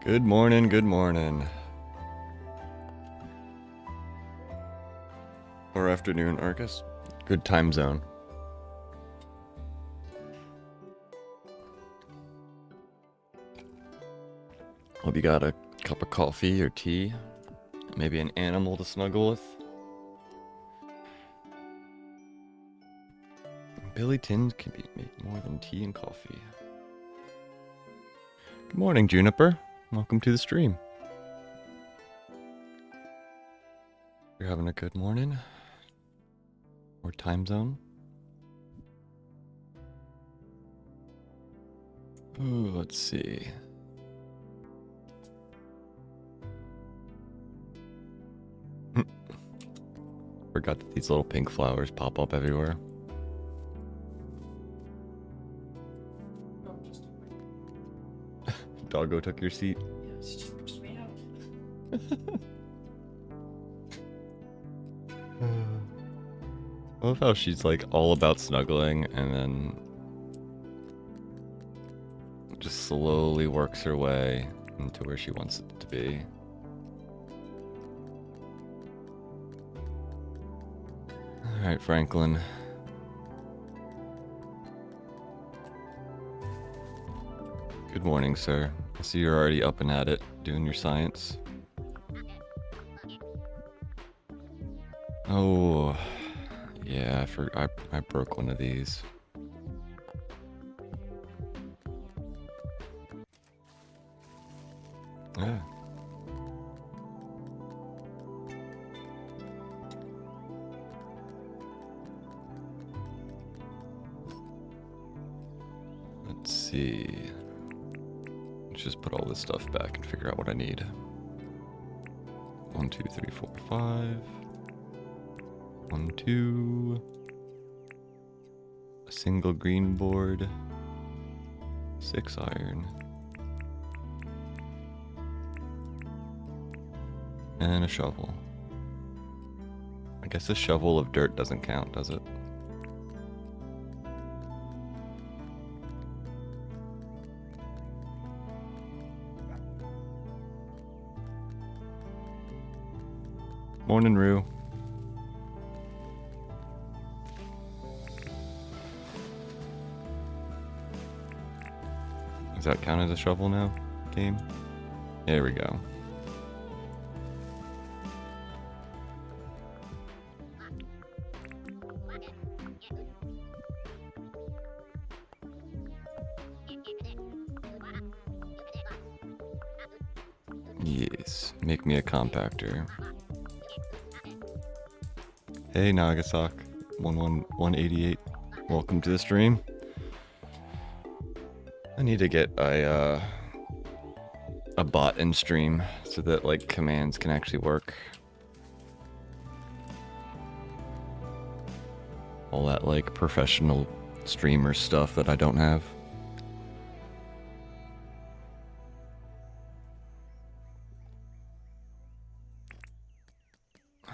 Good morning, good morning. Or afternoon, Arcus. Good time zone. Hope you got a cup of coffee or tea. Maybe an animal to snuggle with. Billy Tins can make more than tea and coffee. Good morning, Juniper. Welcome to the stream. You're having a good morning? Or time zone? Ooh, let's see. Forgot that these little pink flowers pop up everywhere. Doggo took your seat. Yeah, she just pushed me out. I love how she's like all about snuggling and then just slowly works her way into where she wants it to be. Alright, Franklin. Good morning, sir. I see you're already up and at it, doing your science. Oh, yeah, I broke one of these. Yeah. Let's see. Let's just put all this stuff back and figure out what I need. 1, 2, 3, 4, 5. 1, 2. A single green board. 6 iron. And a shovel. I guess a shovel of dirt doesn't count, does it? Morning, Rue. Does that count as a shovel now, game? There we go. Yes, make me a compactor. Hey, Nagasak, 11188. Welcome to the stream. I need to get a bot in stream so that like commands can actually work. All that like professional streamer stuff that I don't have.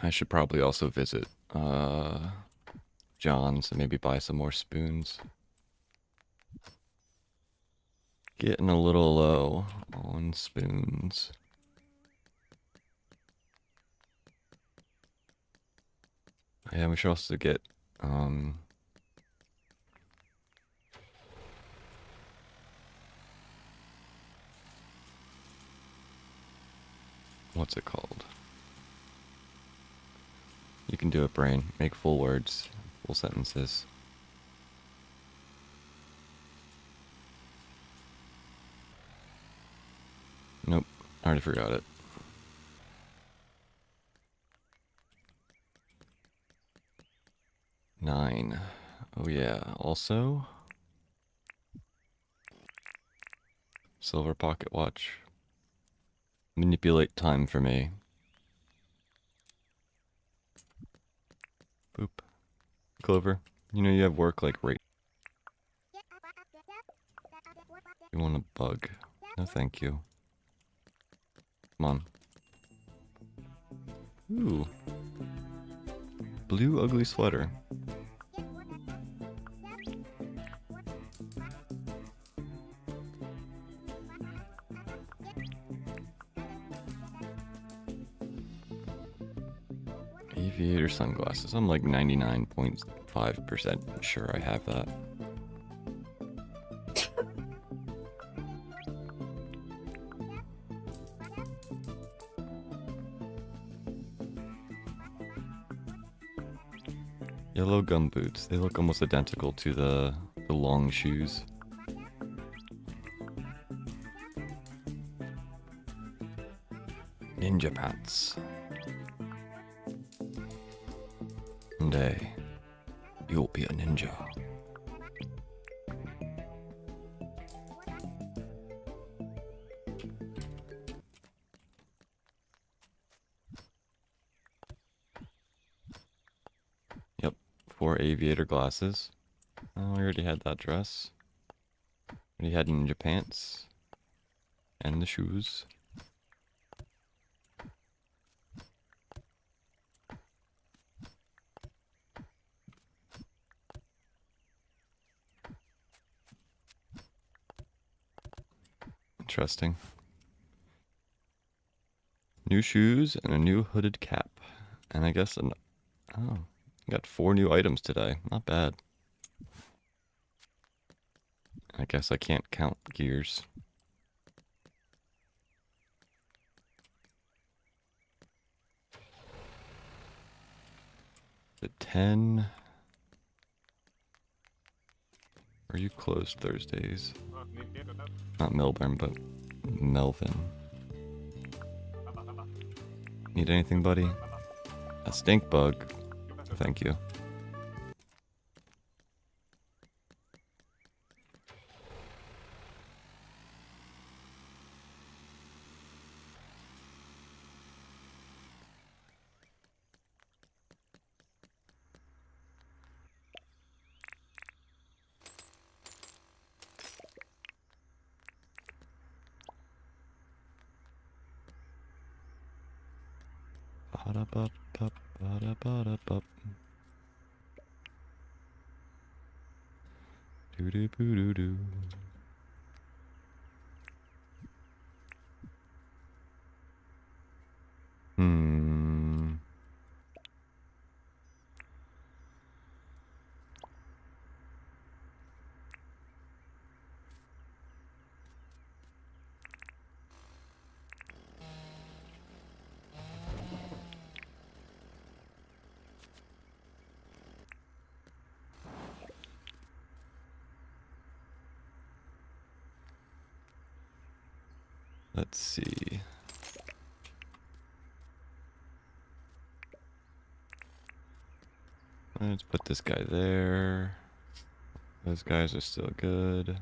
I should probably also visit John's and maybe buy some more spoons. Getting a little low on spoons. Yeah, we should also get what's it called? You can do it, brain. Make full words, full sentences. Nope, I already forgot it. Nine. Oh yeah, also silver pocket watch. Manipulate time for me. Boop. Clover, you know you have work like right. You want a bug? No, thank you. Come on. Ooh. Blue ugly sweater. Aviator sunglasses. I'm like 99.5% sure I have that. Yellow gumboots. They look almost identical to the long shoes. Ninja pants. One day, you'll be a ninja. Yep, 4 aviator glasses. Oh, I already had that dress. Already had ninja pants. And the shoes. Interesting. New shoes and a new hooded cap. And I guess oh, got 4 new items today. Not bad. I guess I can't count gears. The 10. Are you closed Thursdays? Not Melbourne, but Melvin. Need anything, buddy? A stink bug. Thank you. Ba-da-ba-ba, ba-da-ba-da-ba. Doo-doo-boo-doo-doo. Let's see. Let's put this guy there. Those guys are still good.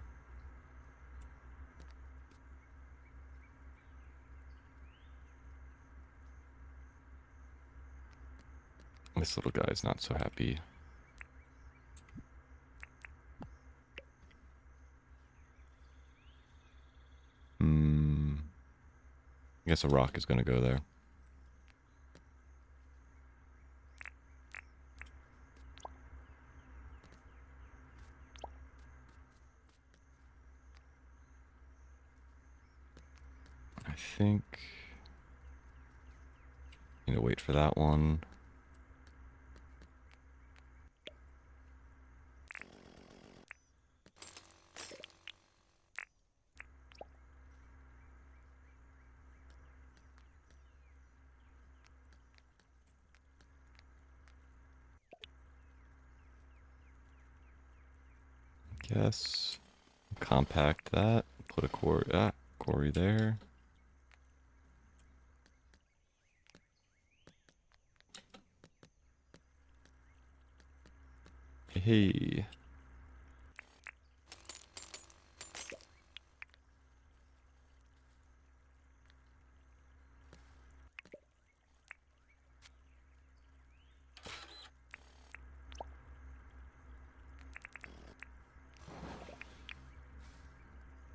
This little guy's not so happy. I guess a rock is going to go there. I think need to wait for that one. Guess compact that. Put a quarry there. Hey.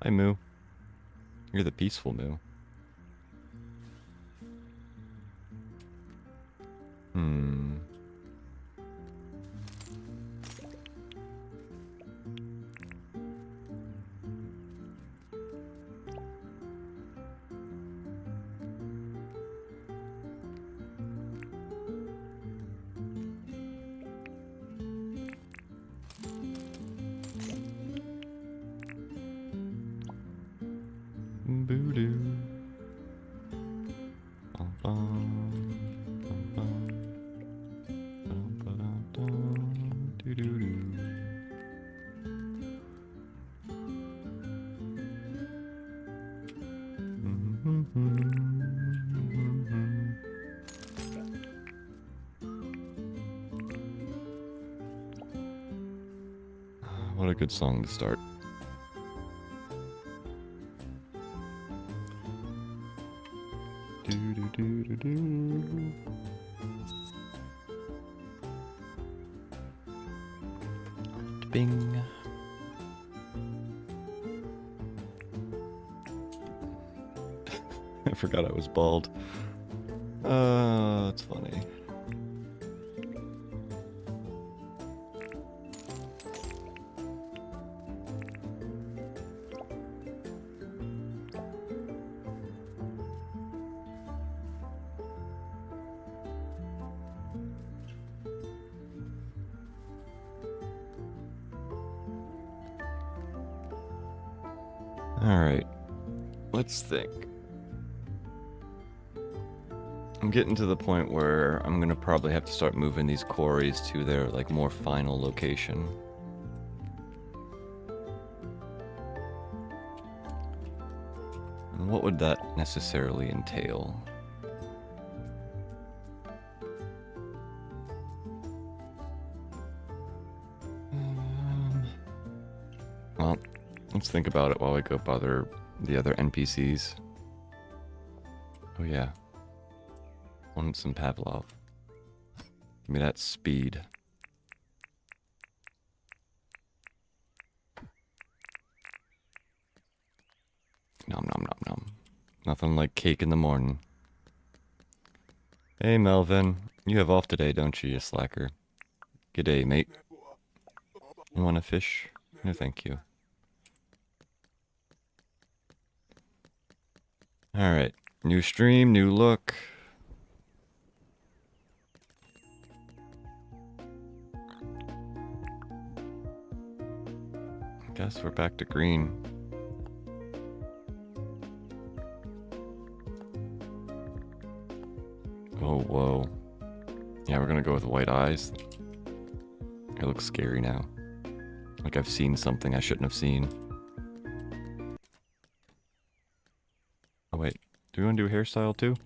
Hi, Moo. You're the peaceful Moo. What a good song to start. Do do do do do. Bing. I forgot I was bald. That's funny. Alright, let's think. I'm getting to the point where I'm gonna probably have to start moving these quarries to their, like, more final location. And what would that necessarily entail? Well, let's think about it while we go bother the other NPCs. Oh yeah. Want some Pavlov. Give me that speed. Nom nom nom nom. Nothing like cake in the morning. Hey Melvin, you have off today, don't you slacker? G'day, mate. You want a fish? No thank you. Alright, new stream, new look. Guess we're back to green. Oh, whoa. Yeah, we're gonna go with white eyes. It looks scary now. Like I've seen something I shouldn't have seen. Oh wait, do we want to do a hairstyle too?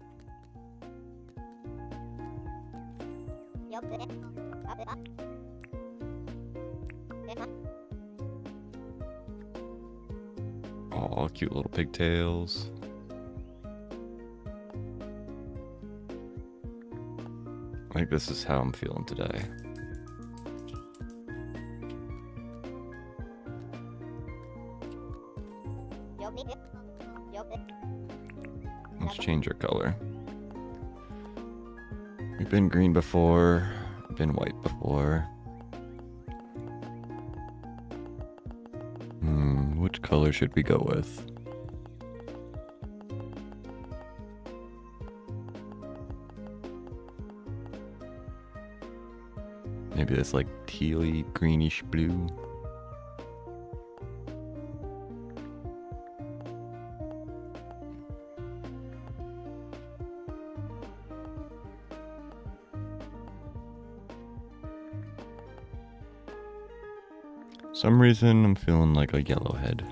Oh, cute little pigtails. I think this is how I'm feeling today. Let's change our color. We've been green before, been white before. Which color should we go with? Maybe this like tealy, greenish blue. Some reason I'm feeling like a yellowhead.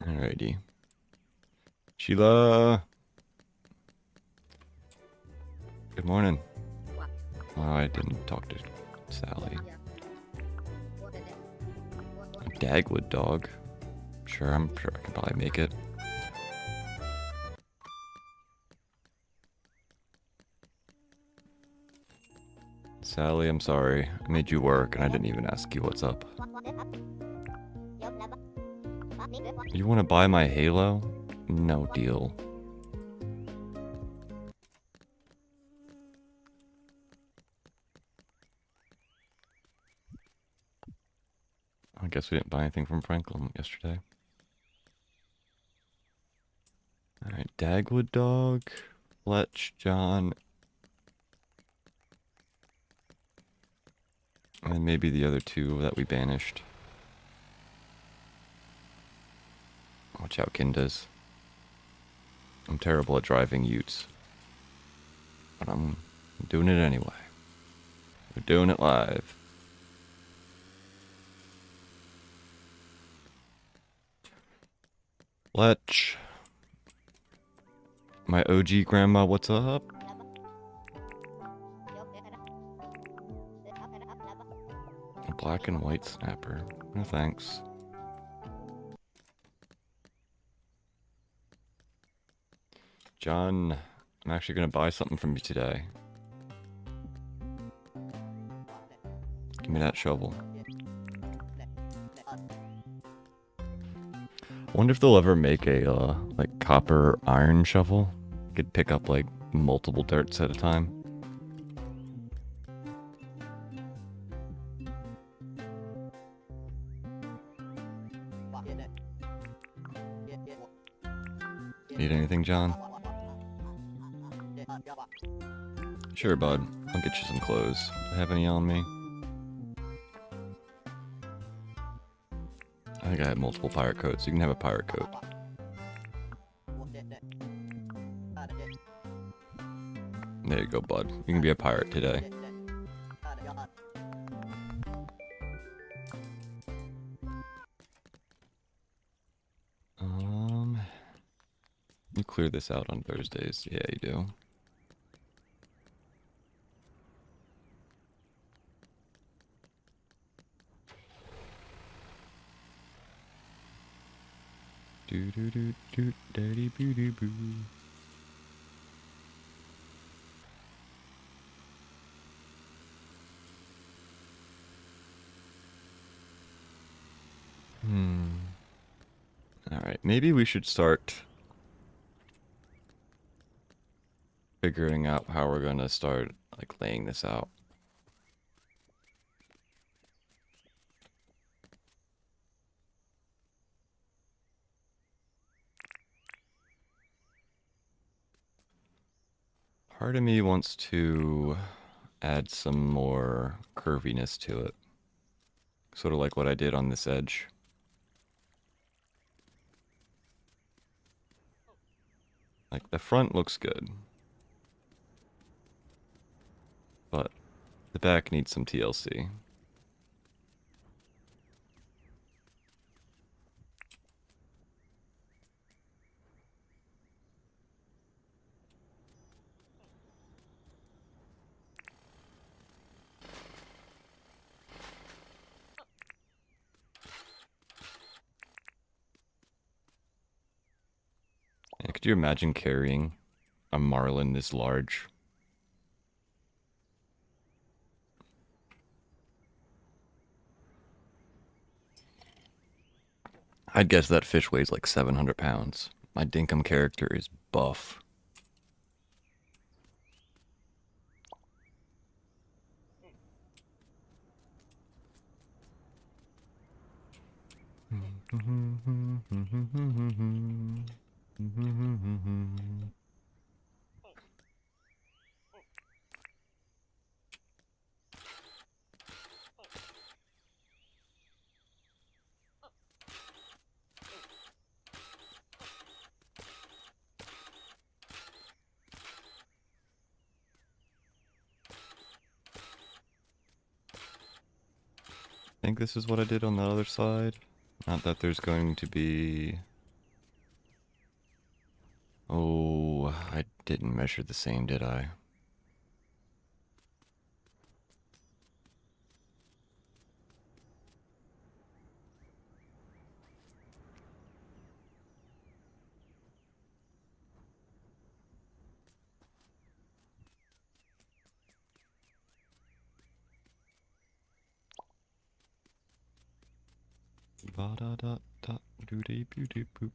Alrighty. Sheila! Good morning. Oh, I didn't talk to Sally. A Dagwood dog. Sure, I'm sure I can probably make it. Sally, I'm sorry. I made you work and I didn't even ask you what's up. You want to buy my Halo? No deal. I guess we didn't buy anything from Franklin yesterday. Alright, Dagwood dog, Fletch, John, and maybe the other two that we banished. Watch out, Kindas. I'm terrible at driving utes. But I'm doing it anyway. We're doing it live. Fletch. My OG grandma, what's up? Black and white snapper. No thanks. John, I'm actually gonna buy something from you today. Give me that shovel. I wonder if they'll ever make a, like, copper iron shovel. You could pick up, like, multiple dirts at a time. Need anything, John? Sure, bud. I'll get you some clothes. Do I have any on me? I think I have multiple pirate coats. You can have a pirate coat. There you go, bud. You can be a pirate today. You clear this out on Thursdays. Yeah, you do. Do do do do daddy boo doo boo. Alright, maybe we should start figuring out how we're gonna start, like, laying this out. Part of me wants to add some more curviness to it. Sort of like what I did on this edge. Like, the front looks good. But the back needs some TLC. Yeah, could you imagine carrying a marlin this large? I'd guess that fish weighs like 700 pounds. My Dinkum character is buff. I think this is what I did on the other side. Not that there's going to be... Oh, I didn't measure the same, did I? Ba da da da doo dee boo doo boop.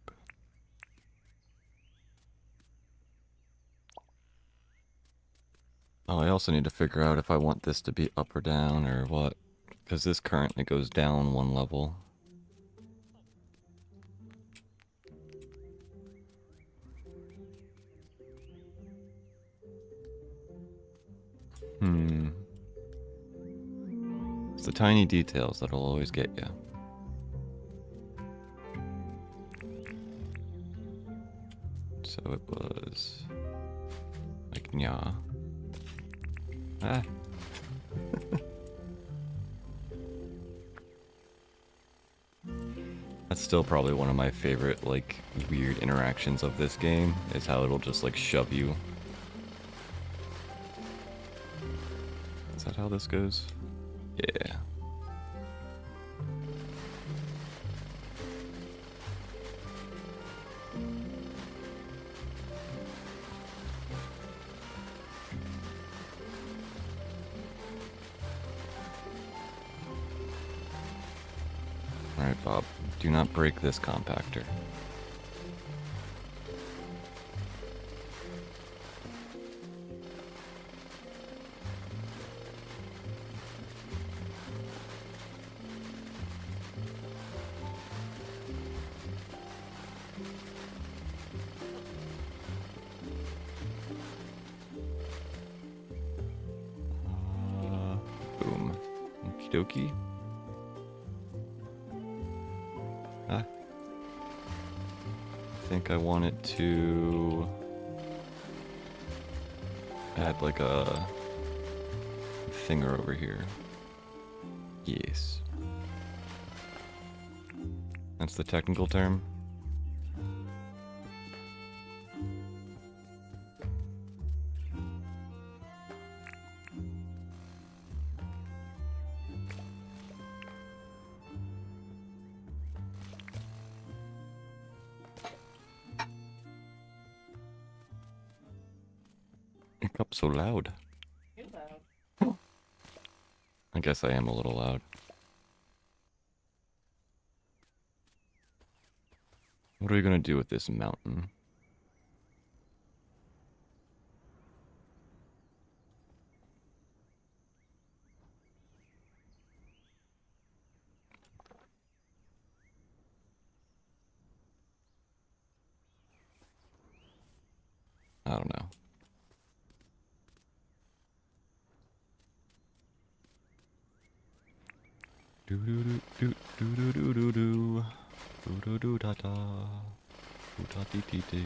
Oh, I also need to figure out if I want this to be up or down or what, because this currently goes down one level. It's the tiny details that'll always get you. So it was like nya. Ah. That's still probably one of my favorite, like, weird interactions of this game, is how it'll just, like, shove you. Is that how this goes? Yeah. Alright, Bob. Do not break this compactor. Boom. Okie dokie. I think I want it to add like a thinger over here. Yes. That's the technical term. Up so loud. You're loud. I guess I am a little loud. What are we gonna do with this mountain? I don't know. Do do do do do do do do do do da da do da dee dee dee.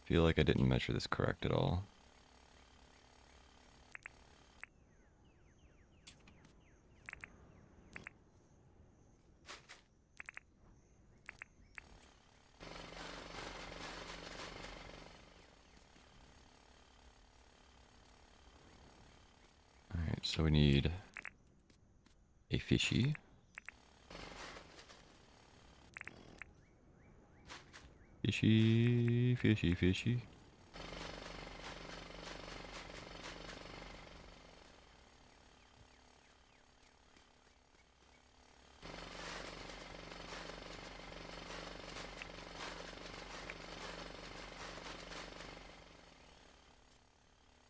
Feel like I didn't measure this correct at all. Alright, so we need a fishy. Fishy, fishy, fishy.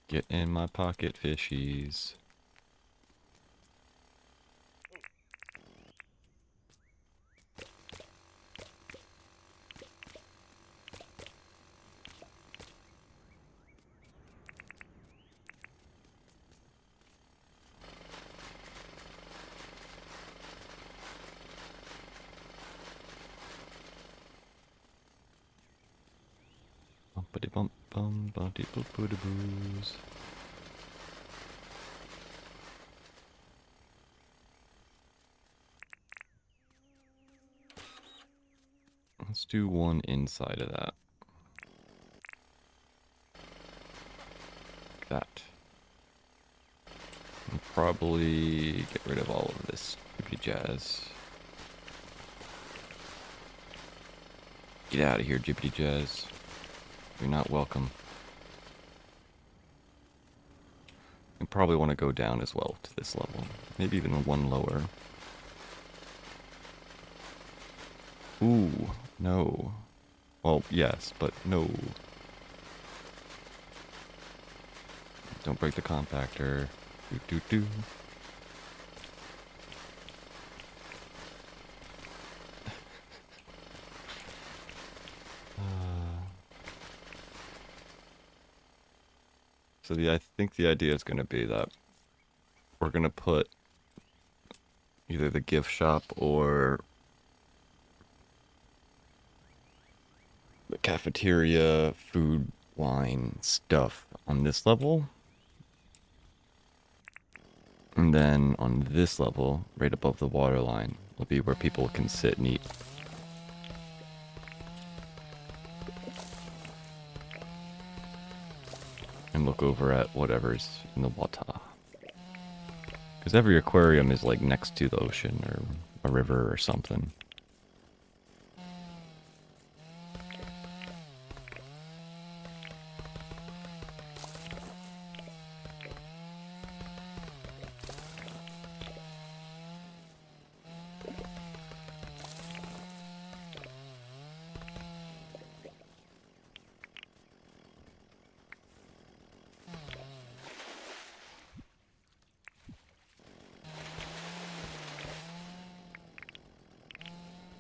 Get in my pocket, fishies. Bumpity bump bum bumpty boop booty boos. Let's do one inside of that. Like that. And probably get rid of all of this stupid jazz. Get out of here, jibbity jazz. You're not welcome. You probably want to go down as well to this level. Maybe even one lower. Ooh, no. Well, yes, but no. Don't break the compactor. Do do do. So I think the idea is going to be that we're going to put either the gift shop or the cafeteria, food, wine, stuff on this level. And then on this level, right above the water line, will be where people can sit and eat. And look over at whatever's in the water. Because every aquarium is like next to the ocean or a river or something.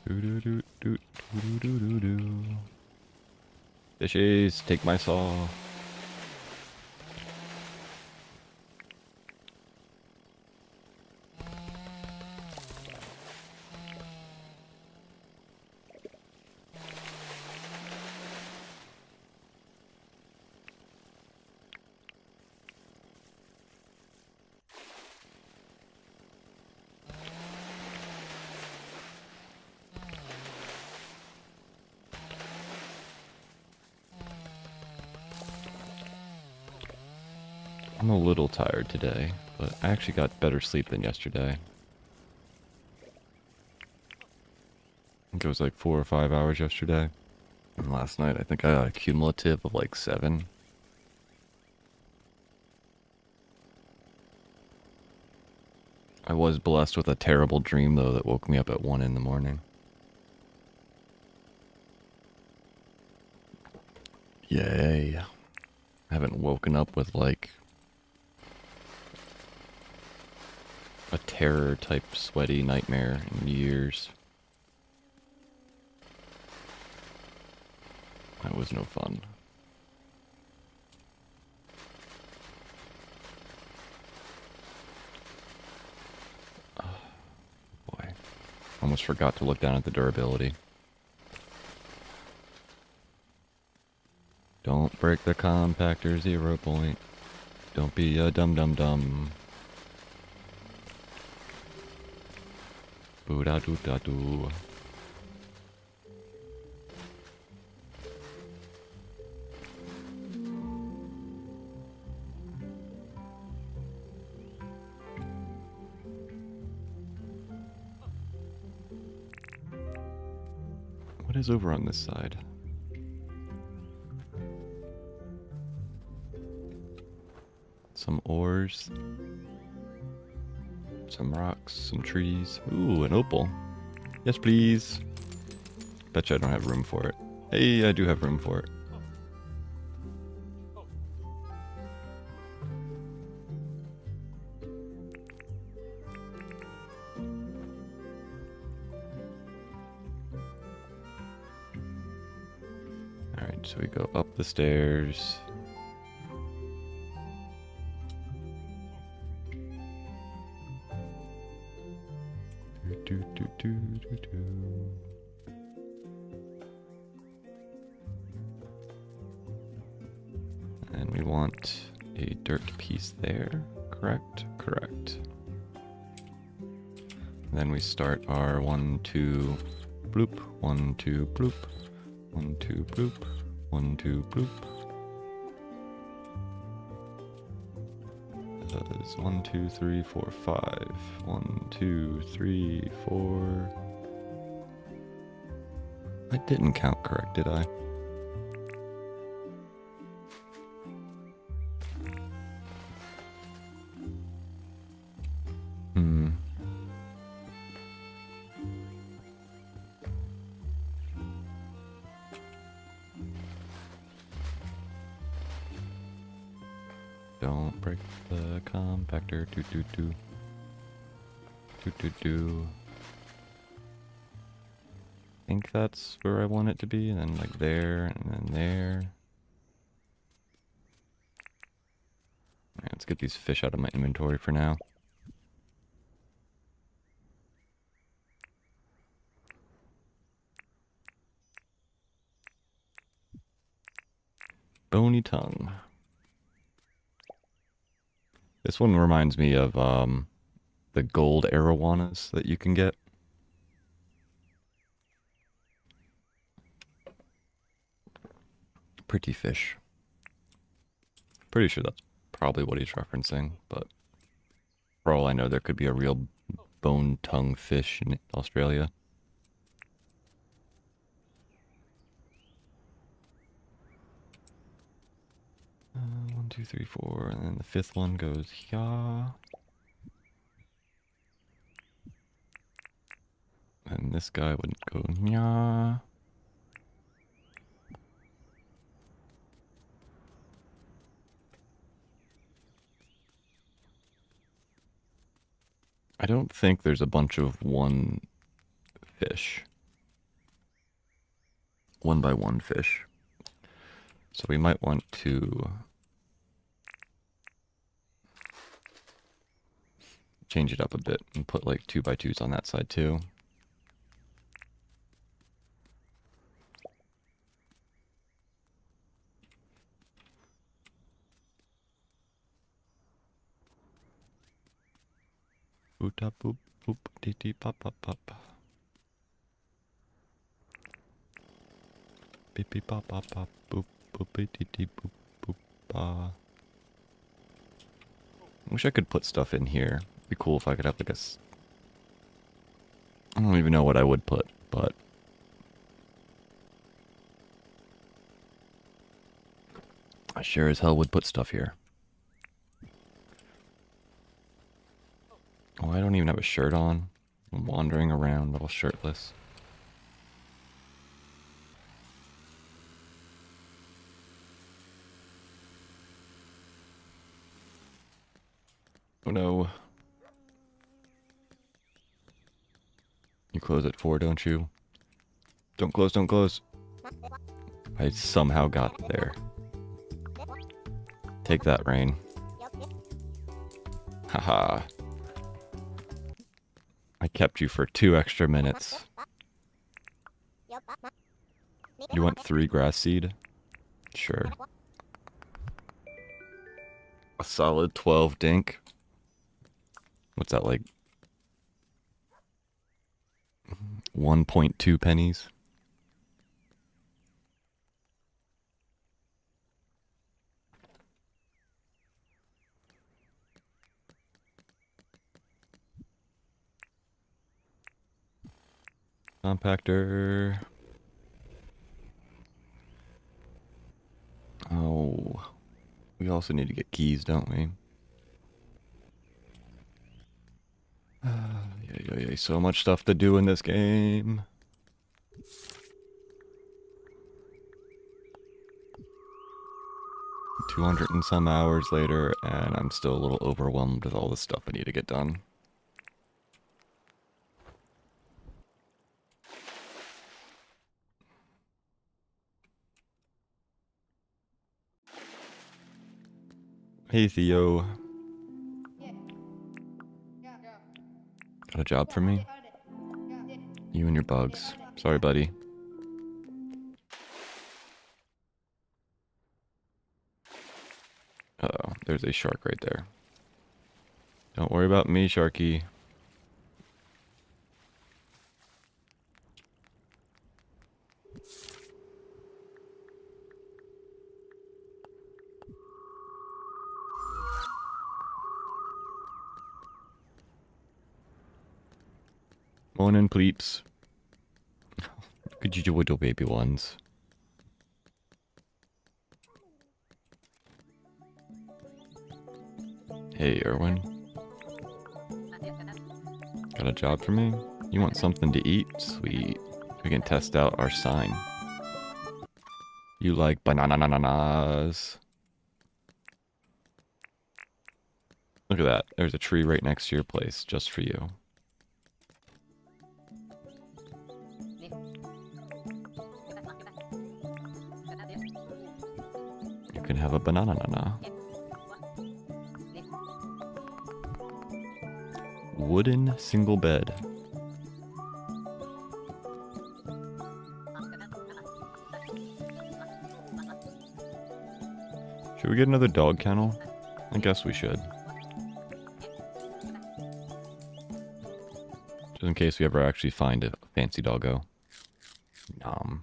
Do do do do do do do do. Fishies, take my saw. I'm a little tired today, but I actually got better sleep than yesterday. I think it was like 4 or 5 hours yesterday. And last night I think I got a cumulative of like 7. I was blessed with a terrible dream though that woke me up at 1 in the morning. Yay. I haven't woken up with like a terror type sweaty nightmare in years. That was no fun. Oh, boy. Almost forgot to look down at the durability. Don't break the compactor 0 point. Don't be a dum-dum-dum. Boo-da-doo-da-doo. What is over on this side? Some ores. Some rocks, some trees. Ooh, an opal. Yes, please. Betcha I don't have room for it. Hey, I do have room for it. Alright, so we go up the stairs. Do, do, do, do, do. And we want a dirt piece there, correct? Correct. Then we start our 1, 2, bloop, 1, 2, bloop, 1, 2, bloop, 1, 2, bloop. That's 1, 2, 3, 4, 5. 1, 2, 3, 4. I didn't count correct, did I? Don't break the compactor. Do do do. Do do do. I think that's where I want it to be, and then like there, and then there. Alright, let's get these fish out of my inventory for now. Bony tongue. This one reminds me of the gold arowanas that you can get. Pretty fish. Pretty sure that's probably what he's referencing, but for all I know, there could be a real bone tongue fish in Australia. 1, 2, 3, 4, and then the 5th one goes here. And this guy would go nya. I don't think there's a bunch of one fish. one by one fish. So we might want to change it up a bit and put like 2x2s on that side too. Boop boop boop dee dee pop pop pop. Beep beep pop pop pop boop boop dee dee boop boop ba. Wish I could put stuff in here. It'd be cool if I could have like a. I don't even know what I would put, but I sure as hell would put stuff here. Oh, I don't even have a shirt on. I'm wandering around all shirtless. Oh no. You close at 4, don't you? Don't close, don't close. I somehow got there. Take that, rain. Haha. I kept you for 2 extra minutes. You want 3 grass seed? Sure. A solid 12 dink. What's that, like 1.2 pennies? Compactor. Oh, we also need to get keys, don't we? Yeah. So much stuff to do in this game. 200 and some hours later, and I'm still a little overwhelmed with all the stuff I need to get done. Hey Theo. Got a job for me? You and your bugs. Sorry, buddy. Uh-oh, there's a shark right there. Don't worry about me, Sharky. Morning, pleeps. Could you do little baby ones? Hey, Erwin. Got a job for me? You want something to eat? Sweet. We can test out our sign. You like bananas. Look at that. There's a tree right next to your place, just for you. You can have a banana. Wooden single bed. Should we get another dog kennel? I guess we should. Just in case we ever actually find a fancy doggo. Nom.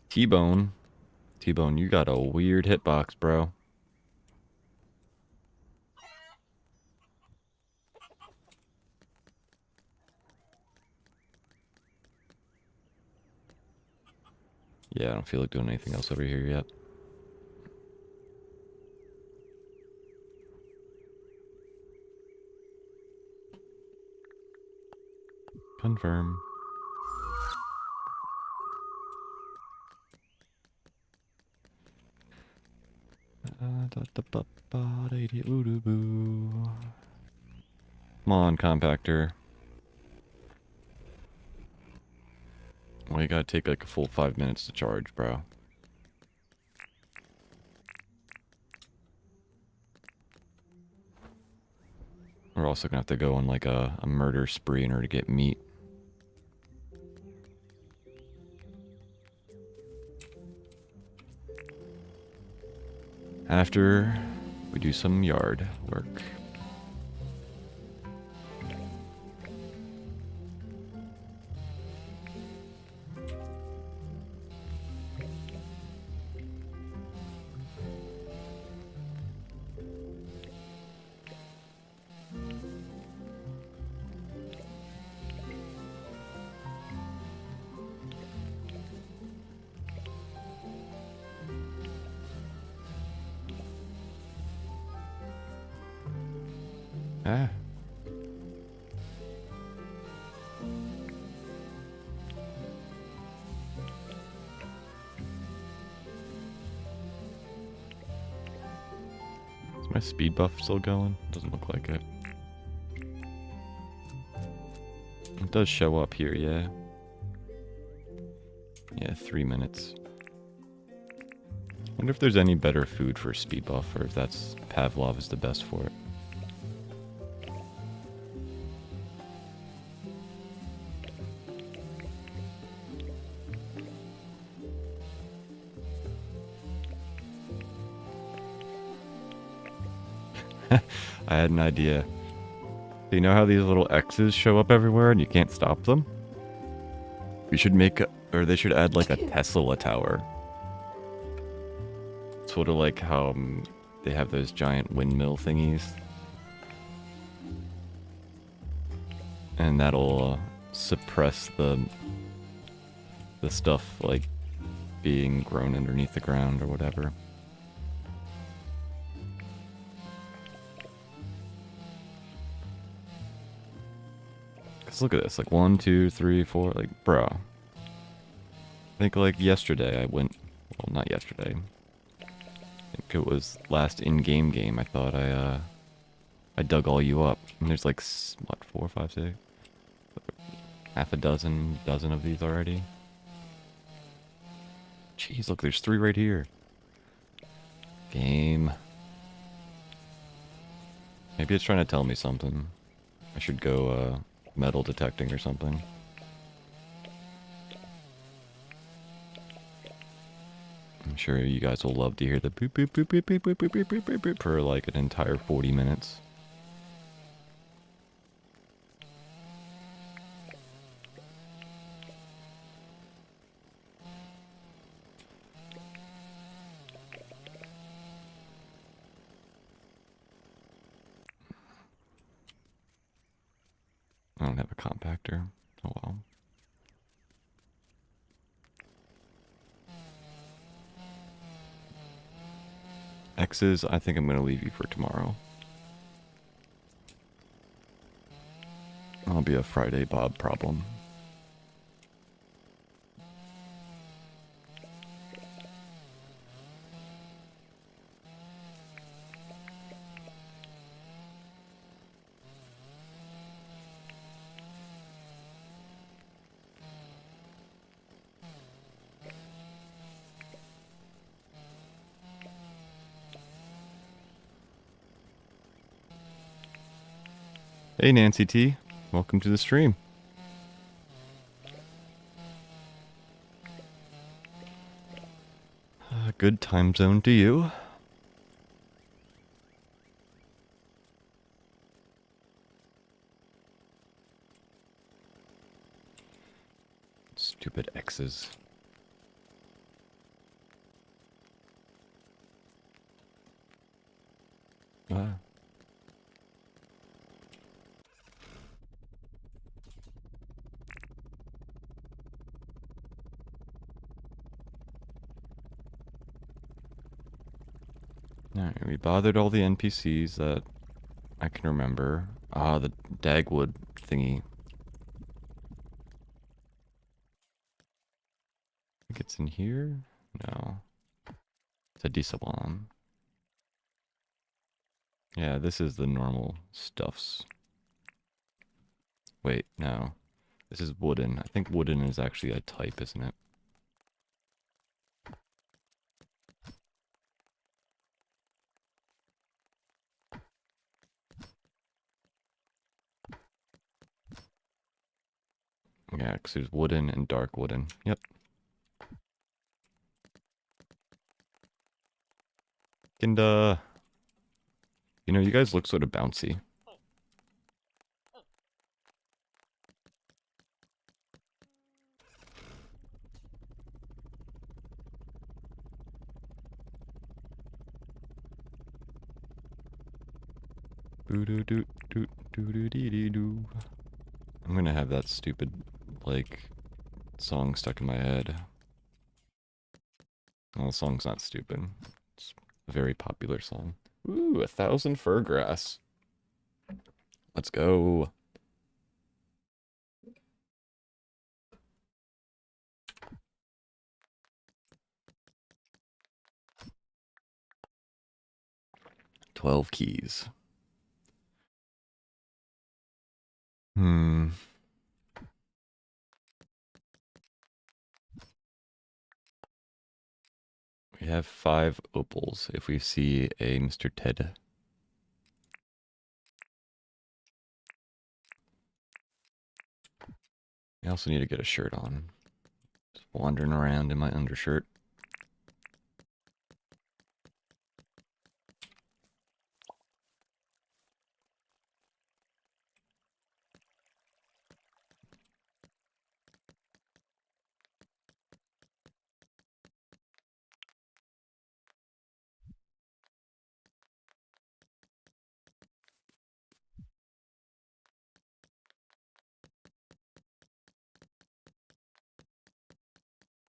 T-Bone. T-Bone, you got a weird hitbox, bro. Yeah, I don't feel like doing anything else over here yet. Confirm. Come on, compactor. Well, you gotta take like a full 5 minutes to charge, bro. We're also gonna have to go on like a murder spree in order to get meat. After we do some yard work. Ah. Is my speed buff still going? Doesn't look like it. It does show up here, yeah. Yeah, 3 minutes. Wonder if there's any better food for speed buff, or if that's Pavlov is the best for it. I had an idea. So you know how these little X's show up everywhere and you can't stop them? We should make, or they should add like a Tesla tower. Sort of like how they have those giant windmill thingies. And that'll suppress the stuff like being grown underneath the ground or whatever. Cause look at this, like 1, 2, 3, 4, like bro. I think like yesterday I went, well not yesterday. I think it was last in-game game. I thought I dug all you up. And there's like what, 4, 5, 6, half a dozen of these already. Jeez, look, there's 3 right here. Game. Maybe it's trying to tell me something. I should go metal detecting or something. I'm sure you guys will love to hear the boop boop boop boop boop boop boop boop boop boop boop for like an entire 40 minutes. I don't have a compactor. Oh well. X's, I think I'm going to leave you for tomorrow. That'll be a Friday Bob problem. Hey Nancy T, welcome to the stream. Good time zone to you. Stupid X's. Ah. Alright, we bothered all the NPCs that I can remember. Ah, the Dagwood thingy. I think it's in here? No. It's a Disalam. Yeah, this is the normal stuffs. Wait, no. This is wooden. I think wooden is actually a type, isn't it? Yeah, because there's wooden and dark wooden. Yep. And, you know, you guys look sort of bouncy. Boo-doo-doo-doo-doo-doo-dee-doo. I'm gonna have that stupid, like, song stuck in my head. Well, the song's not stupid. It's a very popular song. Ooh, 1,000 fir grass. Let's go. $12 keys. Hmm. We have 5 opals if we see a Mr. Ted. I also need to get a shirt on. Just wandering around in my undershirt.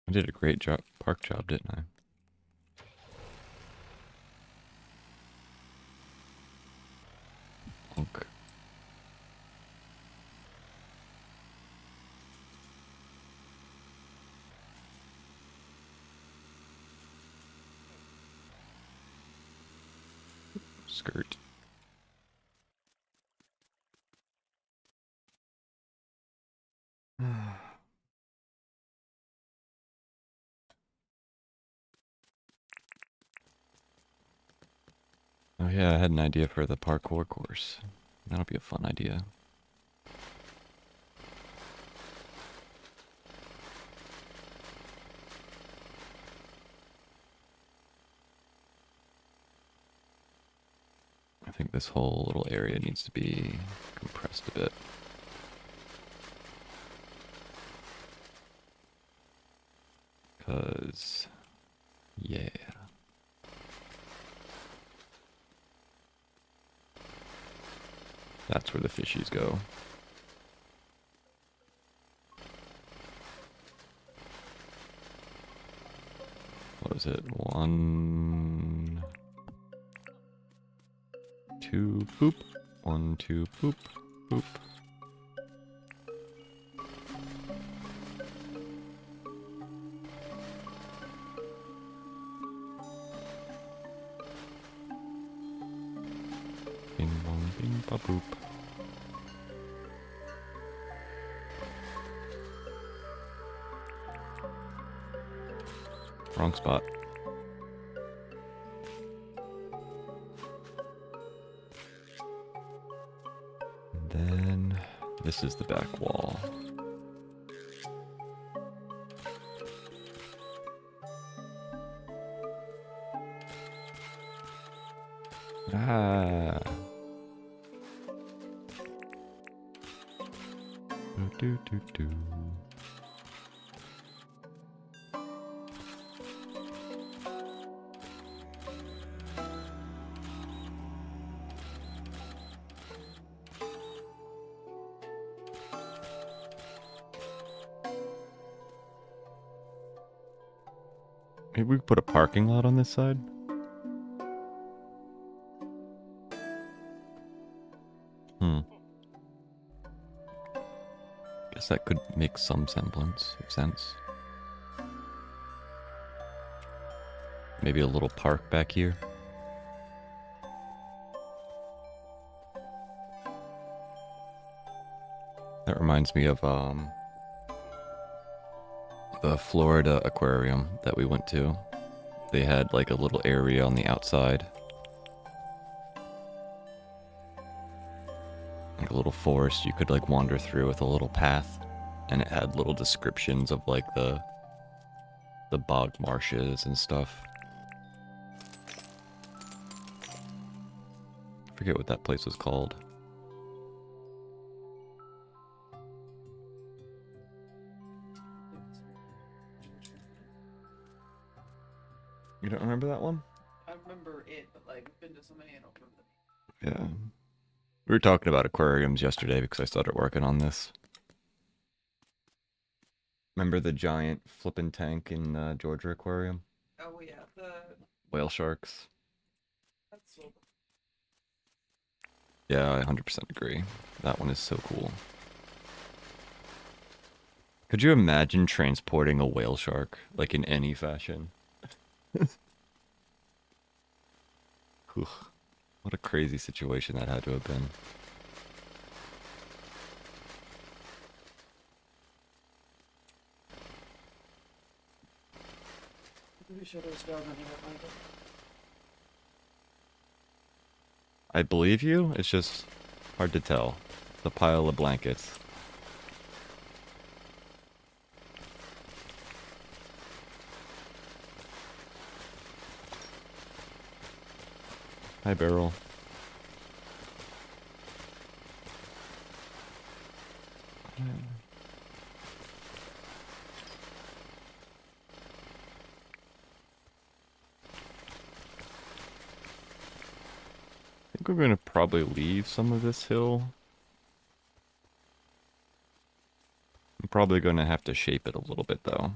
I did a great job, park job, didn't I? Honk. Skirt. Oh yeah, I had an idea for the parkour course. That'll be a fun idea. I think this whole little area needs to be compressed a bit. Cause, yeah. That's where the fishies go. What is it? 1, 2, poop. 1, 2, poop, poop. Bing bong bing ba boop. Wrong spot. And then this is the back wall. Ah. Do do do do. Maybe we could put a parking lot on this side? Guess that could make some semblance of sense. Maybe a little park back here. That reminds me of the Florida aquarium that we went to. They had like a little area on the outside, like a little forest you could like wander through with a little path, and it had little descriptions of like the bog marshes and stuff. I forget what that place was called. You don't remember that one? I remember it, but like I've been to so many, I don't remember Yeah. We were talking about aquariums yesterday because I started working on this. Remember the giant flippin' tank in Georgia Aquarium? Oh yeah, the Whale sharks. that's so. Yeah, I 100% agree. That one is so cool. Could you imagine transporting a whale shark, like in any fashion? Ugh. What a crazy situation that had to have been. We should have spelled any of Michael. I believe you, it's just hard to tell. The pile of blankets. Hi, Beryl. I think we're going to probably leave some of this hill. I'm probably going to have to shape it a little bit, though.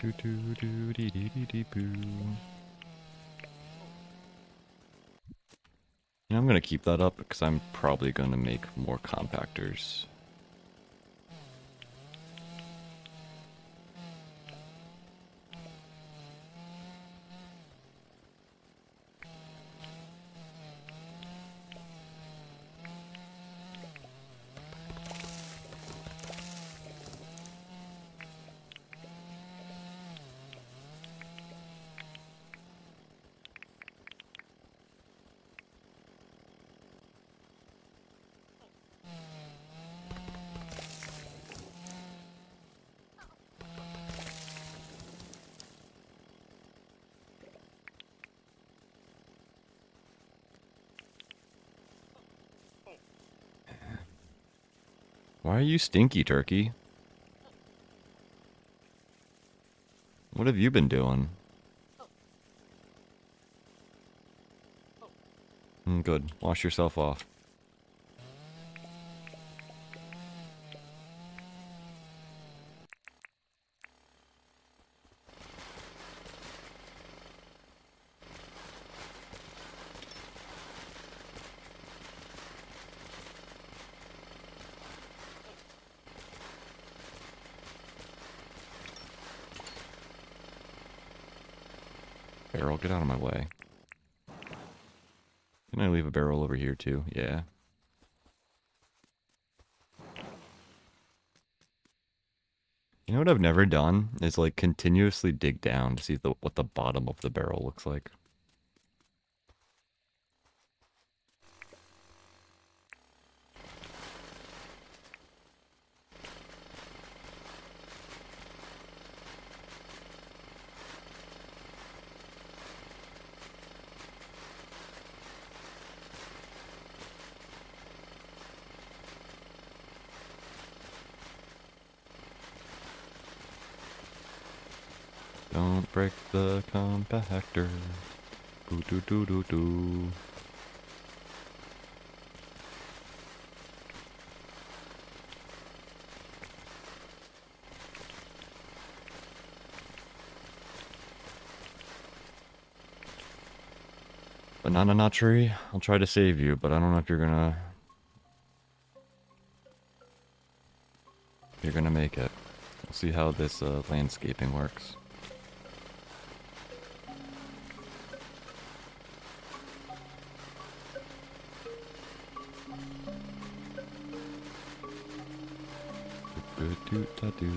Do do do do dee dee dee dee boo. Yeah, I'm gonna keep that up because I'm probably gonna make more compactors. Why are you stinky, turkey? What have you been doing? Good. Wash yourself off. Barrel, get out of my way. Can I leave a barrel over here too? Yeah. You know what I've never done is like continuously dig down to see what the bottom of the barrel looks like. Don't break the compactor. Boo doo doo doo doo. Banana nut tree, I'll try to save you, but I don't know if you're gonna make it. We'll see how this landscaping works. Do-do-da-do.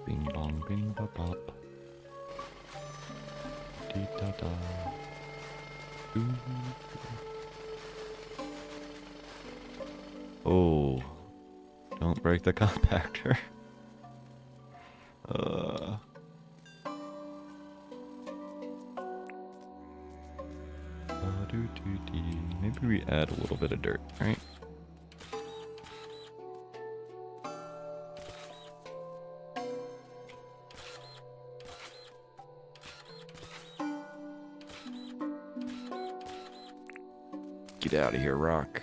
Bing bong bing ba bop. Dee da da. Ooh. Oh. Don't break the compactor. Maybe we add a little bit of dirt, right? Get out of here, rock.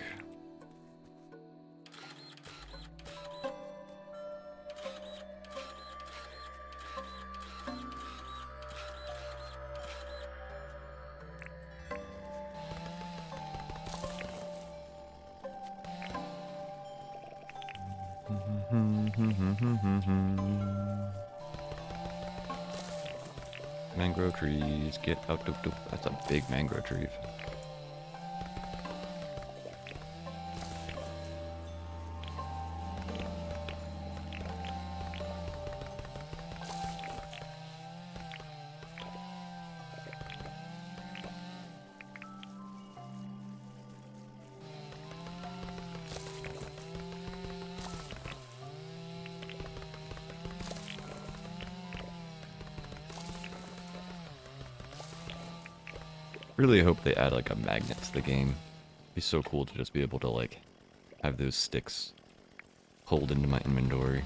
Mangrove trees, get out. That's a big mangrove tree. Really hope they add like a magnet to the game. It'd be so cool to just be able to like have those sticks pulled into my inventory.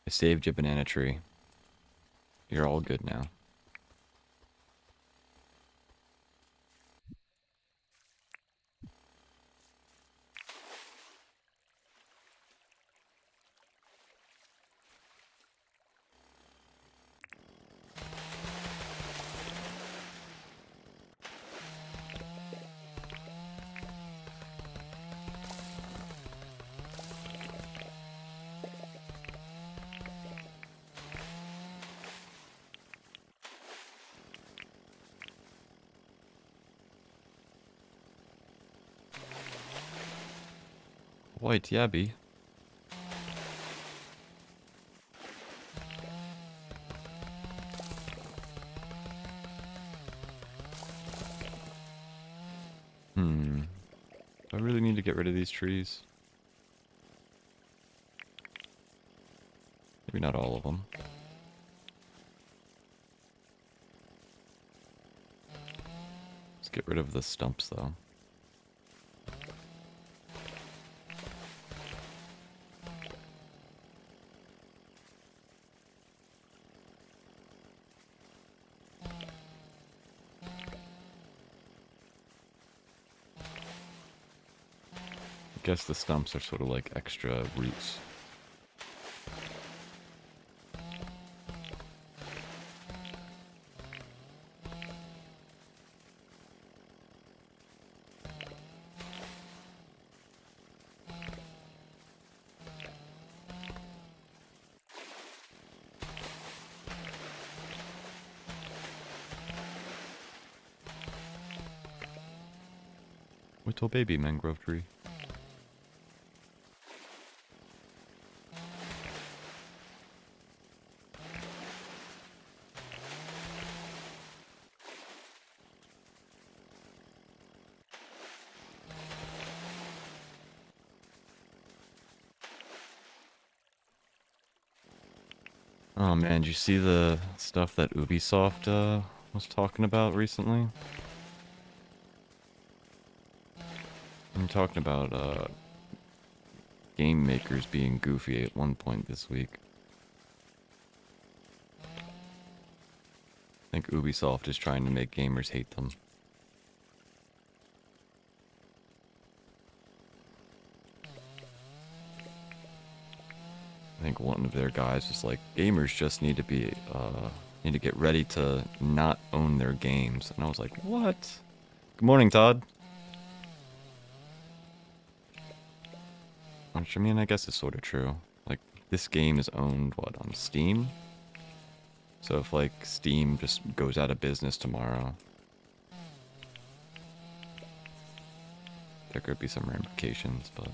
I saved you, banana tree. You're all good now. White yabby. Do I really need to get rid of these trees? Maybe not all of them. Let's get rid of the stumps though. I guess the stumps are sort of like extra roots. Little baby mangrove tree. Oh man, did you see the stuff that Ubisoft was talking about recently? I'm talking about game makers being goofy at one point this week. I think Ubisoft is trying to make gamers hate them. I think one of their guys was like, gamers just need to be, need to get ready to not own their games. And I was like, what? Good morning, Todd. Which, I mean, I guess is sort of true. Like, this game is owned, what, on Steam? So if, like, Steam just goes out of business tomorrow, there could be some ramifications, but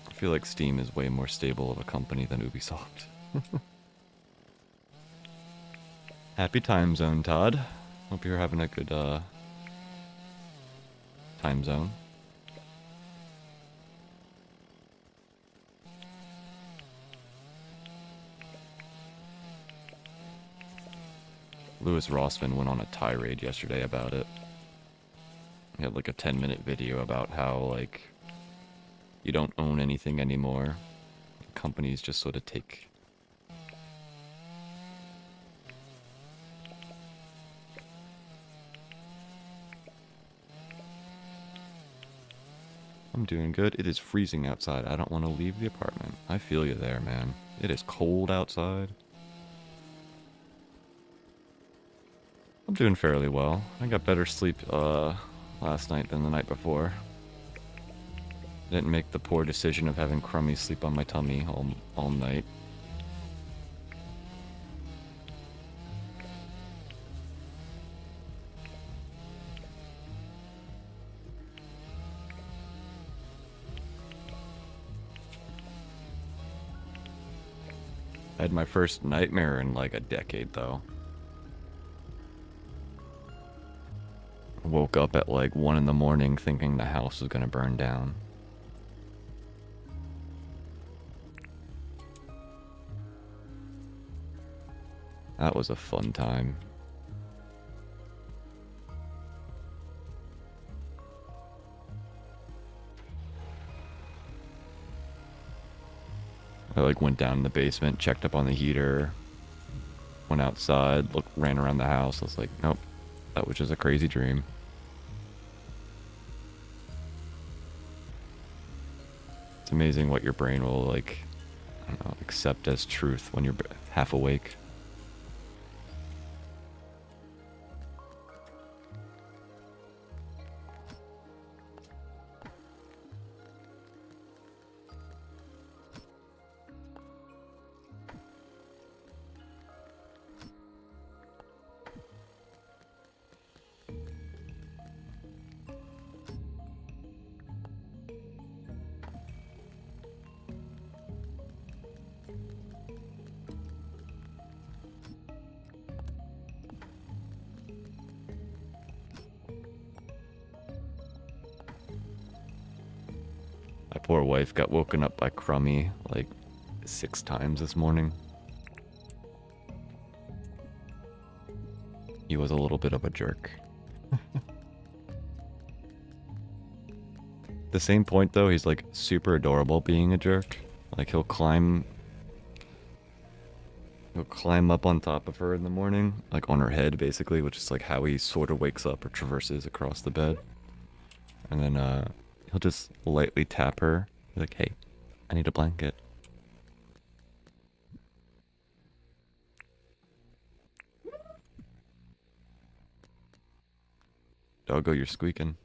I feel like Steam is way more stable of a company than Ubisoft. Happy time zone, Todd. Hope you're having a good time zone. Louis Rossman went on a tirade yesterday about it. He had like a 10-minute video about how, like, you don't own anything anymore. Companies just sort of take. I'm doing good. It is freezing outside. I don't want to leave the apartment. I feel you there, man. It is cold outside. I'm doing fairly well. I got better sleep last night than the night before. Didn't make the poor decision of having Crummy sleep on my tummy all night. I had my first nightmare in like a decade, though. Woke up at like 1 in the morning thinking the house was gonna burn down. That was a fun time. I like went down in the basement, checked up on the heater, went outside, ran around the house. I was like, nope, that was just a crazy dream. It's amazing what your brain will, like, I don't know, accept as truth when you're half awake. My poor wife got woken up by Crummy like 6 times this morning. He was a little bit of a jerk. The same point though, he's like super adorable being a jerk. Like he'll climb up on top of her in the morning, like on her head basically, which is like how he sort of wakes up or traverses across the bed. And then he'll just lightly tap her, be like, hey, I need a blanket. Doggo, you're squeaking.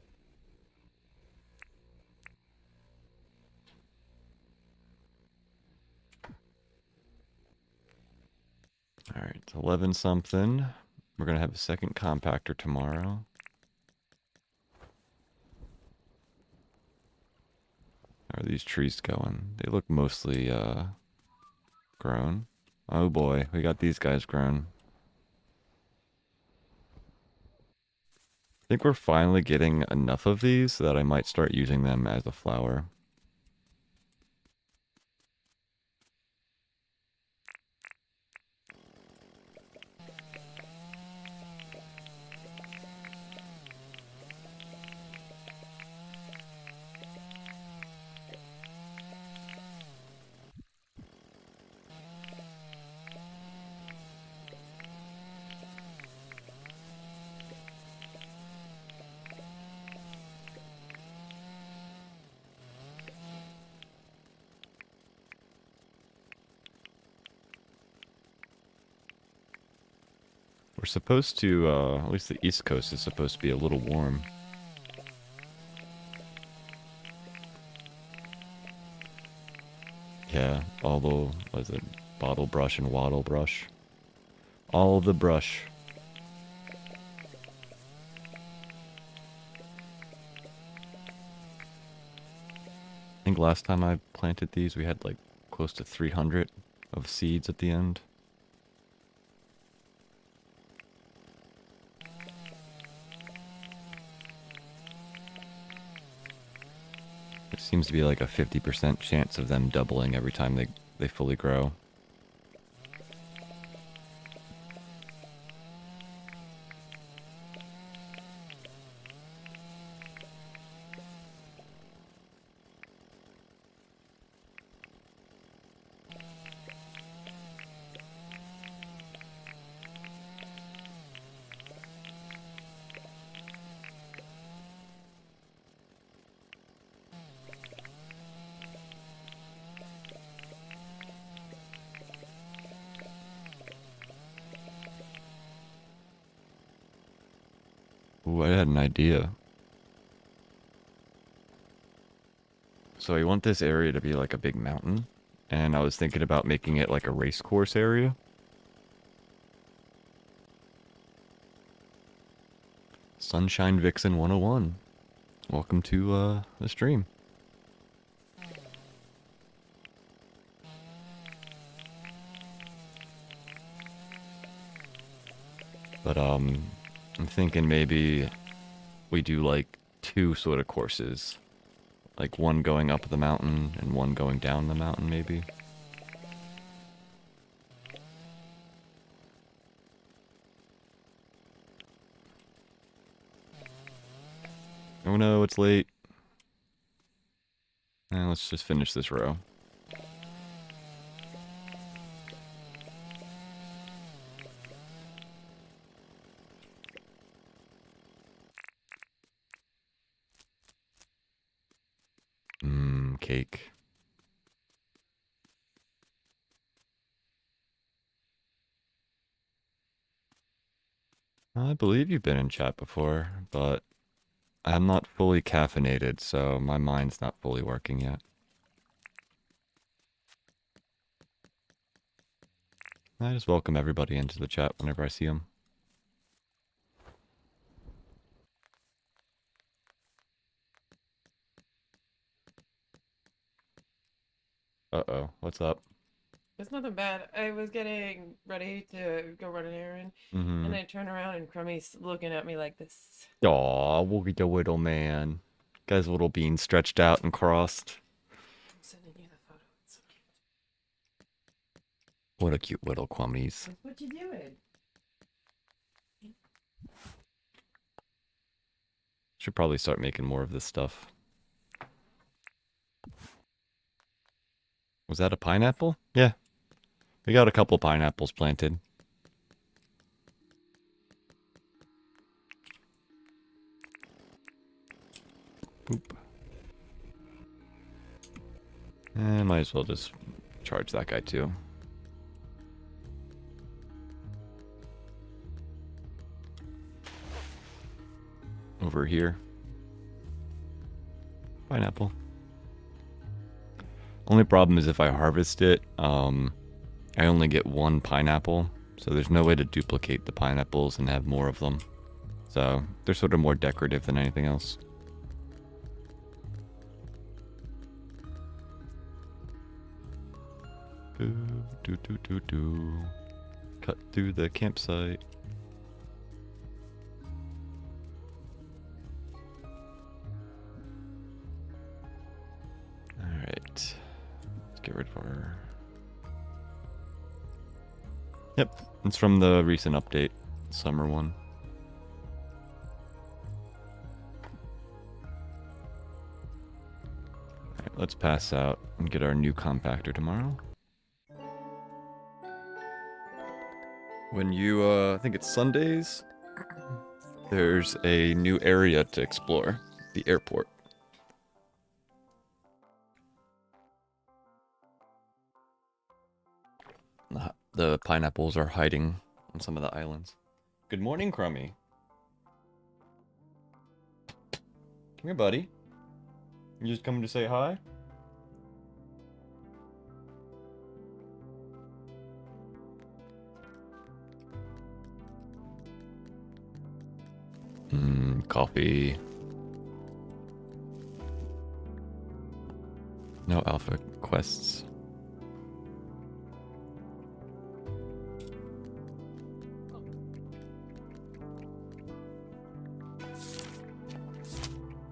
Alright, it's 11 something. We're gonna have a second compactor tomorrow. How are these trees going? They look mostly grown. Oh boy, we got these guys grown. I think we're finally getting enough of these that I might start using them as a flower. We're supposed to, at least the East Coast is supposed to be a little warm. Yeah, all the, what is it, bottle brush and wattle brush. All the brush. I think last time I planted these, we had like close to 300 of seeds at the end. It seems to be like a 50% chance of them doubling every time they fully grow. Ooh, I had an idea. So I want this area to be like a big mountain, and I was thinking about making it like a race course area. Sunshine Vixen 101. Welcome to the stream. But I'm thinking maybe we do like 2 sort of courses. Like one going up the mountain and one going down the mountain maybe. Oh no, it's late. Let's just finish this row. Cake. I believe you've been in chat before, but I'm not fully caffeinated, so my mind's not fully working yet. I just welcome everybody into the chat whenever I see them. Uh-oh, what's up? It's nothing bad. I was getting ready to go run an errand, and I turn around and Crummy's looking at me like this. Aw, Woogie the Whittle man. Guy's little bean stretched out and crossed. I'm sending you the photo. It's so cute. What a cute little Crummies. What you doing? Should probably start making more of this stuff. Was that a pineapple? Yeah. We got a couple pineapples planted. Boop. Might as well just charge that guy too. Over here. Pineapple. Only problem is if I harvest it, I only get 1 pineapple. So there's no way to duplicate the pineapples and have more of them. So they're sort of more decorative than anything else. Cut through the campsite. Alright. Let's get rid of our... Yep, it's from the recent update. Summer one. Alright, let's pass out and get our new compactor tomorrow. When you, I think it's Sundays, there's a new area to explore, the airport. The pineapples are hiding on some of the islands. Good morning, Crummy. Come here, buddy. You just coming to say hi? Coffee. No alpha quests.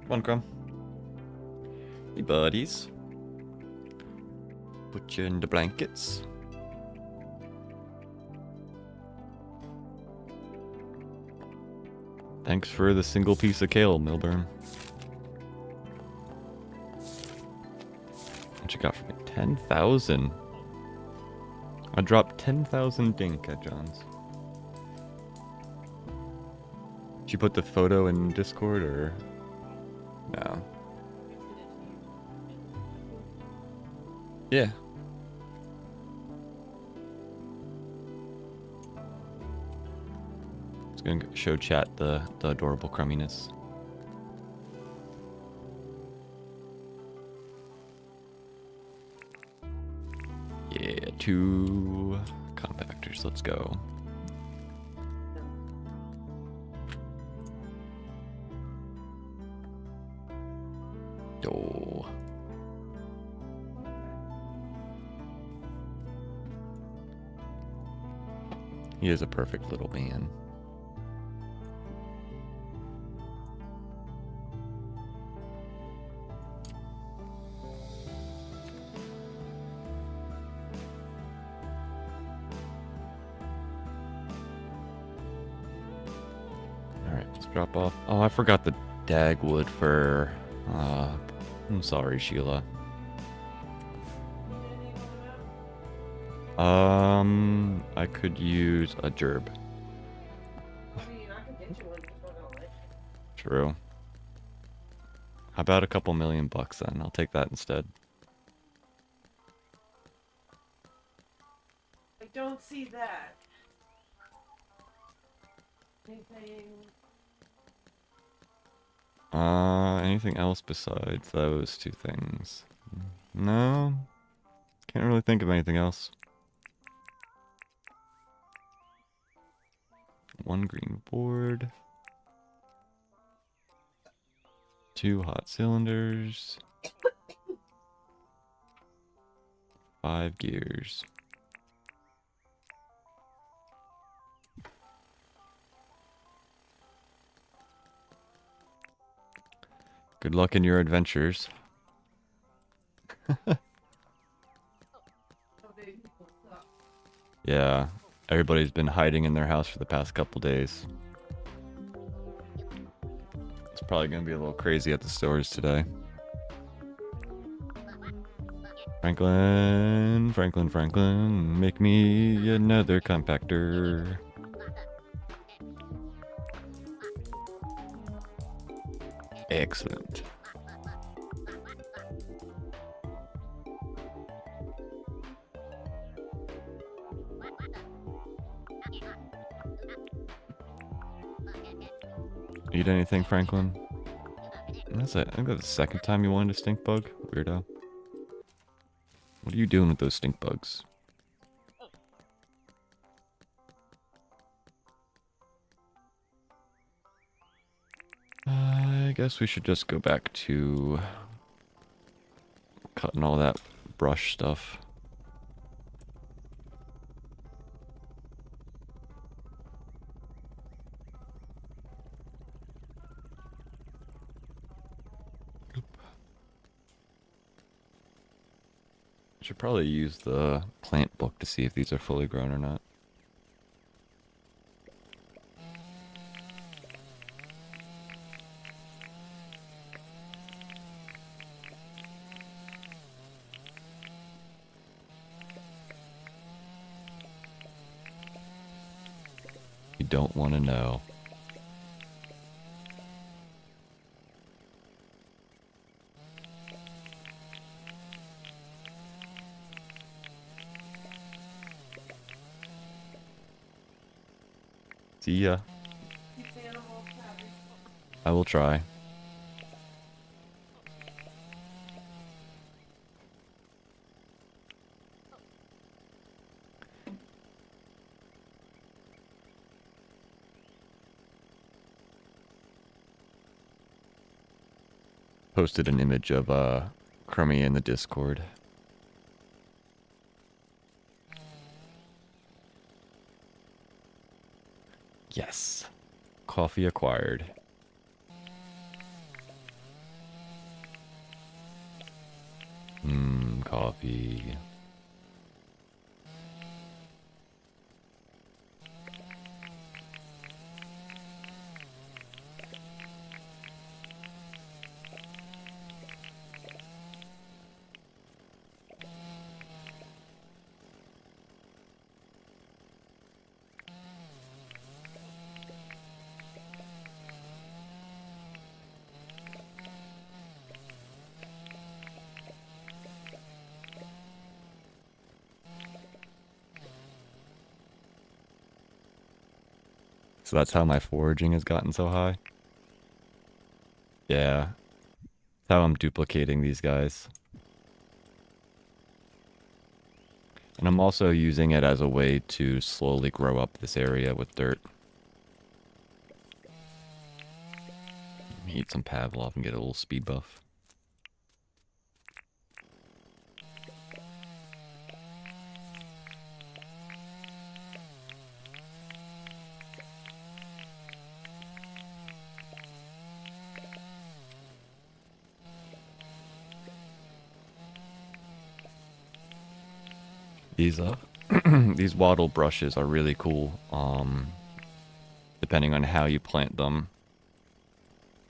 Come on, Crumb. Hey, buddies. Put you in the blankets. Thanks for the single piece of kale, Milburn. What you got for me? 10,000. I dropped 10,000 dink at John's. Did you put the photo in Discord or no? Yeah. It's gonna show chat the adorable crumminess. Yeah, 2 compactors. Let's go. Oh. He is a perfect little man. Alright, let's drop off. Oh, I forgot the dagwood for... I'm sorry, Sheila. I could use a gerb. True. How about a couple $1,000,000 then? I'll take that instead. I don't see that. Anything? Anything else besides those 2 things? No. Can't really think of anything else. 1 green board. 2 hot cylinders. 5 gears. Good luck in your adventures. Yeah, everybody's been hiding in their house for the past couple days. It's probably gonna be a little crazy at the stores today. Franklin, Franklin, Franklin, make me another compactor. Excellent. Eat anything, Franklin? That's it. I think that's the second time you wanted a stink bug. Weirdo. What are you doing with those stink bugs? I guess we should just go back to cutting all that brush stuff. Should probably use the plant book to see if these are fully grown or not. You don't want to know. See ya. I will try. Posted an image of Crummy in the Discord. Yes. Coffee acquired. Coffee. So that's how my foraging has gotten so high? Yeah. That's how I'm duplicating these guys. And I'm also using it as a way to slowly grow up this area with dirt. Eat some Pavlov and get a little speed buff. These these wattle brushes are really cool, depending on how you plant them.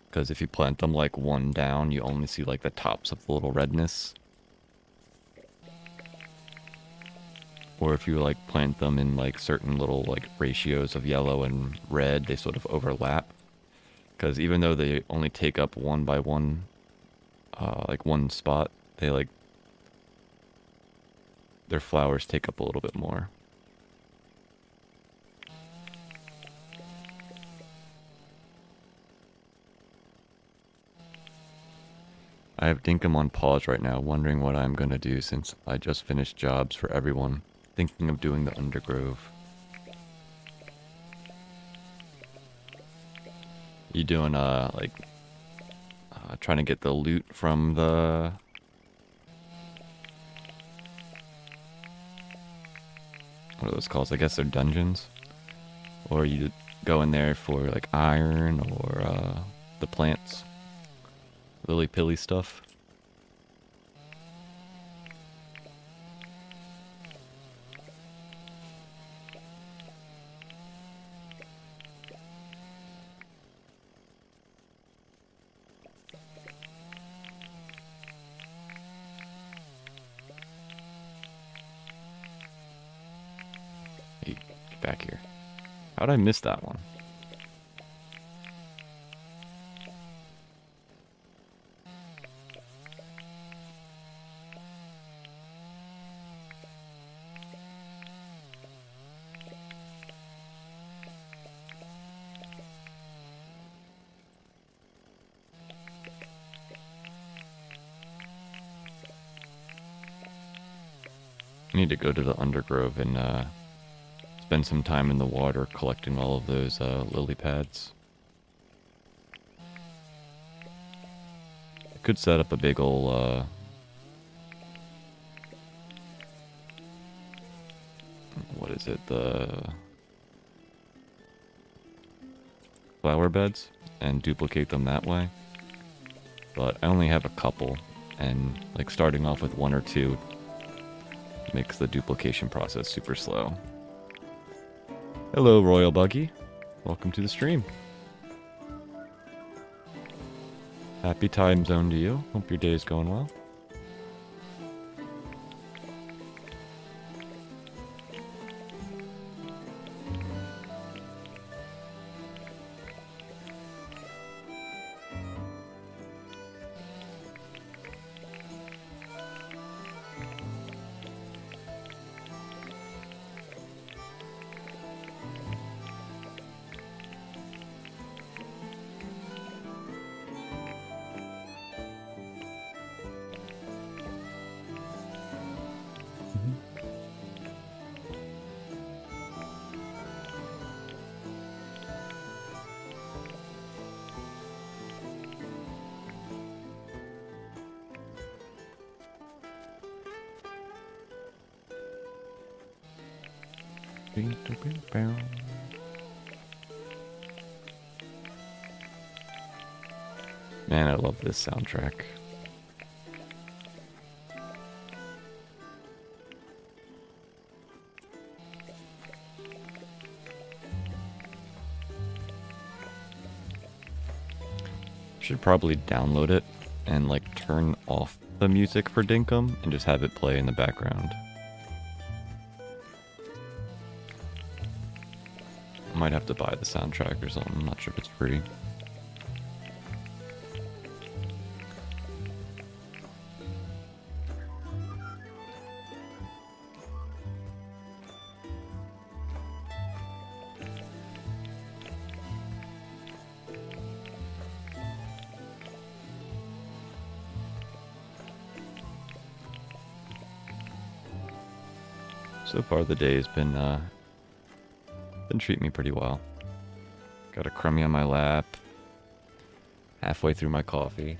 Because if you plant them like one down, you only see like the tops of the little redness. Or if you like plant them in like certain little like ratios of yellow and red, they sort of overlap. Because even though they only take up one by one, like one spot, they like their flowers take up a little bit more. I have Dinkum on pause right now, wondering what I'm gonna do since I just finished jobs for everyone. Thinking of doing the Undergrove. You doing trying to get the loot from the what are those called? I guess they're dungeons. Or you go in there for like iron or the plants. Lily pilly stuff. Hey, get back here. How'd I miss that one? I need to go to the Undergrove and spend some time in the water collecting all of those lily pads. I could set up a big ol' what is it, the flower beds and duplicate them that way. But I only have a couple, and like starting off with one or two Makes the duplication process super slow. Hello, Royal Buggy. Welcome to the stream. Happy time zone to you. Hope your day is going well. Man, I love this soundtrack. Should probably download it and like turn off the music for Dinkum and just have it play in the background. Might have to buy the soundtrack or something. I'm not sure if it's free. So far the day has been treating me pretty well. Got a crummy on my lap. Halfway through my coffee.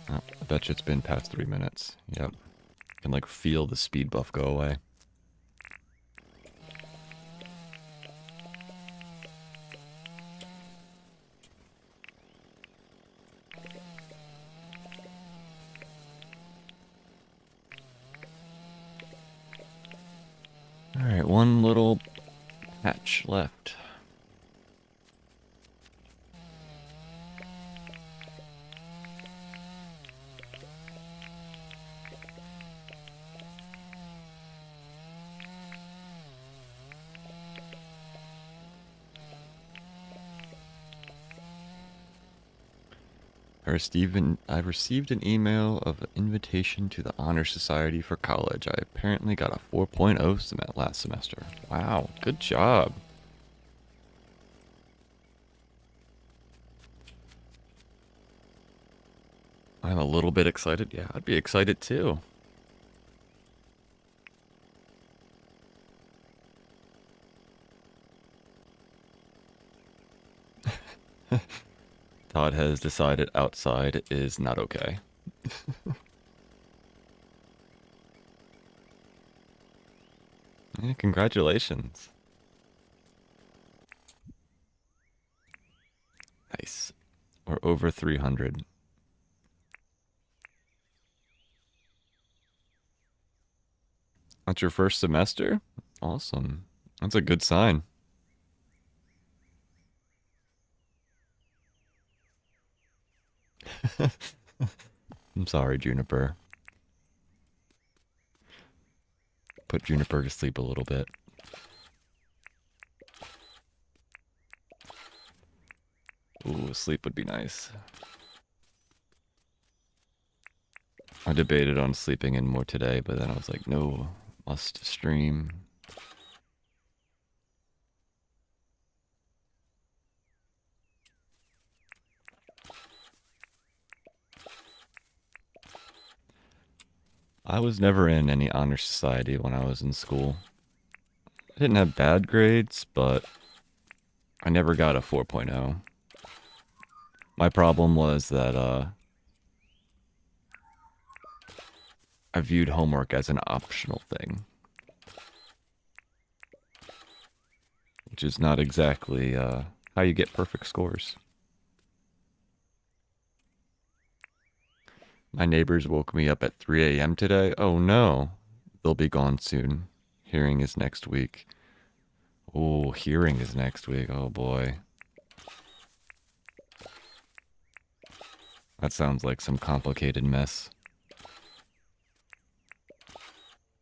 Oh, I bet you it's been past 3 minutes. Yep. I can like feel the speed buff go away. Alright, one little patch left. I received an email of an invitation to the Honor Society for college. I apparently got a 4.0 last semester. Wow, good job. I'm a little bit excited. Yeah, I'd be excited too. Todd has decided outside is not okay. Yeah, congratulations. Nice. We're over 300. That's your first semester? Awesome. That's a good sign. I'm sorry, Juniper. Put Juniper to sleep a little bit. Ooh, sleep would be nice. I debated on sleeping in more today, but then I was like, no, must stream. I was never in any honor society when I was in school. I didn't have bad grades, but I never got a 4.0. My problem was that I viewed homework as an optional thing. which is not exactly how you get perfect scores. My neighbors woke me up at 3 a.m. today. Oh no, they'll be gone soon. Hearing is next week. Oh, hearing is next week. Oh boy. That sounds like some complicated mess.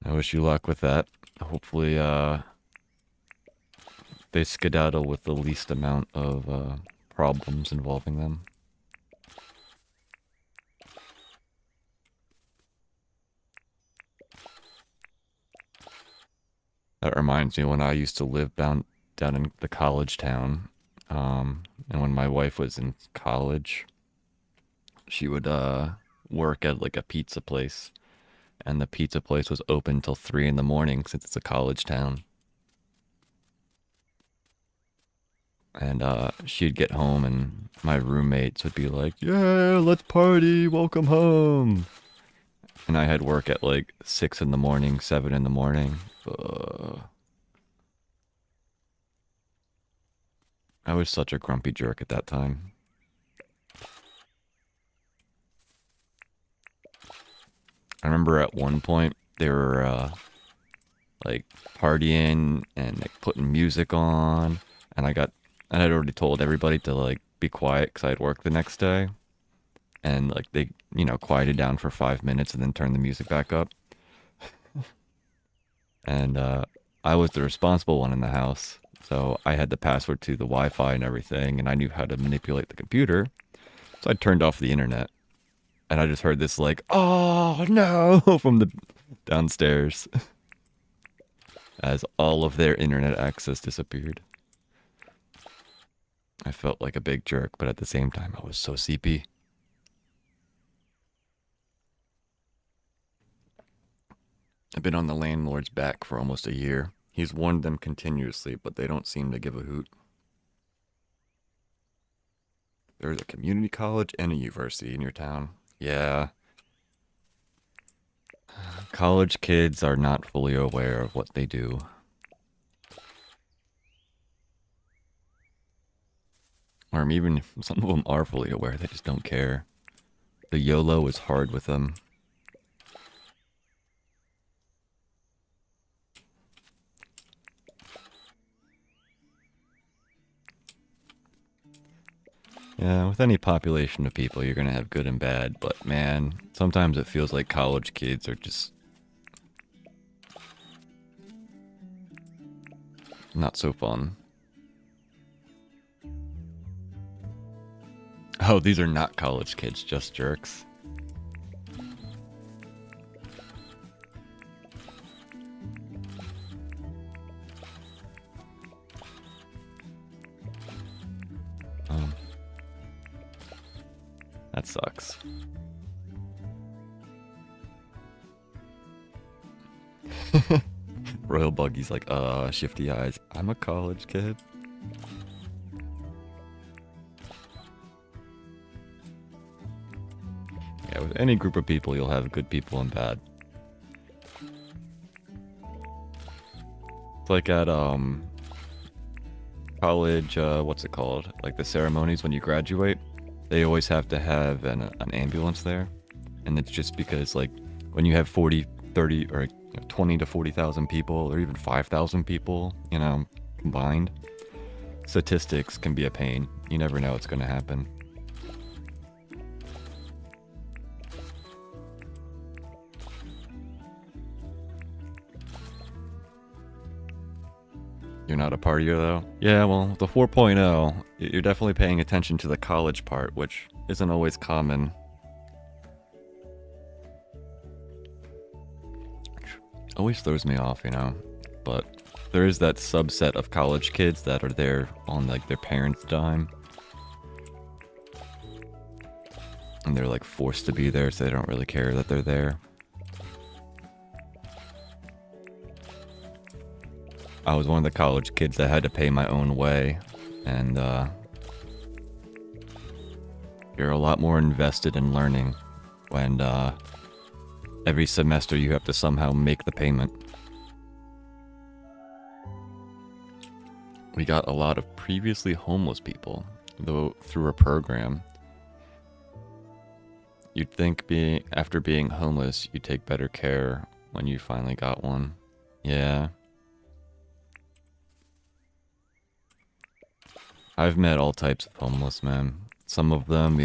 I wish you luck with that. Hopefully, they skedaddle with the least amount of problems involving them. That reminds me when I used to live down in the college town, and when my wife was in college, she would work at like a pizza place, and the pizza place was open till 3 in the morning since it's a college town. And she'd get home, and my roommates would be like, "Yeah, let's party, welcome home." And I had work at like 6 in the morning, 7 in the morning. I was such a grumpy jerk at that time. I remember at one point they were like partying and like putting music on, and I had already told everybody to like be quiet because I had work the next day, and like they quieted down for 5 minutes and then turned the music back up. And I was the responsible one in the house, so I had the password to the Wi-Fi and everything, and I knew how to manipulate the computer. So I turned off the internet, and I just heard this like, "Oh no!" from the downstairs as all of their internet access disappeared. I felt like a big jerk, but at the same time, I was so sleepy. I've been on the landlord's back for almost a year. He's warned them continuously, but they don't seem to give a hoot. There's a community college and a university in your town. Yeah. College kids are not fully aware of what they do. Or even some of them are fully aware, they just don't care. The YOLO is hard with them. Yeah, with any population of people, you're going to have good and bad. But man, sometimes it feels like college kids are just not so fun. Oh, these are not college kids, just jerks. That sucks. Royal Buggy's like, shifty eyes. I'm a college kid. Yeah, with any group of people, you'll have good people and bad. It's like at, college, what's it called? Like the ceremonies when you graduate. They always have to have an ambulance there. And it's just because, like, when you have 40, 30, or 20 to 40,000 people, or even 5,000 people, combined, statistics can be a pain. You never know what's going to happen. You're not a partier, though? Yeah, well, the 4.0, you're definitely paying attention to the college part, which isn't always common. Always throws me off, but there is that subset of college kids that are there on, like, their parents' dime. And they're, like, forced to be there, so they don't really care that they're there. I was one of the college kids that had to pay my own way, and you're a lot more invested in learning when every semester you have to somehow make the payment. we got a lot of previously homeless people, though through a program. You'd think after being homeless, you'd take better care when you finally got one. Yeah. I've met all types of homeless men. Some of them,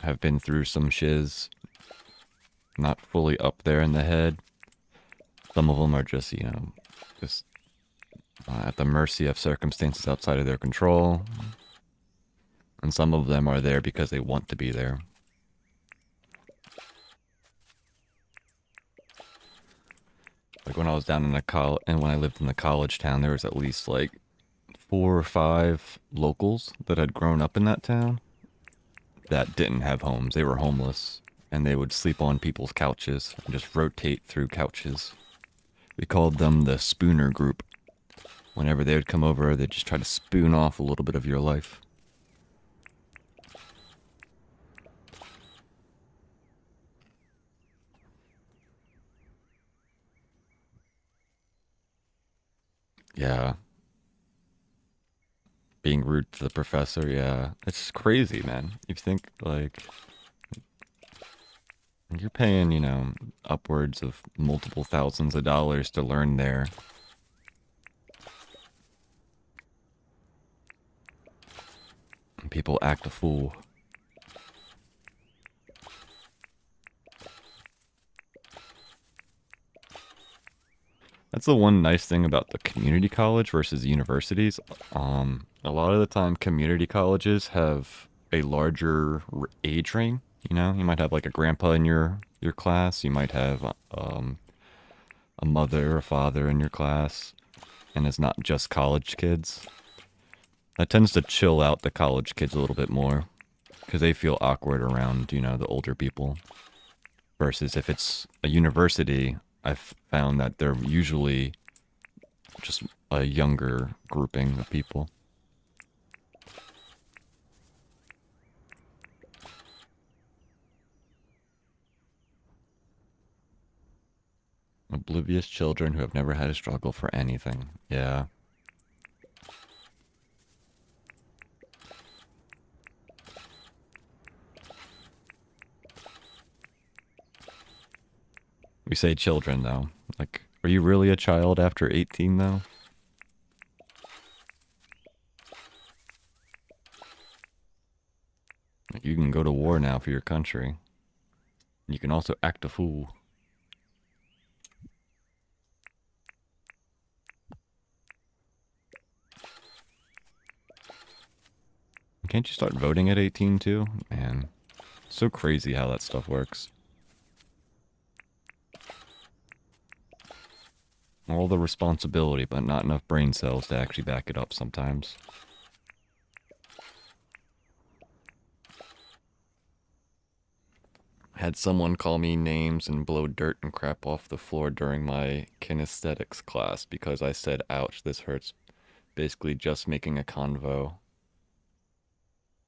have been through some shiz, not fully up there in the head. Some of them are just, just at the mercy of circumstances outside of their control. And some of them are there because they want to be there. Like when I was down in and when I lived in the college town, there was at least like 4 or 5 locals that had grown up in that town that didn't have homes. They were homeless, and they would sleep on people's couches and just rotate through couches. We called them the Spooner Group. Whenever they would come over, they'd just try to spoon off a little bit of your life. Yeah. Being rude to the professor, yeah. It's crazy, man. You think, like, you're paying, upwards of multiple thousands of dollars to learn there. And people act a fool. That's the one nice thing about the community college versus universities. A lot of the time, community colleges have a larger age range. You might have like a grandpa in your class. You might have a mother or father in your class, and it's not just college kids. That tends to chill out the college kids a little bit more because they feel awkward around, the older people. Versus if it's a university, I've found that they're usually just a younger grouping of people. Oblivious children who have never had a struggle for anything. Yeah. We say children, though. Like, are you really a child after 18, though? Like, you can go to war now for your country. You can also act a fool. Can't you start voting at 18, too? Man, it's so crazy how that stuff works. All the responsibility, but not enough brain cells to actually back it up sometimes. Had someone call me names and blow dirt and crap off the floor during my kinesthetics class because I said, ouch, this hurts. Basically just making a convo.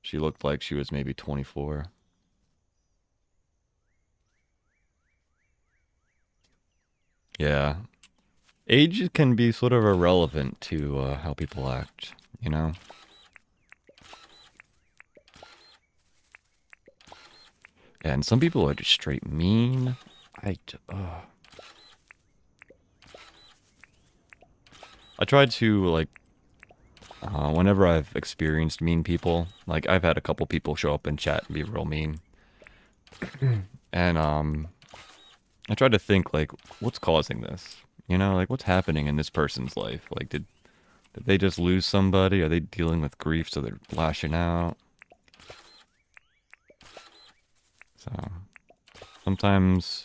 She looked like she was maybe 24. Yeah. Age can be sort of irrelevant to how people act, And some people are just straight mean. I tried to, like, whenever I've experienced mean people, like, I've had a couple people show up in chat and be real mean. And, I tried to think, like, what's causing this? Like, what's happening in this person's life? Like, did they just lose somebody? Are they dealing with grief, so they're lashing out? So, sometimes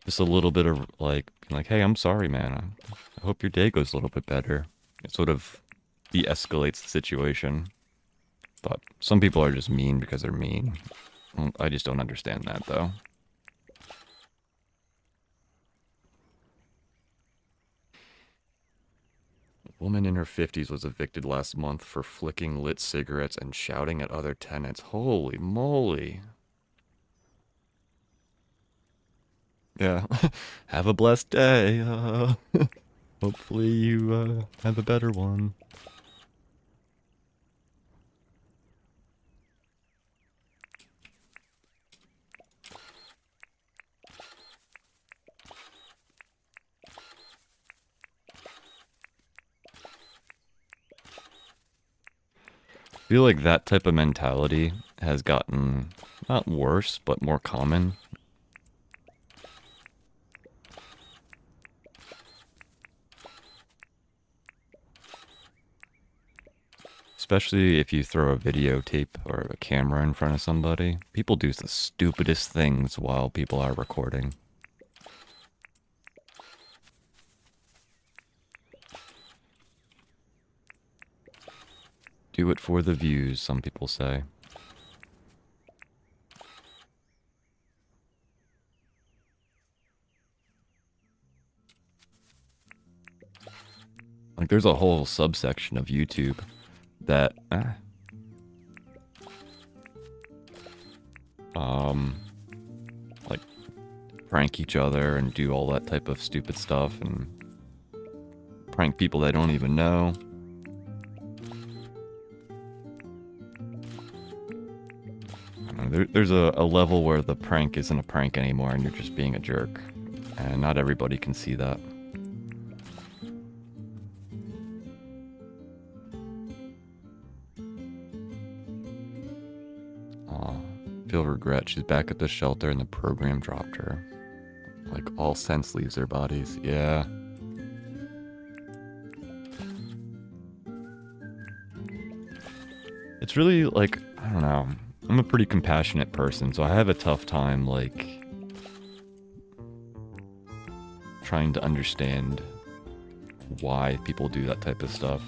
just a little bit of, like, hey, I'm sorry, man. I hope your day goes a little bit better. It sort of de-escalates the situation. But some people are just mean because they're mean. I just don't understand that, though. A woman in her 50s was evicted last month for flicking lit cigarettes and shouting at other tenants. Holy moly. Yeah. Have a blessed day. Hopefully you have a better one. I feel like that type of mentality has gotten, not worse, but more common. Especially if you throw a videotape or a camera in front of somebody. People do the stupidest things while people are recording. Do it for the views, some people say. Like, there's a whole subsection of YouTube that, like, prank each other and do all that type of stupid stuff and prank people they don't even know. There's a level where the prank isn't a prank anymore and you're just being a jerk. And not everybody can see that. Aw, feel regret. She's back at the shelter and the program dropped her. Like, all sense leaves their bodies. Yeah. It's really, like, I don't know. I'm a pretty compassionate person, so I have a tough time, like, trying to understand why people do that type of stuff.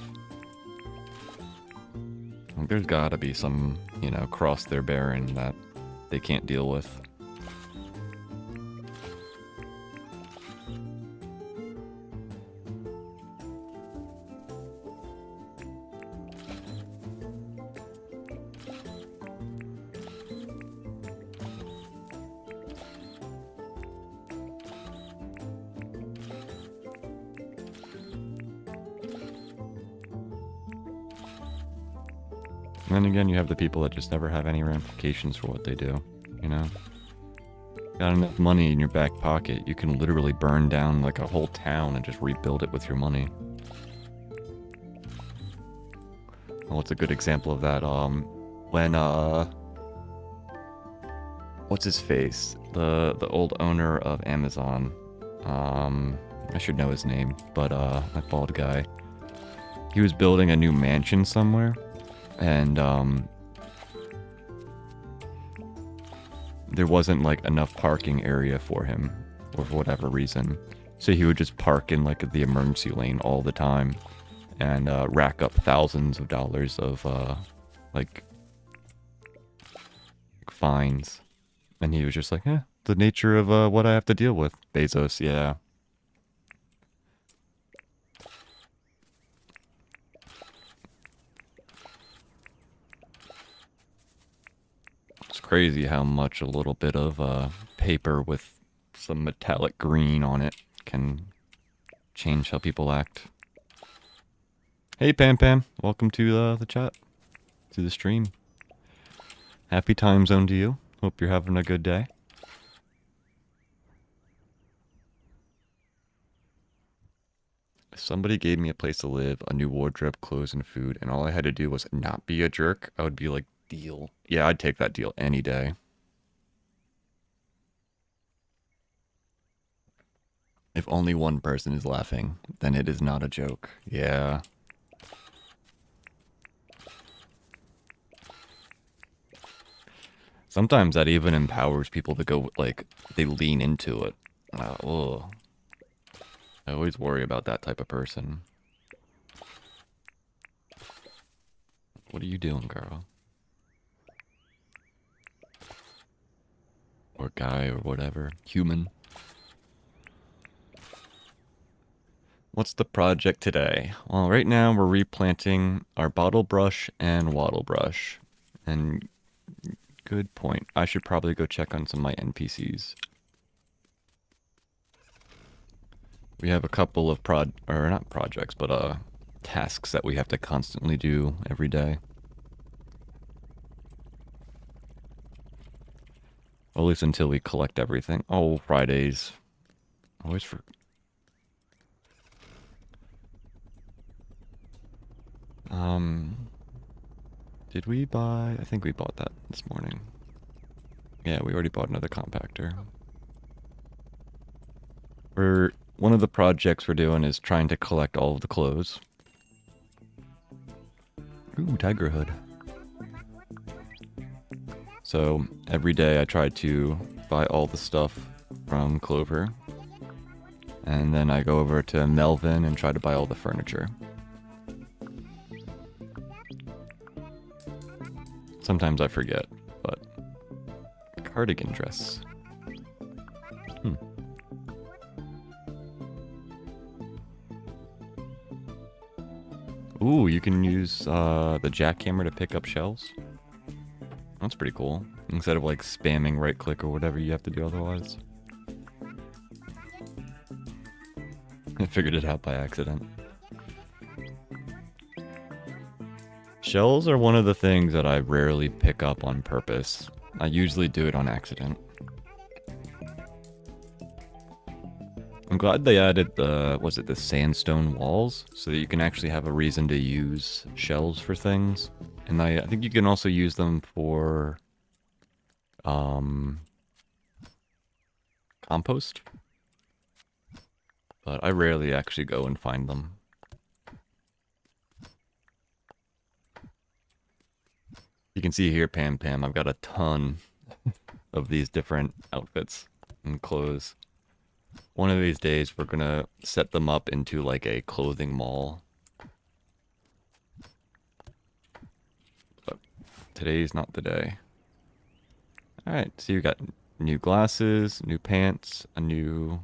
Like, there's gotta be some, you know, cross they're bearing that they can't deal with. And then again, you have the people that just never have any ramifications for what they do, you know? Got enough money in your back pocket, you can literally burn down like a whole town and just rebuild it with your money. Well, what's a good example of that? When, what's his face? The old owner of Amazon. I should know his name, but, that bald guy. He was building a new mansion somewhere. And there wasn't like enough parking area for him, or for whatever reason. So he would just park in like the emergency lane all the time, and rack up thousands of dollars of like fines. And he was just like, the nature of what I have to deal with. Bezos, yeah. It's crazy how much a little bit of paper with some metallic green on it can change how people act. Hey Pam Pam, welcome to the chat, to the stream. Happy time zone to you. Hope you're having a good day. If somebody gave me a place to live, a new wardrobe, clothes, and food, and all I had to do was not be a jerk, I would be like, deal. Yeah, I'd take that deal any day. If only one person is laughing, then it is not a joke. Yeah. Sometimes that even empowers people to go, like, they lean into it. Ugh. I always worry about that type of person. What are you doing, girl? Or guy, or whatever. Human. What's the project today? Well, right now we're replanting our bottle brush and wattle brush. And good point. I should probably go check on some of my NPCs. We have a couple of not projects, but tasks that we have to constantly do every day. Or at least until we collect everything. Oh, Fridays. Always for... Did we buy... I think we bought that this morning. Yeah, we already bought another compactor. One of the projects we're doing is trying to collect all of the clothes. Ooh, tiger hood. So every day I try to buy all the stuff from Clover. And then I go over to Melvin and try to buy all the furniture. Sometimes I forget, but... Cardigan dress. Ooh, you can use the jackhammer to pick up shells. That's pretty cool. Instead of like spamming right click or whatever you have to do otherwise. I figured it out by accident. Shells are one of the things that I rarely pick up on purpose. I usually do it on accident. I'm glad they added the sandstone walls, so that you can actually have a reason to use shells for things. And I think you can also use them for, compost. But I rarely actually go and find them. You can see here, Pam, I've got a ton of these different outfits and clothes. One of these days, we're gonna set them up into like a clothing mall. But today's not the day. Alright, so you got new glasses, new pants, got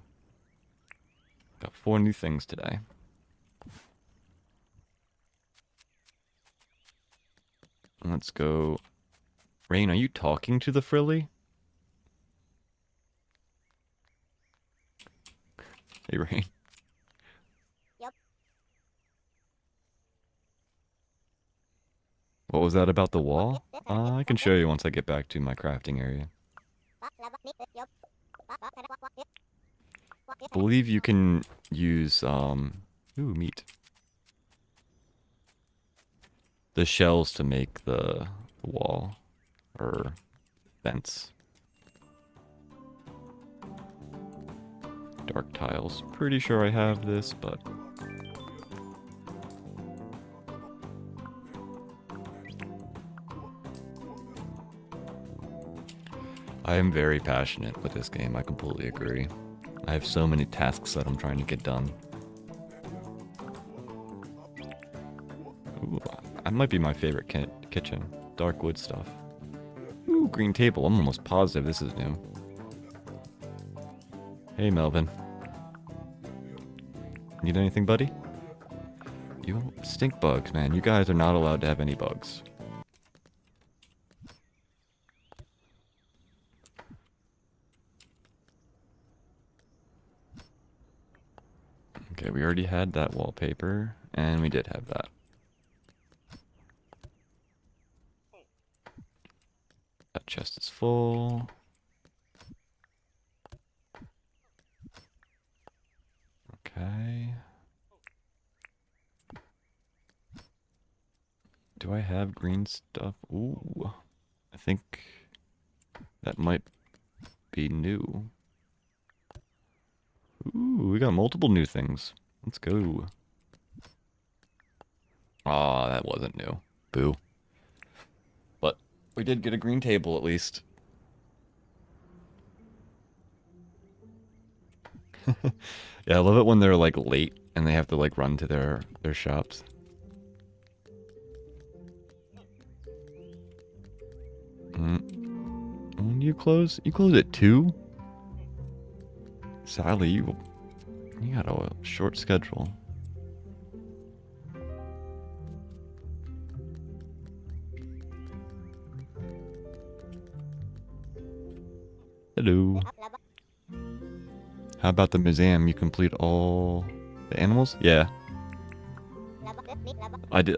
4 new things today. Let's go. Rain, are you talking to the frilly? Hey, Rain. Yep. What was that about the wall? I can show you once I get back to my crafting area. I believe you can use, ooh, meat. The shells to make the wall, or fence. Dark tiles. Pretty sure I have this, but... I am very passionate with this game, I completely agree. I have so many tasks that I'm trying to get done. Ooh, that might be my favorite kitchen. Dark wood stuff. Ooh, green table. I'm almost positive this is new. Hey, Melvin. Need anything, buddy? You stink bugs, man. You guys are not allowed to have any bugs. Okay, we already had that wallpaper, and we did have that. That chest is full. Okay. Do I have green stuff? Ooh. I think that might be new. Ooh, we got multiple new things. Let's go. Aw, that wasn't new. Boo. But we did get a green table at least. Yeah, I love it when they're like late and they have to like run to their shops. When do you close? You close at 2? Sadly, you got a short schedule. Hello. How about the museum? You complete all the animals? Yeah. I did.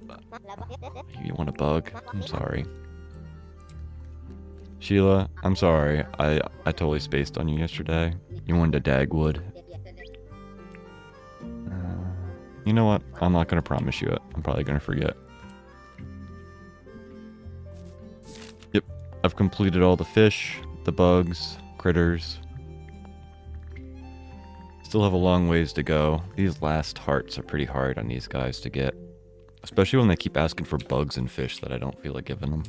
You want a bug? I'm sorry. Sheila, I'm sorry. I totally spaced on you yesterday. You wanted a Dagwood. You know what? I'm not going to promise you it. I'm probably going to forget. Yep. I've completed all the fish, the bugs, critters. Still have a long ways to go. These last hearts are pretty hard on these guys to get. Especially when they keep asking for bugs and fish that I don't feel like giving them.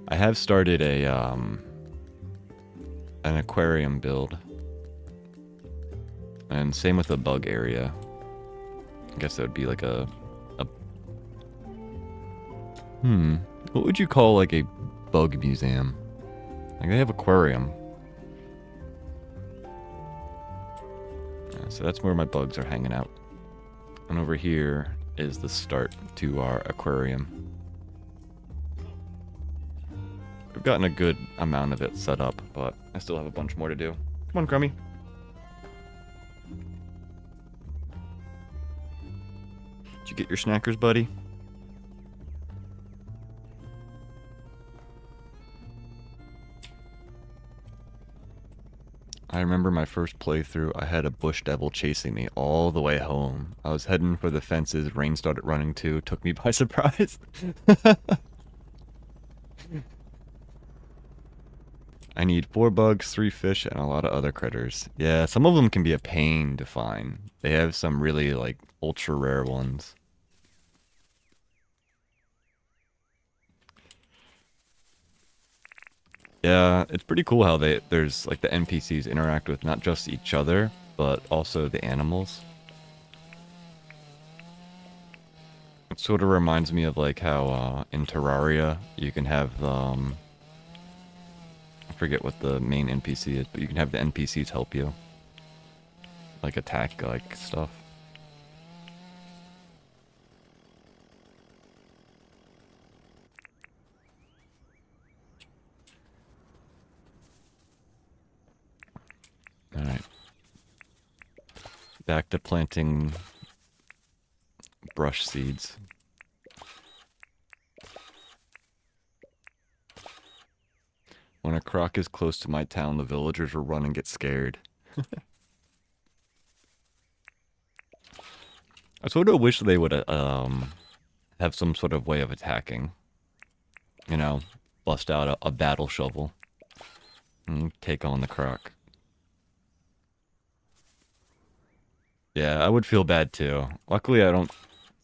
I have started a an aquarium build. And same with the bug area. I guess that would be like a what would you call like a bug museum? Like they have aquarium. Yeah, so that's where my bugs are hanging out. And over here is the start to our aquarium. We've gotten a good amount of it set up, but I still have a bunch more to do. Come on, Crummy. Did you get your snackers, buddy? I remember my first playthrough, I had a bush devil chasing me all the way home. I was heading for the fences, rain started running too, took me by surprise. I need 4 bugs, 3 fish, and a lot of other critters. Yeah, some of them can be a pain to find. They have some really, like, ultra rare ones. Yeah, it's pretty cool how there's, like, the NPCs interact with not just each other, but also the animals. It sort of reminds me of, like, how, in Terraria, you can have, I forget what the main NPC is, but you can have the NPCs help you. Like, attack, like, stuff. Alright. Back to planting brush seeds. When a croc is close to my town, the villagers will run and get scared. I sort of wish they would have some sort of way of attacking. You know, bust out a battle shovel and take on the croc. Yeah, I would feel bad too. Luckily, I don't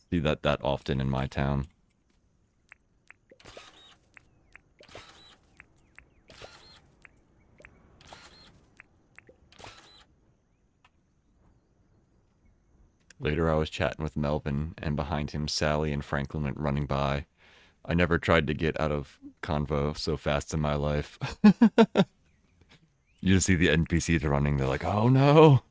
see that often in my town. Later, I was chatting with Melvin, and behind him, Sally and Franklin went running by. I never tried to get out of convo so fast in my life. You just see the NPCs running, they're like, oh no!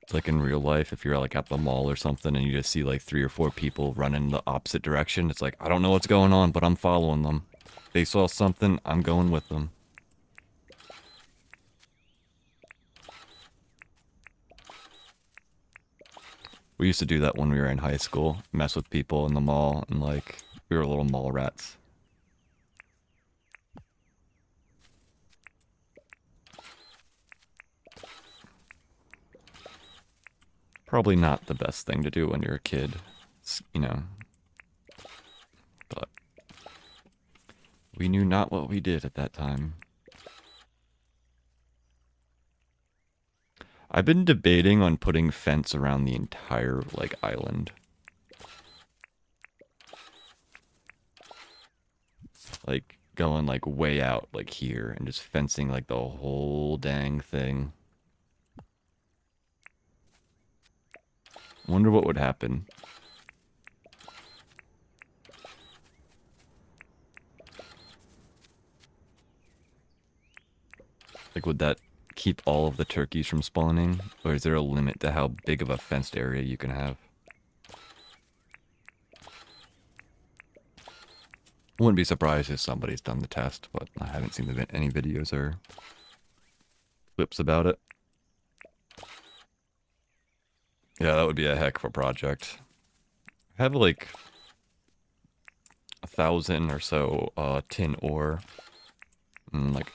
It's like in real life, if you're like at the mall or something and you just see like 3 or 4 people running the opposite direction, it's like, I don't know what's going on, but I'm following them. They saw something, I'm going with them. We used to do that when we were in high school, mess with people in the mall, and like, we were little mall rats. Probably not the best thing to do when you're a kid, you know. But we knew not what we did at that time. I've been debating on putting fence around the entire, like, island. Like, going, like, way out, like, here, and just fencing, like, the whole dang thing. Wonder what would happen. Like, would that keep all of the turkeys from spawning? Or is there a limit to how big of a fenced area you can have? Wouldn't be surprised if somebody's done the test, but I haven't seen any videos or clips about it. Yeah, that would be a heck of a project. I have like 1,000 or so tin ore. And like,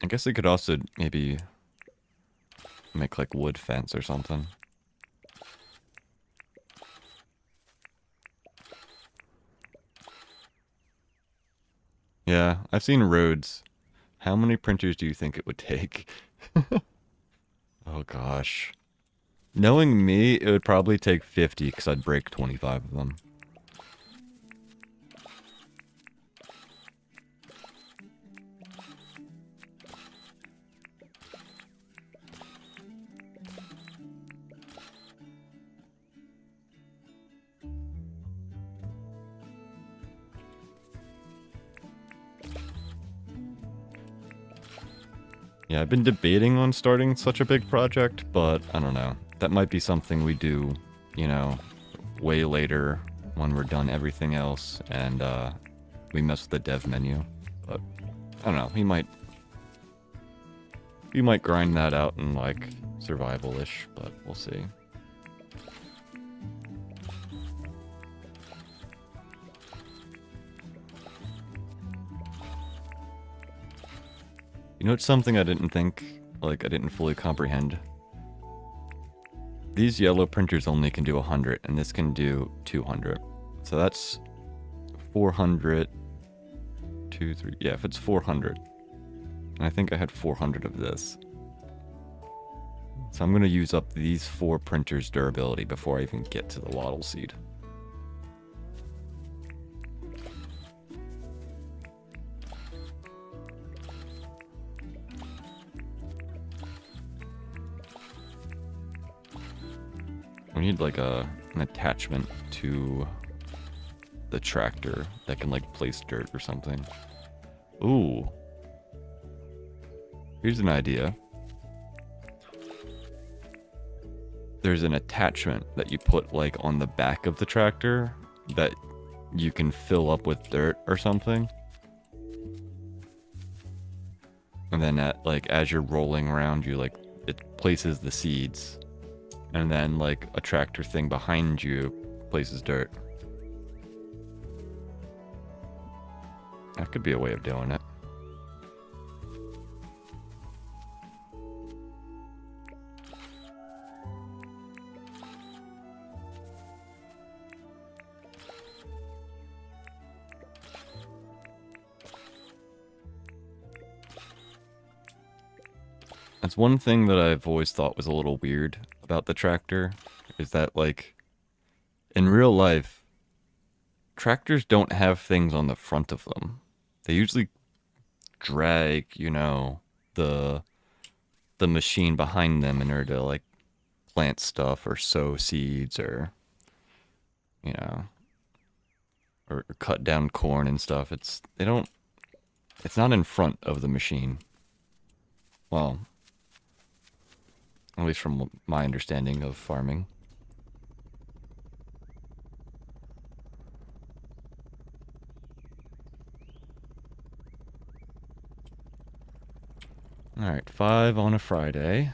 I guess I could also maybe make like wood fence or something. Yeah, I've seen roads. How many printers do you think it would take? Oh gosh. Knowing me, it would probably take 50 because I'd break 25 of them. Yeah, I've been debating on starting such a big project, but I don't know. That might be something we do, you know, way later when we're done everything else and we mess with the dev menu. But I don't know, we might grind that out in like survival-ish, but we'll see. You know, it's something I didn't think, like I didn't fully comprehend. These yellow printers only can do 100, and this can do 200. So that's 400, 2, 3, yeah, if it's 400. And I think I had 400 of this. So I'm going to use up these 4 printers' durability before I even get to the wattle seed. We need like an attachment to the tractor that can like place dirt or something. Ooh. Here's an idea. There's an attachment that you put like on the back of the tractor that you can fill up with dirt or something. And then as you're rolling around, you like, it places the seeds. And then, like, a tractor thing behind you places dirt. That could be a way of doing it. That's one thing that I've always thought was a little weird about the tractor, is that, like, in real life, tractors don't have things on the front of them. They usually drag, you know, the machine behind them in order to, like, plant stuff or sow seeds or, you know, or cut down corn and stuff. It's not in front of the machine. Well, at least from my understanding of farming. Alright, 5 on a Friday.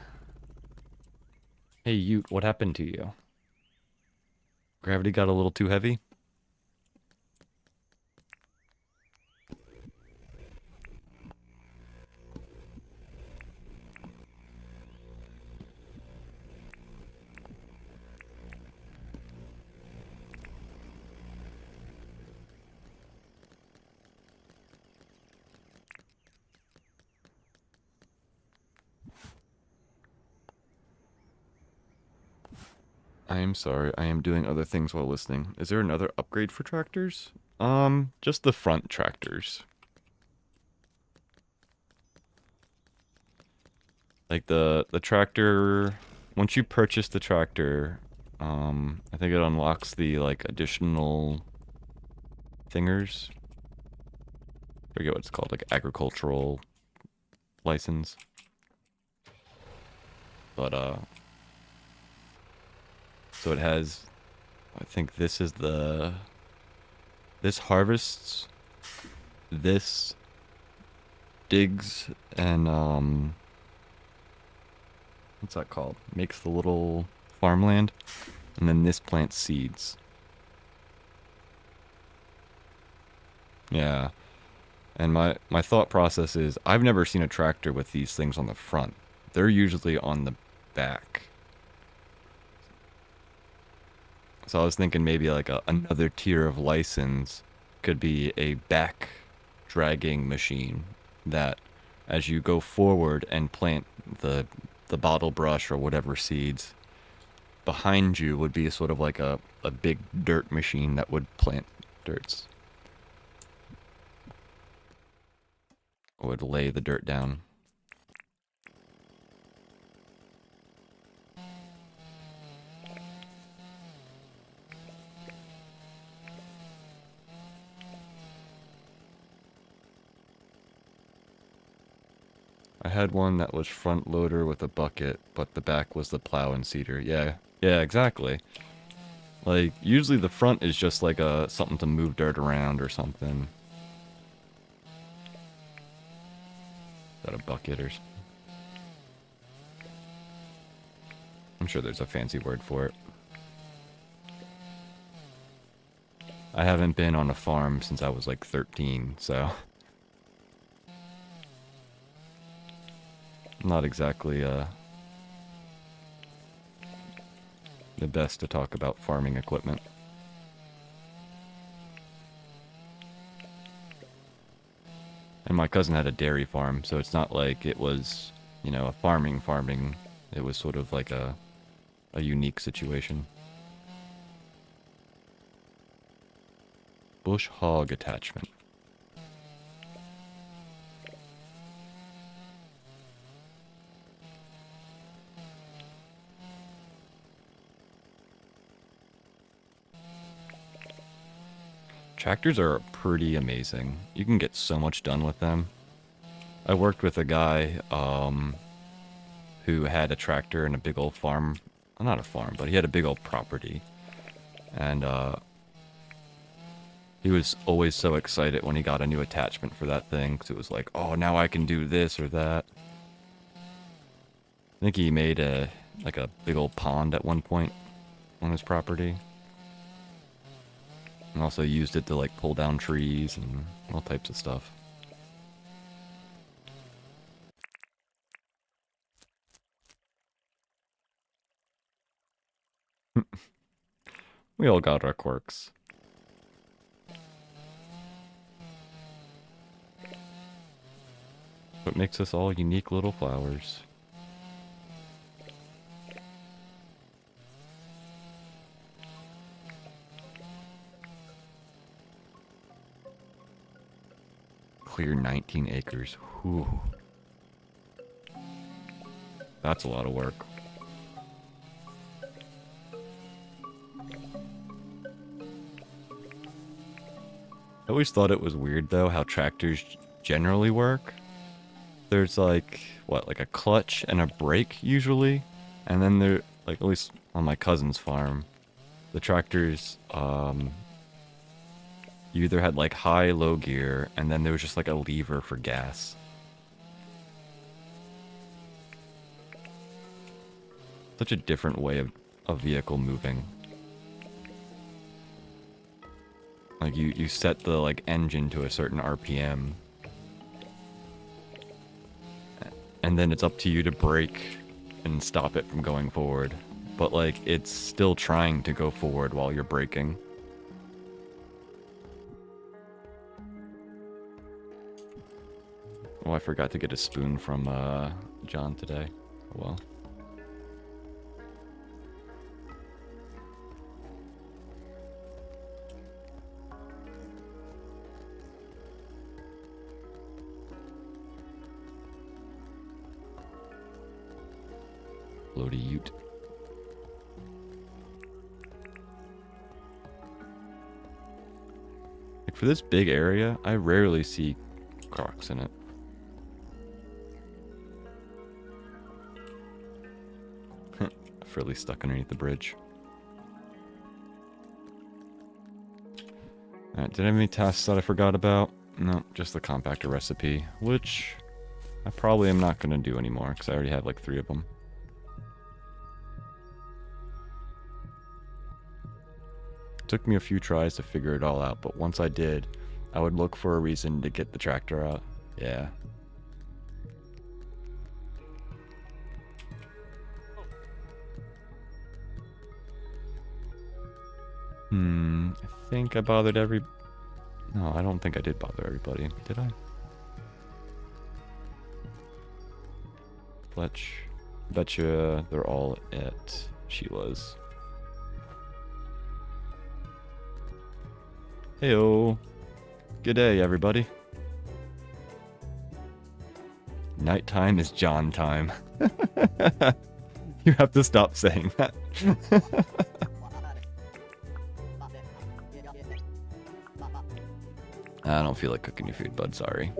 Hey, Ute, what happened to you? Gravity got a little too heavy? I am sorry, I am doing other things while listening. Is there another upgrade for tractors? Just the front tractors. Like the tractor, once you purchase the tractor, I think it unlocks the like additional thingers. I forget what it's called, like agricultural license. But, so it has, I think this is this harvests, this digs, and, what's that called? Makes the little farmland, and then this plants seeds. Yeah. And my thought process is, I've never seen a tractor with these things on the front. They're usually on the back. So I was thinking maybe like another tier of license could be a back dragging machine that, as you go forward and plant the bottle brush or whatever seeds, behind you would be sort of like a big dirt machine that would plant dirts. Would lay the dirt down. I had one that was front loader with a bucket, but the back was the plow and seeder. Yeah, exactly. Like, usually the front is just like something to move dirt around or something. Is that a bucket or something? I'm sure there's a fancy word for it. I haven't been on a farm since I was like 13, so not exactly the best to talk about farming equipment. And my cousin had a dairy farm, so it's not like it was, you know, a farming. It was sort of like a unique situation. Bush hog attachment. Tractors are pretty amazing. You can get so much done with them. I worked with a guy who had a tractor and a big old farm. Well, not a farm, but he had a big old property. And he was always so excited when he got a new attachment for that thing, because it was like, oh, now I can do this or that. I think he made a big old pond at one point on his property. And also used it to like pull down trees and all types of stuff. We all got our quirks. What makes us all unique little flowers. Clear 19 acres. Whew. That's a lot of work. I always thought it was weird, though, how tractors generally work. There's like, what, like a clutch and a brake, usually? And then there, like, at least on my cousin's farm, the tractors, you either had like high, low gear, and then there was just like a lever for gas. Such a different way of vehicle moving. Like you set the like engine to a certain RPM, and then it's up to you to brake and stop it from going forward. But like it's still trying to go forward while you're braking. Oh, I forgot to get a spoon from John today. Oh, well. Floaty ute. Like for this big area, I rarely see crocs in it. frilly stuck underneath the bridge. Alright, did I have any tasks that I forgot about? No, just the compactor recipe, which I probably am not going to do anymore, because I already have like 3 of them. It took me a few tries to figure it all out, but once I did, I would look for a reason to get the tractor out. Yeah. I think I bothered every... No, I don't think I did bother everybody. Did I? Fletch. Betcha they're all at Sheila's. Heyo. Good day, everybody. Nighttime is John time. You have to stop saying that. I don't feel like cooking your food, bud. Sorry.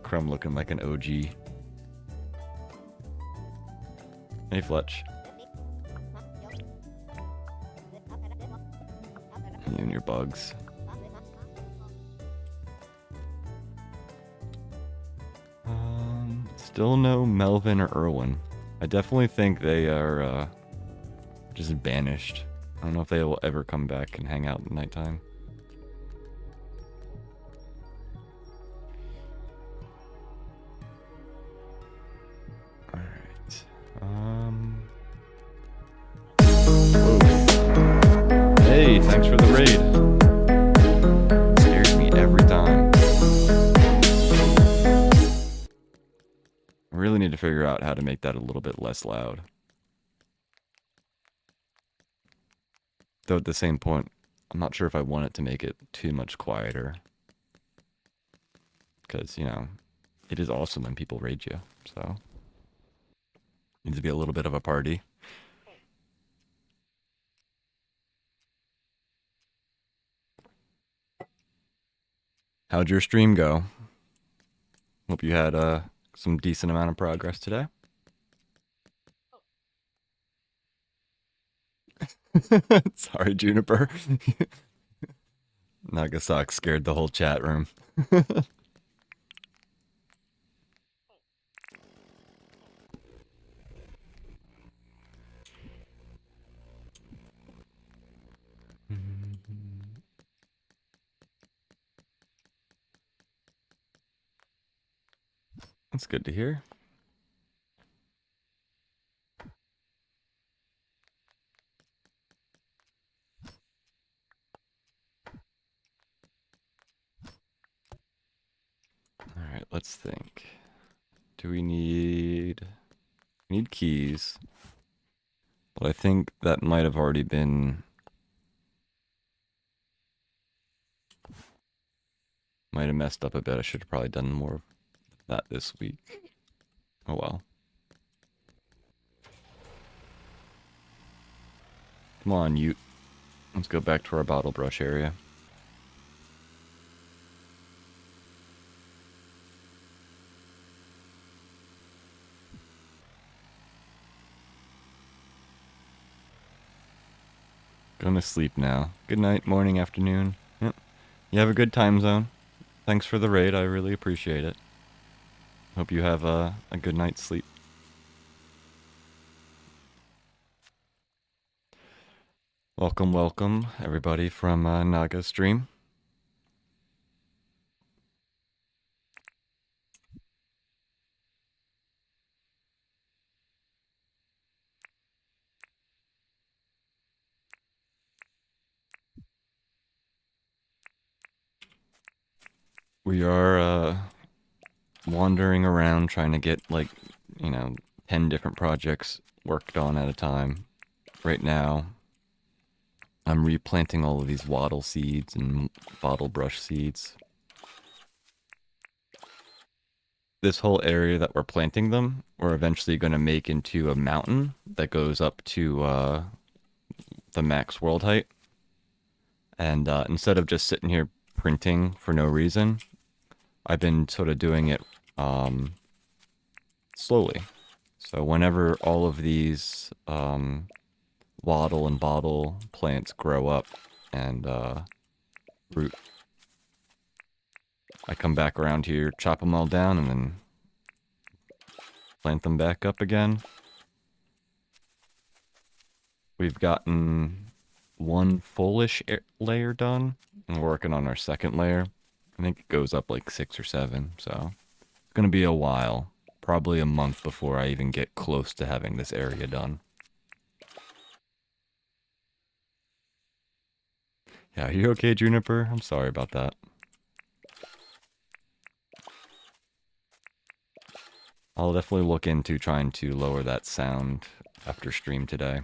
Crumb looking like an OG. Hey, Fletch. You and your bugs. Still no Melvin or Irwin. I definitely think they are just banished. I don't know if they will ever come back and hang out at nighttime. Alright. Whoa. Hey, thanks for the raid. Scares me every time. I really need to figure out how to make that a little bit less loud. Though at the same point, I'm not sure if I want it to make it too much quieter. Because, you know, it is awesome when people raid you, so. Needs to be a little bit of a party. How'd your stream go? Hope you had some decent amount of progress today. Sorry, Juniper. Nagasaki scared the whole chat room. That's good to hear. All right, let's think. Do we need keys? But I think that might have already been might have messed up a bit. I should have probably done more of that this week. Oh well. Come on, Ute. Let's go back to our bottle brush area. Going to sleep now. Good night, morning, afternoon. Yep. You have a good time zone. Thanks for the raid. I really appreciate it. Hope you have a good night's sleep. Welcome, welcome, everybody from Naga stream. We are wandering around trying to get, like, you know, 10 different projects worked on at a time. Right now, I'm replanting all of these wattle seeds and bottle brush seeds. This whole area that we're planting them, we're eventually going to make into a mountain that goes up to the max world height. And instead of just sitting here printing for no reason. I've been sort of doing it slowly. So whenever all of these wattle and bottle plants grow up and root, I come back around here, chop them all down, and then plant them back up again. We've gotten one fullish layer done, and we're working on our second layer. I think it goes up like 6 or 7, so it's gonna be a while. Probably a month before I even get close to having this area done. Yeah, are you okay, Juniper? I'm sorry about that. I'll definitely look into trying to lower that sound after stream today.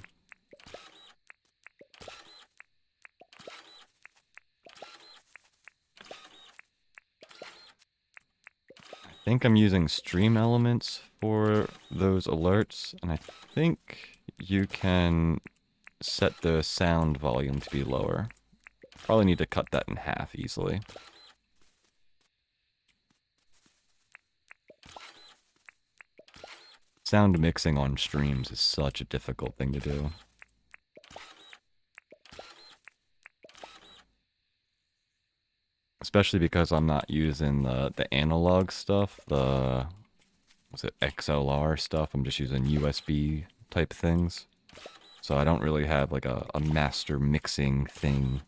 I think I'm using stream elements for those alerts, and I think you can set the sound volume to be lower. Probably need to cut that in half easily. Sound mixing on streams is such a difficult thing to do. Especially because I'm not using the analog stuff, was it XLR stuff? I'm just using USB type things. So I don't really have like a master mixing thing.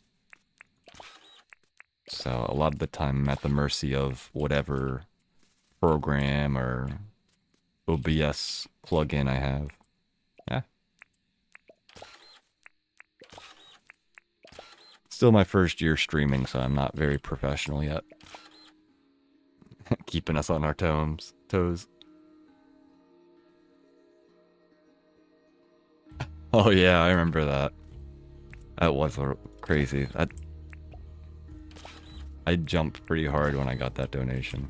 So a lot of the time I'm at the mercy of whatever program or OBS plugin I have. Yeah. Still my first year streaming, so I'm not very professional yet. Keeping us on our toes. Oh yeah, I remember that. That was crazy. I jumped pretty hard when I got that donation.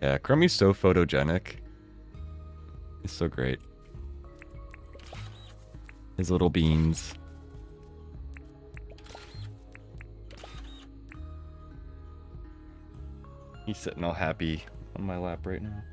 Yeah, Crummy's so photogenic. He's so great. His little beans. He's sitting all happy on my lap right now.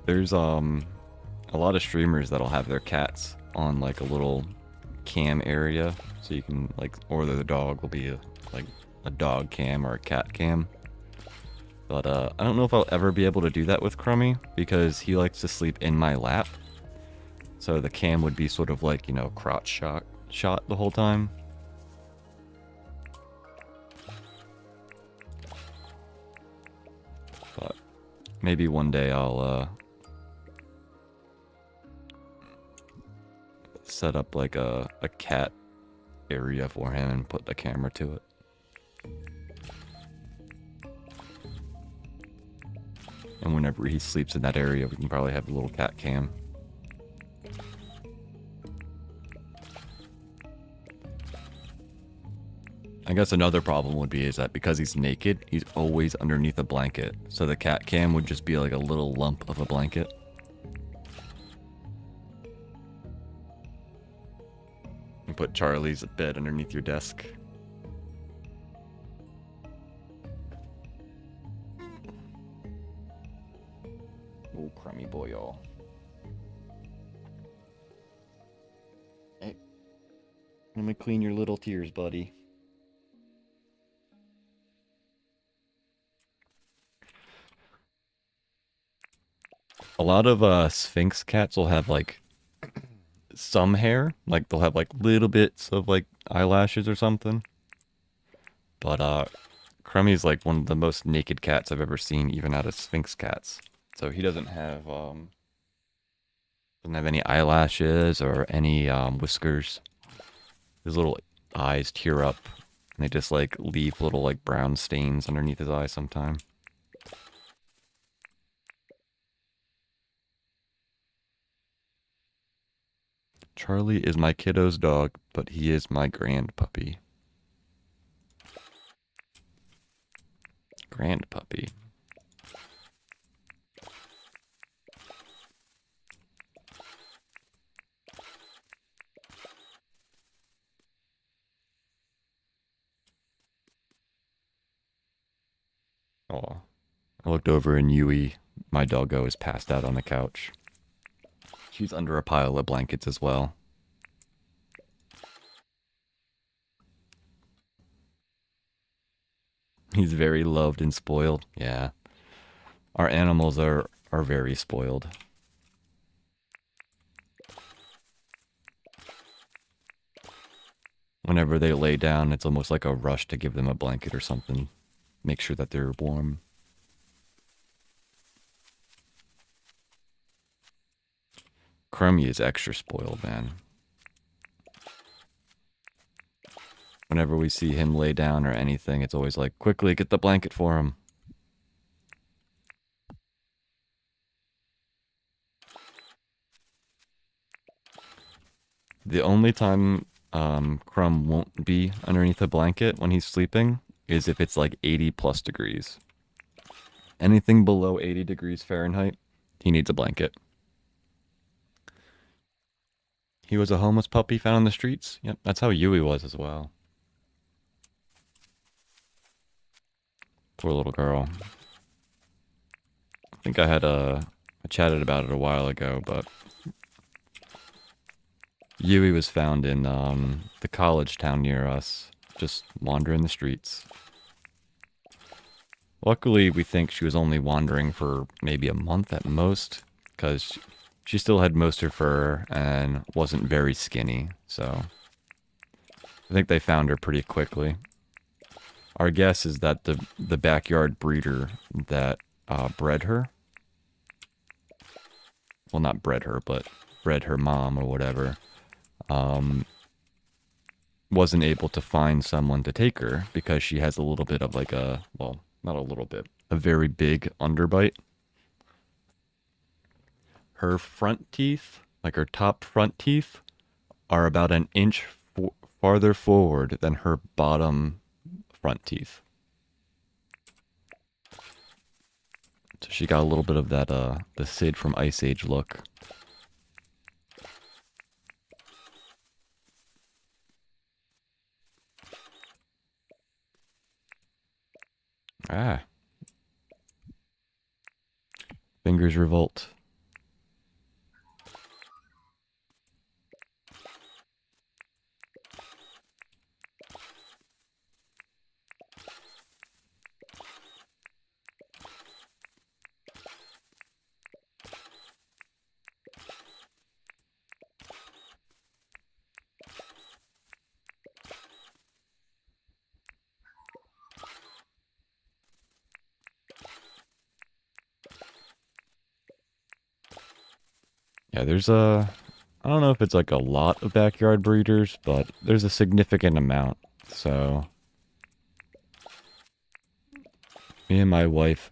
There's a lot of streamers that'll have their cats on like a little cam area, so you can like, or the dog will be like a dog cam or a cat cam. But I don't know if I'll ever be able to do that with Crummy because he likes to sleep in my lap. So the cam would be sort of like, you know, crotch shot the whole time. But maybe one day I'll set up like a cat area for him and put the camera to it. And whenever he sleeps in that area, we can probably have a little cat cam. I guess another problem would be is that because he's naked, he's always underneath a blanket. So the cat cam would just be like a little lump of a blanket. And put Charlie's bed underneath your desk. Oh, crummy boy, y'all. Hey, let me clean your little tears, buddy. A lot of Sphinx cats will have like some hair, like they'll have like little bits of like eyelashes or something. But Crummy's like one of the most naked cats I've ever seen, even out of Sphinx cats. So he doesn't have any eyelashes or any whiskers. His little eyes tear up, and they just like leave little like brown stains underneath his eyes sometimes. Charlie is my kiddo's dog, but he is my grand puppy. Grand puppy. Oh, I looked over and Yui, my doggo, is passed out on the couch. She's under a pile of blankets as well. He's very loved and spoiled. Yeah. Our animals are very spoiled. Whenever they lay down, it's almost like a rush to give them a blanket or something. Make sure that they're warm. Crummy is extra spoiled, man. Whenever we see him lay down or anything, it's always like, quickly, get the blanket for him. The only time Crumb won't be underneath a blanket when he's sleeping is if it's like 80 plus degrees. Anything below 80 degrees Fahrenheit, he needs a blanket. He was a homeless puppy found on the streets? Yep, that's how Yui was as well. Poor little girl. I think I chatted about it a while ago, but Yui was found in the college town near us, just wandering the streets. Luckily, we think she was only wandering for maybe a month at most, because she still had most of her fur and wasn't very skinny, so I think they found her pretty quickly. Our guess is that the backyard breeder that bred her, well, not bred her, but bred her mom or whatever, wasn't able to find someone to take her because she has a little bit of like a, well, not a little bit, a very big underbite. Her front teeth, like her top front teeth, are about an inch farther forward than her bottom front teeth. So she got a little bit of that, the Sid from Ice Age look. Ah. Fingers revolt. Yeah, there's I don't know if it's like a lot of backyard breeders, but there's a significant amount. So me and my wife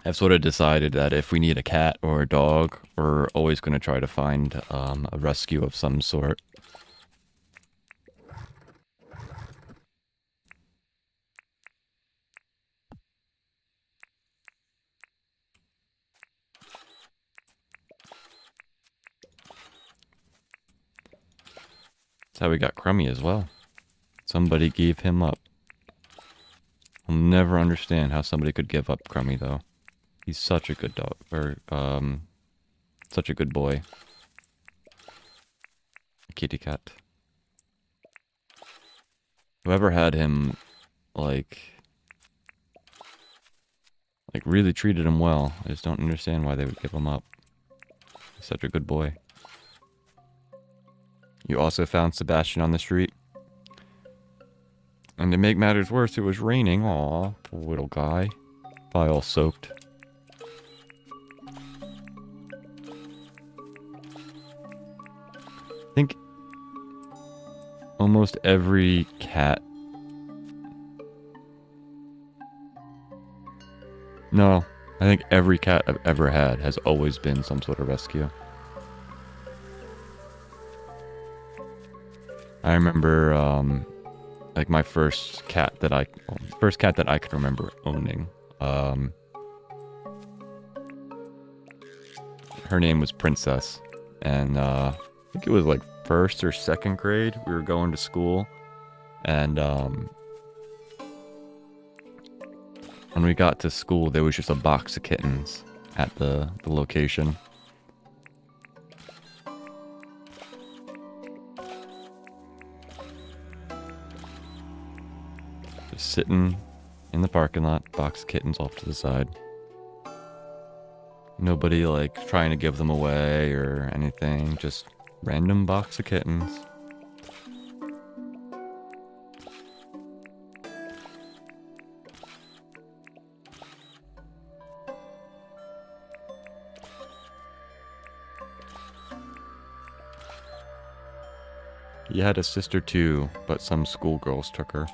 have sort of decided that if we need a cat or a dog, we're always going to try to find a rescue of some sort. That's how we got Crummy as well. Somebody gave him up. I'll never understand how somebody could give up Crummy, though. He's such a good dog, or, such a good boy. Kitty cat. Whoever had him, like really treated him well. I just don't understand why they would give him up. He's such a good boy. You also found Sebastian on the street. And to make matters worse, it was raining. Aw, poor little guy. Probably all soaked. I think almost every cat... No, I think every cat I've ever had has always been some sort of rescue. I remember, like my first cat that I could remember owning. Her name was Princess, and I think it was like first or second grade. We were going to school, and when we got to school, there was just a box of kittens at the location. Just sitting in the parking lot, box of kittens off to the side. Nobody like trying to give them away or anything, just random box of kittens. He had a sister too, but some schoolgirls took her.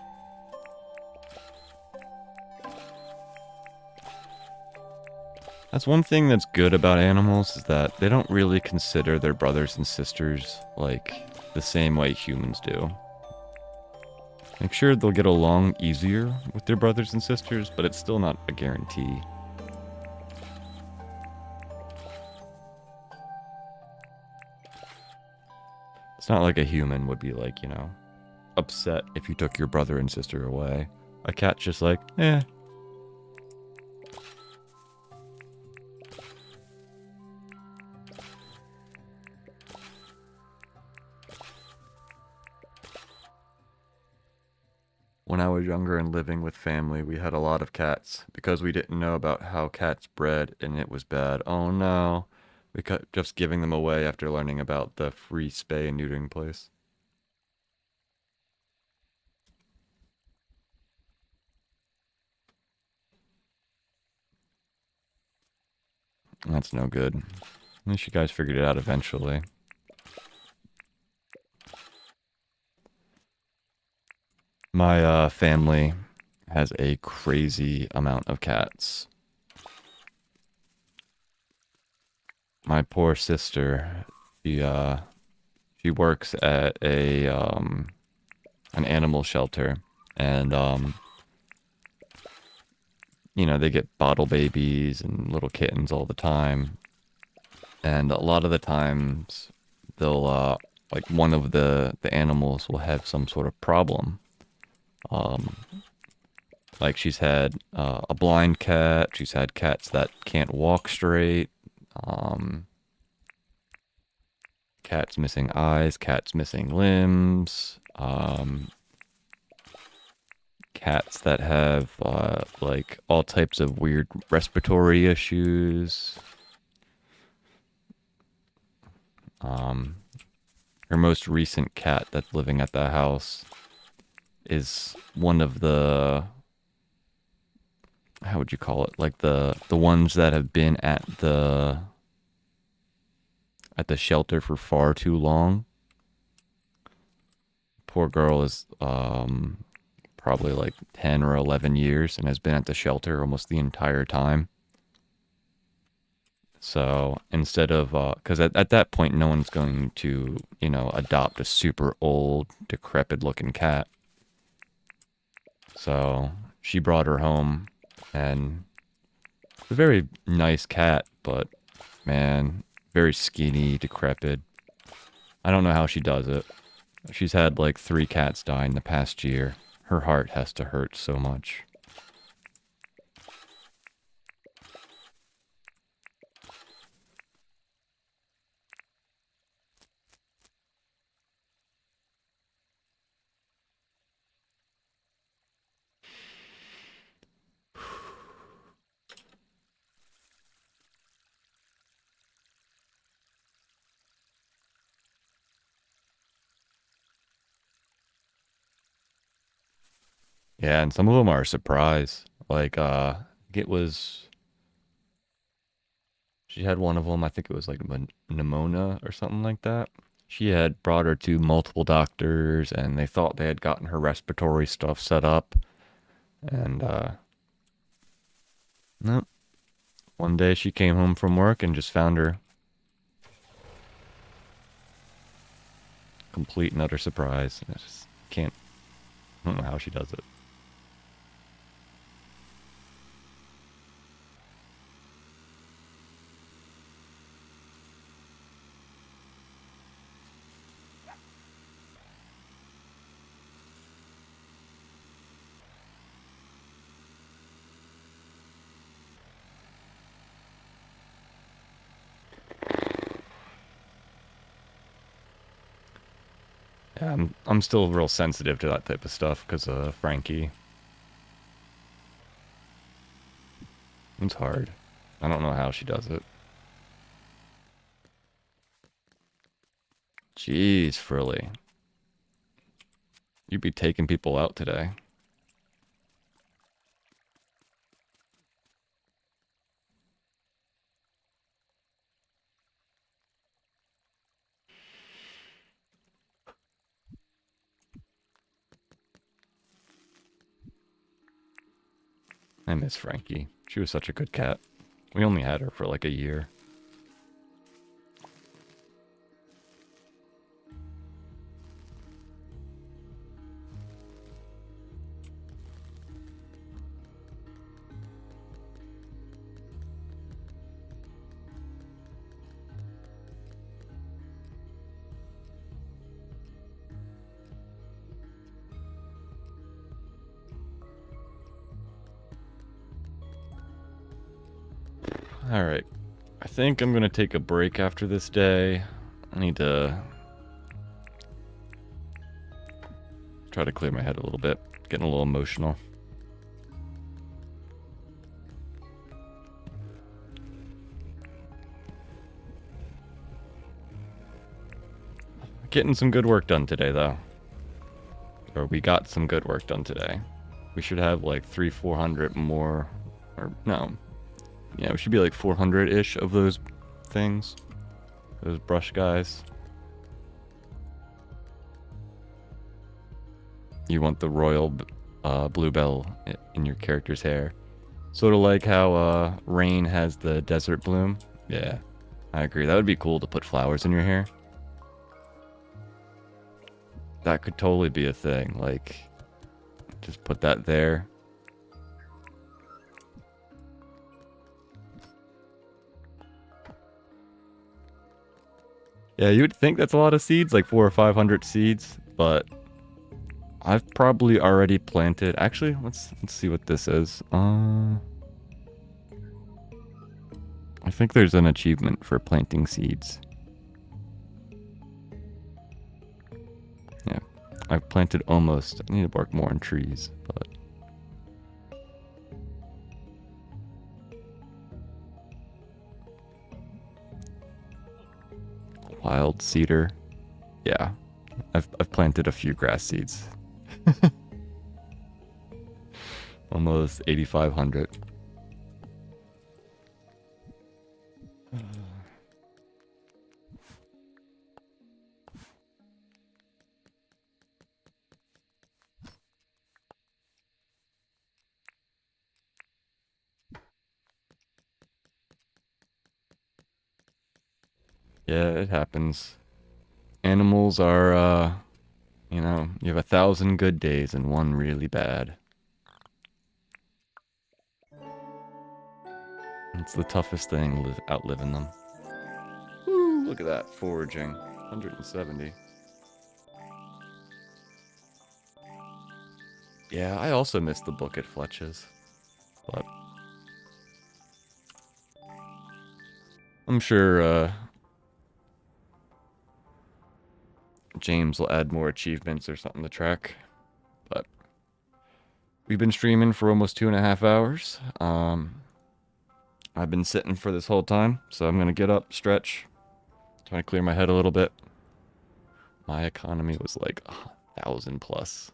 That's one thing that's good about animals, is that they don't really consider their brothers and sisters like the same way humans do. Like sure, they'll get along easier with their brothers and sisters, but it's still not a guarantee. It's not like a human would be like, you know, upset if you took your brother and sister away. A cat's just like, eh. When I was younger and living with family, we had a lot of cats because we didn't know about how cats bred and it was bad. Oh no. We kept just giving them away after learning about the free spay and neutering place. That's no good. At least you guys figured it out eventually. My family has a crazy amount of cats. My poor sister, she works at a an animal shelter, and you know, they get bottle babies and little kittens all the time. And a lot of the times they'll like one of the animals will have some sort of problem. Um like she's had a blind cat, she's had cats that can't walk straight, um cats missing eyes, cats missing limbs, cats that have like all types of weird respiratory issues. Her most recent cat that's living at the house is one of the, how would you call it? Like the ones that have been at the shelter for far too long. Poor girl is probably like 10 or 11 years and has been at the shelter almost the entire time. So instead of, because at that point, no one's going to, you know, adopt a super old, decrepit looking cat. So she brought her home, and it's a very nice cat, but man, very skinny, decrepit. I don't know how she does it. She's had like 3 cats die in the past year. Her heart has to hurt so much. Yeah, and some of them are a surprise. Like, it was, she had one of them, I think it was like pneumonia or something like that. She had brought her to multiple doctors, and they thought they had gotten her respiratory stuff set up. And, no. One day she came home from work and just found her complete and utter surprise. I just can't. I don't know how she does it. Yeah, I'm still real sensitive to that type of stuff because of Frankie. It's hard. I don't know how she does it. Jeez, Frilly. You'd be taking people out today. I miss Frankie. She was such a good cat. We only had her for like a year. Alright. I think I'm gonna take a break after this day. I need to try to clear my head a little bit. Getting a little emotional. Getting some good work done today, though. Or we got some good work done today. We should have like 400 more. Or no. Yeah, we should be like 400-ish of those things. Those brush guys. You want the royal bluebell in your character's hair. Sort of like how Rain has the desert bloom. Yeah, I agree. That would be cool to put flowers in your hair. That could totally be a thing. Like, just put that there. Yeah, you would think that's a lot of seeds, like 400 or 500 seeds, but I've probably already planted. Actually, let's see what this is. I think there's an achievement for planting seeds. Yeah, I've planted almost. I need to work more on trees, but wild cedar. Yeah, I've planted a few grass seeds. Almost 8,500. Yeah, it happens. Animals are, you know, you have 1,000 good days and one really bad. It's the toughest thing, outliving them. Woo, look at that, foraging. 170. Yeah, I also missed the book at Fletch's. But I'm sure, James will add more achievements or something to track. But we've been streaming for almost 2.5 hours. I've been sitting for this whole time, so I'm gonna get up, stretch, try to clear my head a little bit. My economy was like 1,000 plus.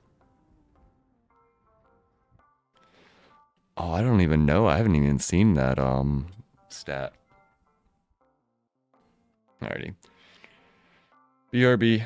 Oh, I don't even know. I haven't even seen that stat. Alrighty. BRB.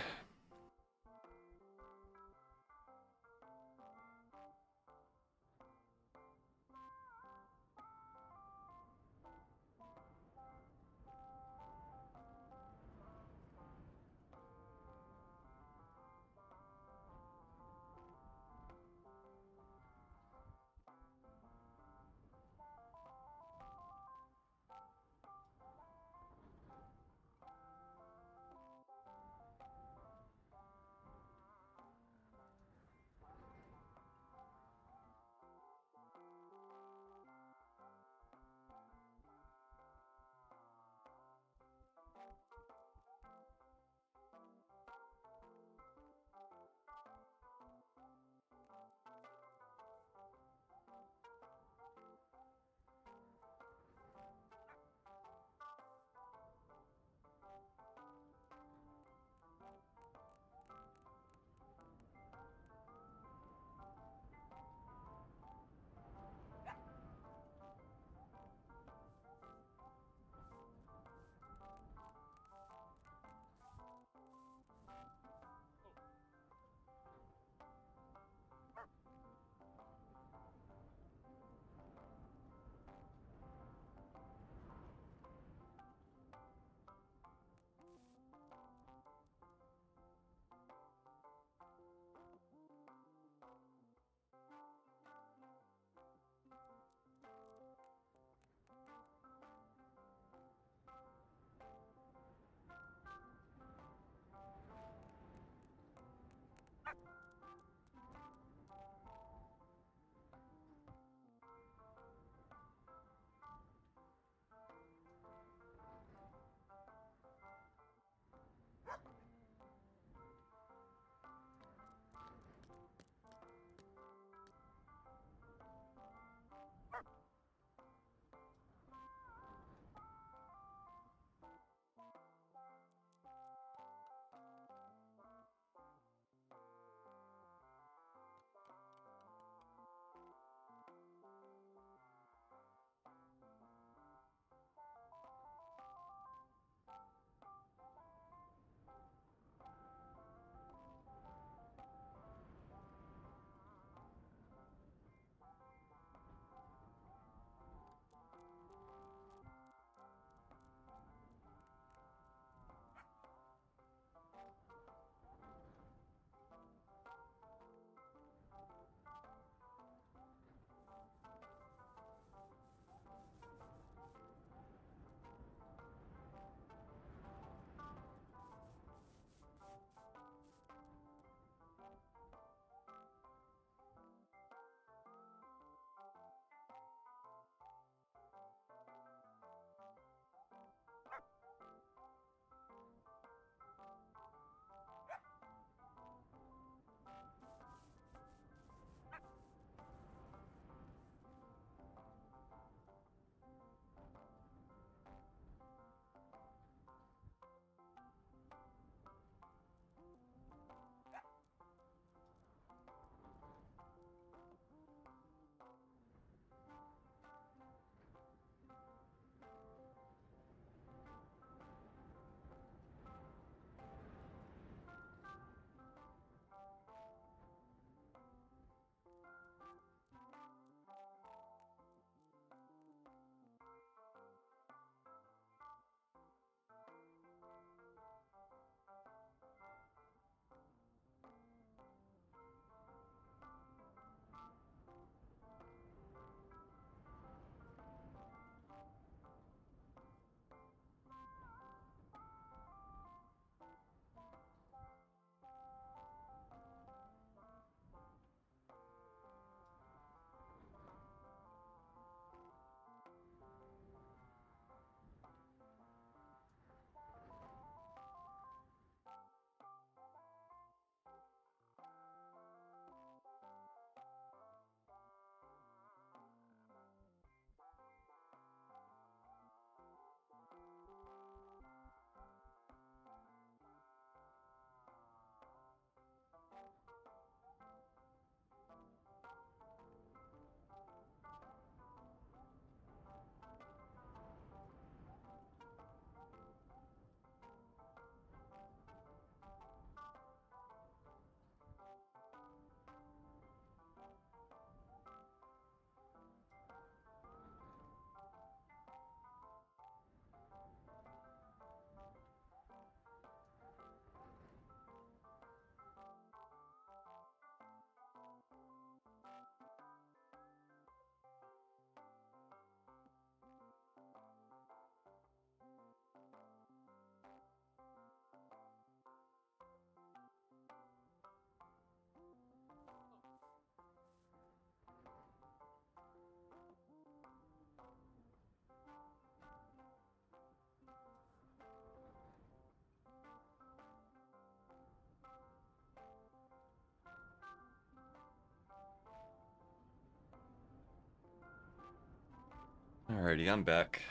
Alrighty, I'm back.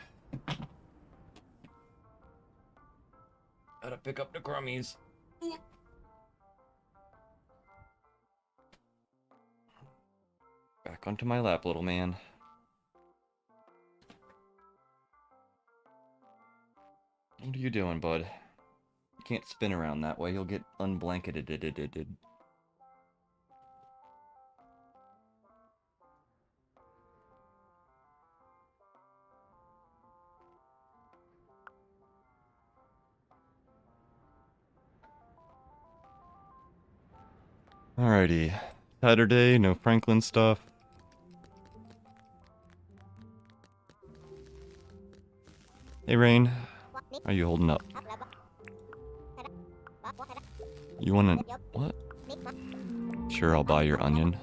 Gotta pick up the crummies. Back onto my lap, little man. What are you doing, bud? You can't spin around that way, you'll get unblanketed. Alrighty. Saturday, no Franklin stuff. Hey, Rain. How are you holding up? You wanna... What? Sure, I'll buy your onion.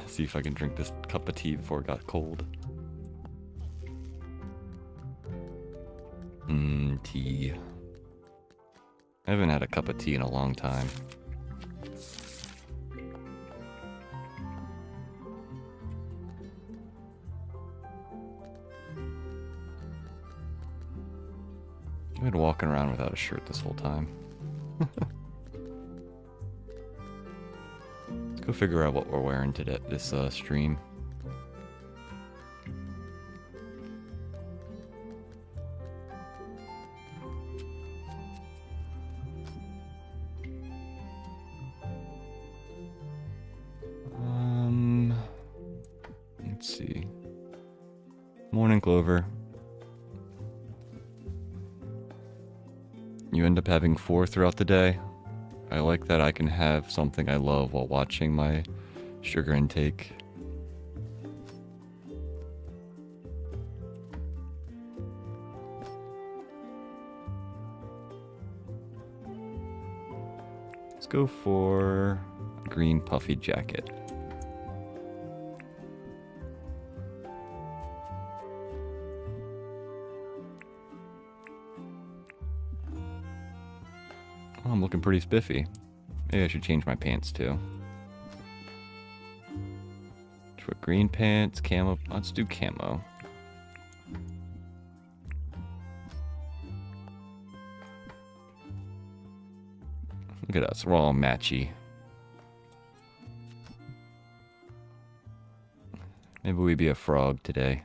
See if I can drink this cup of tea before it got cold. Tea. I haven't had a cup of tea in a long time. I've been walking around without a shirt this whole time. Let's go figure out what we're wearing today, this stream. Let's see. Morning, Clover. You end up having 4 throughout the day. I like that I can have something I love while watching my sugar intake. Let's go for a green puffy jacket. Oh, I'm looking pretty spiffy. Maybe I should change my pants too. Put green pants, camo. Let's do camo. Look at us, we're all matchy. Maybe we be a frog today.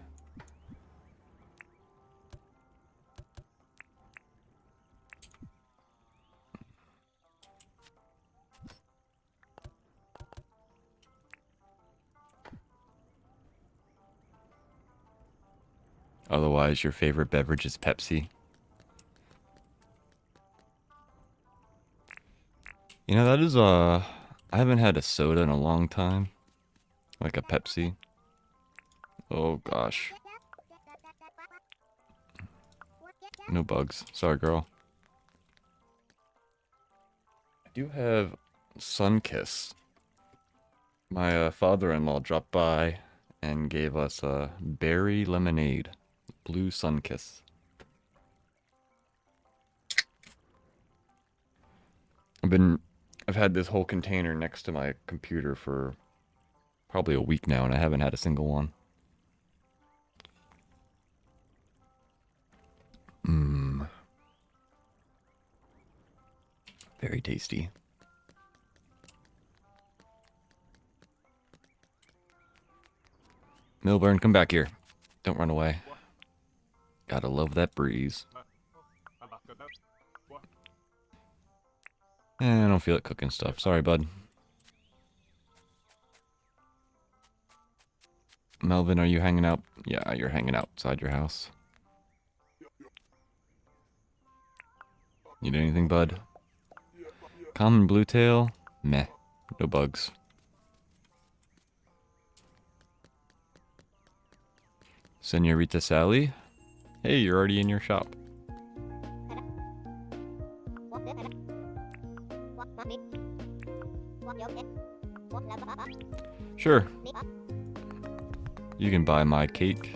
Otherwise, your favorite beverage is Pepsi. You know, that is, I haven't had a soda in a long time. Like a Pepsi. Oh, gosh. No bugs. Sorry, girl. I do have Sunkiss. My father-in-law dropped by and gave us a berry lemonade. Blue Sunkiss. I've had this whole container next to my computer for probably a week now, and I haven't had a single one. Very tasty. Milburn, come back here. Don't run away. Gotta love that breeze. I don't feel like cooking stuff. Sorry, bud. Melvin, are you hanging out? Yeah, you're hanging outside your house. Need anything, bud? Common bluetail? Meh. No bugs. Senorita Sally? Hey, you're already in your shop. Sure. You can buy my cake.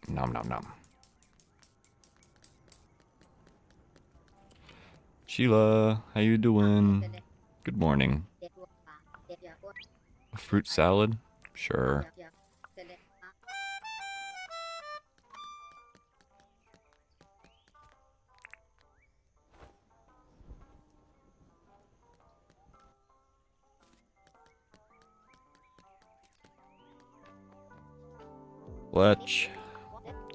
Nom nom nom. Sheila, how you doing? Good morning. A fruit salad? Sure. Fletch,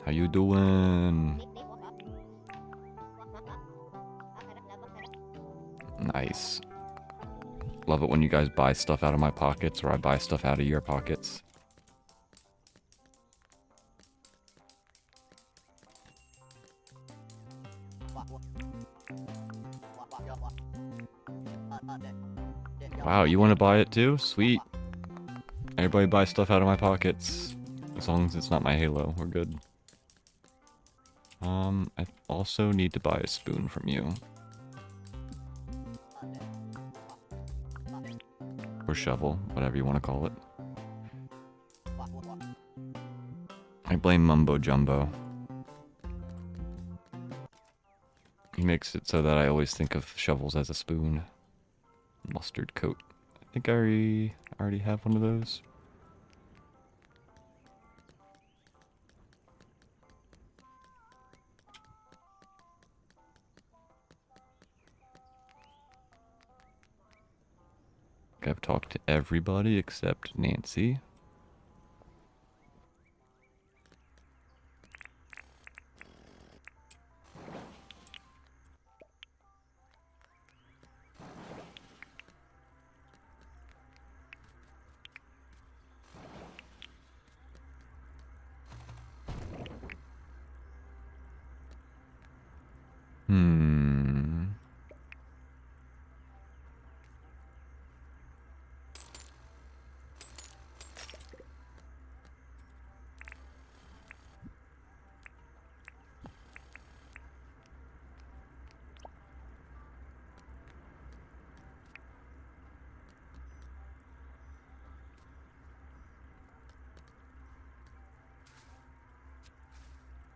how you doing? Nice. Love it when you guys buy stuff out of my pockets, or I buy stuff out of your pockets. Wow, you want to buy it too? Sweet. Everybody buy stuff out of my pockets. As long as it's not my Halo, we're good. I also need to buy a spoon from you. Or shovel, whatever you want to call it. I blame Mumbo Jumbo. He makes it so that I always think of shovels as a spoon. Mustard coat. I think I already have one of those. I've talked to everybody except Nancy.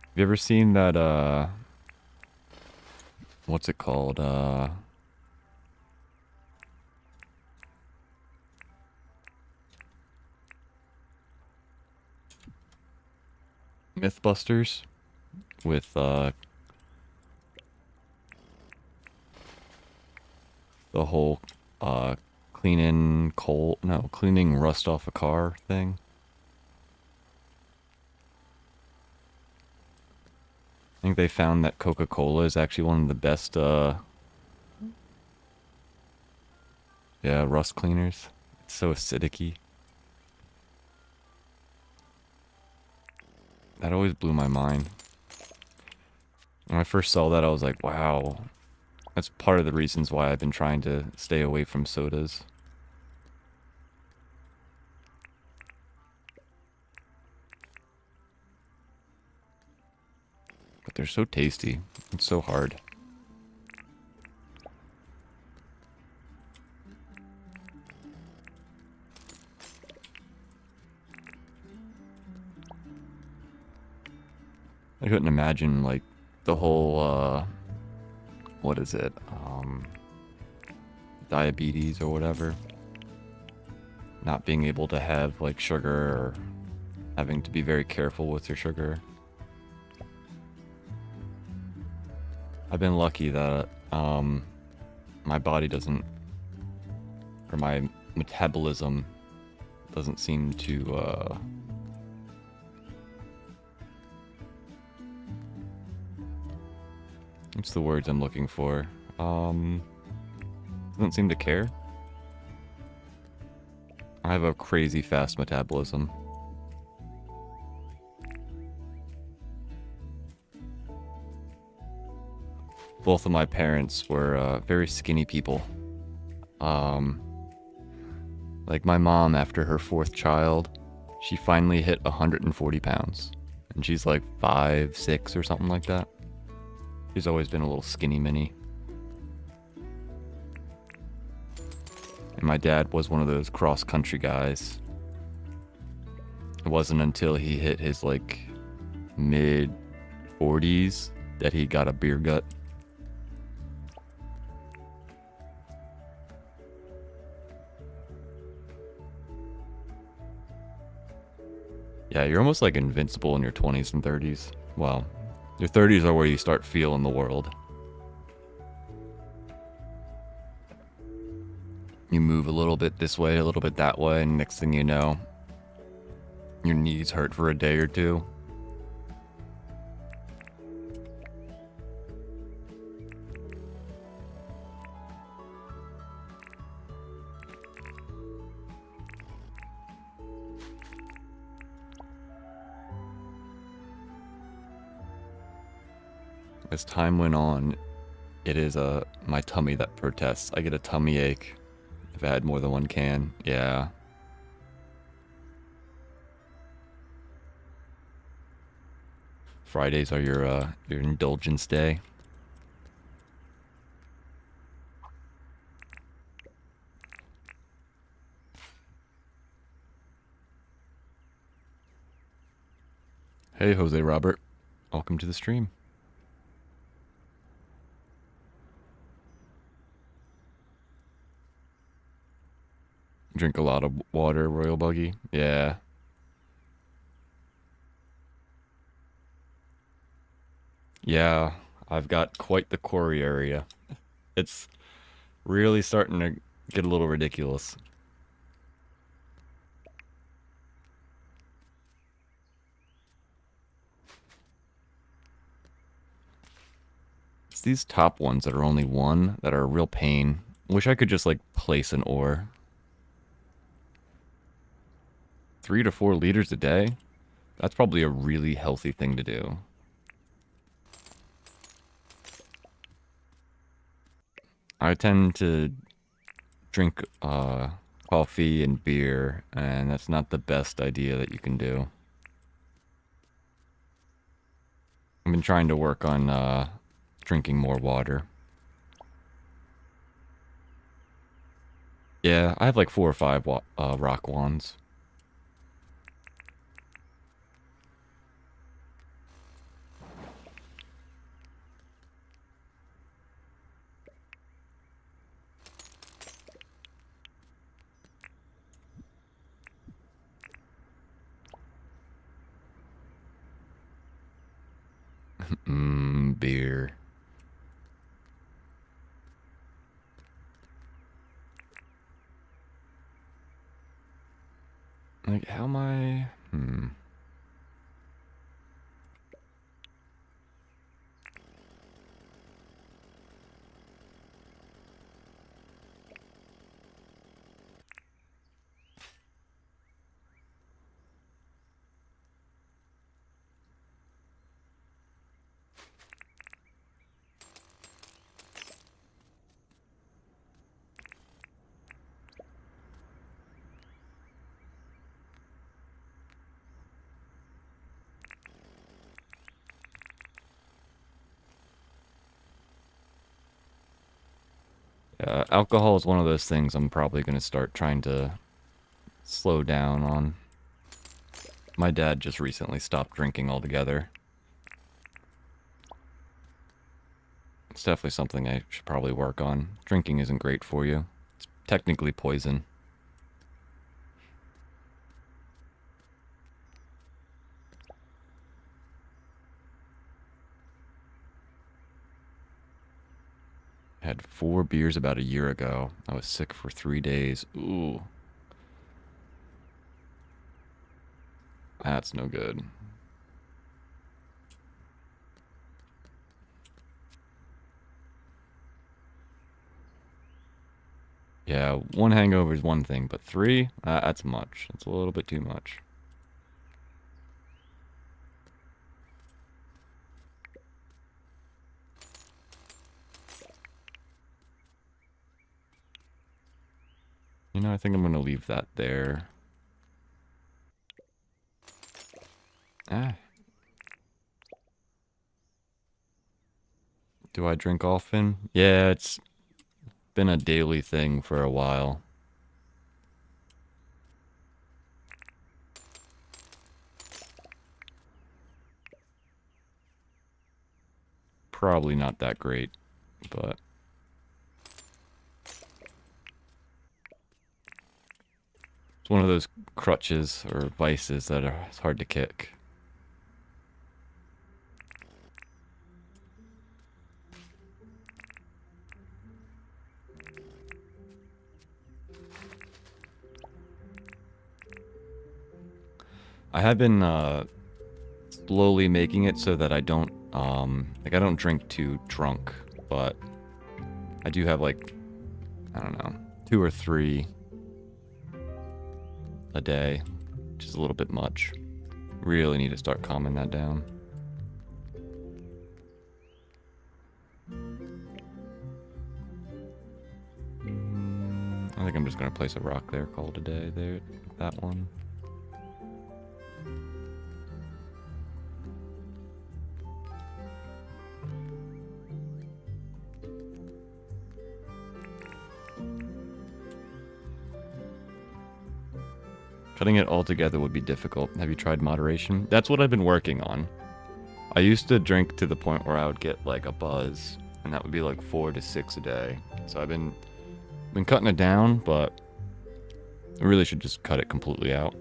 Have you ever seen that, what's it called, Mythbusters? With, the whole, cleaning rust off a car thing? I think they found that Coca-Cola is actually one of the best, rust cleaners. It's so acidic-y. That always blew my mind. When I first saw that, I was like, wow. That's part of the reasons why I've been trying to stay away from sodas. But they're so tasty. It's so hard. I couldn't imagine, like, the whole, what is it? Diabetes or whatever. Not being able to have, like, sugar, or having to be very careful with your sugar. I've been lucky that, my body doesn't, or my metabolism doesn't seem to, what's the words I'm looking for? Doesn't seem to care. I have a crazy fast metabolism. Both of my parents were very skinny people. Like my mom, after her 4th child, she finally hit 140 pounds. And she's like 5'6" or something like that. She's always been a little skinny mini. And my dad was one of those cross-country guys. It wasn't until he hit his, like, mid-40s that he got a beer gut. Yeah, you're almost like invincible in your 20s and 30s. Well, your 30s are where you start feeling the world. You move a little bit this way, a little bit that way, and next thing you know, your knees hurt for a day or two. As time went on, it is my tummy that protests. I get a tummy ache if I had more than one can. Yeah. Fridays are your indulgence day. Hey, Jose Robert. Welcome to the stream. Drink a lot of water, Royal Buggy. Yeah. Yeah, I've got quite the quarry area. It's really starting to get a little ridiculous. It's these top ones that are only one that are a real pain. Wish I could just like place an ore. 3 to 4 liters a day? That's probably a really healthy thing to do. I tend to drink coffee and beer, and that's not the best idea that you can do. I've been trying to work on drinking more water. Yeah, I have like 4 or 5 rock wands. Beer. Like, how am I... alcohol is one of those things I'm probably going to start trying to slow down on. My dad just recently stopped drinking altogether. It's definitely something I should probably work on. Drinking isn't great for you. It's technically poison. I had 4 beers about a year ago. I was sick for 3 days. Ooh. That's no good. Yeah, 1 hangover is one thing, but 3? That's much. That's a little bit too much. You know, I think I'm going to leave that there. Do I drink often? Yeah, it's been a daily thing for a while. Probably not that great, but... It's one of those crutches or vices that are it's hard to kick. I have been slowly making it so that I don't like I don't drink too drunk, but I do have like I don't know 2 or 3 a day, which is a little bit much. Really need to start calming that down. I think I'm just gonna place a rock there, call it a day there, that one. Cutting it all together would be difficult. Have you tried moderation? That's what I've been working on. I used to drink to the point where I would get like a buzz, and that would be like 4 to 6 a day. So I've been cutting it down, but I really should just cut it completely out.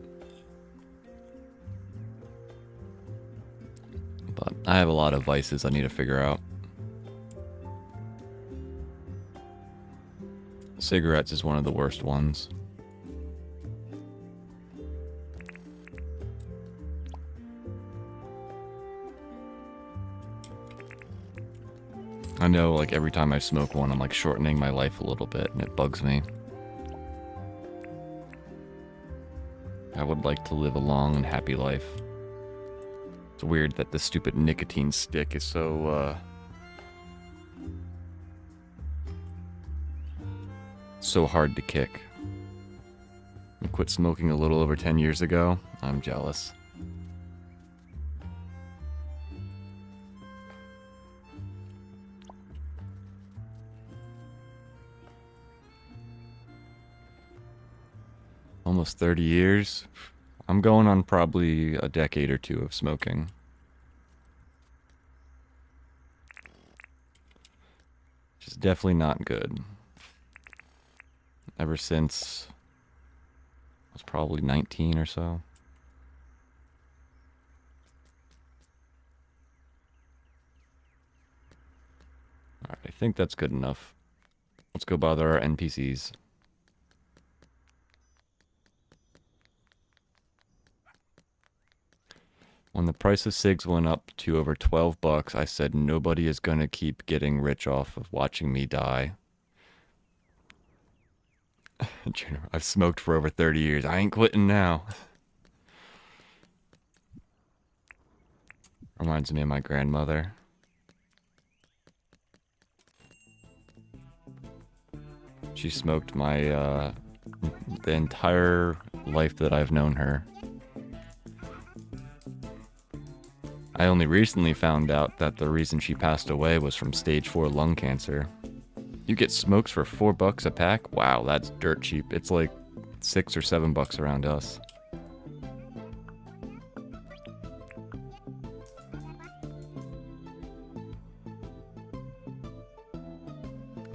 But I have a lot of vices I need to figure out. Cigarettes is one of the worst ones. I know, like, every time I smoke one, I'm, like, shortening my life a little bit, and it bugs me. I would like to live a long and happy life. It's weird that the stupid nicotine stick is so, so hard to kick. I quit smoking a little over 10 years ago. I'm jealous. Almost 30 years. I'm going on probably a decade or 2 of smoking. Which is definitely not good. Ever since I was probably 19 or so. Alright, I think that's good enough. Let's go bother our NPCs. When the price of cigs went up to over $12, I said nobody is gonna keep getting rich off of watching me die. I've smoked for over 30 years. I ain't quitting now. Reminds me of my grandmother. She smoked my, the entire life that I've known her. I only recently found out that the reason she passed away was from stage 4 lung cancer. You get smokes for $4 a pack? Wow, that's dirt cheap. It's like $6 or $7 around us.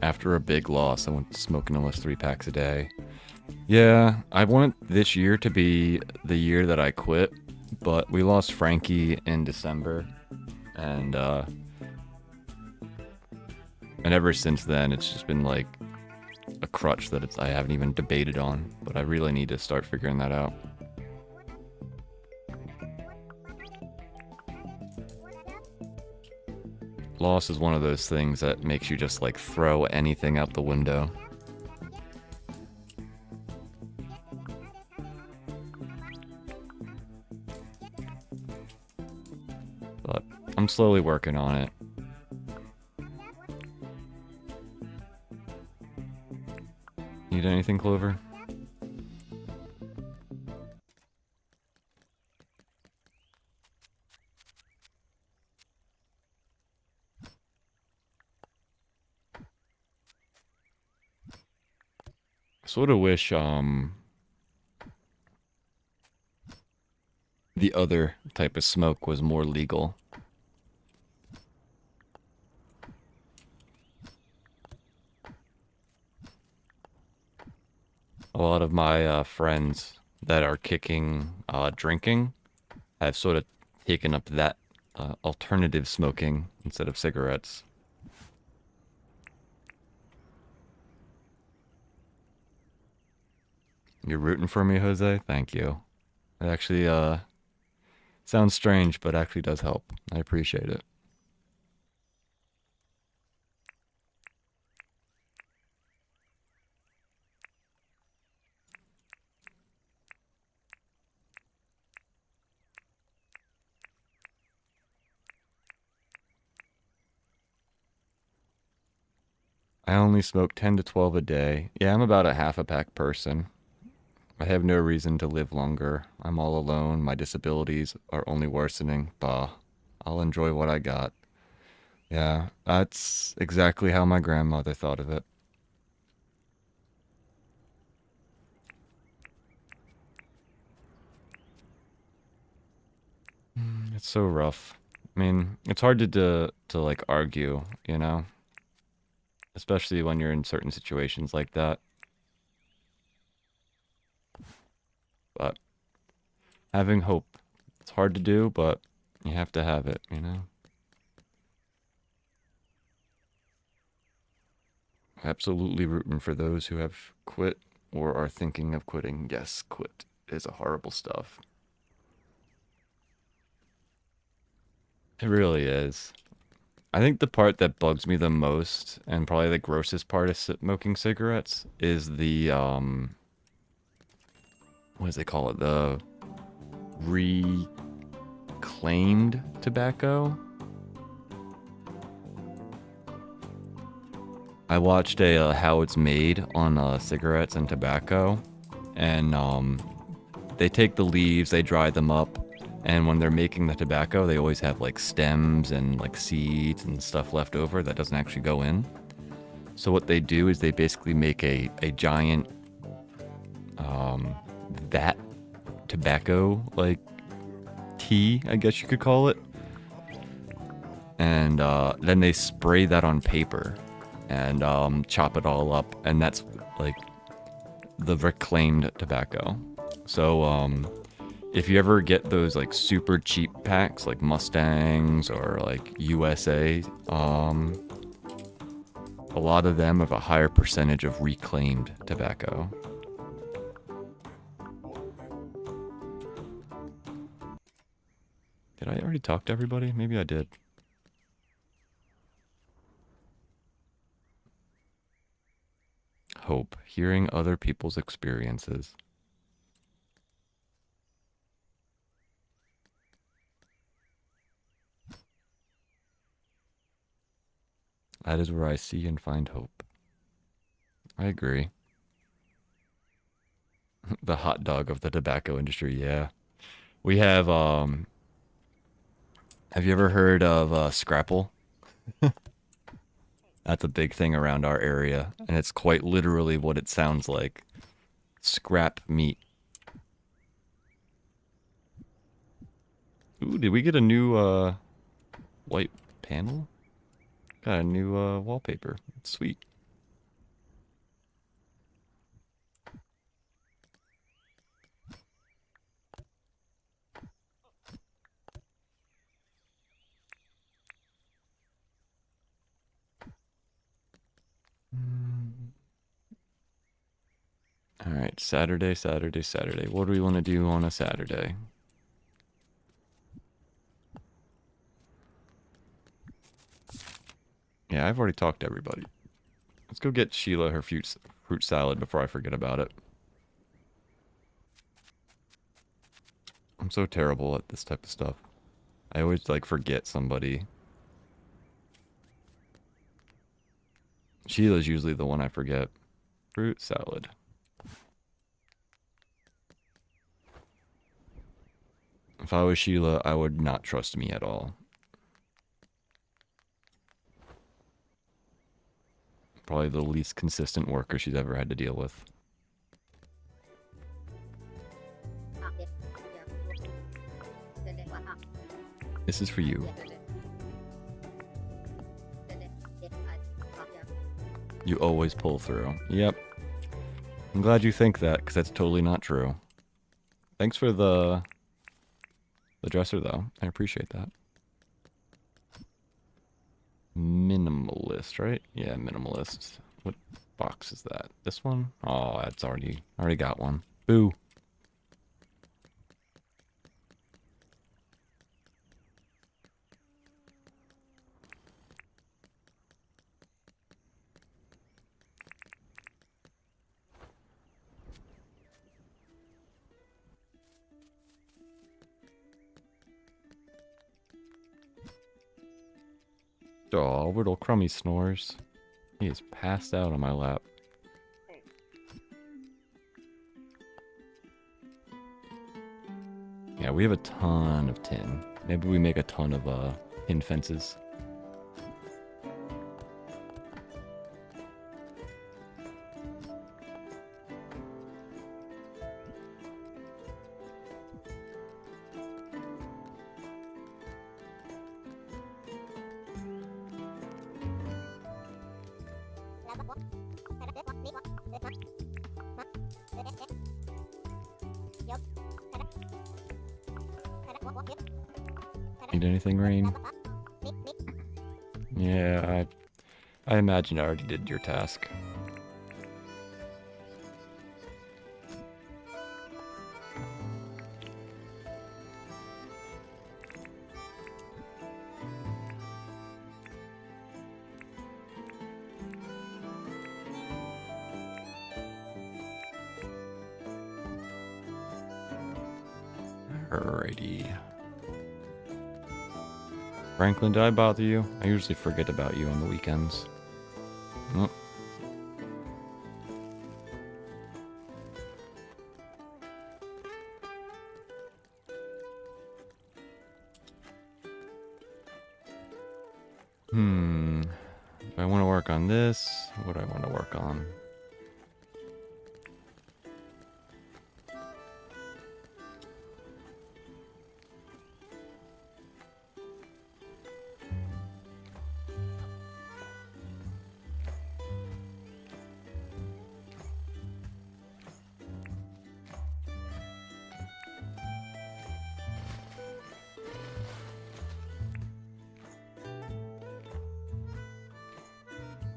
After a big loss, I went to smoking almost 3 packs a day. Yeah, I want this year to be the year that I quit, but we lost Frankie in December, and ever since then, it's just been like a crutch that I haven't even debated on, but I really need to start figuring that out. Loss is one of those things that makes you just like throw anything out the window. But I'm slowly working on it. Need anything, Clover? I sort of wish, the other type of smoke was more legal. A lot of my friends that are kicking drinking have sort of taken up that alternative smoking instead of cigarettes. You're rooting for me, Jose? Thank you. It actually sounds strange, but actually does help. I appreciate it. I only smoke 10 to 12 a day. Yeah, I'm about a half a pack person. I have no reason to live longer. I'm all alone. My disabilities are only worsening. Bah, I'll enjoy what I got. Yeah, that's exactly how my grandmother thought of it. It's so rough. I mean, it's hard to like argue, you know? Especially when you're in certain situations like that. But having hope, it's hard to do, but you have to have it, you know? Absolutely rooting for those who have quit or are thinking of quitting. Yes, quit is a horrible stuff. It really is. I think the part that bugs me the most, and probably the grossest part of smoking cigarettes, is the, what do they call it? The reclaimed tobacco? I watched a how it's made on cigarettes and tobacco, and they take the leaves, they dry them up, and when they're making the tobacco, they always have like stems and like seeds and stuff left over that doesn't actually go in. So what they do is they basically make a giant vat tobacco like tea, I guess you could call it, and then they spray that on paper and chop it all up, and that's like the reclaimed tobacco. So if you ever get those like super cheap packs like Mustangs or like USA, a lot of them have a higher percentage of reclaimed tobacco. Did I already talk to everybody? Maybe I did. Hope. Hearing other people's experiences. That is where I see and find hope. I agree. The hot dog of the tobacco industry, yeah. We have you ever heard of Scrapple? That's a big thing around our area, and it's quite literally what it sounds like. Scrap meat. Ooh, did we get a new white panel? Got a new wallpaper. It's sweet. All right, Saturday. What do we want to do on a Saturday? Yeah, I've already talked to everybody. Let's go get Sheila her fruit salad before I forget about it. I'm so terrible at this type of stuff. I always like forget somebody. Sheila's usually the one I forget. Fruit salad. If I was Sheila, I would not trust me at all. Probably the least consistent worker she's ever had to deal with. This is for you. You always pull through. Yep. I'm glad you think that, because that's totally not true. Thanks for the dresser, though. I appreciate that. Minimalist, right? Yeah, minimalist. What box is that? This one? Oh, that's already got one. Boo. Oh, little Crummy snores. He is passed out on my lap. Yeah, we have a ton of tin. Maybe we make a ton of tin fences. Need anything, Rain? Yeah, I imagine I already did your task. Alrighty. Franklin, did I bother you? I usually forget about you on the weekends. Oh. Do I want to work on this? What do I want to work on?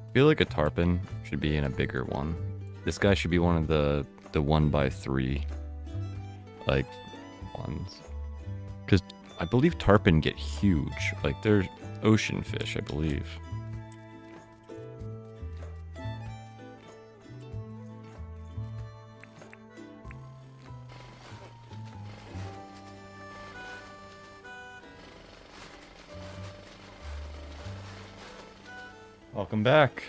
I feel like a tarpon should be in a bigger one. This guy should be one of the 1x3 like ones. Because I believe tarpon get huge. Like they're ocean fish, I believe. Welcome back.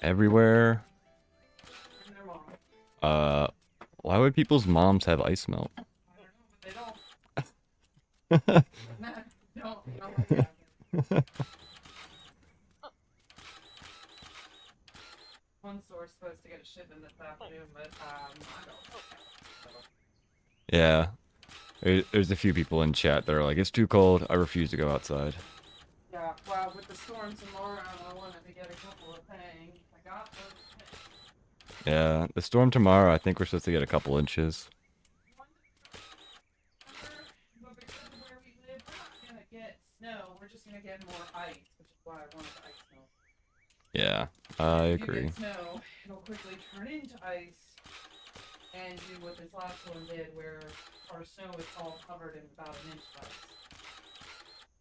Everywhere. Why would people's moms have ice melt? I don't know, but they don't. One store's supposed to get a shipment this afternoon, but I don't. Yeah. There's a few people in chat that are like, it's too cold, I refuse to go outside. Yeah, well, with the storm tomorrow, I wanted to get a couple of things. I got those. Yeah, the storm tomorrow, I think we're supposed to get a couple inches. But because of where we live, we're not gonna get snow. We're just gonna get more ice, which is why I wanted the ice snow. Yeah, I If agree. you get snow, it'll quickly turn into ice and do what this last one did, where our snow is all covered in about an inch of ice.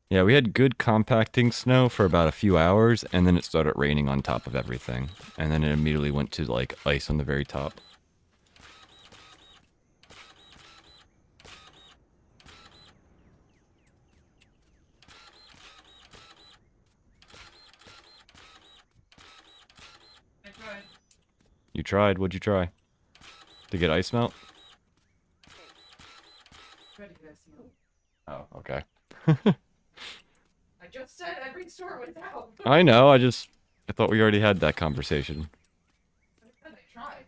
Yeah, we had good compacting snow for about a few hours, and then it started raining on top of everything. And then it immediately went to, like, ice on the very top. I tried. You tried? What'd you try? To get ice melt? Tried to get ice snow. Oh, okay. I just said every store was out. I know, I thought we already had that conversation. I said I tried.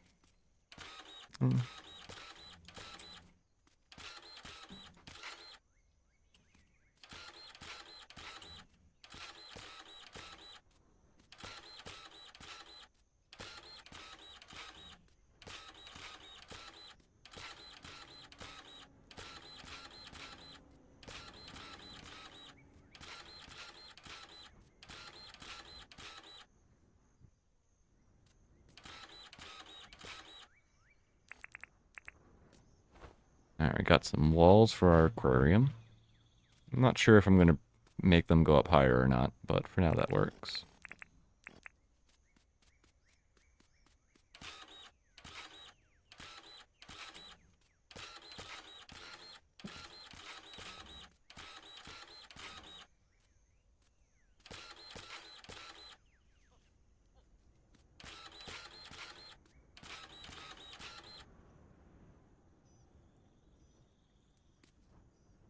Mm. got some walls for our aquarium. I'm not sure if I'm going to make them go up higher or not, but for now that works.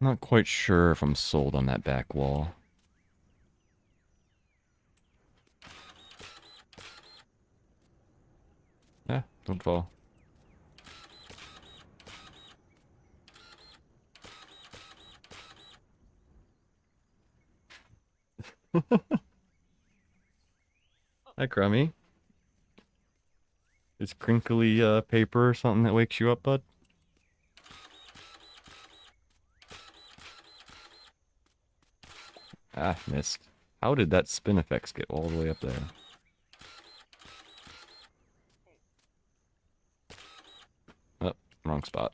Not quite sure if I'm sold on that back wall. Yeah, don't fall. Hi, Crummy. Is crinkly paper something that wakes you up, bud? Ah, missed. How did that spin effects get all the way up there? Oh, wrong spot.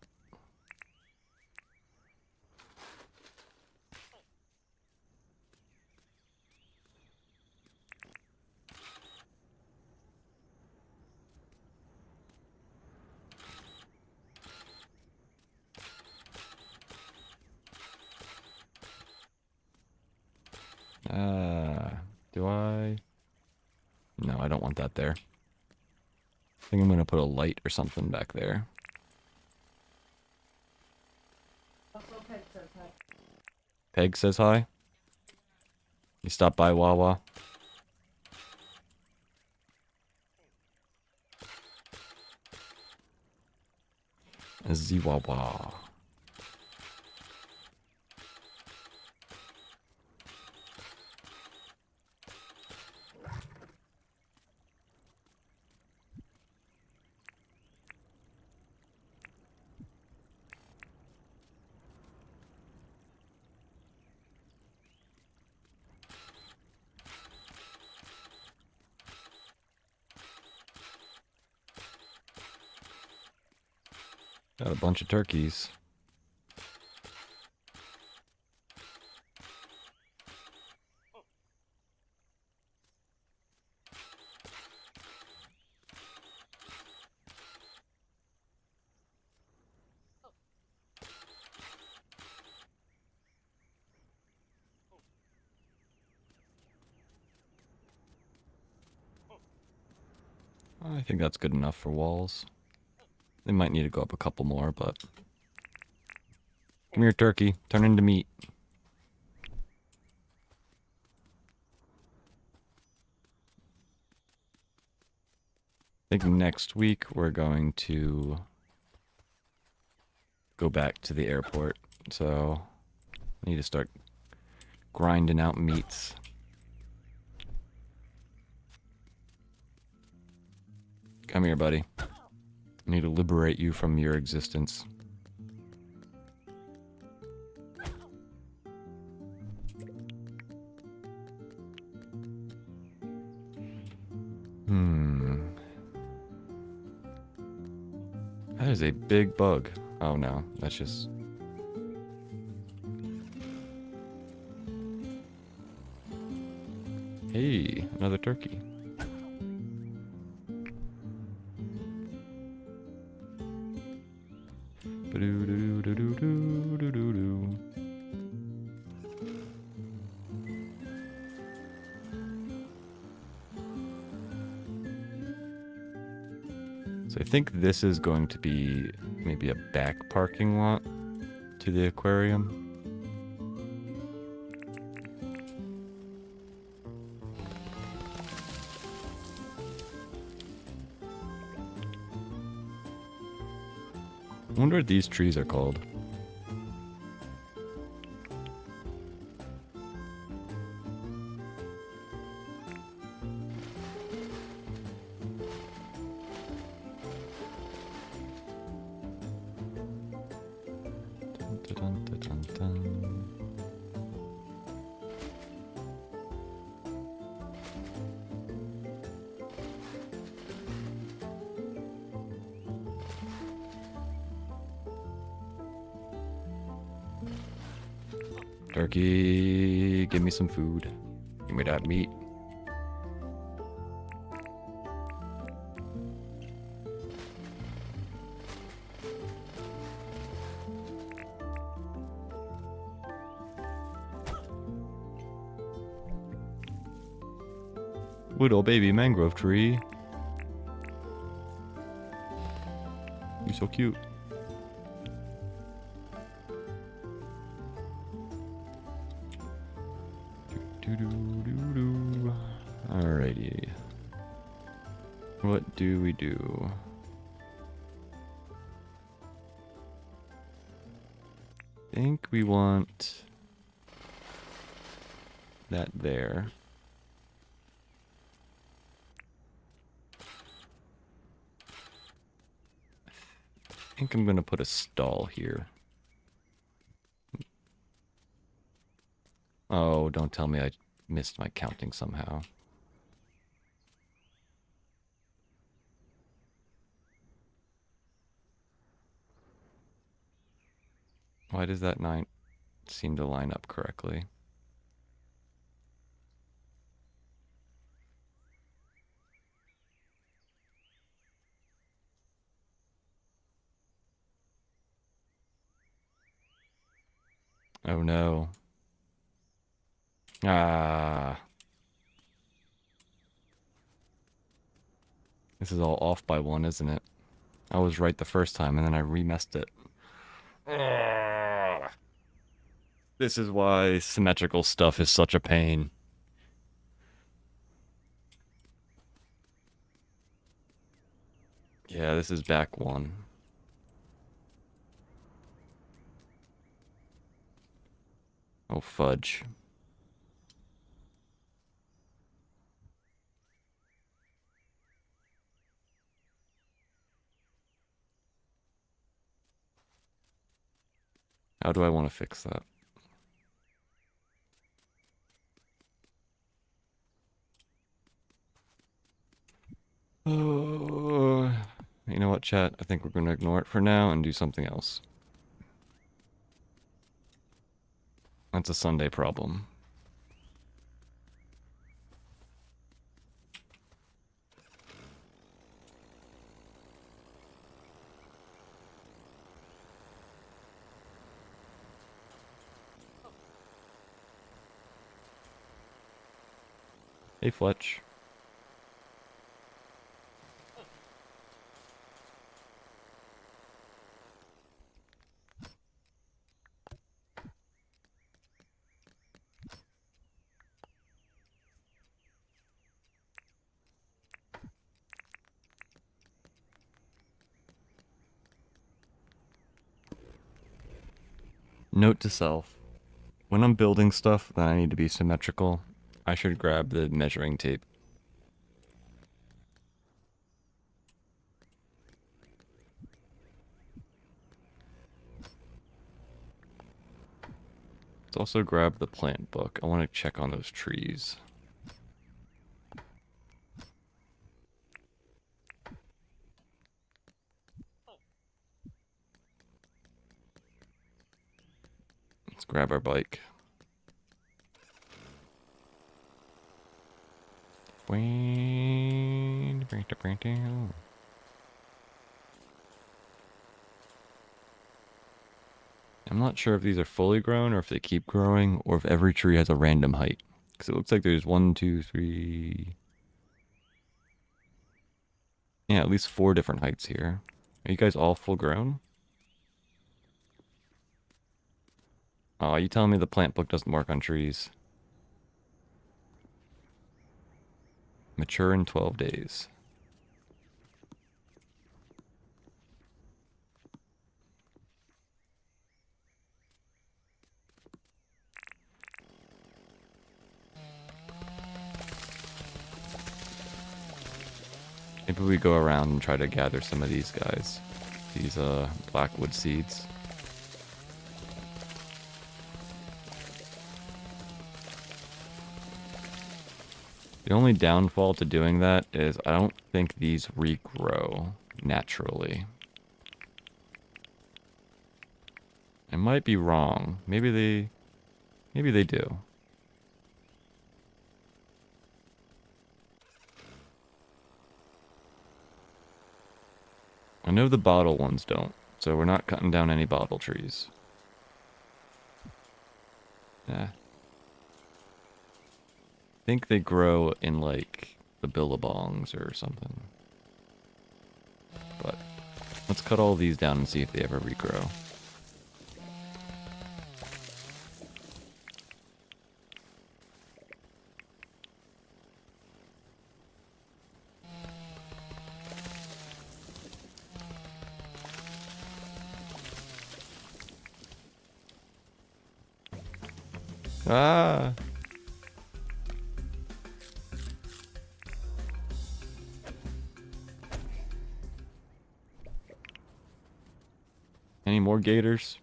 Do I? No, I don't want that there. I think I'm gonna put a light or something back there. Also, Peg says hi. Peg says hi. You stop by Wawa. Ziwawa. Got a bunch of turkeys. I think that's good enough for walls. They might need to go up a couple more, but... Come here, turkey. Turn into meat. I think next week we're going to go back to the airport. So, I need to start grinding out meats. Come here, buddy. I need to liberate you from your existence. That is a big bug. Oh no, that's just... Hey, another turkey. Ba-do-do-do-do-do-do-do-do. So I think this is going to be maybe a back parking lot to the aquarium. I wonder what these trees are called. Dun, dun, dun, dun, dun. Turkey, give me some food. Give me that meat. Little baby mangrove tree. You're so cute. Alrighty. What do we do? I think we want that there. I think I'm gonna put a stall here. Oh, don't tell me I missed my counting somehow. Why does that 9 seem to line up correctly? Oh no. Ah. This is all off by 1, isn't it? I was right the first time and then I remessed it. Ah. This is why symmetrical stuff is such a pain. Yeah, this is back 1. Oh, fudge. How do I want to fix that? Oh, you know what, chat? I think we're going to ignore it for now and do something else. That's a Sunday problem. Hey, Fletch. Note to self. When I'm building stuff that I need to be symmetrical, I should grab the measuring tape. Let's also grab the plant book. I want to check on those trees. Let's grab our bike. I'm not sure if these are fully grown or if they keep growing or if every tree has a random height. Because it looks like there's 1, 2, 3... Yeah, at least 4 different heights here. Are you guys all full grown? Oh, you telling me the plant book doesn't work on trees? Mature in 12 days. Maybe we go around and try to gather some of these guys. These blackwood seeds. The only downfall to doing that is I don't think these regrow naturally. I might be wrong. Maybe they... Maybe they do. I know the bottle ones don't, so we're not cutting down any bottle trees. Yeah. I think they grow in, like, the billabongs or something. But let's cut all these down and see if they ever regrow. Ah! Any more gators?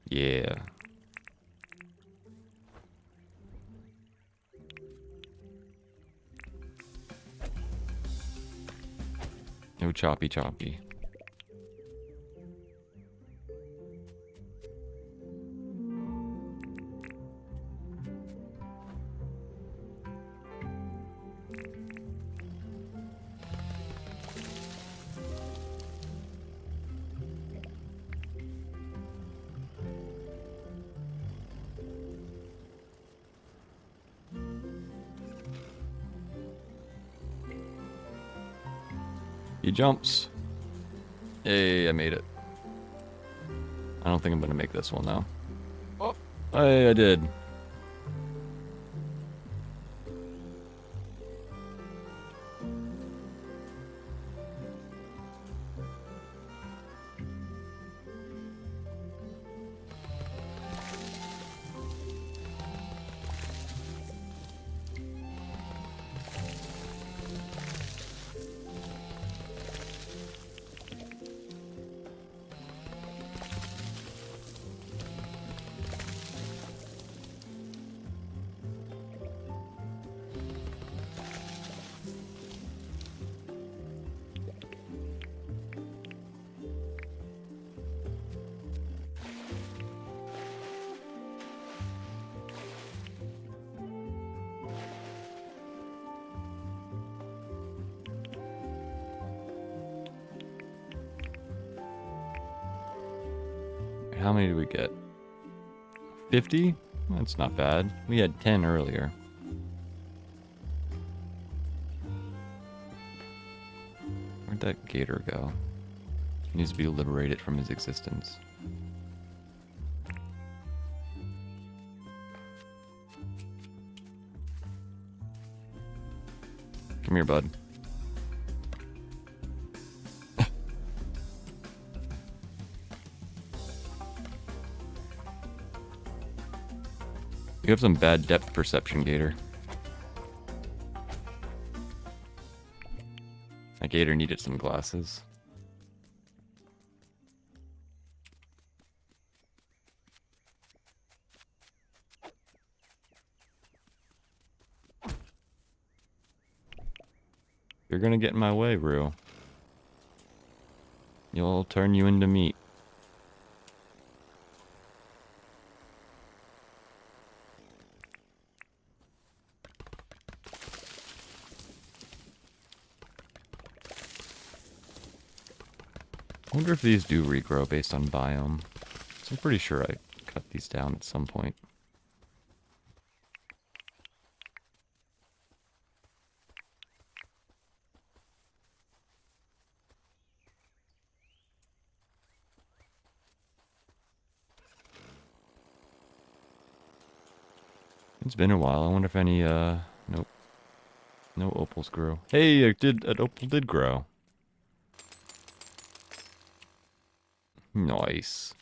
Yeah. No choppy choppy. He jumps. Hey, I made it. I don't think I'm gonna make this one though. Oh, hey, I did. How many did we get? 50? That's not bad. We had 10 earlier. Where'd that gator go? He needs to be liberated from his existence. Come here, bud. You have some bad depth perception, Gator. That Gator needed some glasses. You're gonna get in my way, Rue. You'll turn you into meat. I wonder if these do regrow based on biome. So I'm pretty sure I cut these down at some point. It's been a while. I wonder if any, nope. No opals grew. Hey, an opal did grow. Nice.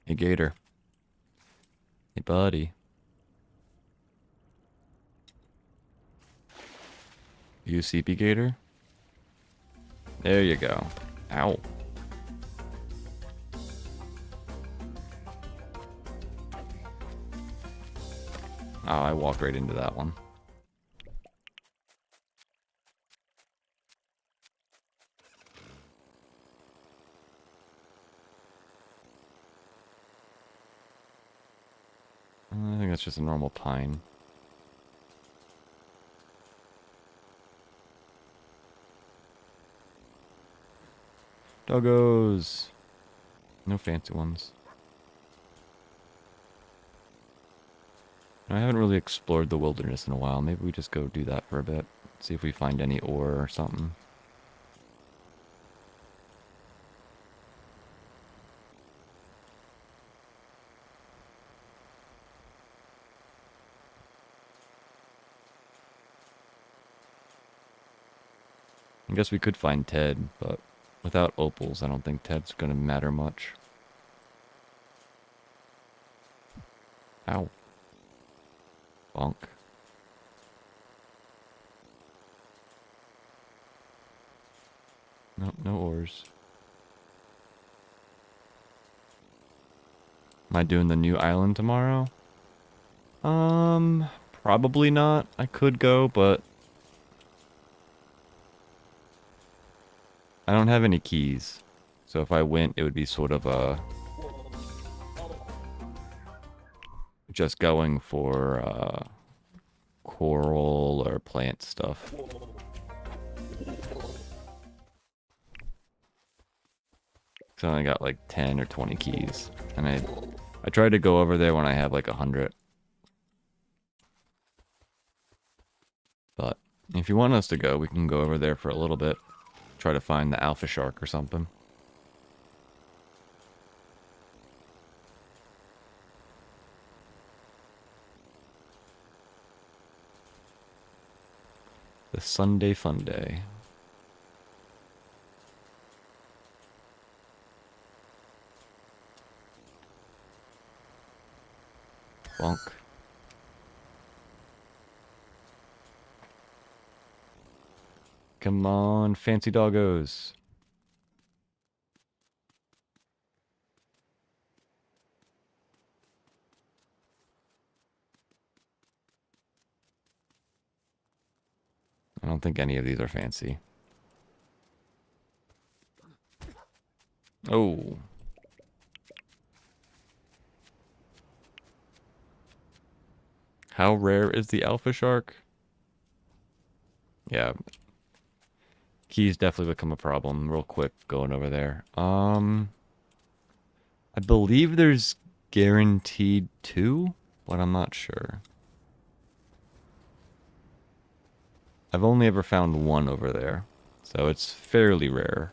Hey, Gator. Hey, buddy. You CP Gator? There you go. Ow. Oh, I walked right into that one. that's just a normal pine. Doggos! No fancy ones. I haven't really explored the wilderness in a while. Maybe we just go do that for a bit. See if we find any ore or something. I guess we could find Ted, but without opals, I don't think Ted's gonna matter much. Ow. Bonk. Nope, no ores. Am I doing the new island tomorrow? Probably not. I could go, but I don't have any keys. So if I went, it would be sort of a just going for coral or plant stuff. So I only got like 10 or 20 keys. And I tried to go over there when I have like 100. But if you want us to go, we can go over there for a little bit. Try to find the alpha shark or something. The Sunday Fun Day. Bonk. Come on, fancy doggos. I don't think any of these are fancy. Oh. How rare is the alpha shark? Yeah. Keys definitely become a problem real quick going over there. I believe there's guaranteed 2, but I'm not sure. I've only ever found 1 over there, so it's fairly rare.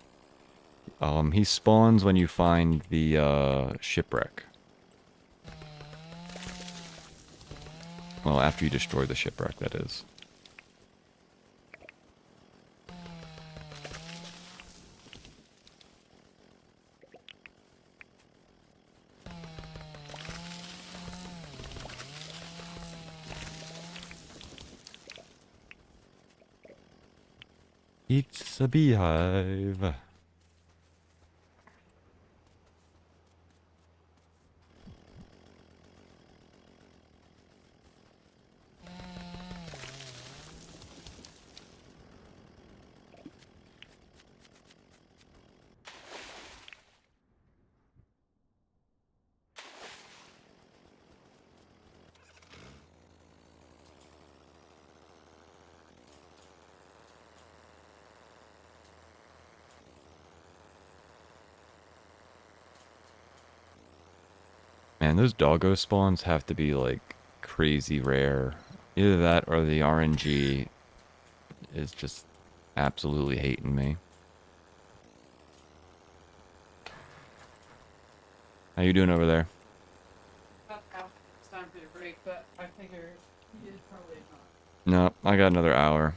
He spawns when you find the shipwreck. Well, after you destroy the shipwreck, that is. It's a beehive. Man, those doggo spawns have to be like crazy rare. Either that or the RNG is just absolutely hating me. How you doing over there? About half it's time for your break, but I figure you probably No, not. I got another hour.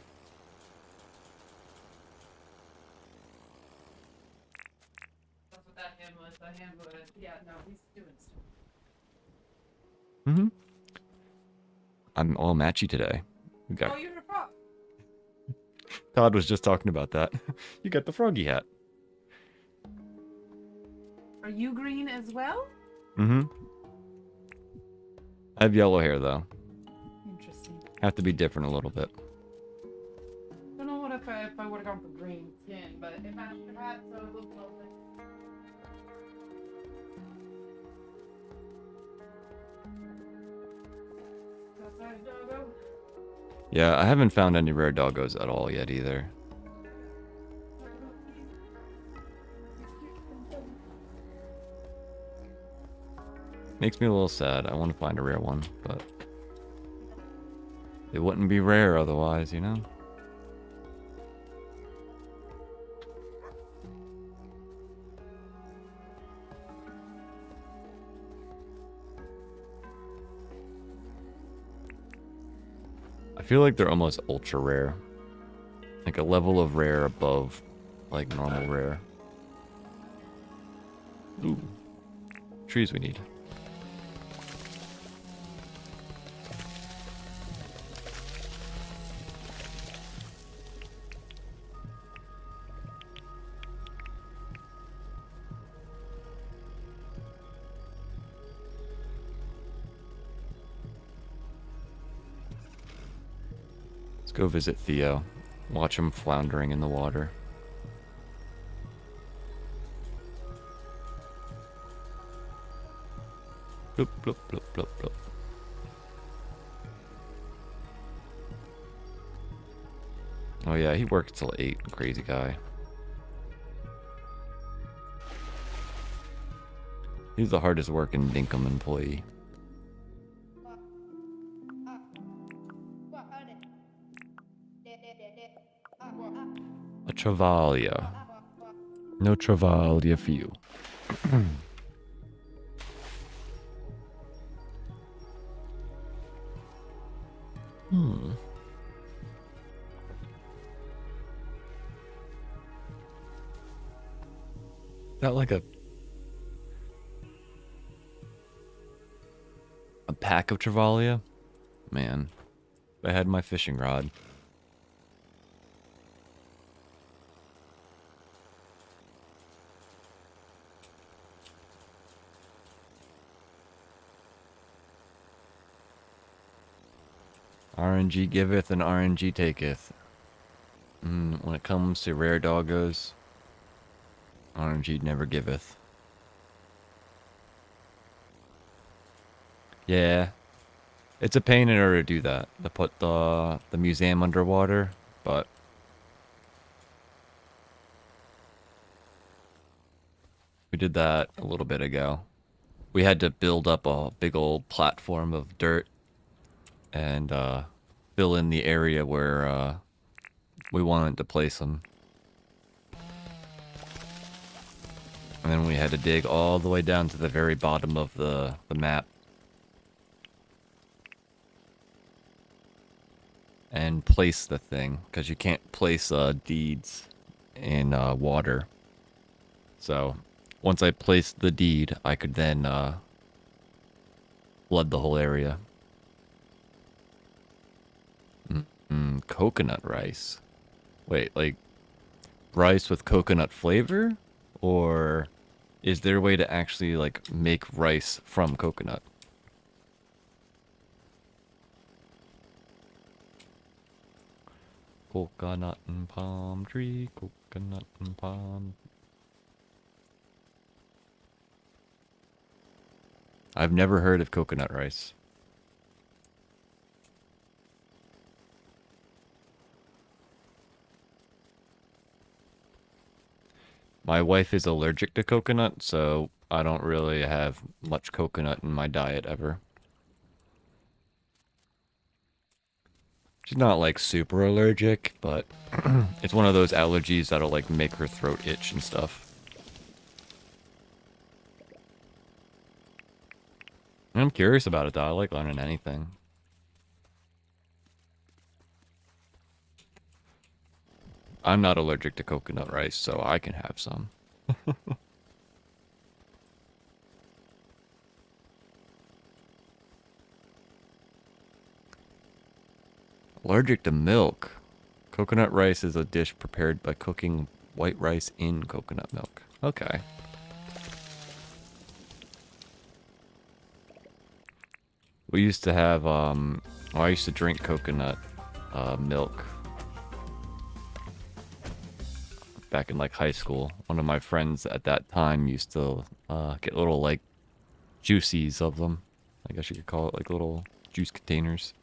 That's what that hand was. That hand was. Yeah, no, he's doing stuff. Mm-hmm. I'm all matchy today. We got Oh, you're a prop. Todd was just talking about that. You got the froggy hat. Are you green as well? Mm-hmm. I have yellow hair though. Interesting. Have to be different a little bit. Don't know what if I would have gone for green skin, but if I had so it looks lovely. Yeah, I haven't found any rare doggos at all yet either. Makes me a little sad. I want to find a rare one, but it wouldn't be rare otherwise, you know? I feel like they're almost ultra rare. Like a level of rare above, like, normal rare. Ooh. Trees we need. Let's go visit Theo. Watch him floundering in the water. Bloop, bloop, bloop, bloop, bloop. Oh yeah, he works till 8, crazy guy. He's the hardest working Dinkum employee. A Travalia. No Travalia for you. That like a pack of Travalia? Man, if I had my fishing rod. RNG giveth and RNG taketh. When it comes to rare doggos, RNG never giveth. Yeah. It's a pain in order to do that. To put the museum underwater, but we did that a little bit ago. We had to build up a big old platform of dirt and fill in the area where we wanted to place them. And then we had to dig all the way down to the very bottom of the map. And place the thing, because you can't place deeds in water. So, once I placed the deed, I could then flood the whole area. Coconut rice. Wait, like rice with coconut flavor? Or is there a way to actually like make rice from coconut? Coconut and palm tree, coconut and palm. I've never heard of coconut rice. My wife is allergic to coconut, so I don't really have much coconut in my diet ever. She's not like super allergic, but it's one of those allergies that'll like make her throat itch and stuff. I'm curious about it though. I like learning anything. I'm not allergic to coconut rice, so I can have some. Allergic to milk. Coconut rice is a dish prepared by cooking white rice in coconut milk. Okay. We used to have, I used to drink coconut milk back in like high school. One of my friends at that time used to get little like juicies of them. I guess you could call it like little juice containers.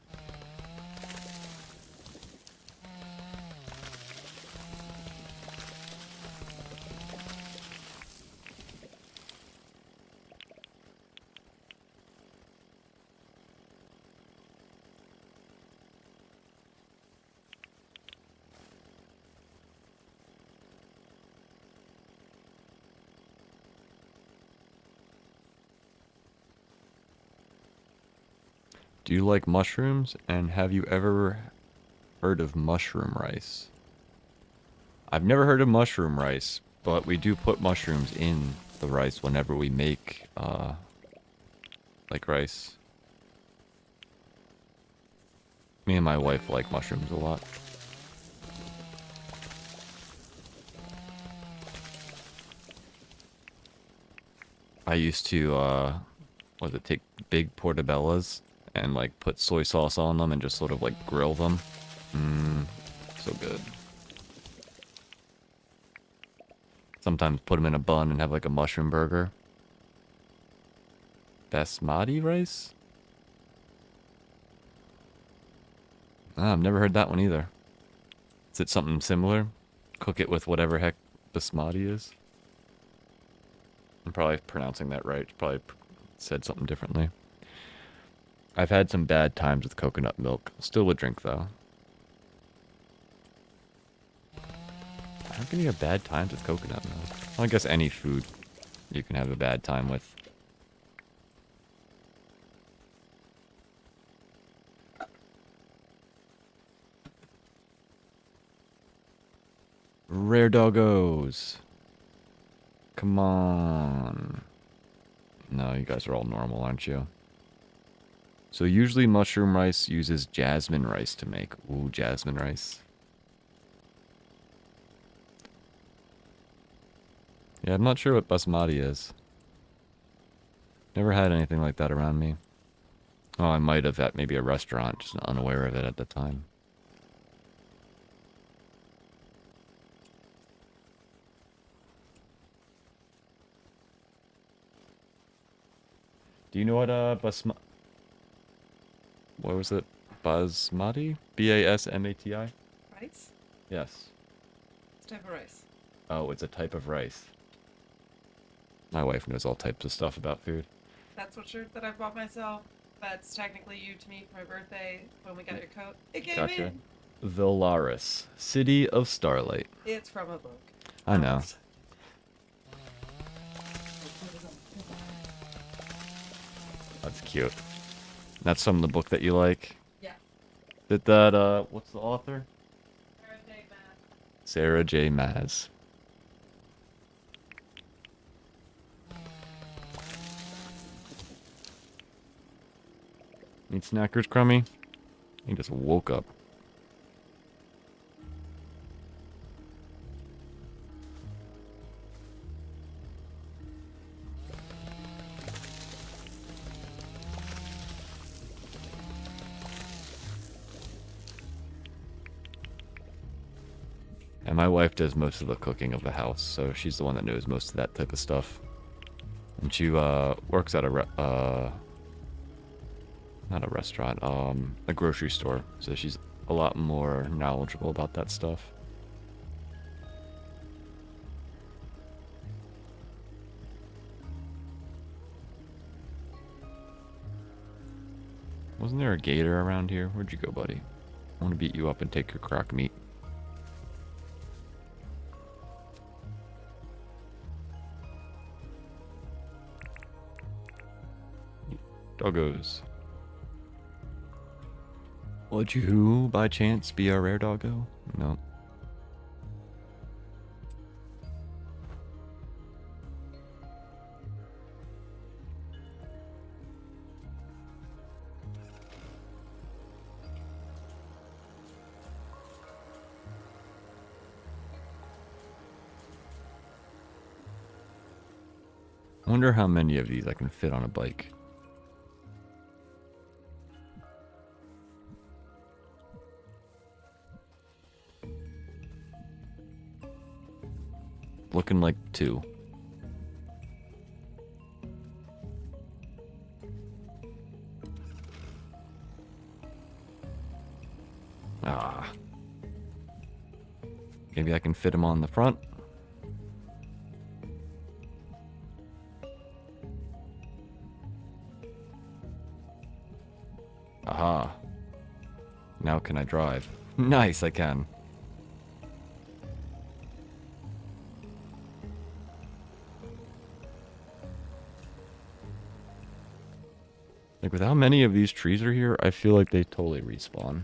Do you like mushrooms? And have you ever heard of mushroom rice? I've never heard of mushroom rice, but we do put mushrooms in the rice whenever we make, like rice. Me and my wife like mushrooms a lot. I used to, what was it, take big portobellos and like put soy sauce on them and just sort of like grill them. Mmm, so good. Sometimes put them in a bun and have like a mushroom burger. Basmati rice? Ah, I've never heard that one either. Is it something similar? Cook it with whatever heck basmati is? I'm probably pronouncing that right. Probably said something differently. I've had some bad times with coconut milk. Still would drink though. How can you have bad times with coconut milk? Well, I guess any food you can have a bad time with. Rare doggos. Come on. No, you guys are all normal, aren't you? So usually mushroom rice uses jasmine rice to make. Ooh, jasmine rice. Yeah, I'm not sure what basmati is. Never had anything like that around me. Oh, I might have at maybe a restaurant, just unaware of it at the time. Do you know what what was it? Basmati? B-A-S-M-A-T-I? Rice? Yes. It's type of rice. Oh, it's a type of rice. My wife knows all types of stuff about food. That's what shirt that I bought myself. That's technically you to me for my birthday when we got your coat. It came Gotcha. in. Villaris, City of Starlight. It's from a book. I know. That's cute. That's from the book that you like? Yeah. Did that, what's the author? Sarah J. Maas. Sarah J. Maas. Need snackers, Crummy? He just woke up. And my wife does most of the cooking of the house, so she's the one that knows most of that type of stuff. And she works at a not a restaurant, a grocery store, so she's a lot more knowledgeable about that stuff. Wasn't there a gator around here? Where'd you go, buddy? I want to beat you up and take your crock meat. Doggos. Would you, by chance, be a rare doggo? No. I wonder how many of these I can fit on a bike. Looking like 2. Ah. Maybe I can fit him on the front. Aha. Now can I drive? Nice, I can. Like, with how many of these trees are here, I feel like they totally respawn.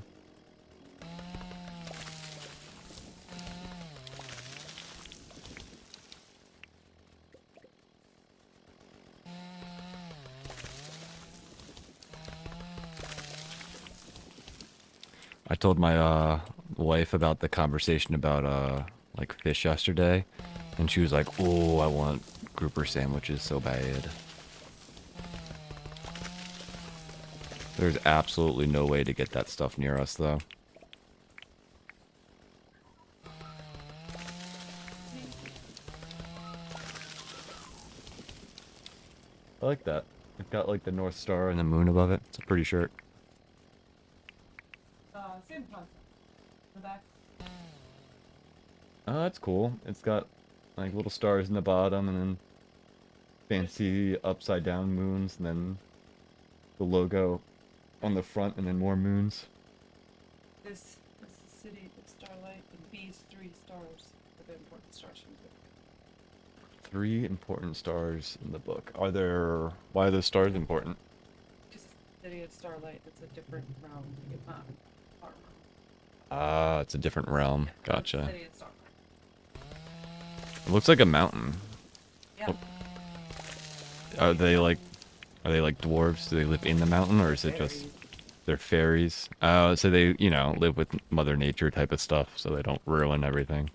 I told my wife about the conversation about like fish yesterday, and she was like, "Oh, I want grouper sandwiches so bad." There's absolutely no way to get that stuff near us, though. I like that. It's got like the North Star and the moon above it. It's a pretty shirt. Same concept. The back. Oh, that's cool. It's got like little stars in the bottom and then fancy upside down moons and then the logo on the front and then more moons. This is the city of Starlight, and these 3 stars are the important stars from the book. 3 important stars in the book. Why are those stars important? Because it's the city of Starlight, it's a different realm. It's not our realm. Ah, it's a different realm. It's the Gotcha. city of Starlight. It looks like a mountain. Yeah. Are they like dwarves? Do they live in the mountain, or is it just Fairies. they're fairies? Oh, so they, live with Mother Nature type of stuff, so they don't ruin everything.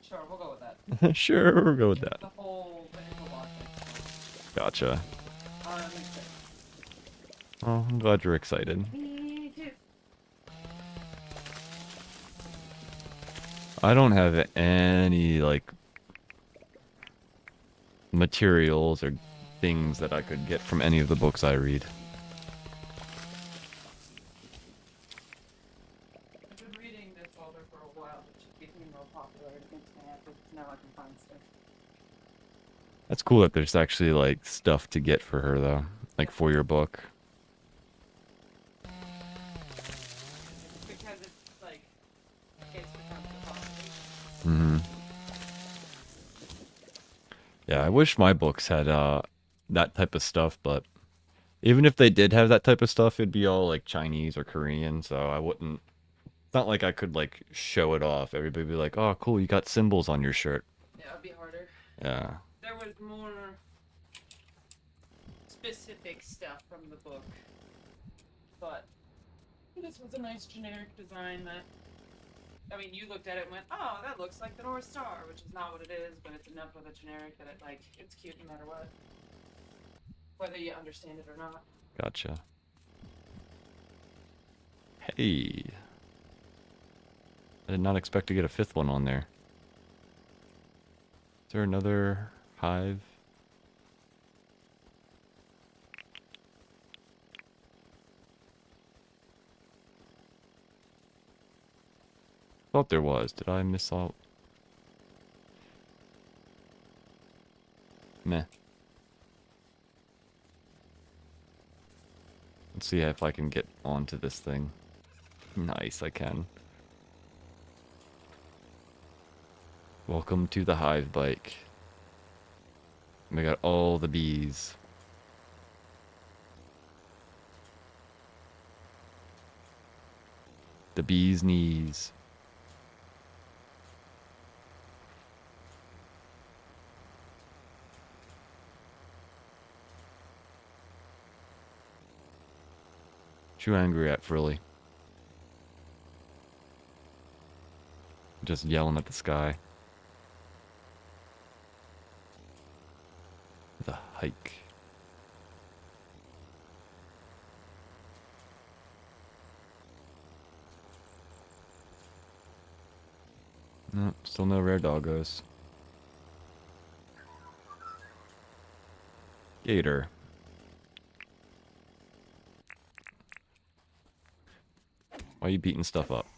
Sure, we'll go with that. Sure, we'll go with that. The whole block thing. Gotcha. I'm excited. Oh, I'm glad you're excited. Me too. I don't have any, like, materials or things that I could get from any of the books I read. I've been reading this folder for a while, but it's becoming real popular. It makes me happy because now I can find stuff. That's cool that there's actually, like, stuff to get for her, though. Like, for your book. Because it's like, it's become so popular. Mm-hmm. Yeah, I wish my books had that type of stuff, but even if they did have that type of stuff, it'd be all like Chinese or Korean, so I wouldn't. It's not like I could like show it off. Everybody would be like, "Oh, cool, you got symbols on your shirt." Yeah, it'd be harder. Yeah. There was more specific stuff from the book, but this was a nice generic design that, I mean, you looked at it and went, oh, that looks like the North Star, which is not what it is, but it's enough of a generic that it's cute no matter what. Whether you understand it or not. Gotcha. Hey. I did not expect to get a 5th one on there. Is there another hive? Thought there was. Did I miss out? Meh. Let's see if I can get onto this thing. Nice, I can. Welcome to the hive bike. We got all the bees. The bee's knees. What you angry at, Frilly? Just yelling at the sky. The hike. No, still no rare doggos. Gator. Why are you beating stuff up?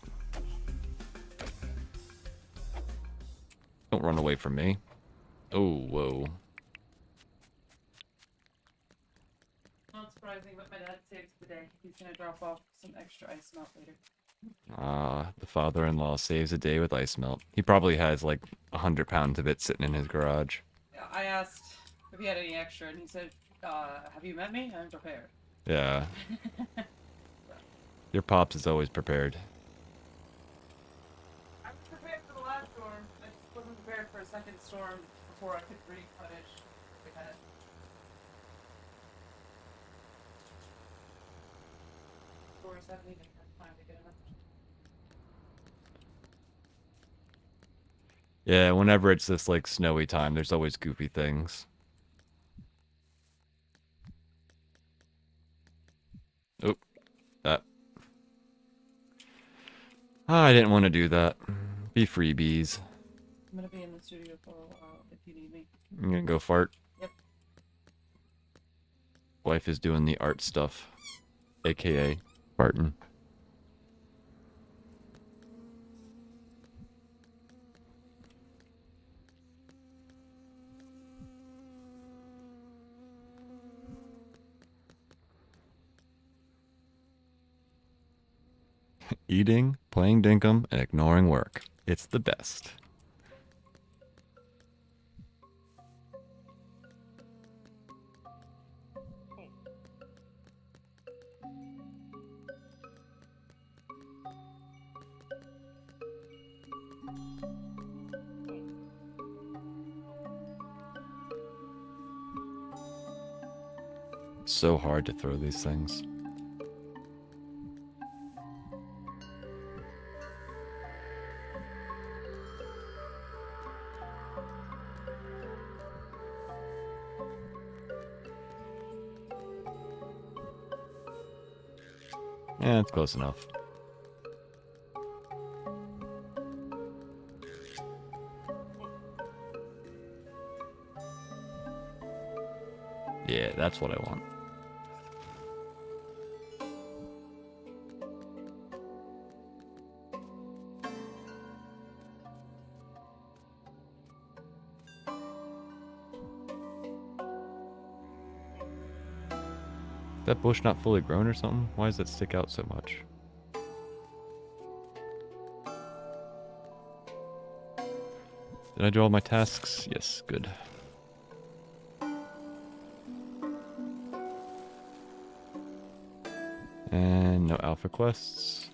Don't run away from me. Oh, whoa. Not surprising, but my dad saves the day. He's gonna drop off some extra ice melt later. Ah, the father-in-law saves a day with ice melt. He probably has like 100 pounds of it sitting in his garage. Yeah, I asked if he had any extra, and he said, Have you met me? I'm prepared. Yeah. Your pops is always prepared. I was prepared for the last storm. I just wasn't prepared for a second storm before I could read footage. We had. Stores haven't even had time to get enough. Yeah, whenever it's this like snowy time, there's always goofy things. Oop, that. I didn't want to do that. Be freebies. I'm gonna be in the studio for a while if you need me. I'm gonna go fart. Yep. Wife is doing the art stuff, aka farting. Eating, playing Dinkum, and ignoring work. It's the best. It's so hard to throw these things. Yeah, it's close enough. Yeah, that's what I want. That bush not fully grown or something? Why does it stick out so much? Did I do all my tasks? Yes, good. And no alpha quests.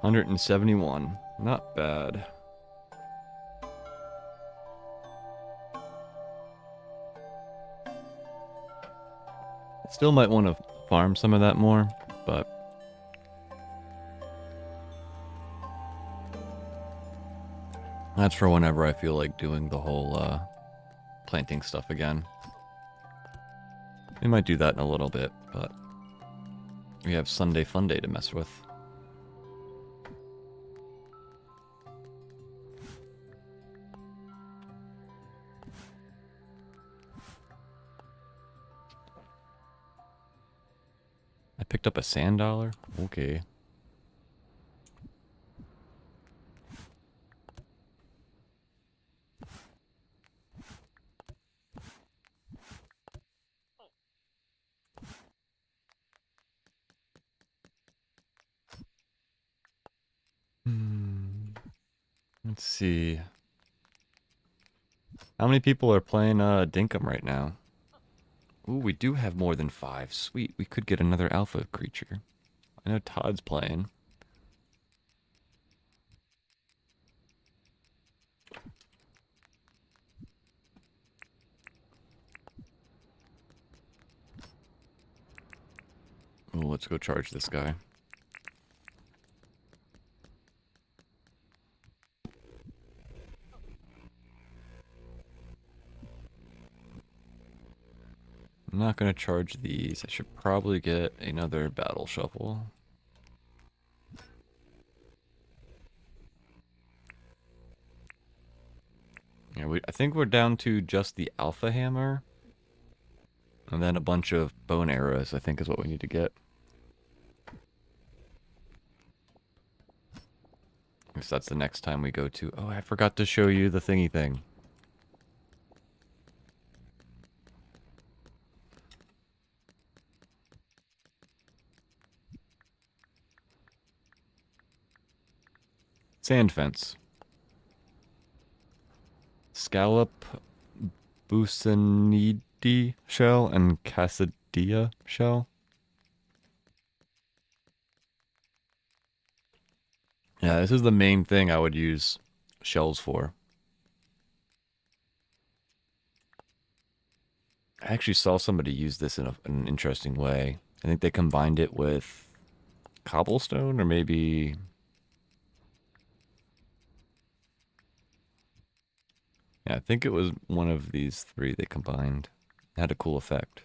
$171. Not bad. Still might want to farm some of that more, but that's for whenever I feel like doing the whole planting stuff again. We might do that in a little bit, but we have Sunday Funday to mess with. I picked up a sand dollar? Okay. Let's see. How many people are playing Dinkum right now? Ooh, we do have more than 5. Sweet, we could get another alpha creature. I know Todd's playing. Ooh, let's go charge this guy. I'm not going to charge these. I should probably get another battle shuffle. Yeah, I think we're down to just the alpha hammer. And then a bunch of bone arrows, I think is what we need to get. I guess that's the next time we go to... Oh, I forgot to show you the thingy thing. Sand fence. Scallop bucinidae shell and cassidea shell. Yeah, this is the main thing I would use shells for. I actually saw somebody use this in an interesting way. I think they combined it with cobblestone or maybe... Yeah, I think it was one of these three they combined. It had a cool effect.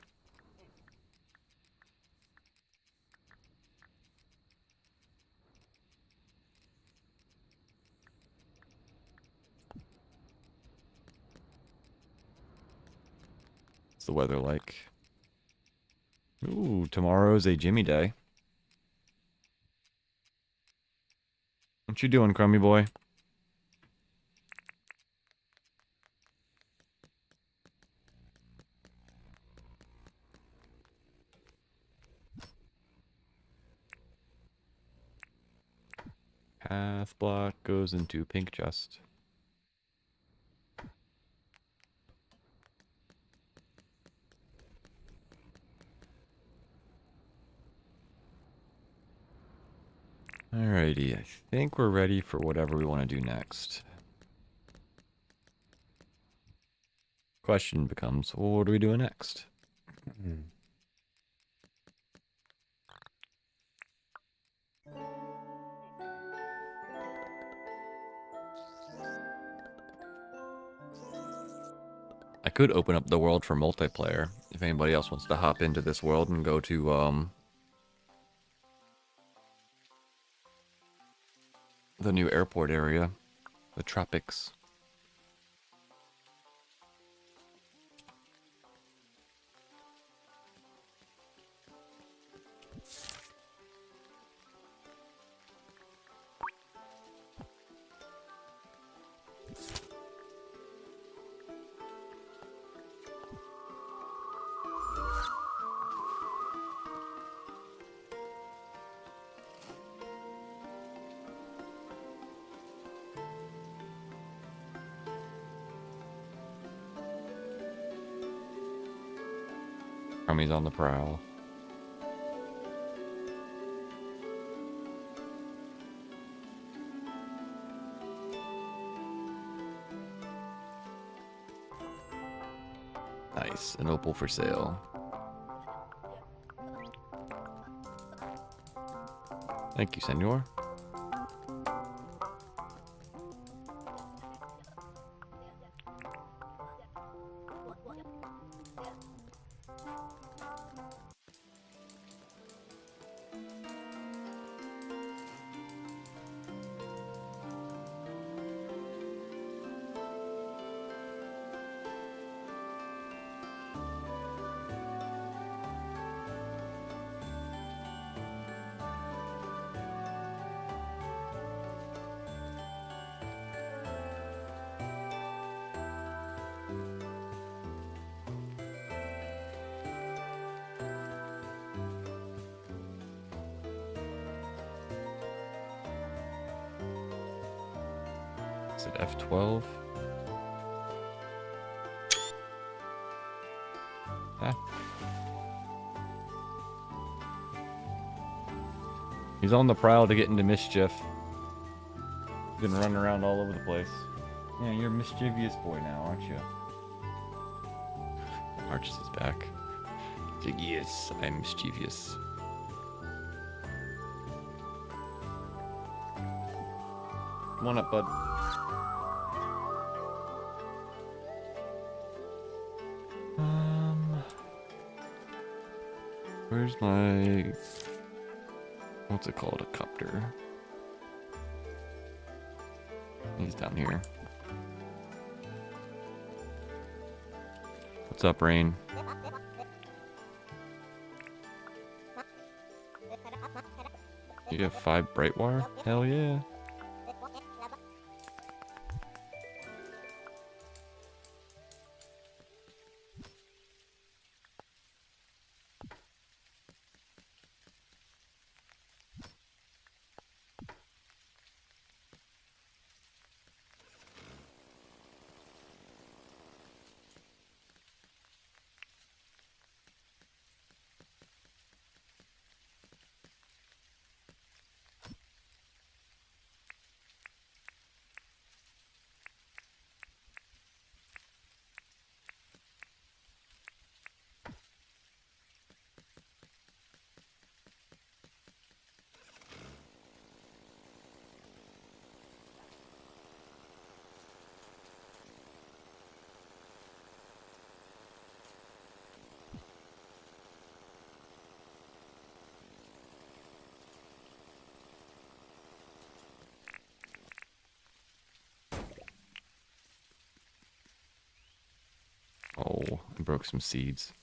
What's the weather like? Ooh, tomorrow's a Jimmy day. What you doing, crummy boy? Path block goes into pink chest. Alrighty, I think we're ready for whatever we want to do next. Question becomes, well, what are we doing next? I could open up the world for multiplayer if anybody else wants to hop into this world and go to the new airport area, the tropics. Crummy's on the prowl. Nice, an opal for sale. Thank you, senor. Is it F12? Ah. He's on the prowl to get into mischief. He's been running around all over the place. Yeah, you're a mischievous boy now, aren't you? Arches is back. Yes, I'm mischievous. Come on up, bud. Where's my... What's it called? A copter. He's down here. What's up, Rain? You have 5 bright wire? Hell yeah. hole and broke some seeds.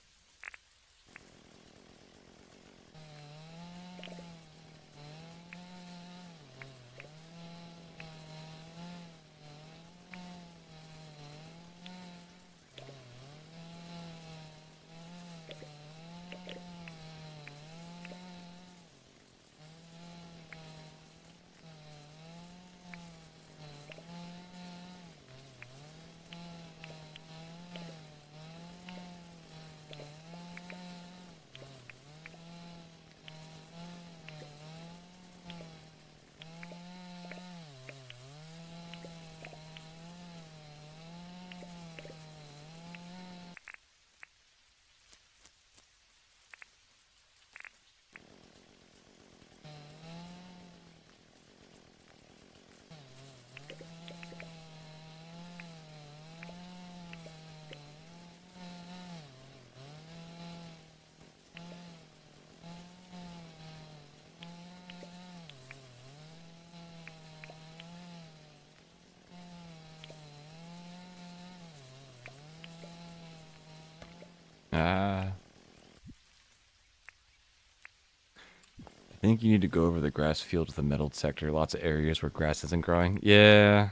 I think you need to go over the grass field to the metalled sector. Lots of areas where grass isn't growing. Yeah.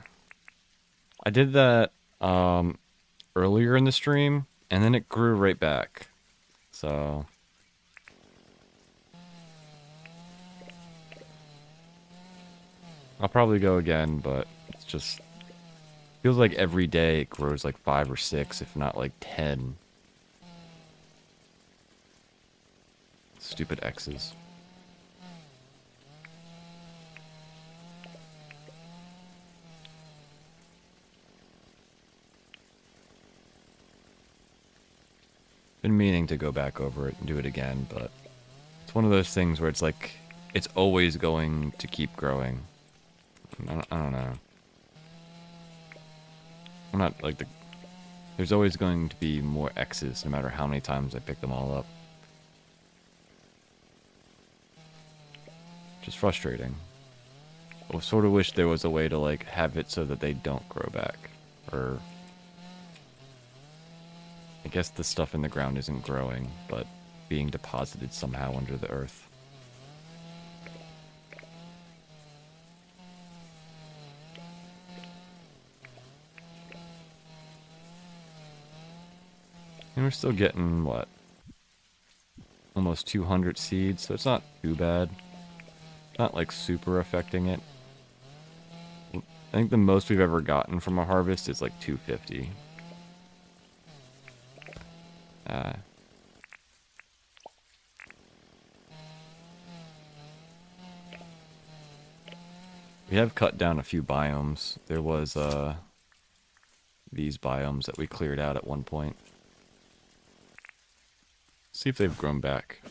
I did that earlier in the stream, and then it grew right back. So I'll probably go again, but it's just feels like every day it grows like 5 or 6, if not like 10. Stupid X's. Been meaning to go back over it and do it again, but it's one of those things where it's like it's always going to keep growing. I don't know. I'm not like there's always going to be more X's no matter how many times I pick them all up. Just frustrating. I sort of wish there was a way to like have it so that they don't grow back, or I guess the stuff in the ground isn't growing, but being deposited somehow under the earth. And we're still getting, what? Almost 200 seeds, so it's not too bad. Not like super affecting it. I think the most we've ever gotten from a harvest is like 250. We have cut down a few biomes. There was these biomes that we cleared out at one point. See if they've grown back.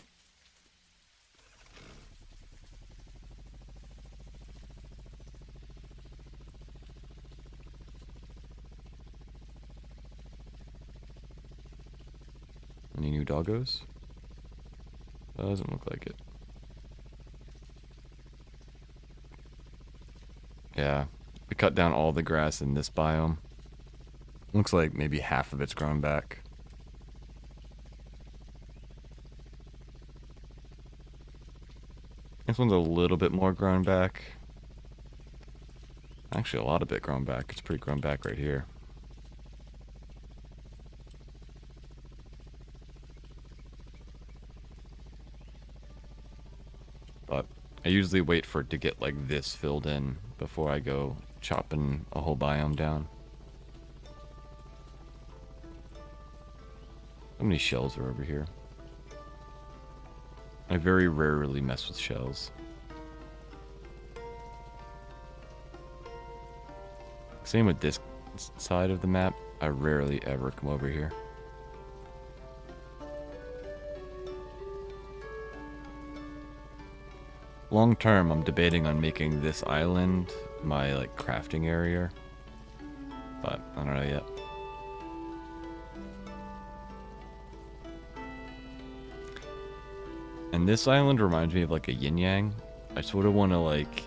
Any new doggos? Doesn't look like it. Yeah, we cut down all the grass in this biome. Looks like maybe half of it's grown back. This one's a little bit more grown back. Actually, a lot of it grown back. It's pretty grown back right here. But I usually wait for it to get like this filled in before I go chopping a whole biome down. How many shells are over here? I very rarely mess with shells. Same with this side of the map. I rarely ever come over here. Long term, I'm debating on making this island my like crafting area, but I don't know yet. And this island reminds me of like a yin yang. I sort of want to like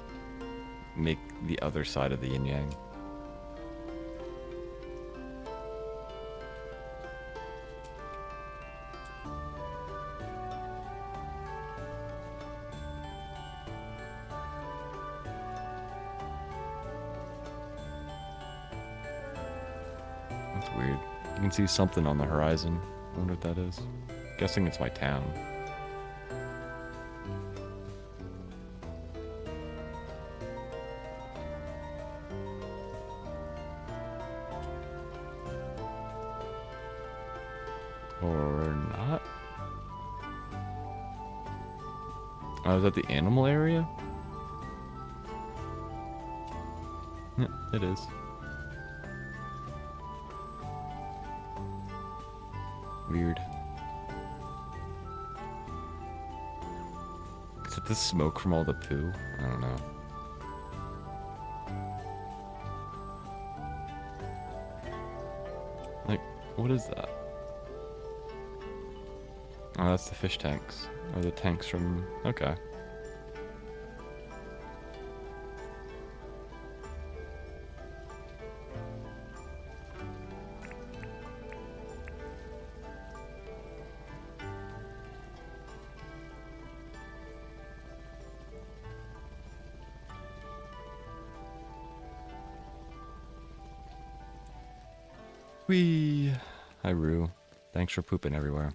make the other side of the yin yang. That's weird. You can see something on the horizon. I wonder what that is. Guessing it's my town. Or not? Oh, is that the animal area? Yeah, it is. Weird. Is it the smoke from all the poo? I don't know. Like, what is that? Oh, that's the fish tanks. Or the tanks from... Okay. Whee! Hi, Rue. Thanks for pooping everywhere.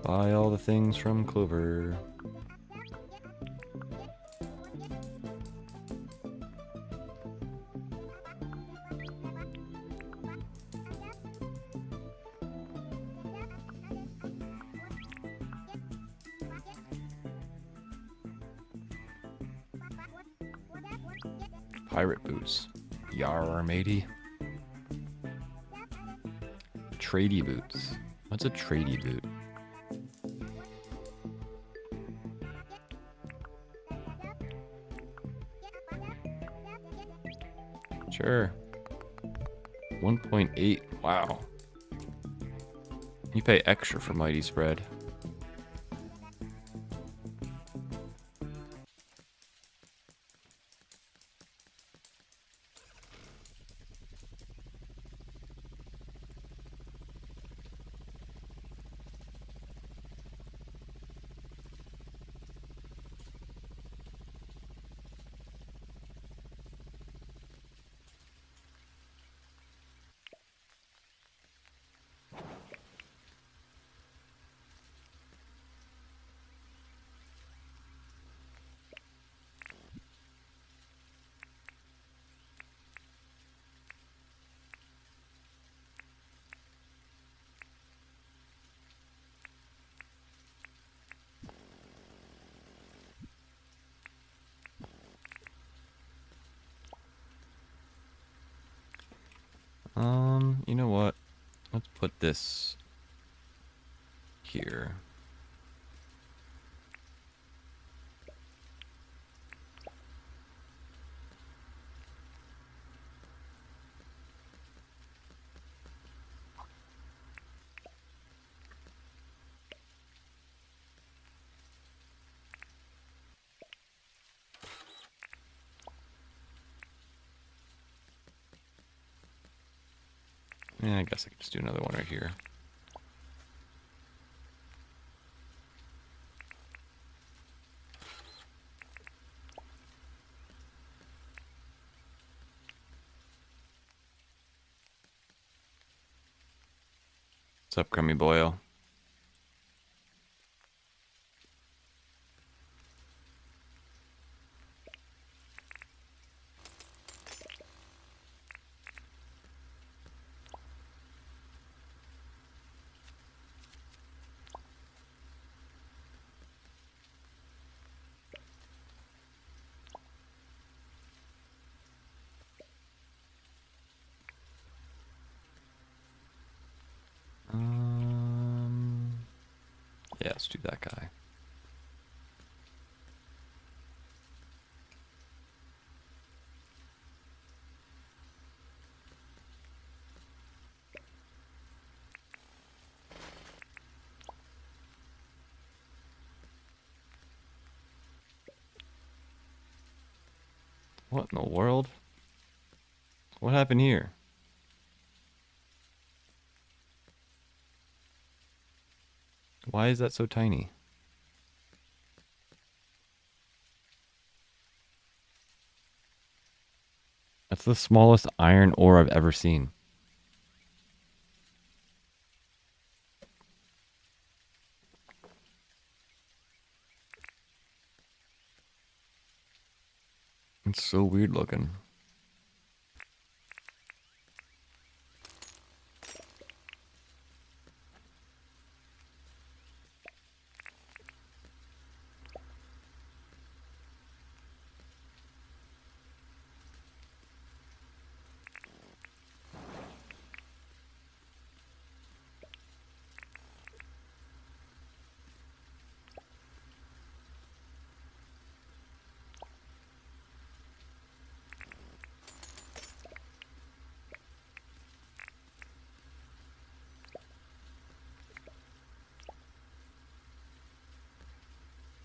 Buy all the things from Clover. Pirate boots. Yar, matey. Tradie boots. What's a tradie boot? Sure. 1.8. Wow. You pay extra for Mighty Spread. You know what? Let's put this here. Yeah, I guess I could just do another one right here. What's up, Crummy Boyle? Yeah, let's do that guy. What in the world? What happened here? Why is that so tiny? That's the smallest iron ore I've ever seen. It's so weird looking.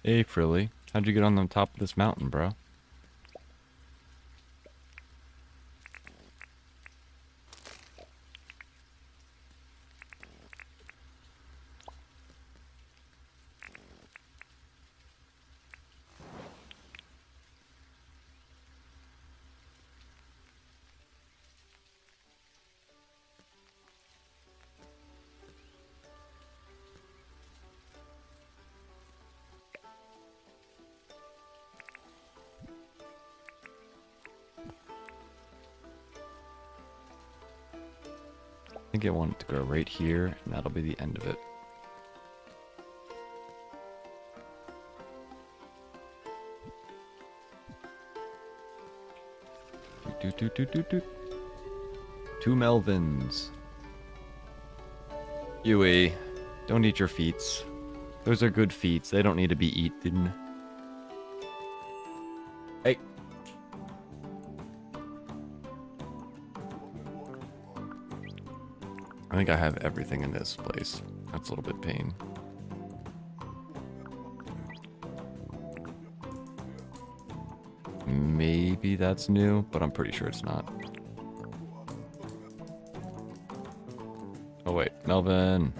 Hey, Frilly. How'd you get on the top of this mountain, bro? I think I want it to go right here, and that'll be the end of it. Do. Two Melvins. Yui, don't eat your feets. Those are good feets. They don't need to be eaten. Hey. I think I have everything in this place. That's a little bit pain. Maybe that's new, but I'm pretty sure it's not. Oh wait, Melvin.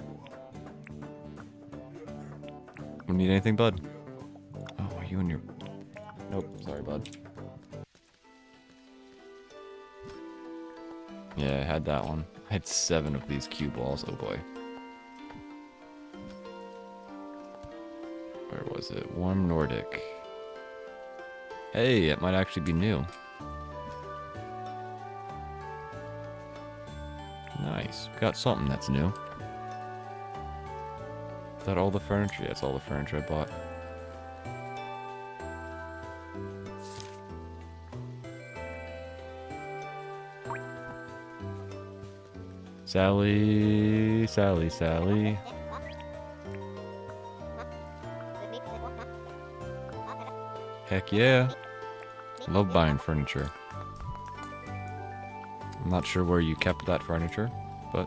You need anything, bud? Oh, are you in your... Nope, sorry, bud. Yeah, I had that one. I had 7 of these cue balls. Oh boy. Where was it? Warm Nordic. Hey, it might actually be new. Nice. Got something that's new. Is that all the furniture? Yeah, it's all the furniture I bought. Sally, Sally, Sally. Heck yeah. Love buying furniture. I'm not sure where you kept that furniture, but...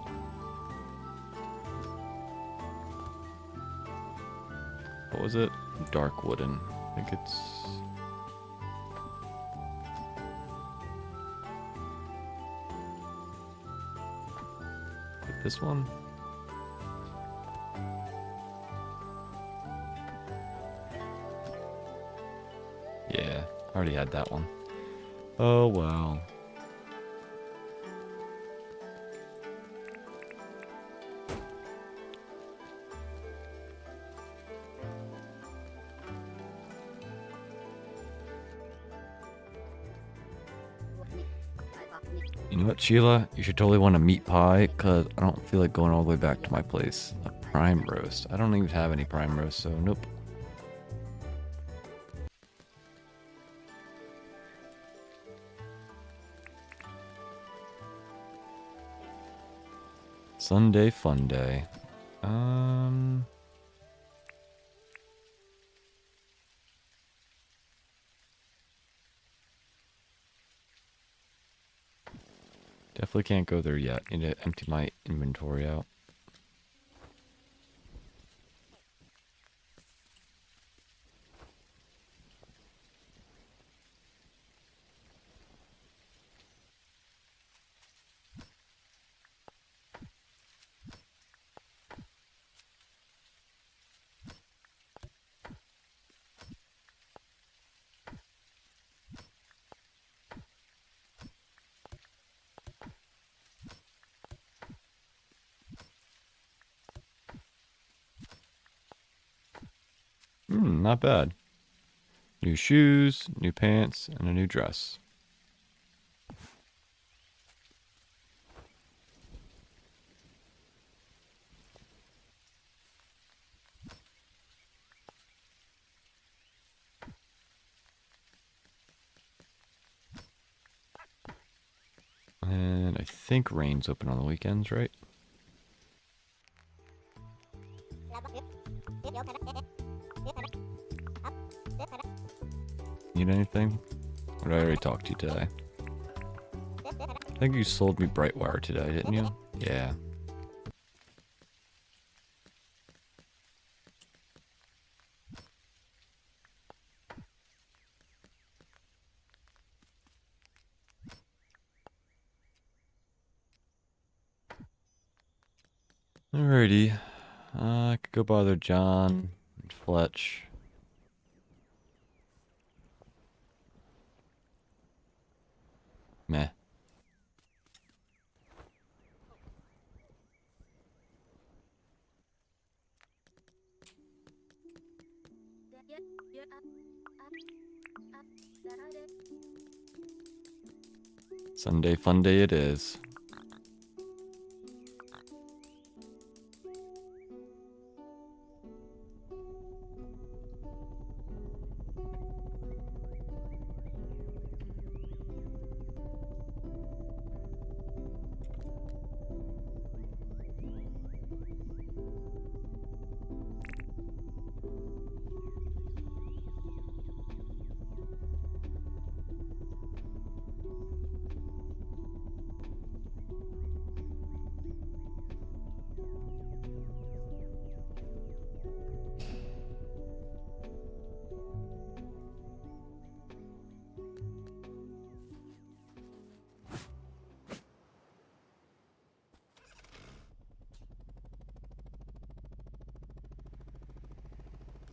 What was it? Dark wooden. I think it's... This one? Yeah, I already had that one. Oh, well. You know what, Sheila? You should totally want a meat pie, because I don't feel like going all the way back to my place. A prime roast. I don't even have any prime roast, so nope. Sunday fun day. Definitely can't go there yet. Need to empty my inventory out. Not bad. New shoes, new pants, and a new dress. And I think Rain's open on the weekends, right? Need anything? Or did I already talk to you today? I think you sold me Brightwire today, didn't you? Yeah. Alrighty. I could go bother John and Fletch. Meh. Sunday fun day it is.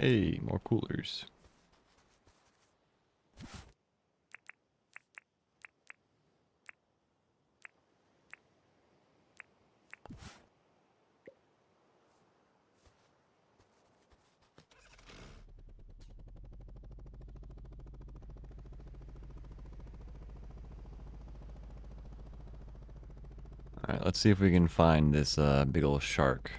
Hey, more coolers. Alright, let's see if we can find this big old shark.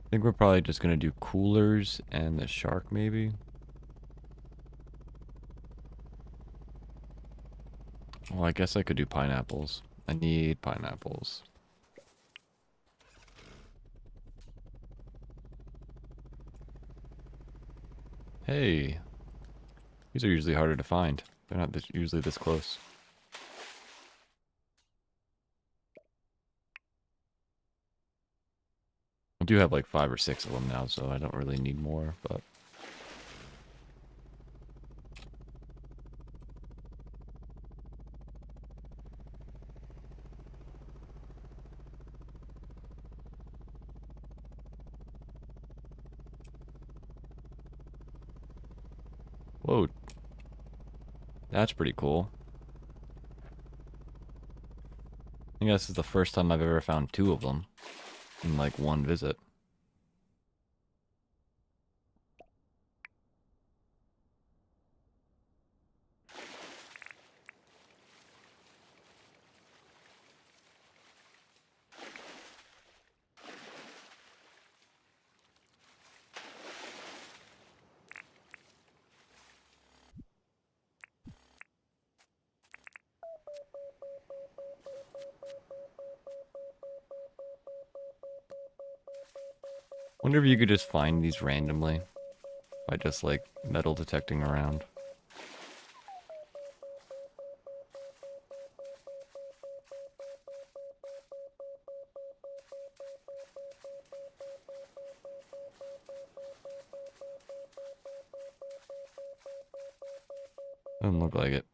I think we're probably just gonna do coolers and the shark maybe. Well, I guess I could do pineapples. I need pineapples. Hey, these are usually harder to find. They're not usually this close. I do have like 5 or 6 of them now, so I don't really need more, but... Whoa. That's pretty cool. I think this is the first time I've ever found 2 of them in like one visit. Wonder if you could just find these randomly by just like metal detecting around. Doesn't look like it.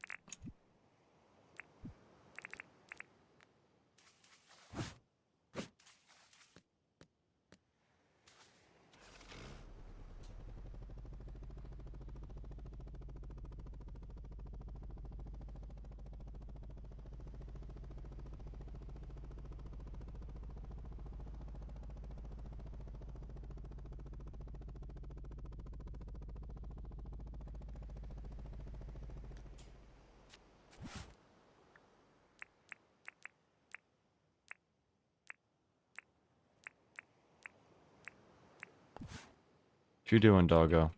What you doing, doggo?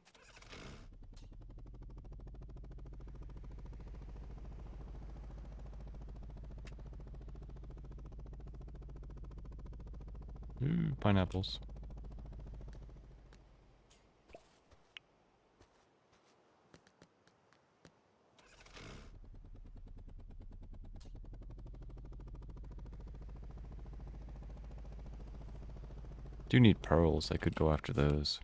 Ooh, pineapples. Do need pearls. I could go after those.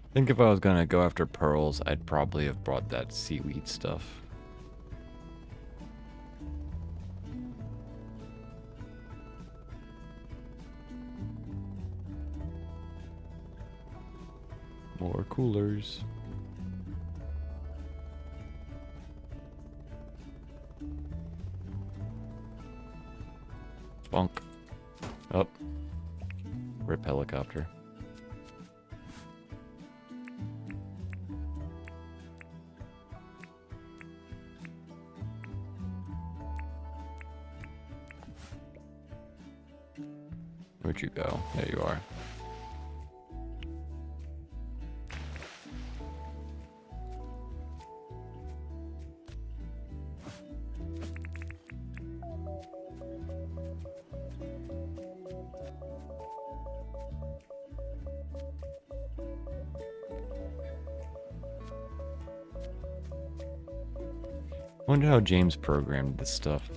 I think if I was gonna go after pearls, I'd probably have brought that seaweed stuff. More coolers. Bonk. Up. Rip helicopter. Where'd you go? There you are. Wonder how James programmed this stuff.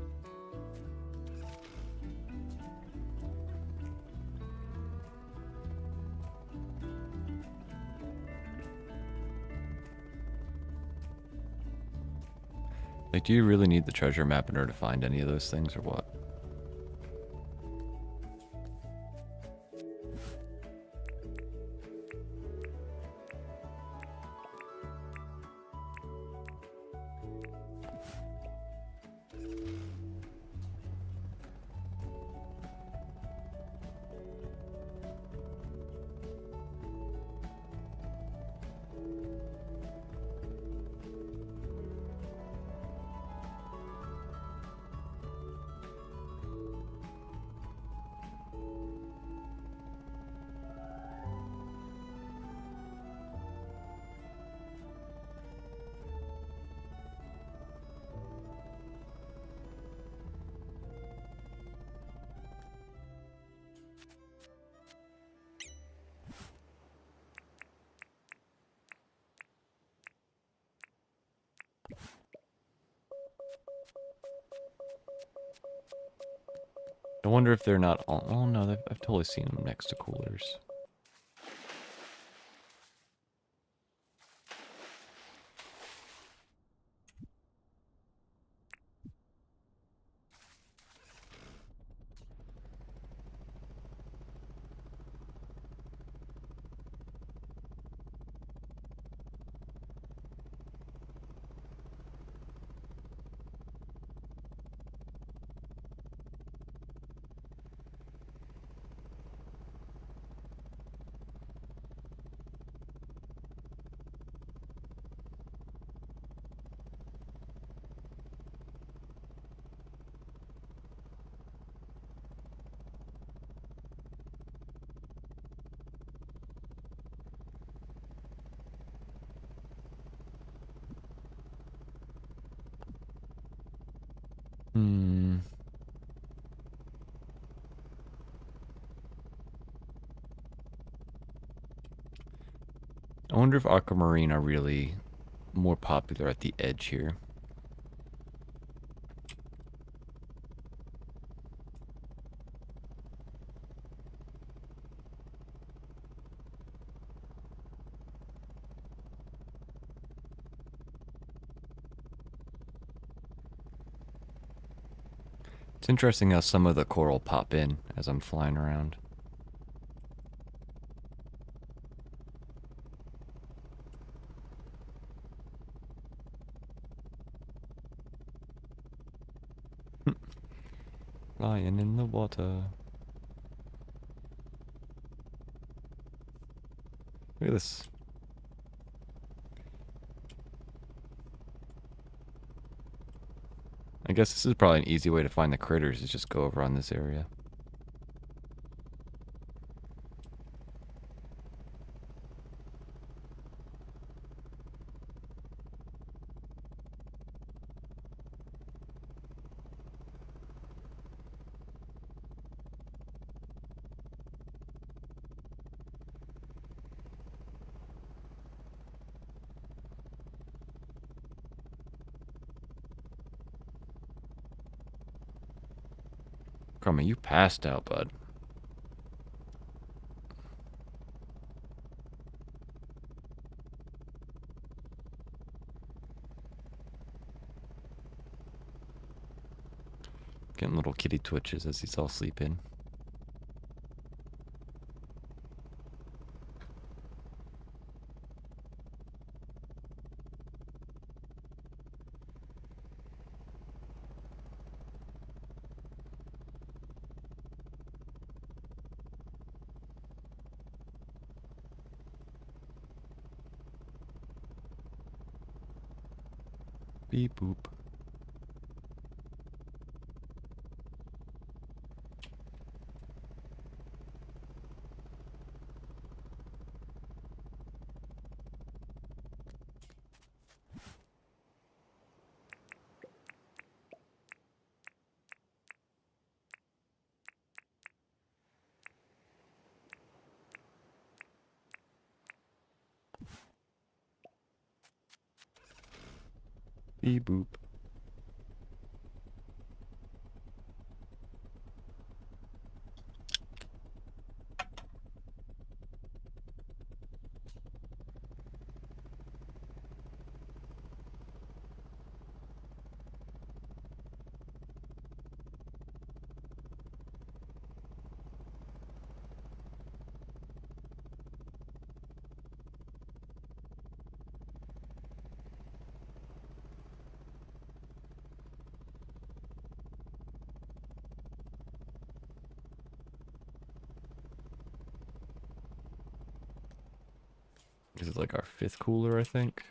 Like, do you really need the treasure map in order to find any of those things, or what? I wonder if they're not all... Oh no, I've totally seen them next to coolers. Hmm. I wonder if aquamarine are really more popular at the edge here. It's interesting how some of the coral pop in as I'm flying around. Flying in the water. Look at this. I guess this is probably an easy way to find the critters, is just go over on this area. Crummy, you passed out, bud. Getting little kitty twitches as he's all sleeping. Beep boop. Beep boop. This is like our 5th cooler, I think.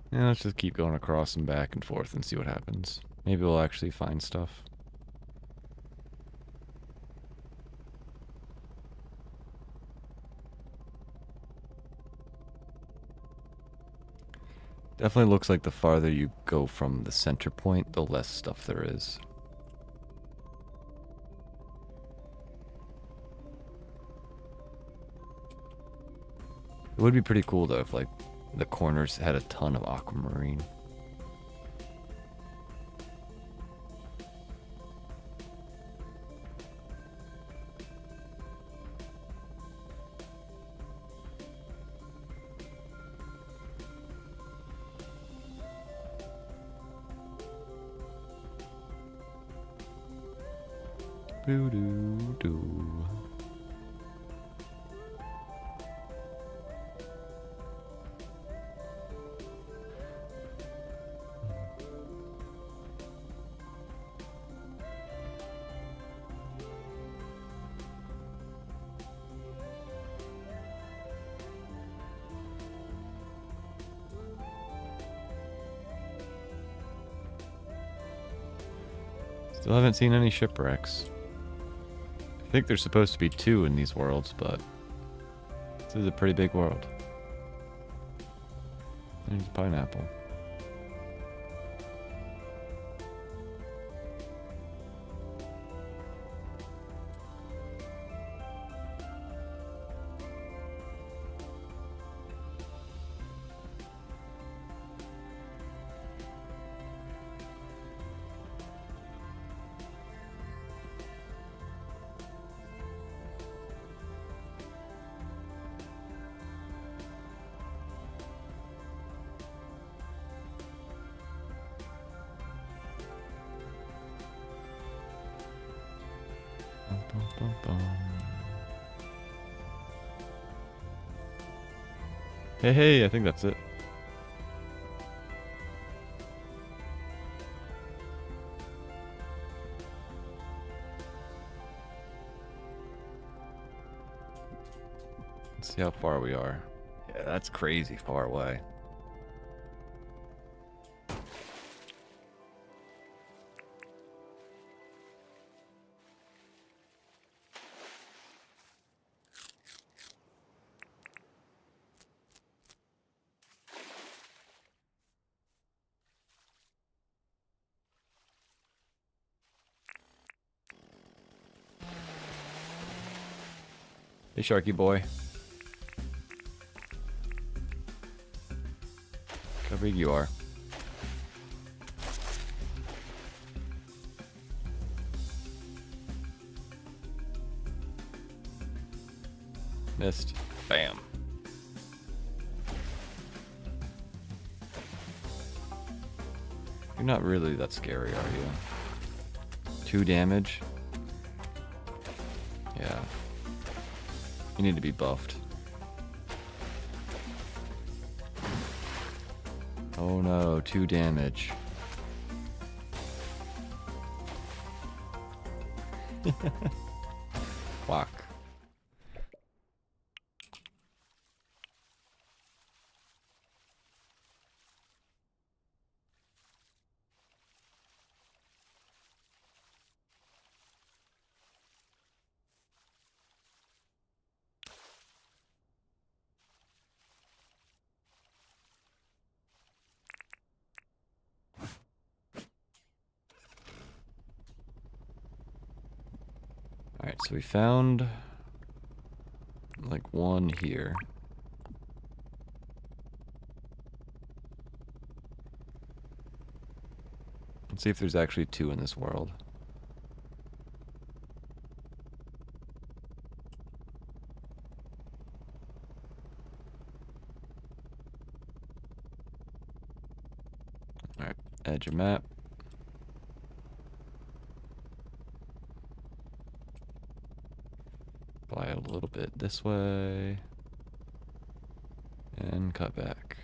Yeah, let's just keep going across and back and forth and see what happens. Maybe we'll actually find stuff. Definitely looks like the farther you go from the center point, the less stuff there is. It would be pretty cool though if like the corners had a ton of aquamarine. Doo doo doo. Still haven't seen any shipwrecks. I think there's supposed to be 2 in these worlds, but this is a pretty big world. There's a pineapple. Bum, bum, bum. Hey, hey, I think that's it. Let's see how far we are. Yeah, that's crazy far away. Hey, Sharky boy. Look how big you are. Missed. Bam. You're not really that scary, are you? 2 damage? Yeah. You need to be buffed. Oh no, 2 damage. Whack. Alright, so we found like 1 here. Let's see if there's actually 2 in this world. Alright, edge of map. Fly a little bit this way. And cut back.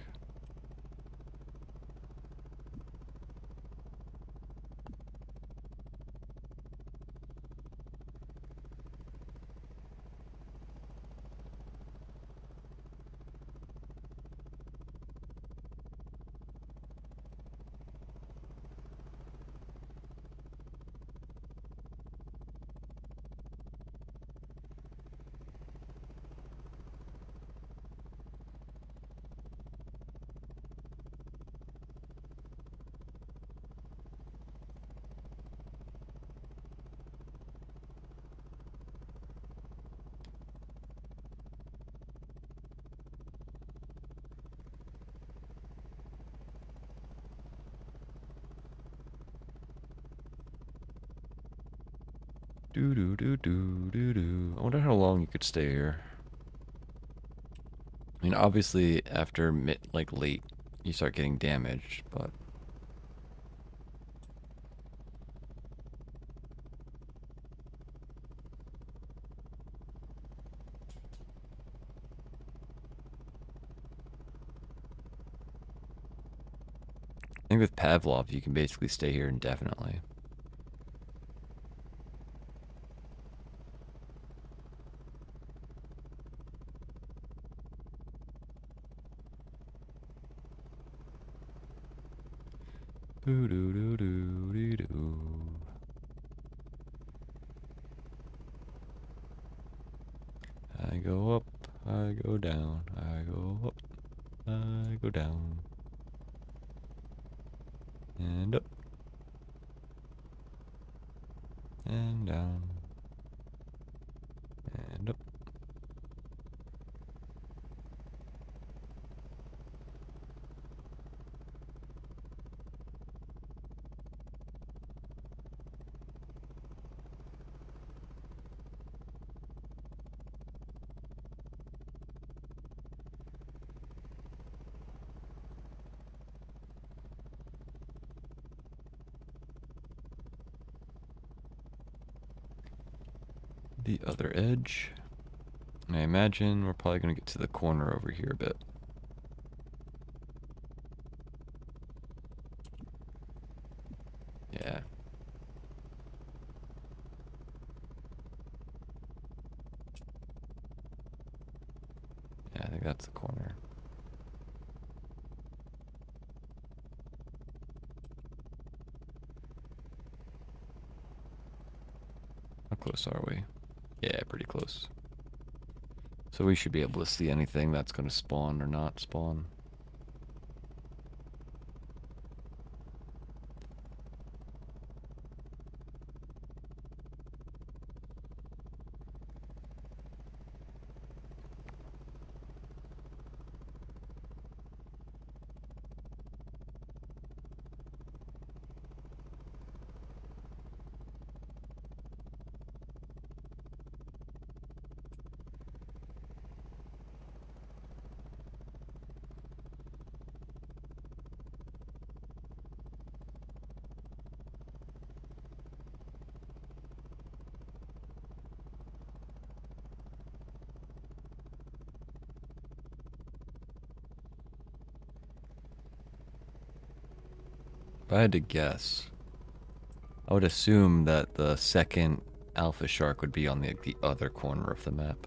Do do do do do do. I wonder how long you could stay here. I mean, obviously, after like late, you start getting damaged, but I think with Pavlov, you can basically stay here indefinitely. Do do do do do do. I go up, I go down, I go up, I go down. And up. And down. And up. the other edge. And I imagine we're probably going to get to the corner over here a bit. Yeah. Yeah, I think that's the corner. How close are we? Yeah, pretty close. So we should be able to see anything that's going to spawn or not spawn. If I had to guess, I would assume that the second alpha shark would be on the other corner of the map.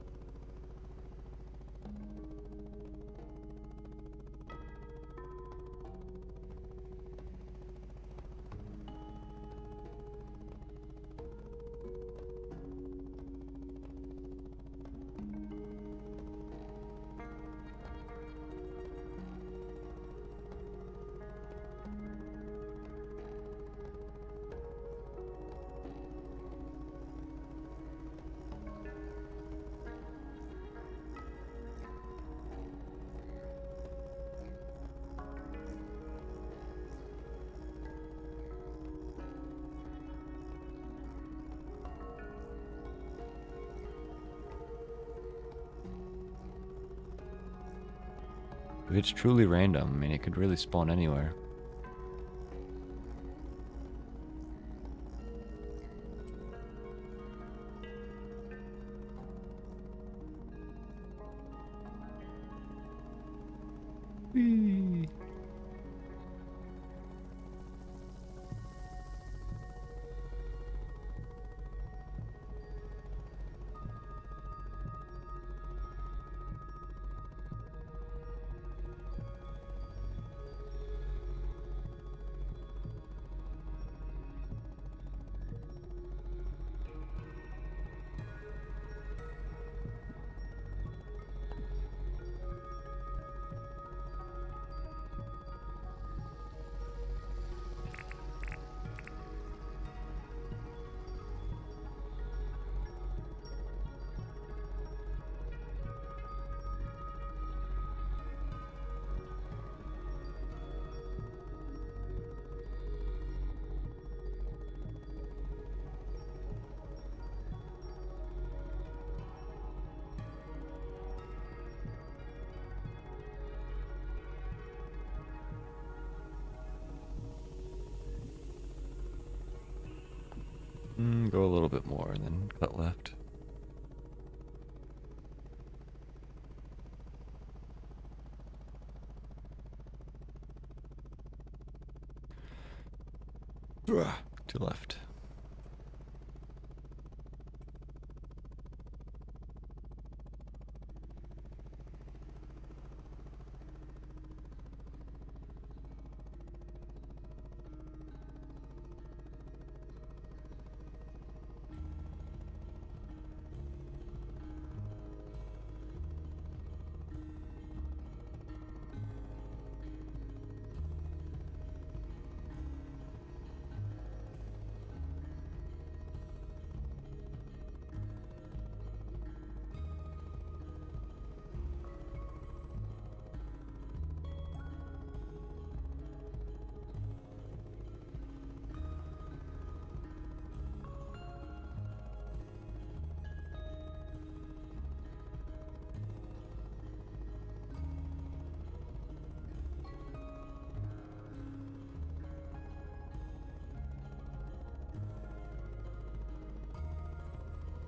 If it's truly random, I mean, it could really spawn anywhere. Whee! Go a little bit more and then cut left. To left.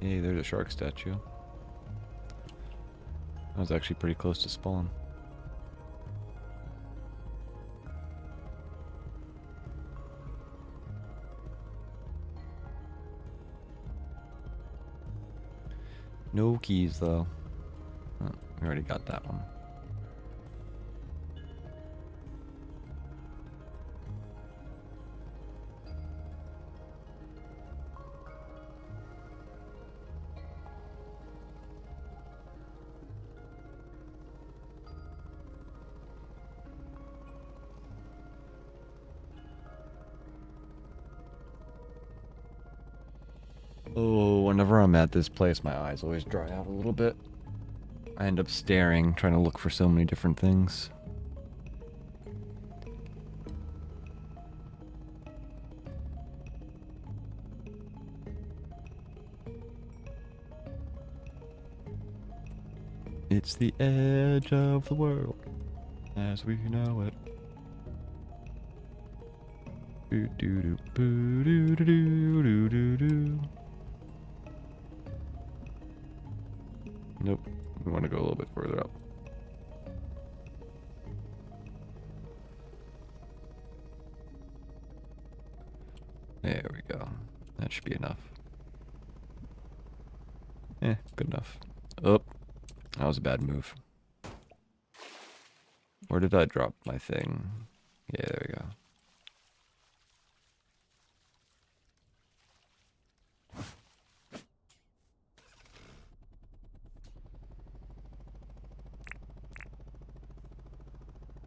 Hey, there's a shark statue. I was actually pretty close to spawn. No keys, though. Oh, we already got that one. Oh, whenever I'm at this place, my eyes always dry out a little bit. I end up staring, trying to look for so many different things. It's the edge of the world, as we know it. Boo doo doo boo doo doo doo doo doo. Nope, we want to go a little bit further up. There we go. That should be enough. Good enough. Oh, that was a bad move. Where did I drop my thing? Yeah, there we go.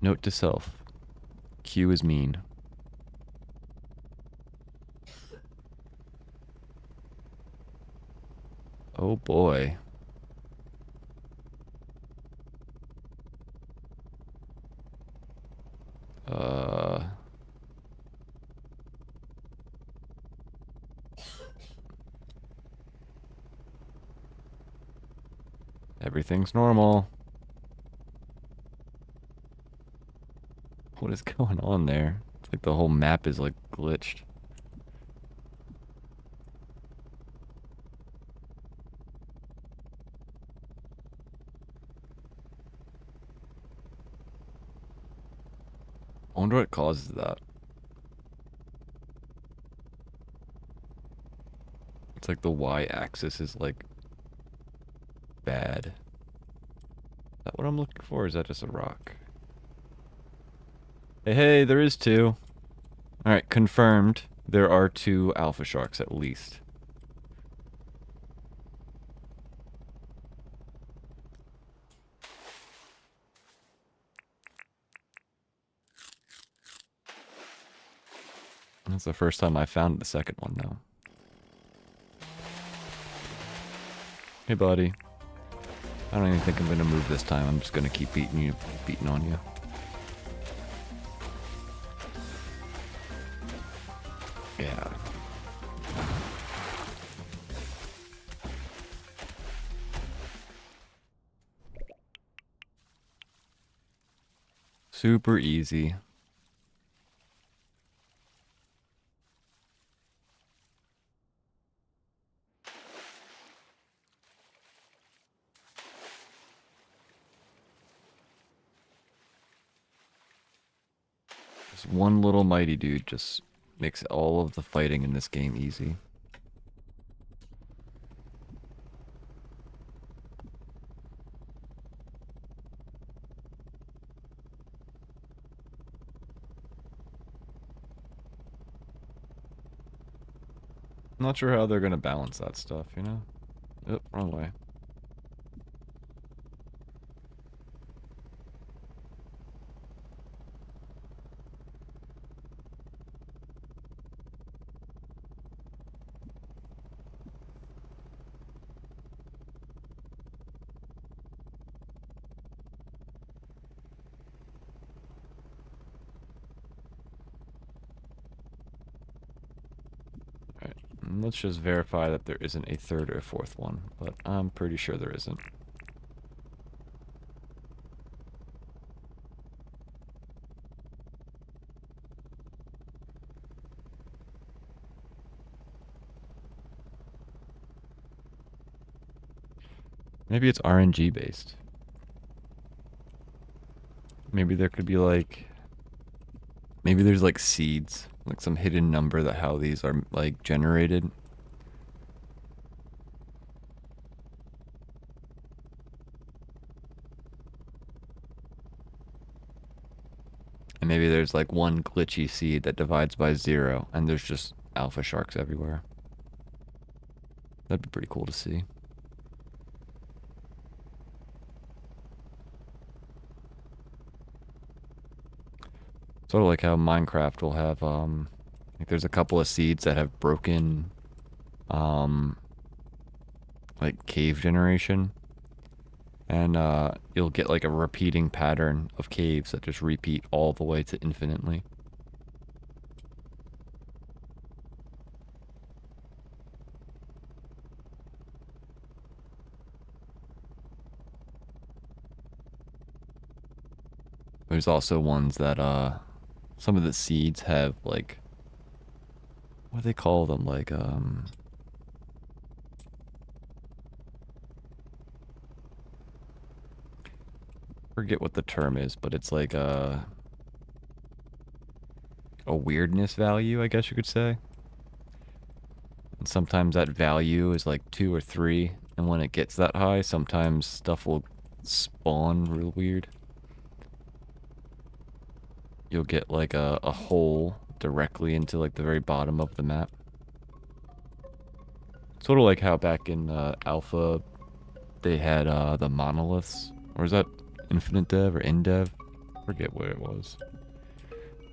Note to self. Q is mean. Oh boy. Everything's normal. What is going on there? It's like the whole map is like glitched. I wonder what causes that. It's like the y-axis is like bad. Is that what I'm looking for? Or is that just a rock? Hey, there is two. Alright, confirmed. There are 2 alpha sharks at least. That's the first time I found the second one now. Hey, buddy. I don't even think I'm gonna move this time. I'm just gonna keep beating on you. Yeah. Super easy. This one little mighty dude just makes all of the fighting in this game easy. I'm not sure how they're gonna balance that stuff, you know? Oh, wrong way. Alright, let's just verify that there isn't a third or fourth one, but I'm pretty sure there isn't. Maybe it's RNG based. Maybe there could be like... Maybe there's like seeds. Like some hidden number that how these are like generated. And maybe there's like one glitchy seed that divides by 0, and there's just alpha sharks everywhere. That'd be pretty cool to see. Sort of like how Minecraft will have, like there's a couple of seeds that have broken, like cave generation. And you'll get like a repeating pattern of caves that just repeat all the way to infinitely. There's also ones that some of the seeds have like, what do they call them? Like forget what the term is, but it's like a weirdness value, I guess you could say. And sometimes that value is like 2 or 3, and when it gets that high, sometimes stuff will spawn real weird. You'll get like a hole directly into like the very bottom of the map. Sort of like how back in Alpha they had the monoliths. Or is that Infinite Dev or InDev? Forget what it was.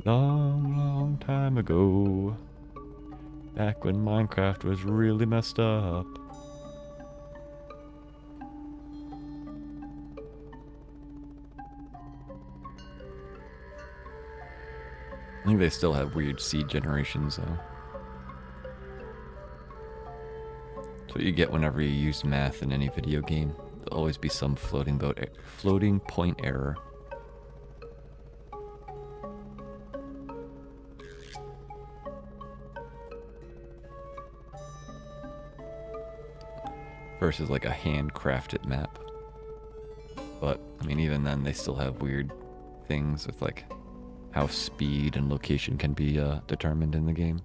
Long, long time ago. Back when Minecraft was really messed up. I think they still have weird seed generations though. That's what you get whenever you use math in any video game. There'll always be some floating point error. Versus like a handcrafted map. But, I mean, even then they still have weird things with like how speed and location can be determined in the game.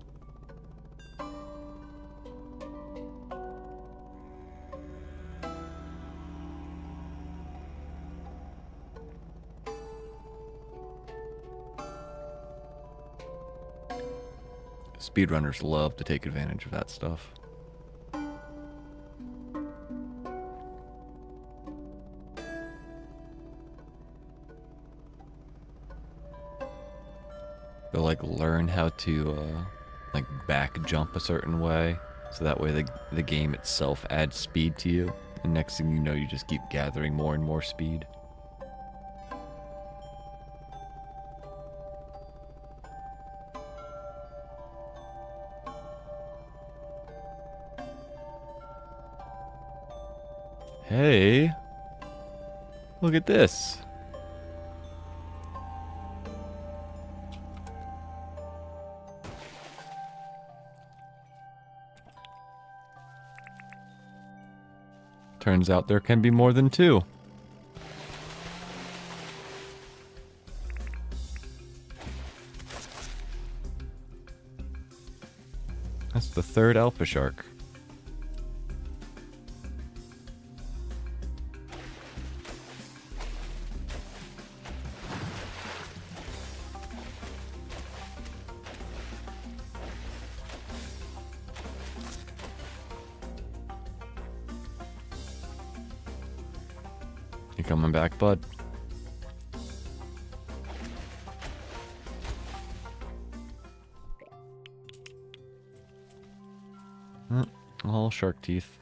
Speedrunners love to take advantage of that stuff. They'll like learn how to like back jump a certain way, so that way the game itself adds speed to you, and next thing you know you just keep gathering more and more speed. Hey, look at this. Turns out there can be more than 2. That's the 3rd alpha shark. You coming back, bud? All shark teeth.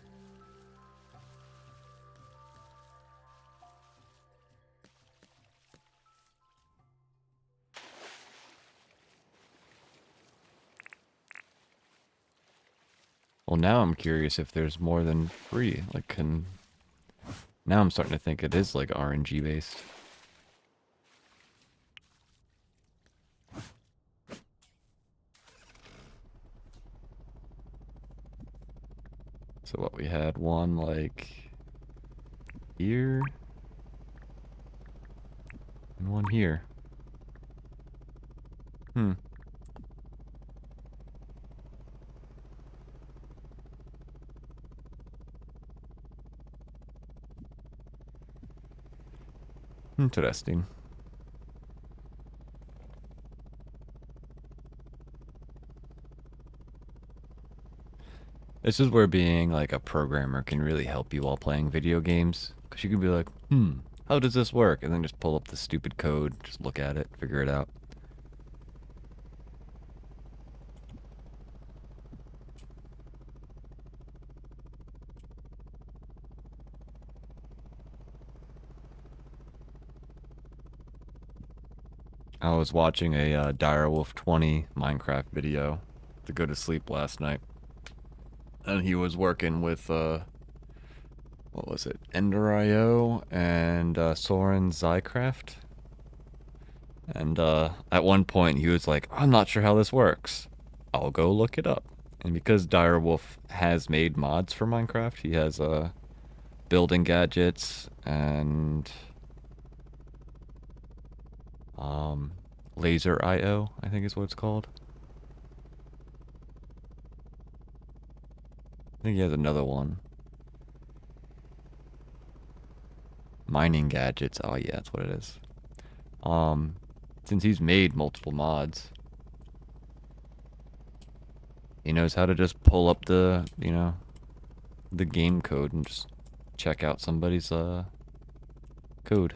Well, now I'm curious if there's more than 3. Like, can... Now I'm starting to think it is like RNG based. So what we had, one like here. And one here. Hmm. Interesting. This is where being like a programmer can really help you while playing video games. Because you can be like, how does this work? And then just pull up the stupid code, just look at it, figure it out. I was watching a Direwolf 20 Minecraft video to go to sleep last night. And he was working with, what was it? Ender.io and Soren Zycraft. And at one point he was like, I'm not sure how this works. I'll go look it up. And because Direwolf has made mods for Minecraft, he has building gadgets and Laser.io, I think is what it's called. I think he has another one. Mining gadgets. Oh yeah, that's what it is. Since he's made multiple mods, he knows how to just pull up the, you know, the game code and just check out somebody's code.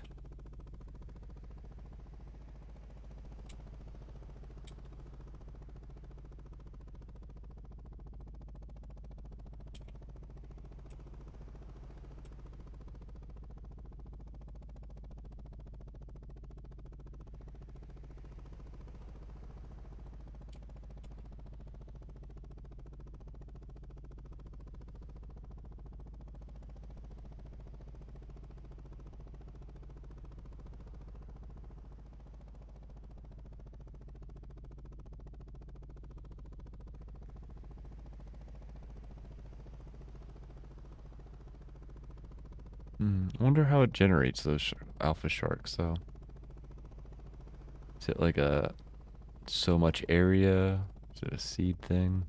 I wonder how it generates those alpha sharks, though. Is it like a so much area? Is it a seed thing?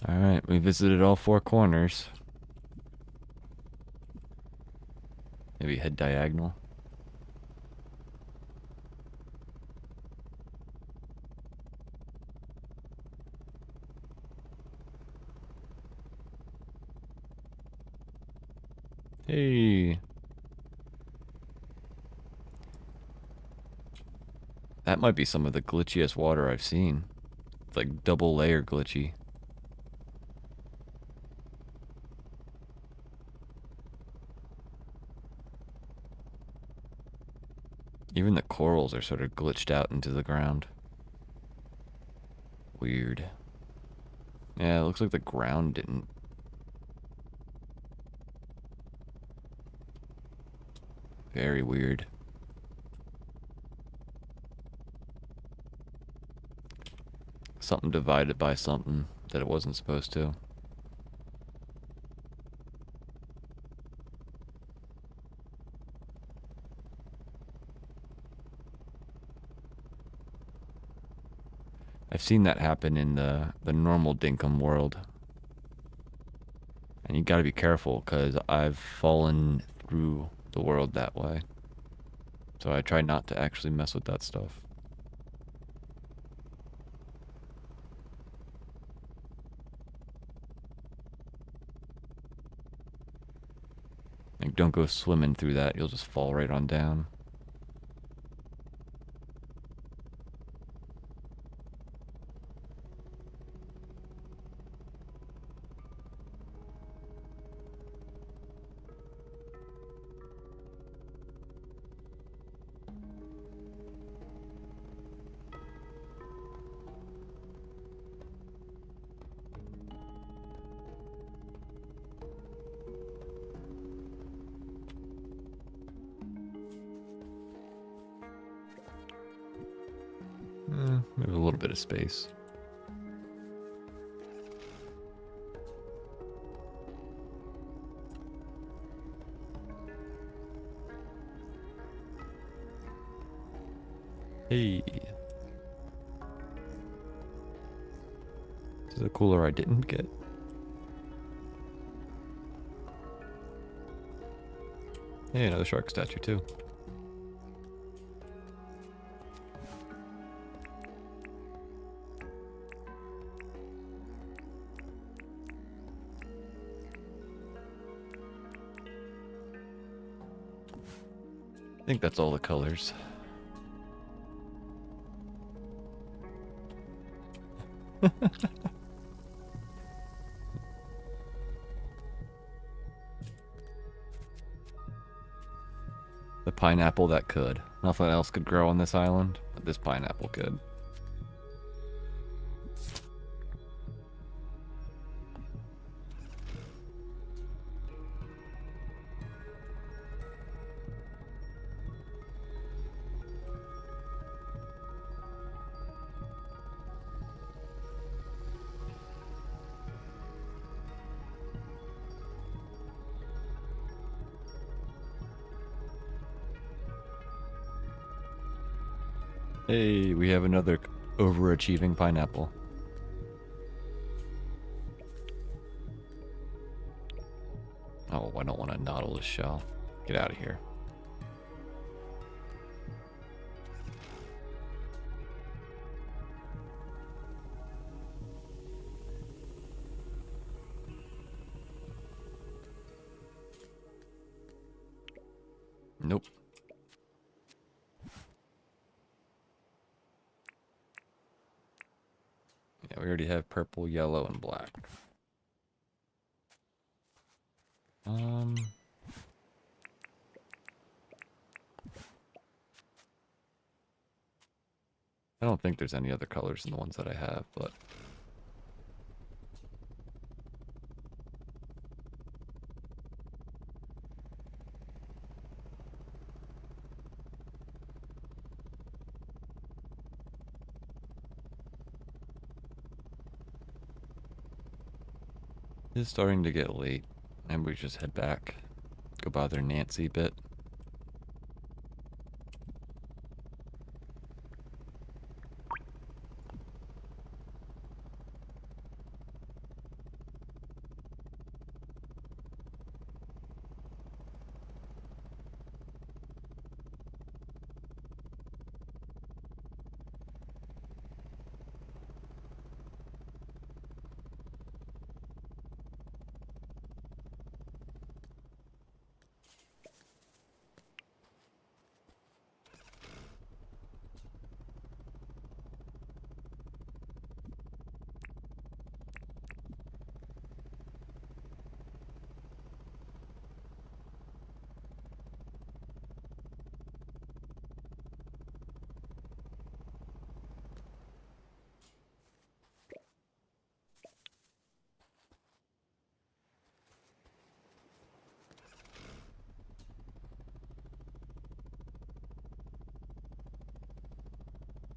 Alright, we visited all four corners. Maybe head diagonal. Hey. That might be some of the glitchiest water I've seen. It's like double layer glitchy. Even the corals are sort of glitched out into the ground. Weird. Yeah, it looks like the ground didn't. Very weird. Something divided by something that it wasn't supposed to. I've seen that happen in the normal Dinkum world. And you gotta be careful, because I've fallen through the world that way. So I try not to actually mess with that stuff. Like, don't go swimming through that, you'll just fall right on down. little bit of space. Hey. This is a cooler I didn't get. Hey, another shark statue too. I think that's all the colors. The pineapple that could. Nothing else could grow on this island, but this pineapple could. Hey, we have another overachieving pineapple. Oh, I don't want a nautilus shell. Get out of here. Nope. Yeah, we already have purple, yellow, and black. I don't think there's any other colors in the ones that I have, but it's starting to get late, and we just head back. Go bother Nancy a bit.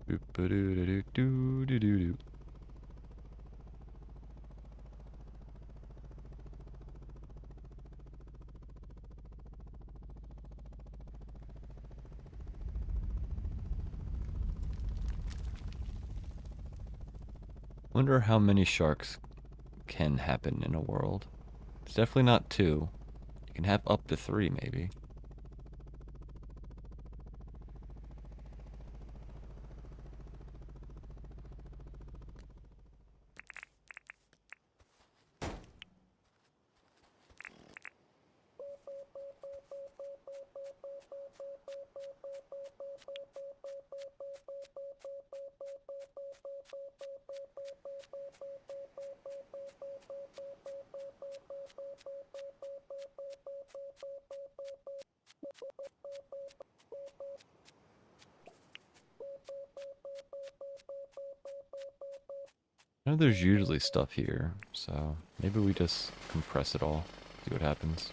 Boop-a-doo-doo-doo-doo-doo-doo. Wonder how many sharks can happen in a world. It's definitely not 2. You can have up to 3, maybe. I know there's usually stuff here, so maybe we just compress it all, see what happens.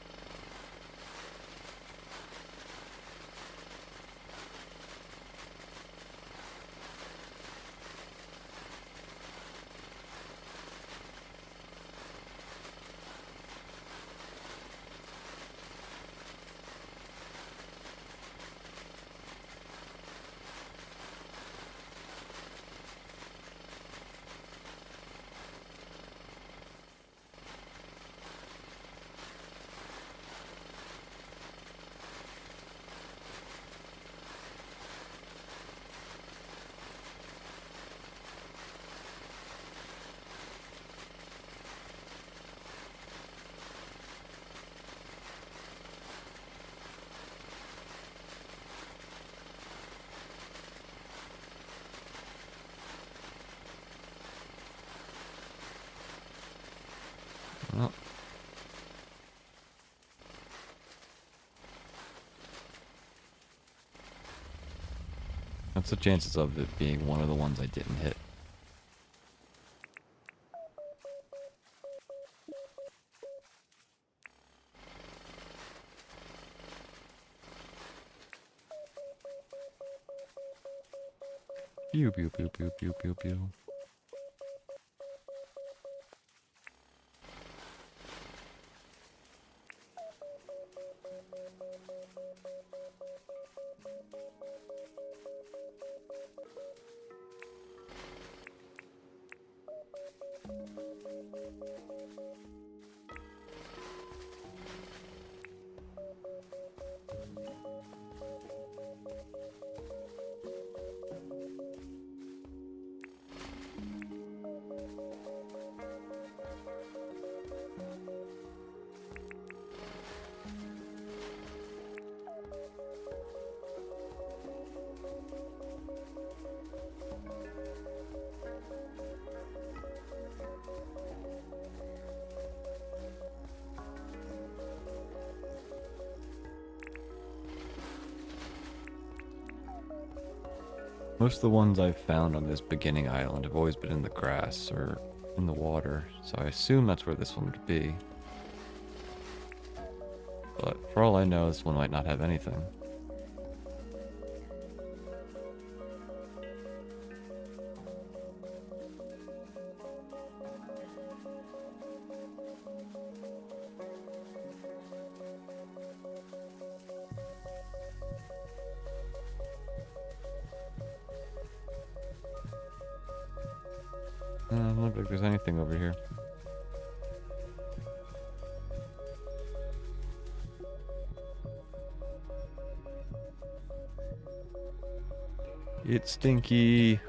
Well. What's the chances of it being one of the ones I didn't hit? Pew pew pew pew pew pew pew. Most of the ones I've found on this beginning island have always been in the grass or in the water, so I assume that's where this one would be. But for all I know, this one might not have anything. Doesn't look like there's anything over here. It's stinky.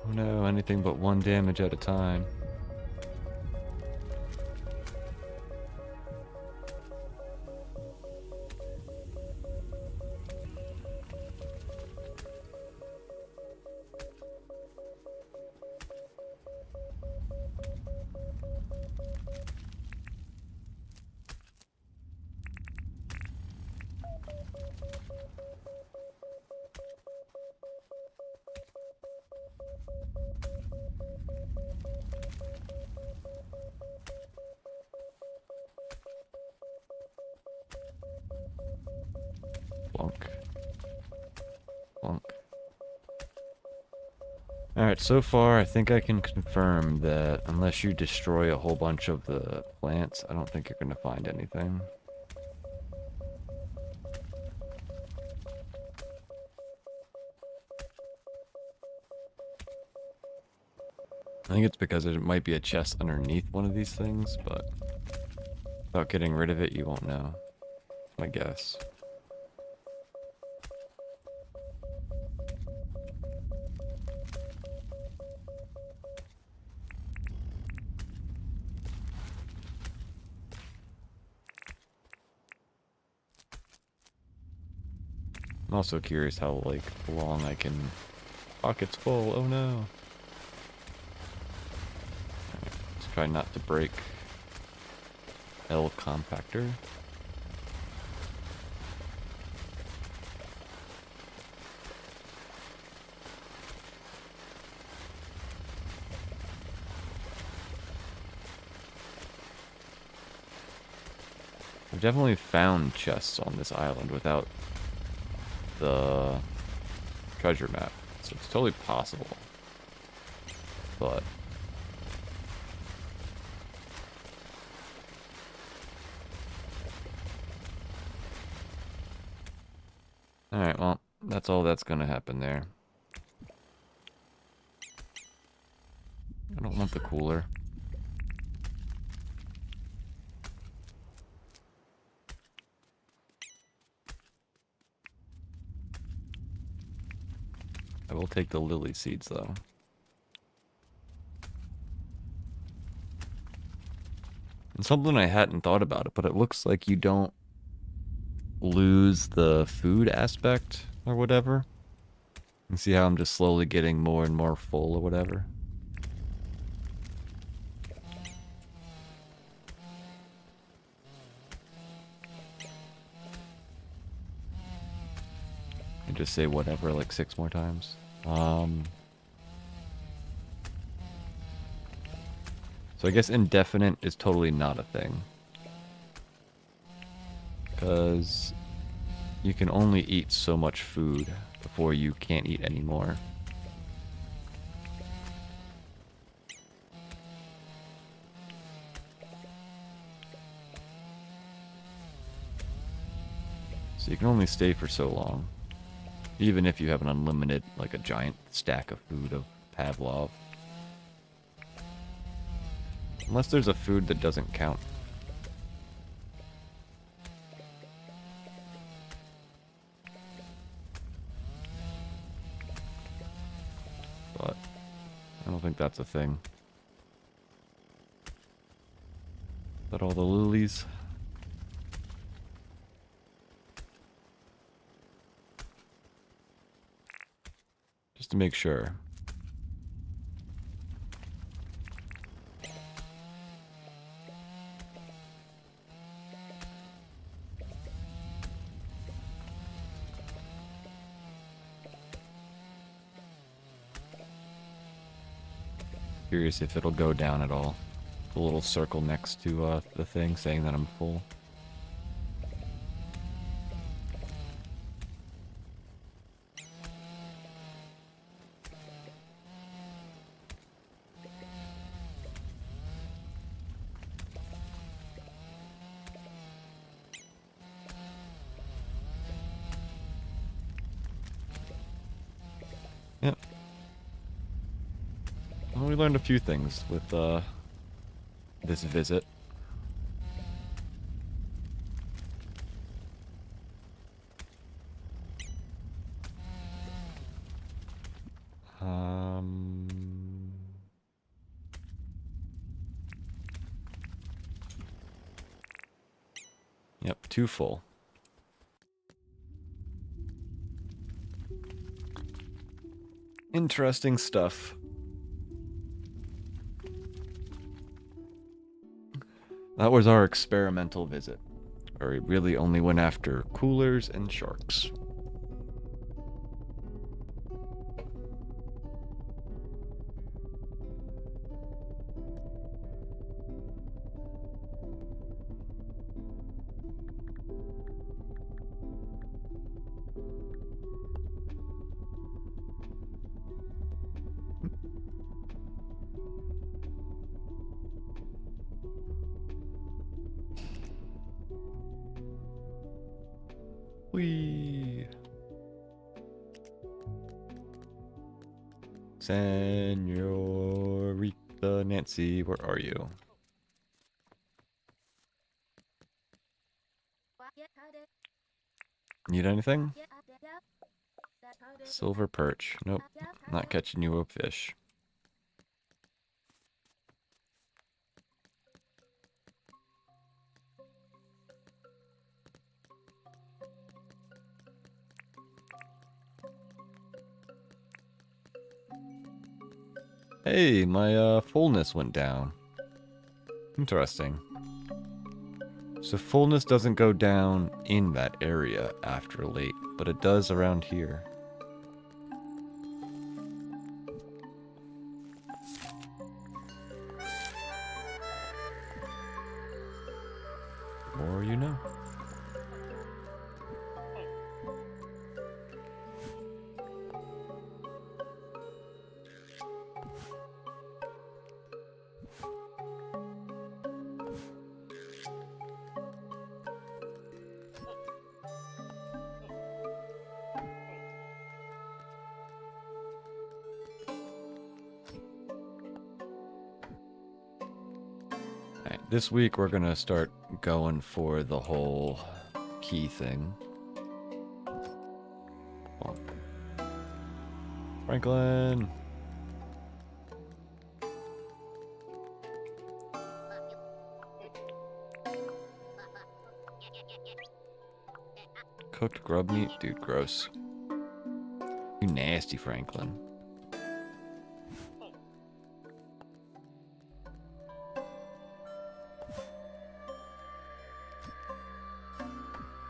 Oh no, anything but one damage at a time. Plunk. Plunk. Alright, so far I think I can confirm that unless you destroy a whole bunch of the plants, I don't think you're going to find anything. I think it's because it might be a chest underneath one of these things, but without getting rid of it, you won't know. My guess. I'm also curious how, like, long I can... Pockets full, oh no! Alright, let's try not to break L compactor. I've definitely found chests on this island without the treasure map, so it's totally possible, but alright, well, that's all that's gonna happen there. I don't want the cooler. I will take the lily seeds, though. And something I hadn't thought about it, but it looks like you don't lose the food aspect or whatever. You see how I'm just slowly getting more and more full or whatever? And just say whatever like 6 more times. So I guess indefinite is totally not a thing. Because you can only eat so much food before you can't eat anymore. So you can only stay for so long. Even if you have an unlimited, like a giant stack of food of Pavlov. Unless there's a food that doesn't count. But I don't think that's a thing. Is that all the lilies? Just to make sure. Curious if it'll go down at all. The little circle next to the thing saying that I'm full. Yep. Well, we learned a few things with this visit. Yep, 2 full. Interesting stuff. That was our experimental visit, where we really only went after coolers and sharks. Whee! Senorita Nancy, where are you? Need anything? Silver perch. Nope. Not catching you a fish. Hey, my fullness went down. Interesting. So fullness doesn't go down in that area after late, but it does around here. More you know. This week we're gonna start going for the whole key thing. Franklin. Cooked grub meat? Dude, gross. You nasty, Franklin.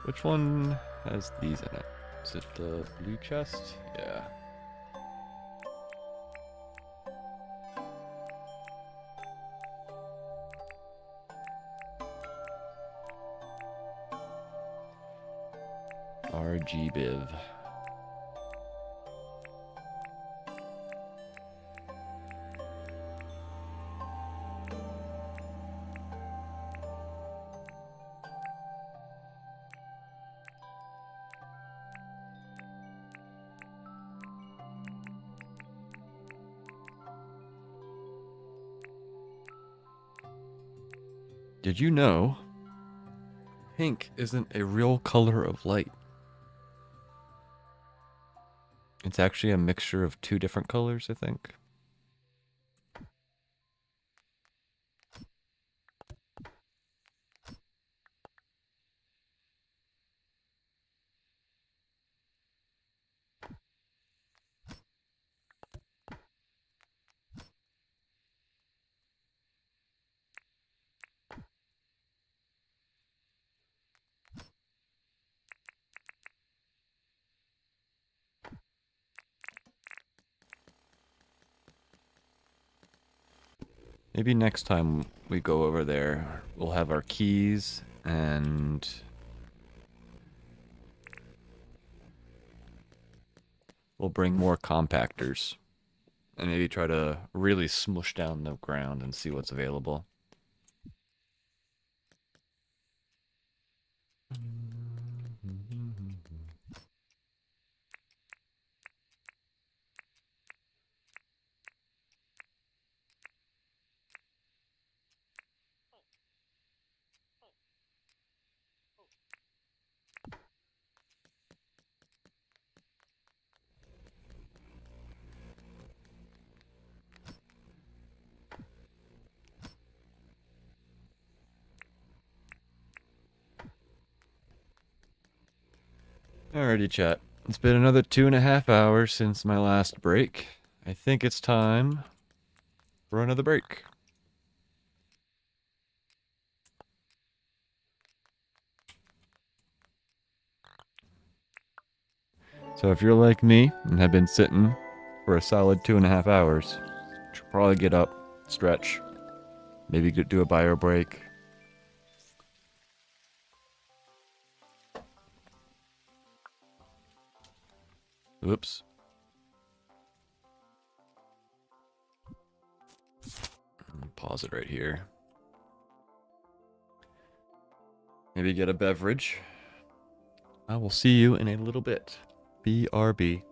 Which one has these in it? Is it the blue chest? Yeah. RG Biv. Did you know pink isn't a real color of light? It's actually a mixture of two different colors, I think. Maybe next time we go over there, we'll have our keys and we'll bring more compactors and maybe try to really smush down the ground and see what's available. Alrighty, chat. It's been another 2.5 hours since my last break. I think it's time for another break. So if you're like me and have been sitting for a solid 2.5 hours, you should probably get up, stretch, maybe do a bio break. Oops. Pause it right here. Maybe get a beverage. I will see you in a little bit. BRB.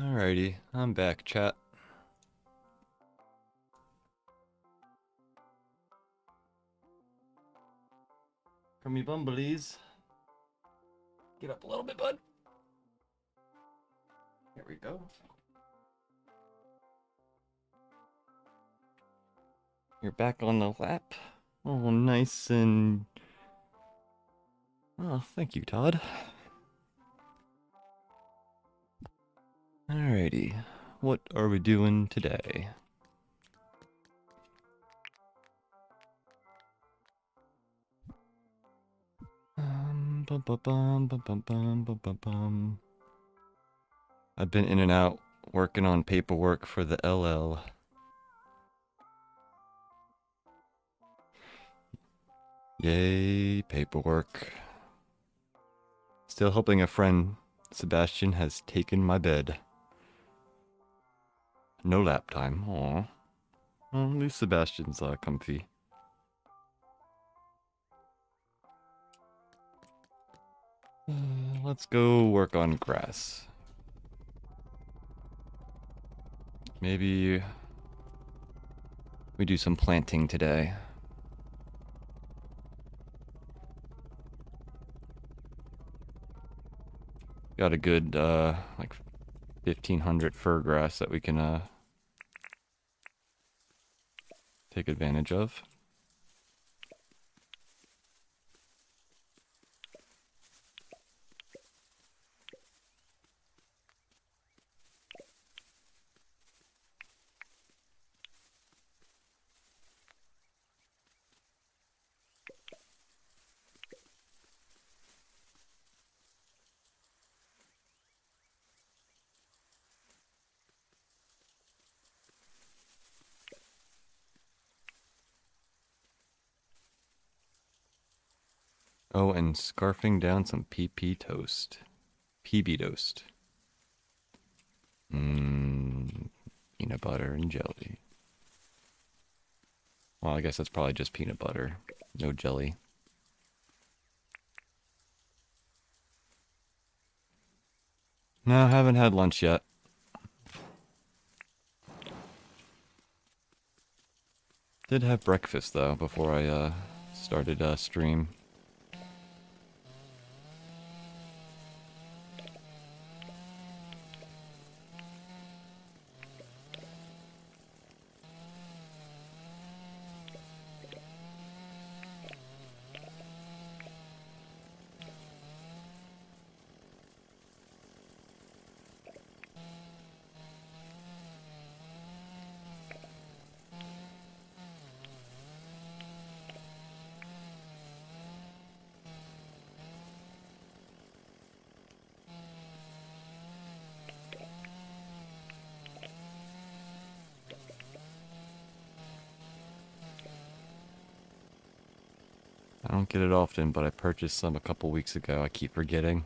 Alrighty, I'm back, chat. From me bumblebees. Get up a little bit, bud. Here we go. You're back on the lap. Oh, nice and... Oh, thank you, Todd. Alrighty, what are we doing today? Bum, bum, bum, bum, bum, bum, bum, bum, bum. I've been in and out working on paperwork for the LL. Yay, paperwork. Still helping a friend. Sebastian has taken my bed. No lap time. Aw. Well, at least Sebastian's comfy. Let's go work on grass. Maybe we do some planting today. Got a good like 1,500 fir grass that we can take advantage of. Oh, and scarfing down some PP toast. PB toast. Peanut butter and jelly. Well, I guess that's probably just peanut butter. No jelly. No, haven't had lunch yet. Did have breakfast, though, before I started stream. I don't get it often, but I purchased some a couple weeks ago. I keep forgetting.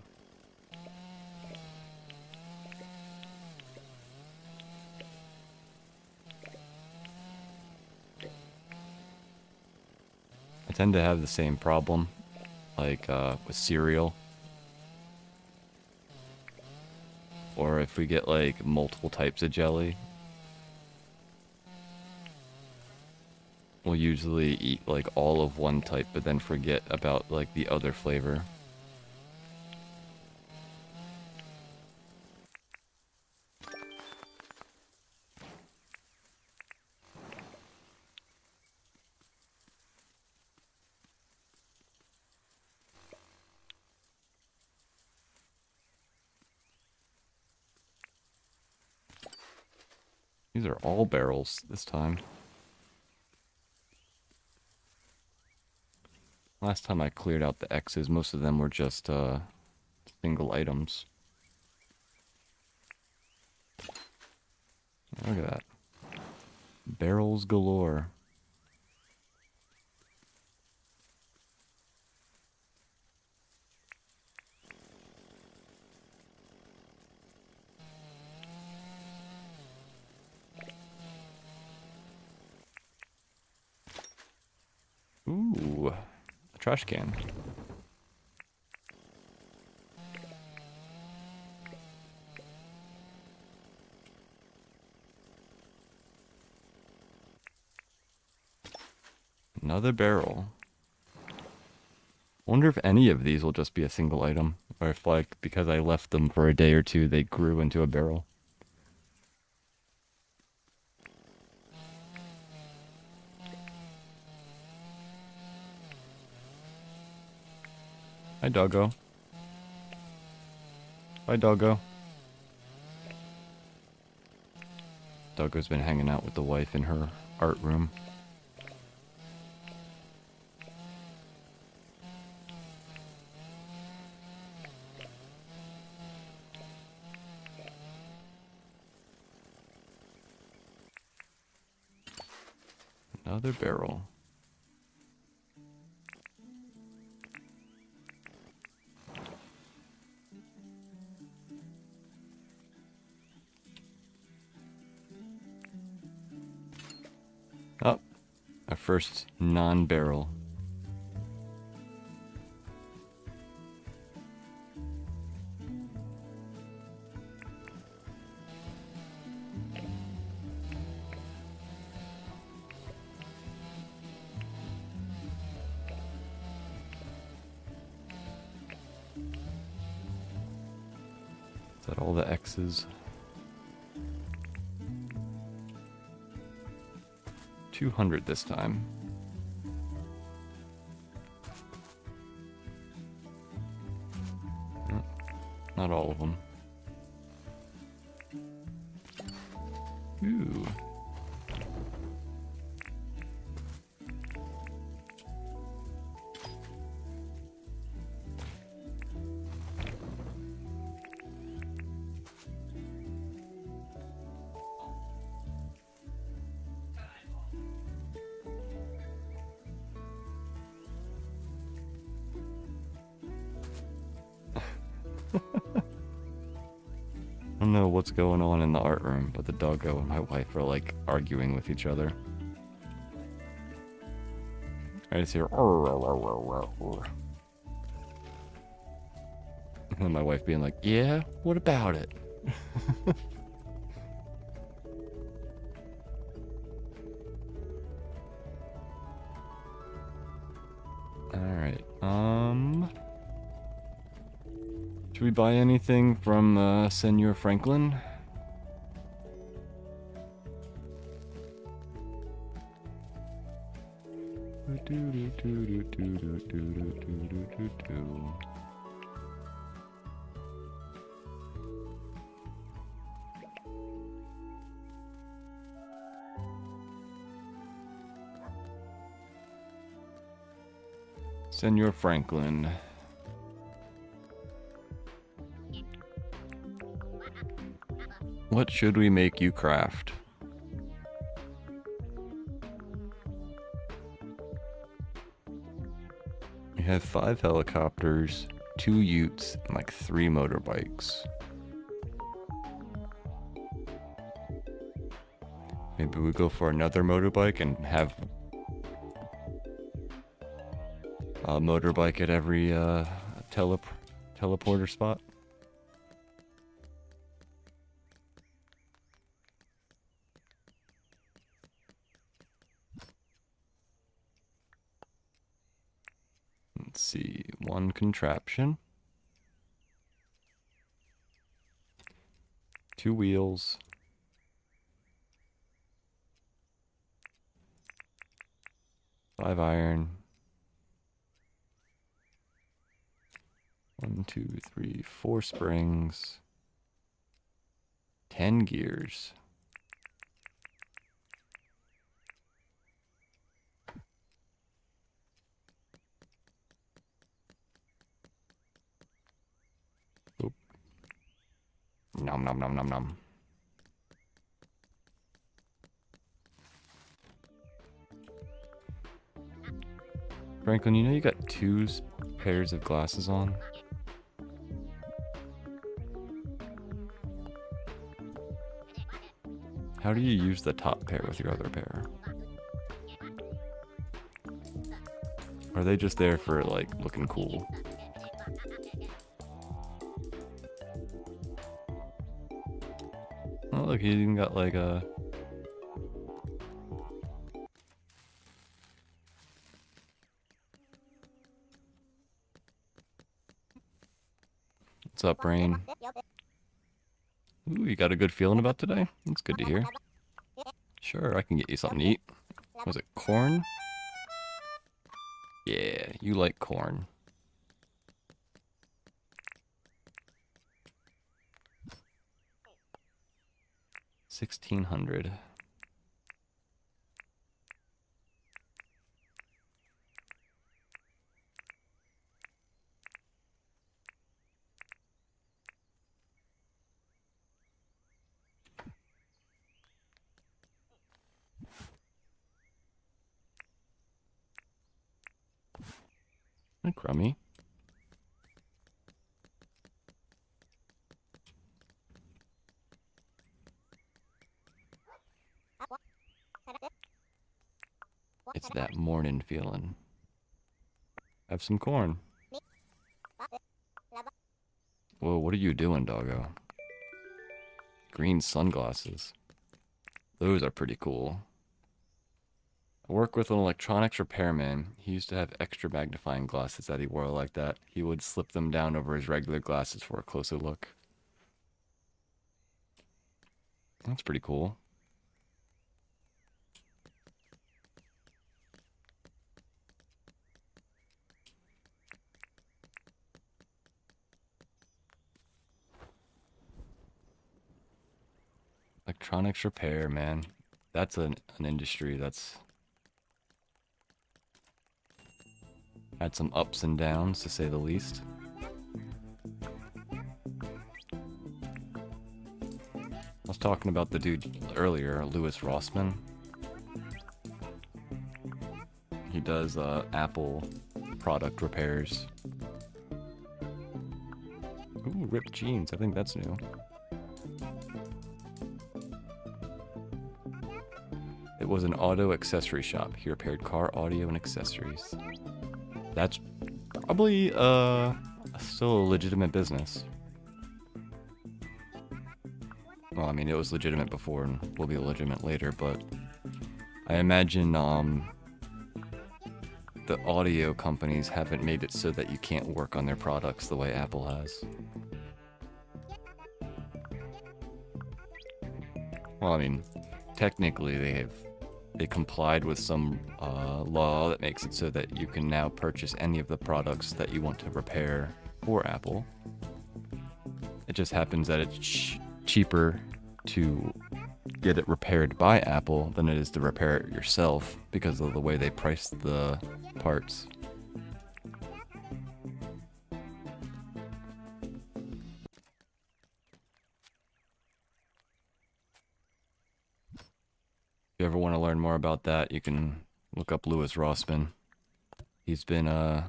I tend to have the same problem, like with cereal. Or if we get like multiple types of jelly. We'll usually eat like all of one type, but then forget about like the other flavor. These are all barrels this time. Last time I cleared out the X's, most of them were just single items. Look at that. Barrels galore. Ooh, a trash can. Another barrel. Wonder if any of these will just be a single item, or if, like, because I left them for a day or two, they grew into a barrel. Hi, doggo. Hi, doggo. Doggo's been hanging out with the wife in her art room. Another barrel. Oh, our first non-barrel. Is that all the X's? 200 this time. Not all of them. Ooh. I don't know what's going on in the art room, but the doggo and my wife are like arguing with each other. I just hear and then my wife being like, yeah, what about it? Alright, should we buy anything from Senor Franklin? Senor Franklin. What should we make you craft? We have 5 helicopters, 2 utes, and like 3 motorbikes. Maybe we go for another motorbike and have a motorbike at every teleporter spot. Let's see, 1 contraption, 2 wheels, 5 iron, 1, 2, 3, 4 springs, 10 gears. Nom nom nom nom nom. Franklin, you know you got 2 pairs of glasses on? How do you use the top pair with your other pair? Are they just there for, like, looking cool? Oh, look, he even got, like, a... What's up, Brain? Ooh, you got a good feeling about today? That's good to hear. Sure, I can get you something to eat. Was it corn? Yeah, you like corn. $1,600. And crummy. It's that morning feeling. Have some corn. Whoa, what are you doing, doggo? Green sunglasses. Those are pretty cool. I work with an electronics repairman. He used to have extra magnifying glasses that he wore like that. He would slip them down over his regular glasses for a closer look. That's pretty cool. Electronics repair, man. That's an industry that's had some ups and downs, to say the least. I was talking about the dude earlier, Louis Rossman. He does Apple product repairs. Ooh, ripped jeans. I think that's new. It was an auto accessory shop. He repaired car audio and accessories. That's probably still a legitimate business. Well, I mean, it was legitimate before and will be legitimate later, but I imagine the audio companies haven't made it so that you can't work on their products the way Apple has. Well, I mean, technically they complied with some law that makes it so that you can now purchase any of the products that you want to repair for Apple. It just happens that it's cheaper to get it repaired by Apple than it is to repair it yourself because of the way they price the parts. If you ever want to learn more about that, you can look up Louis Rossman. He's been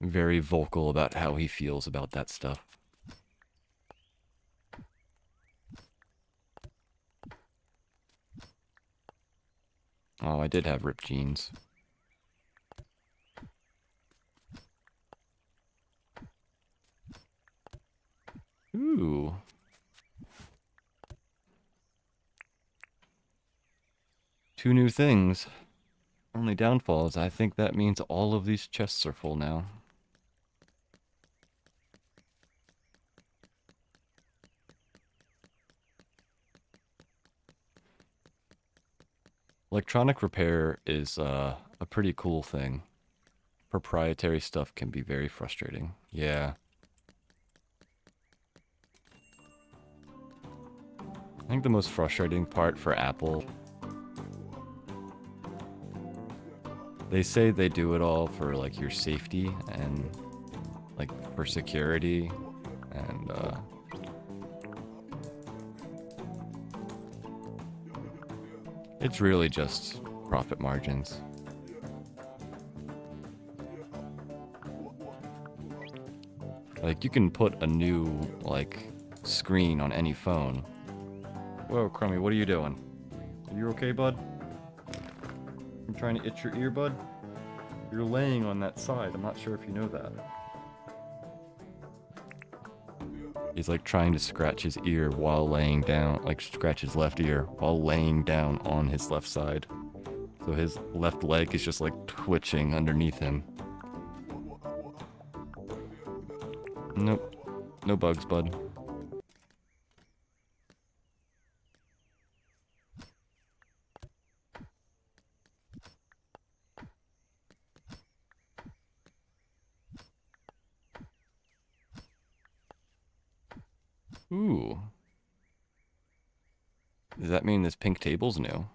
very vocal about how he feels about that stuff. Oh, I did have ripped jeans. Ooh. Two new things. Only downfall is I think that means all of these chests are full now. Electronic repair is a pretty cool thing. Proprietary stuff can be very frustrating. Yeah. I think the most frustrating part for Apple, they say they do it all for like your safety and like for security and it's really just profit margins. Like you can put a new like screen on any phone. Whoa, Crummy, what are you doing? Are you okay, bud? I'm trying to itch your ear, bud. You're laying on that side. I'm not sure if you know that. He's like trying to scratch his ear while laying down, like scratch his left ear while laying down on his left side. So his left leg is just like twitching underneath him. Nope. No bugs, bud. Ooh. Does that mean this pink table's new?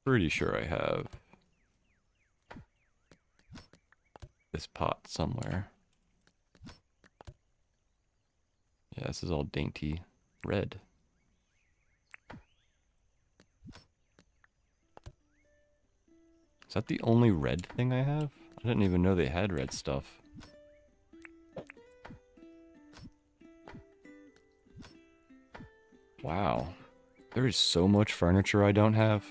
Pretty sure I have this pot somewhere. Yeah, this is all dainty red. Is that the only red thing I have? I didn't even know they had red stuff. Wow. There is so much furniture I don't have.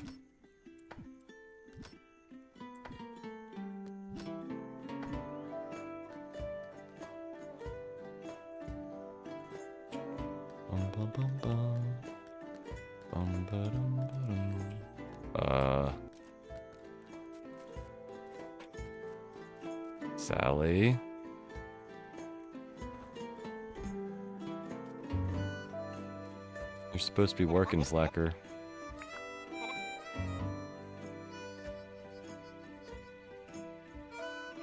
Bum, bum, bum. Bum, ba-dum, ba-dum. Sally. You're supposed to be working, slacker.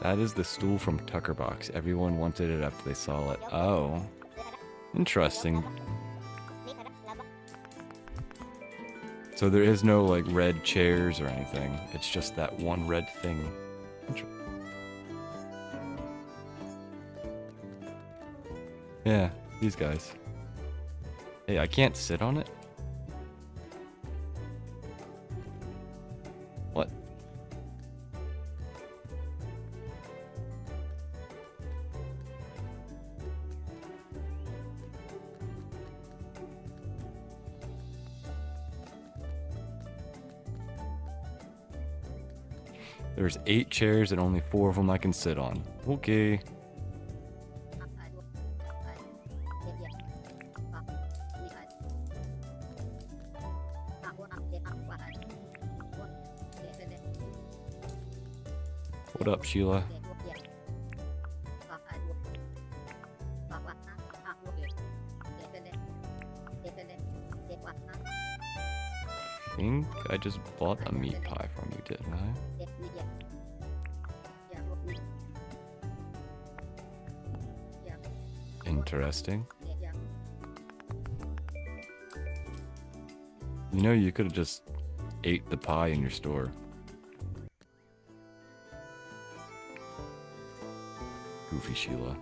That is the stool from Tucker Box. Everyone wanted it after they saw it. Oh. Interesting. So there is no, like, red chairs or anything. It's just that one red thing. Yeah, these guys. Hey, I can't sit on it? What? There's 8 chairs and only 4 of them I can sit on. Okay. What up, Sheila? I think I just bought a meat pie from you, didn't I? Interesting. You know, you could have just ate the pie in your store. Goofy Sheila.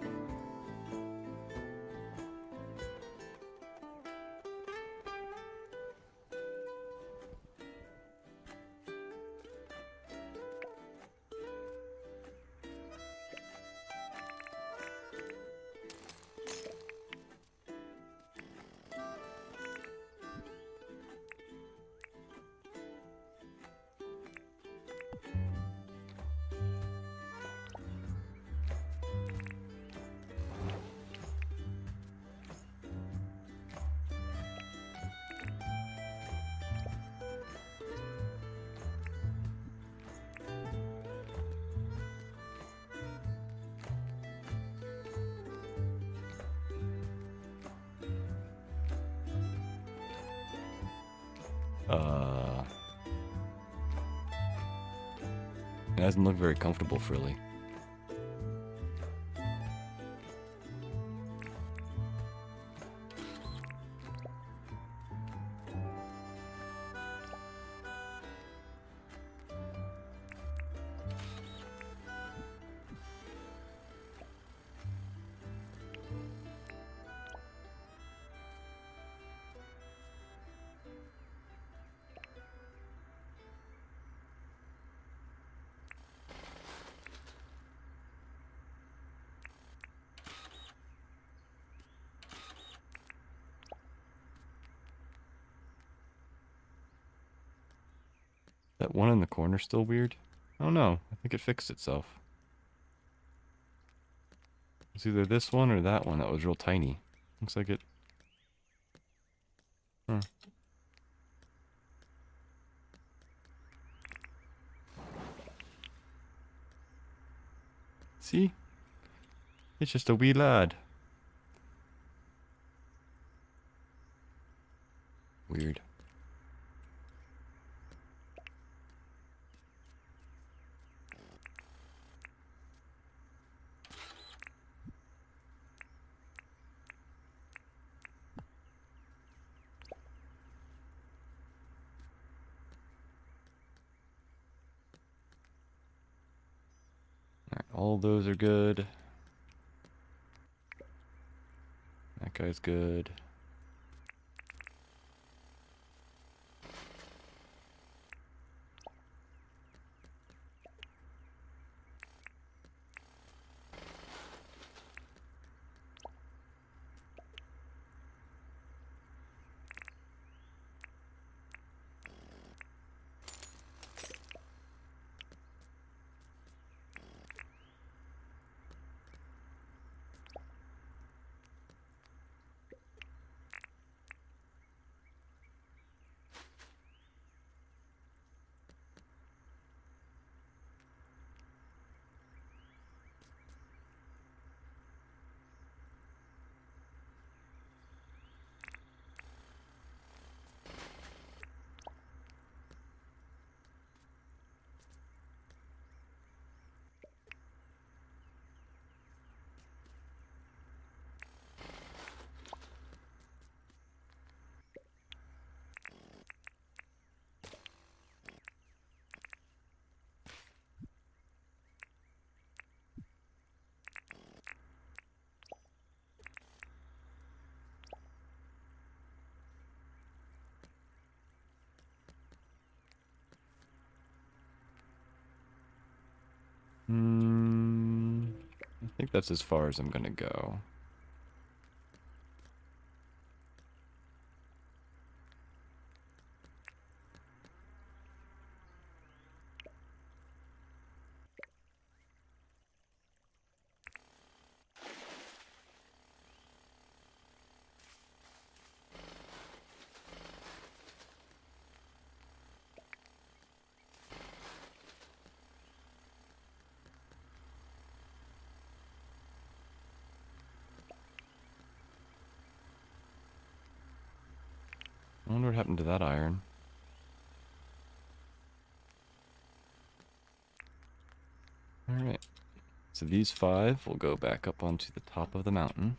It doesn't look very comfortable, Frilly. That one in the corner still weird? Oh no, I think it fixed itself. It's either this one or that one that was real tiny. Looks like it... Huh. See? It's just a wee lad. Weird. Alright, all those are good. That guy's good. I think that's as far as I'm gonna go. I wonder what happened to that iron. Alright. So these 5 will go back up onto the top of the mountain.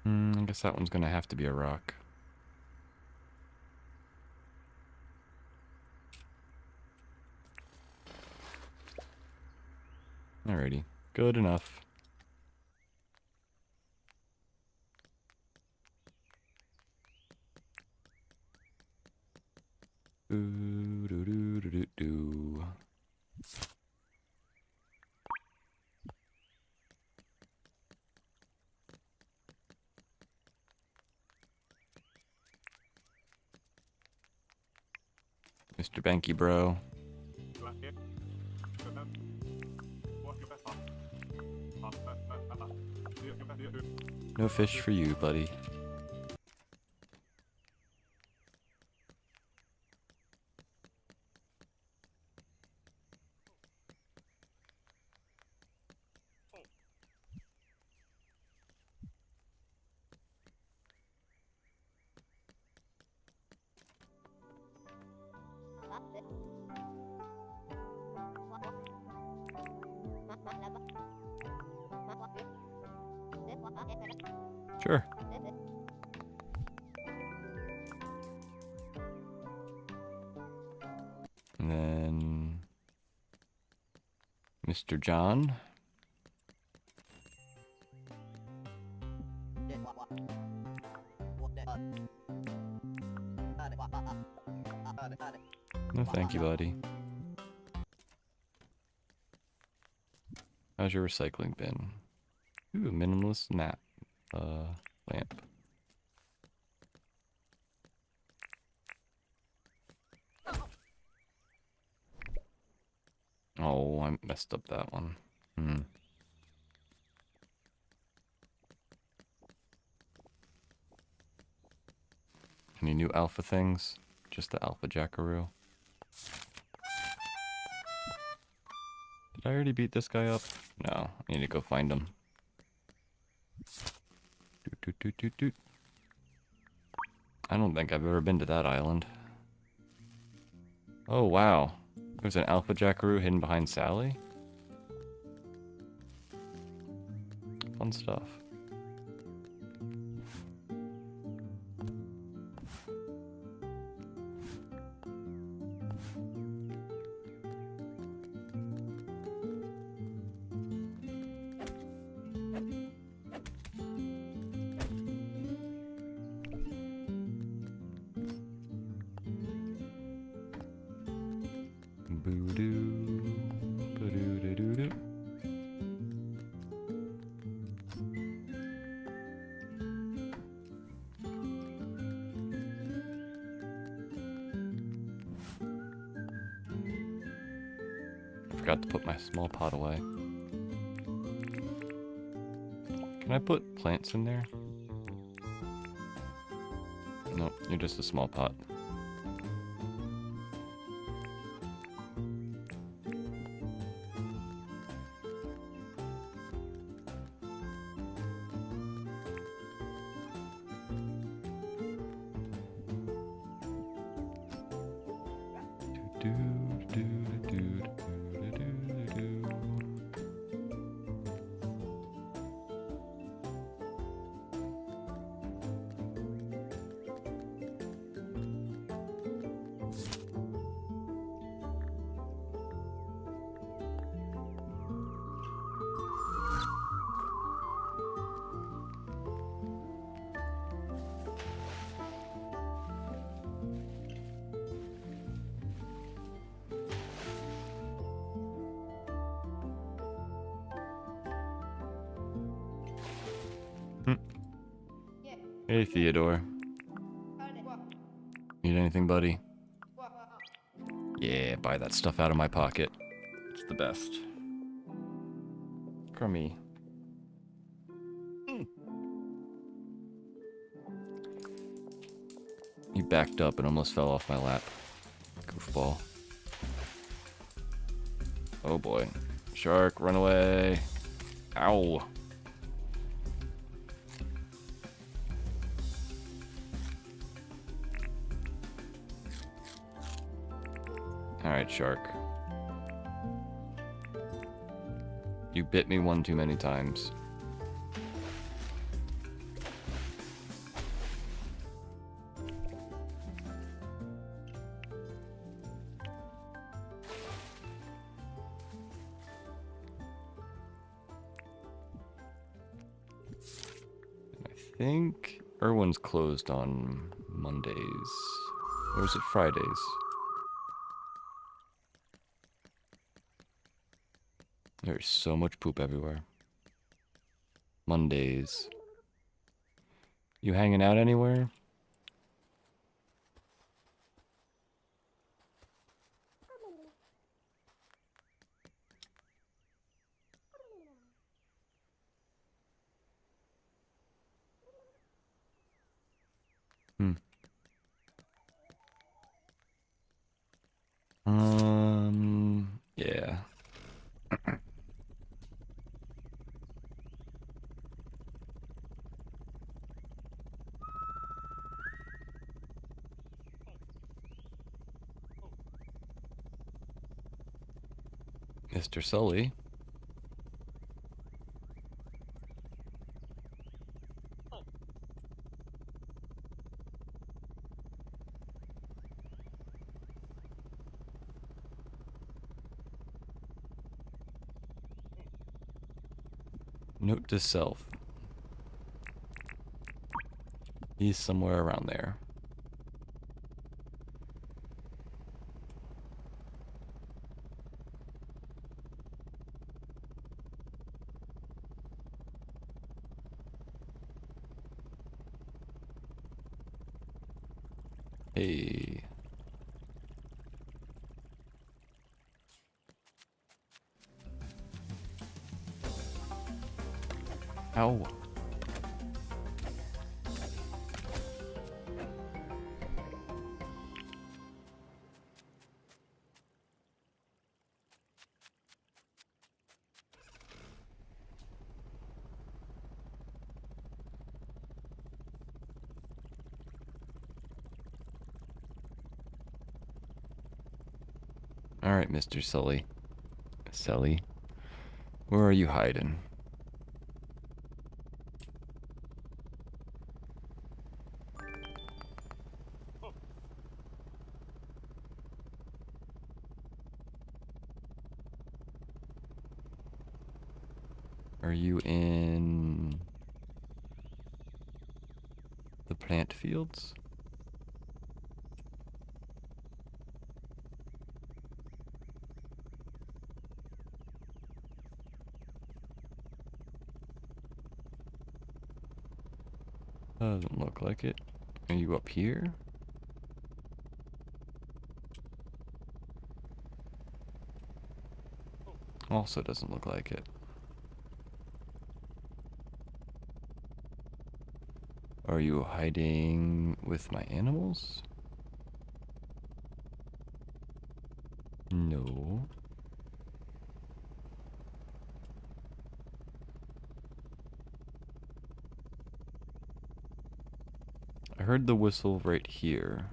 I guess that one's gonna have to be a rock. Alrighty, good enough. Ooh, doo doo doo doo doo. Mr. Banky Bro. No fish for you, buddy. Sure. And then Mr. John. No, thank you, buddy. How's your recycling bin? Ooh, a minimalist lamp. Oh, I messed up that one. Any new alpha things? Just the alpha jackaroo. Did I already beat this guy up? No, I need to go find him. Doot, doot, doot, doot, doot. I don't think I've ever been to that island. Oh, wow. There's an alpha jackaroo hidden behind Sally? Fun stuff. Boo-doo, ba-doo-doo-doo-doo. I forgot to put my small pot away. Can I put plants in there? Nope, you're just a small pot. Hey, Theodore. Need anything, buddy? Yeah, buy that stuff out of my pocket. It's the best. Crummy. He backed up and almost fell off my lap. Goofball. Oh boy. Shark, run away. Ow. Alright, shark. You bit me one too many times. I think Irwin's closed on Mondays. Or is it Fridays? There's so much poop everywhere. Mondays. You hanging out anywhere? Yeah. Mr. Sully. Note to self. He's somewhere around there. Hey. Ow. Alright, Mr. Sully. Sully? Where are you hiding? Are you in the plant fields? Doesn't look like it. Are you up here? Also doesn't look like it. Are you hiding with my animals? No. I heard the whistle right here.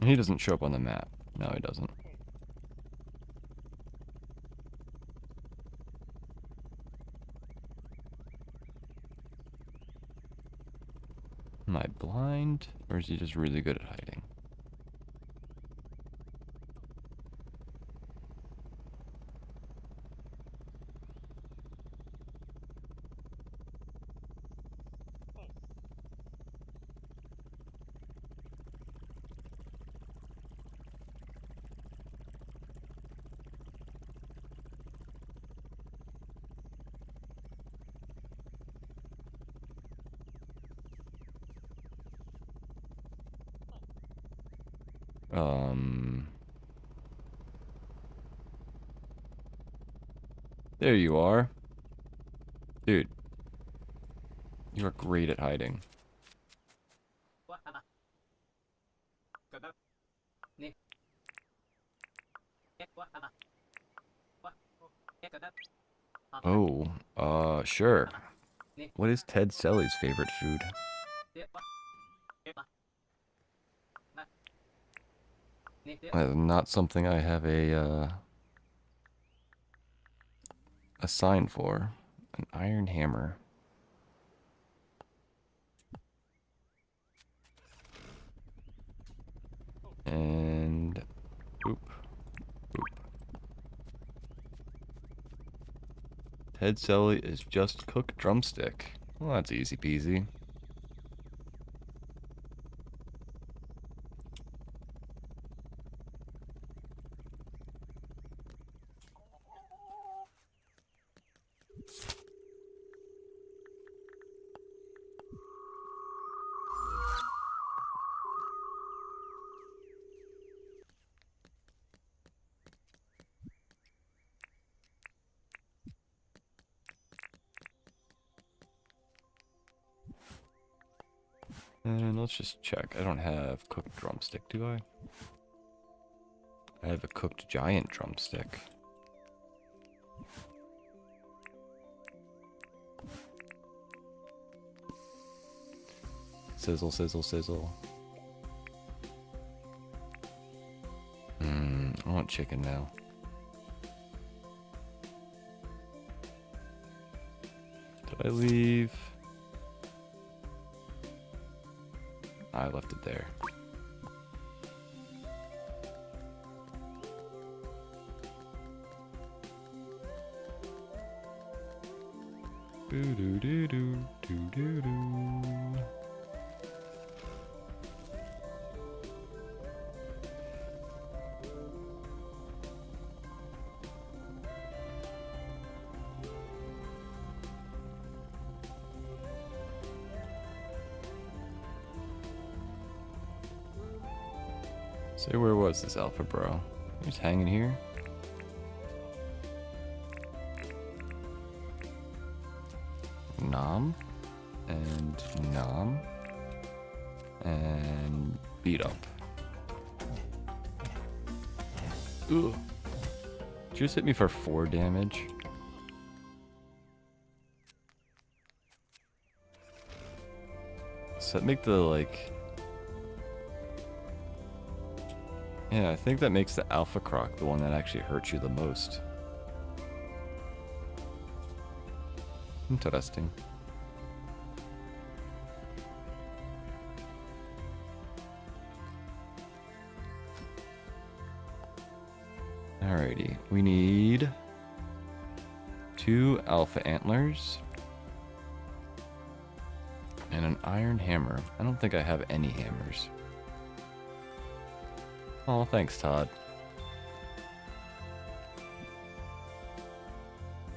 He doesn't show up on the map. No, he doesn't. Am I blind? Or is he just really good at hiding? There you are. Dude. You are great at hiding. Oh, sure. What is Ted Selly's favorite food? That is not something I have a sign for. An iron hammer. And boop, boop. Ted Selly is just cooked drumstick. Well, that's easy peasy. And let's just check. I don't have cooked drumstick, do I? I have a cooked giant drumstick. Sizzle, sizzle, sizzle. I want chicken now. Did I leave? I left it there. Doo doo doo doo doo doo doo. Say, where was this alpha bro? He's hanging here? Nom. And nom. And beat up. Ugh. Just hit me for 4 damage. Does that make the, like... Yeah, I think that makes the Alpha Croc the one that actually hurts you the most. Interesting. Alrighty, we need 2 alpha antlers and an iron hammer. I don't think I have any hammers. Oh, thanks, Todd.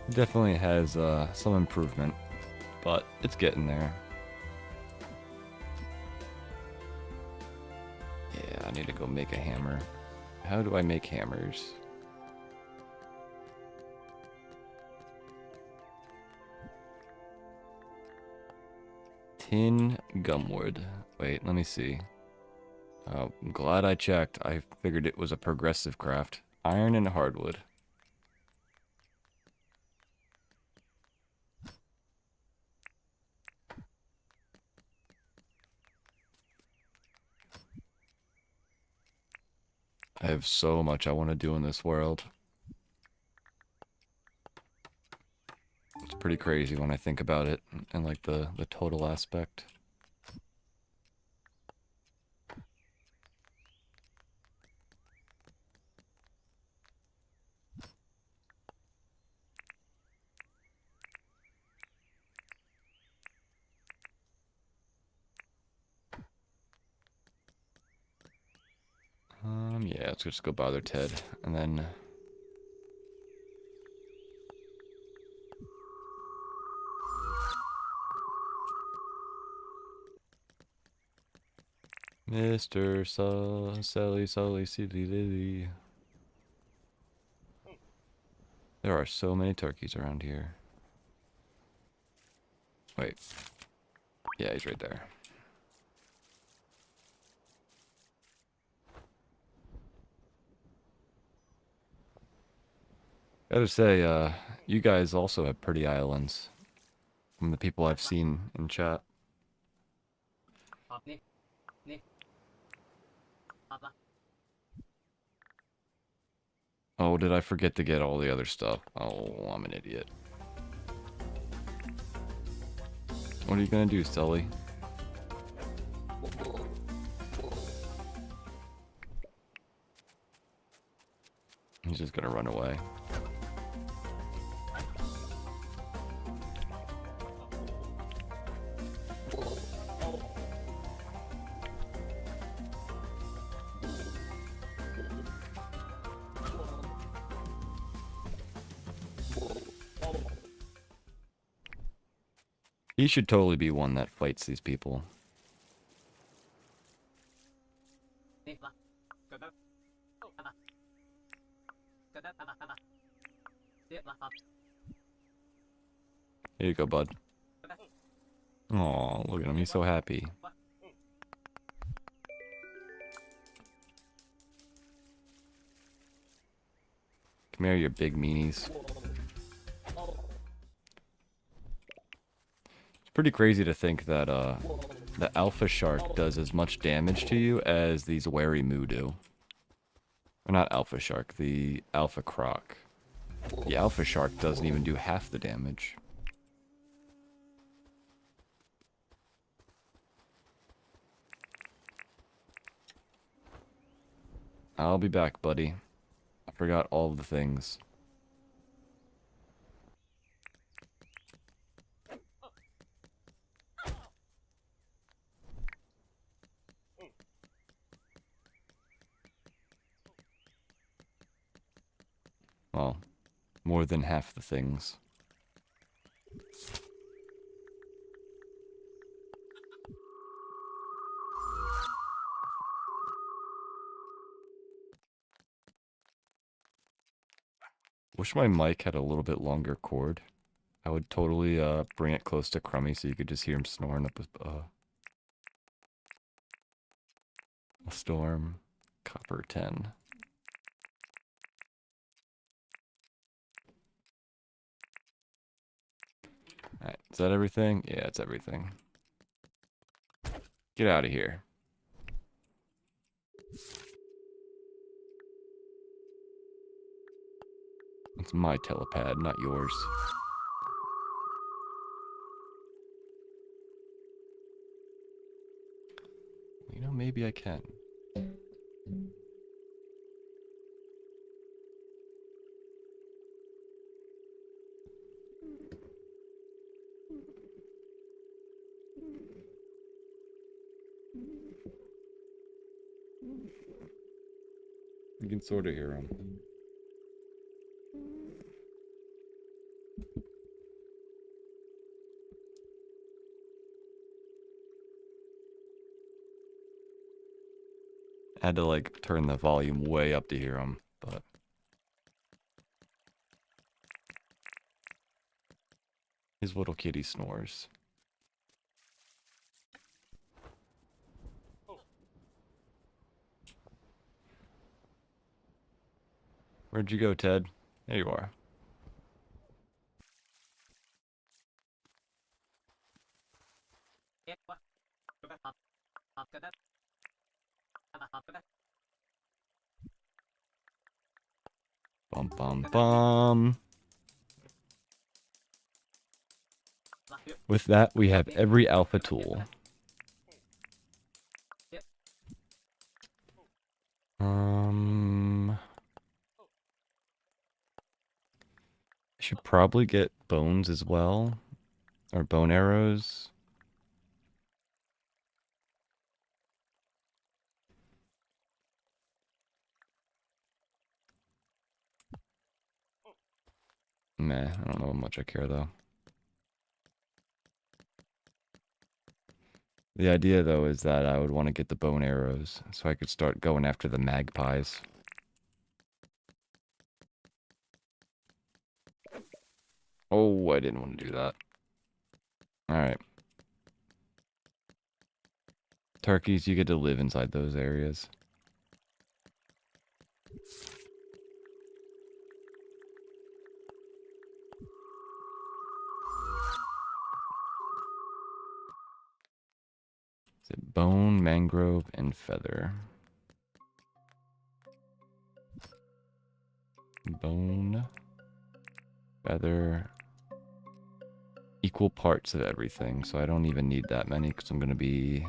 Definitely has some improvement, but it's getting there. Yeah, I need to go make a hammer. How do I make hammers? Tin gumwood. Wait, let me see. I'm glad I checked. I figured it was a progressive craft. Iron and hardwood. I have so much I want to do in this world. It's pretty crazy when I think about it and like the total aspect. Yeah, let's just go bother Ted, and then... Mr. Sally, Silly Lily. There are so many turkeys around here. Wait. Yeah, he's right there. Gotta say, you guys also have pretty islands. From the people I've seen in chat. Oh, did I forget to get all the other stuff? Oh, I'm an idiot. What are you gonna do, Sully? He's just gonna run away. He should totally be one that fights these people. Here you go, bud. Aw, look at him, he's so happy. Come here, you big meanies. It's pretty crazy to think that the alpha shark does as much damage to you as these wary moo do. Or not alpha shark, the alpha croc. The alpha shark doesn't even do half the damage. I'll be back, buddy. I forgot all of the things. Well, more than half the things. wish my mic had a little bit longer cord. I would totally bring it close to Crummy so you could just hear him snoring up a storm. Copper 10. Alright, is that everything? Yeah, it's everything. Get out of here. It's my telepad, not yours. You know, maybe I can. You can sort of hear him. I had to like turn the volume way up to hear him, but his little kitty snores. Where'd you go, Ted? There you are. Bum bum bum. With that, we have every alpha tool. I should probably get bones as well, or bone arrows. Meh, I don't know how much I care though. The idea though is that I would want to get the bone arrows so I could start going after the magpies. Oh, I didn't want to do that. Alright. Turkeys, you get to live inside those areas. Is it bone, mangrove, and feather? Bone, feather, equal parts of everything, so I don't even need that many because I'm going to be...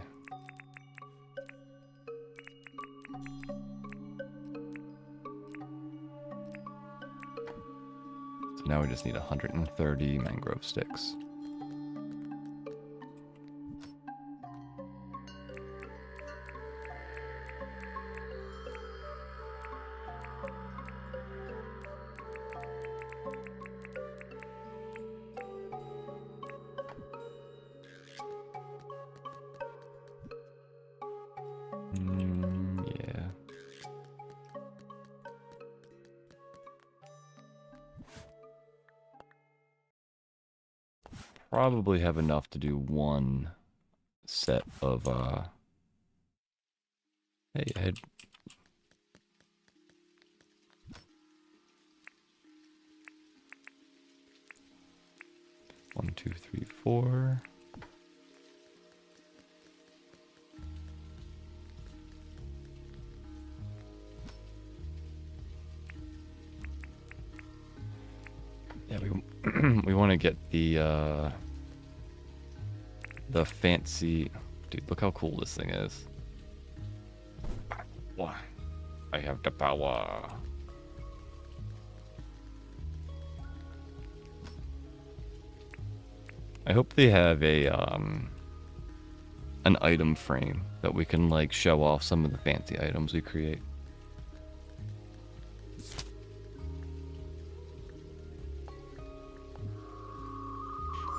So now we just need 130 mangrove sticks. Yeah. Probably have enough to do one set of, Hey, I had... One, two, three, four. Yeah, we want to get the fancy... Dude, look how cool this thing is. Why? I have the power. I hope they have a an item frame that we can like show off some of the fancy items we create.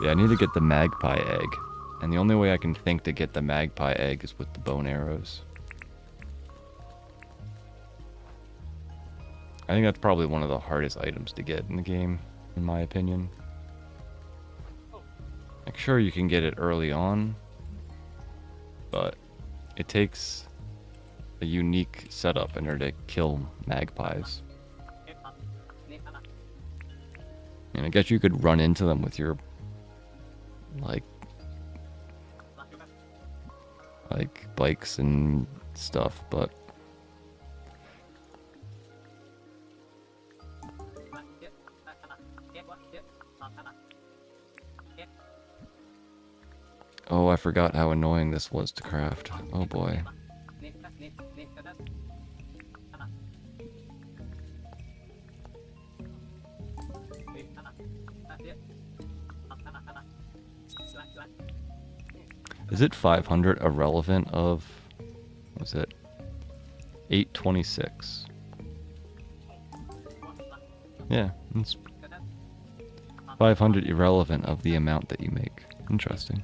Yeah, I need to get the magpie egg. And the only way I can think to get the magpie egg is with the bone arrows. I think that's probably one of the hardest items to get in the game, in my opinion. Like, sure, you can get it early on, but it takes a unique setup in order to kill magpies. And I guess you could run into them with your, like bikes and stuff, but oh, I forgot how annoying this was to craft. Oh boy. Is it 500 irrelevant of, what was it, 826? Yeah, it's 500 irrelevant of the amount that you make. Interesting.